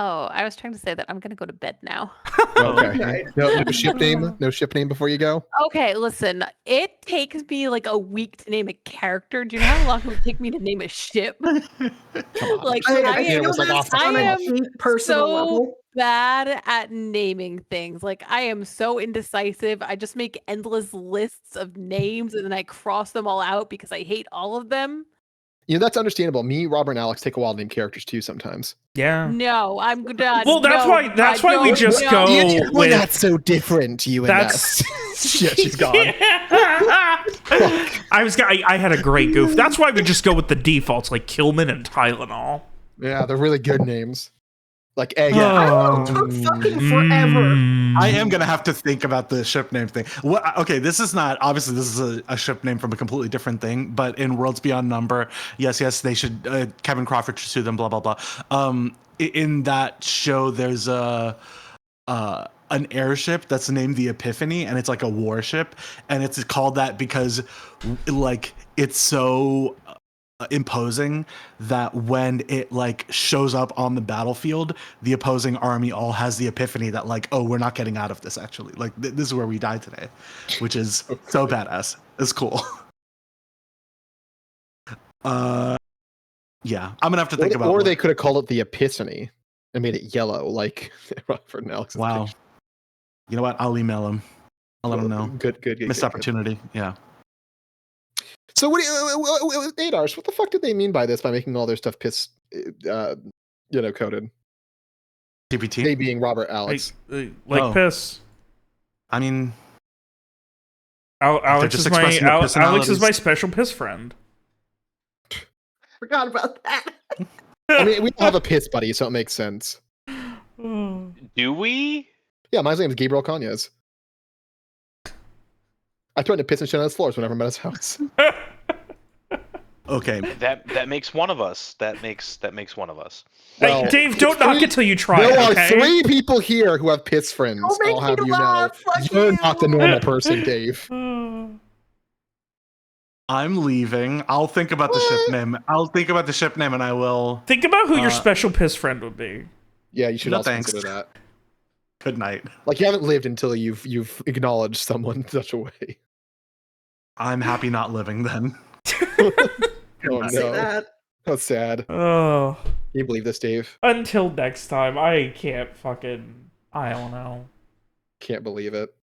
Oh, I was trying to say that I'm gonna go to bed now. Okay. Right. No ship name. No ship name before you go. Okay, listen. It takes me a week to name a character. Do you know how long it would take me to name a ship? Come on. Like I I it am was off the I on a am deep personal so level. bad at naming things. I am so indecisive. I just make endless lists of names and then I cross them all out because I hate all of them. That's understandable. Me, Robert, and Alex take a while to name characters too sometimes. Yeah. No, I'm done. Well, that's No, why we don't, just no. go We're with... not so different, you and That's... us. Yeah, she's gone. I had a great goof. That's why we just go with the defaults, like Kilman and Tylenol. Yeah, they're really good names. Like egg. I took fucking forever. I am gonna have to think about the ship name thing. Okay, this is a ship name from a completely different thing. But in Worlds Beyond Number, yes, they should. Kevin Crawford should sue them. Blah blah blah. In that show, there's an airship that's named the Epiphany, and it's like a warship, and it's called that because it's so imposing that when it shows up on the battlefield, the opposing army all has the epiphany that oh, we're not getting out of this actually. This is where we die today, which is so badass. It's cool. Yeah, I'm gonna have to think about. Or they could have called it the Epiphany and made it yellow, like Robert and Alex. Wow. You know what? I'll email him. I'll let him know. Good. Missed opportunity. Yeah. So what do you, Adars, what the fuck did they mean by this, by making all their stuff piss, coded? GPT? They being Robert, Alex. Piss. I mean, Alex just is my expressing their Alex is personalities. my special piss friend. Forgot about that. I mean, we all have a piss buddy, so it makes sense. Do we? Yeah, my name is Gabriel Conyas. I threatened to piss and shit on his floors whenever I'm at his house. Okay. That makes one of us. That makes one of us. Hey, Well, Dave, don't knock it till you try There it, are okay? 3 people here who have piss friends. Don't make I'll me have you know. laugh, fuck You're you. not the normal person, Dave. I'm leaving. I'll think about the ship name. I'll think about the ship name, and I will. Think about who your Uh, special piss friend would be. Yeah, you should No, also thanks. consider that. Good night. Like you haven't lived until you've acknowledged someone in such a way. I'm happy not living then. Oh night. Say no, that. that's sad. Can Oh. you believe this, Dave? Until next time, I can't fucking... I don't know. Can't believe it.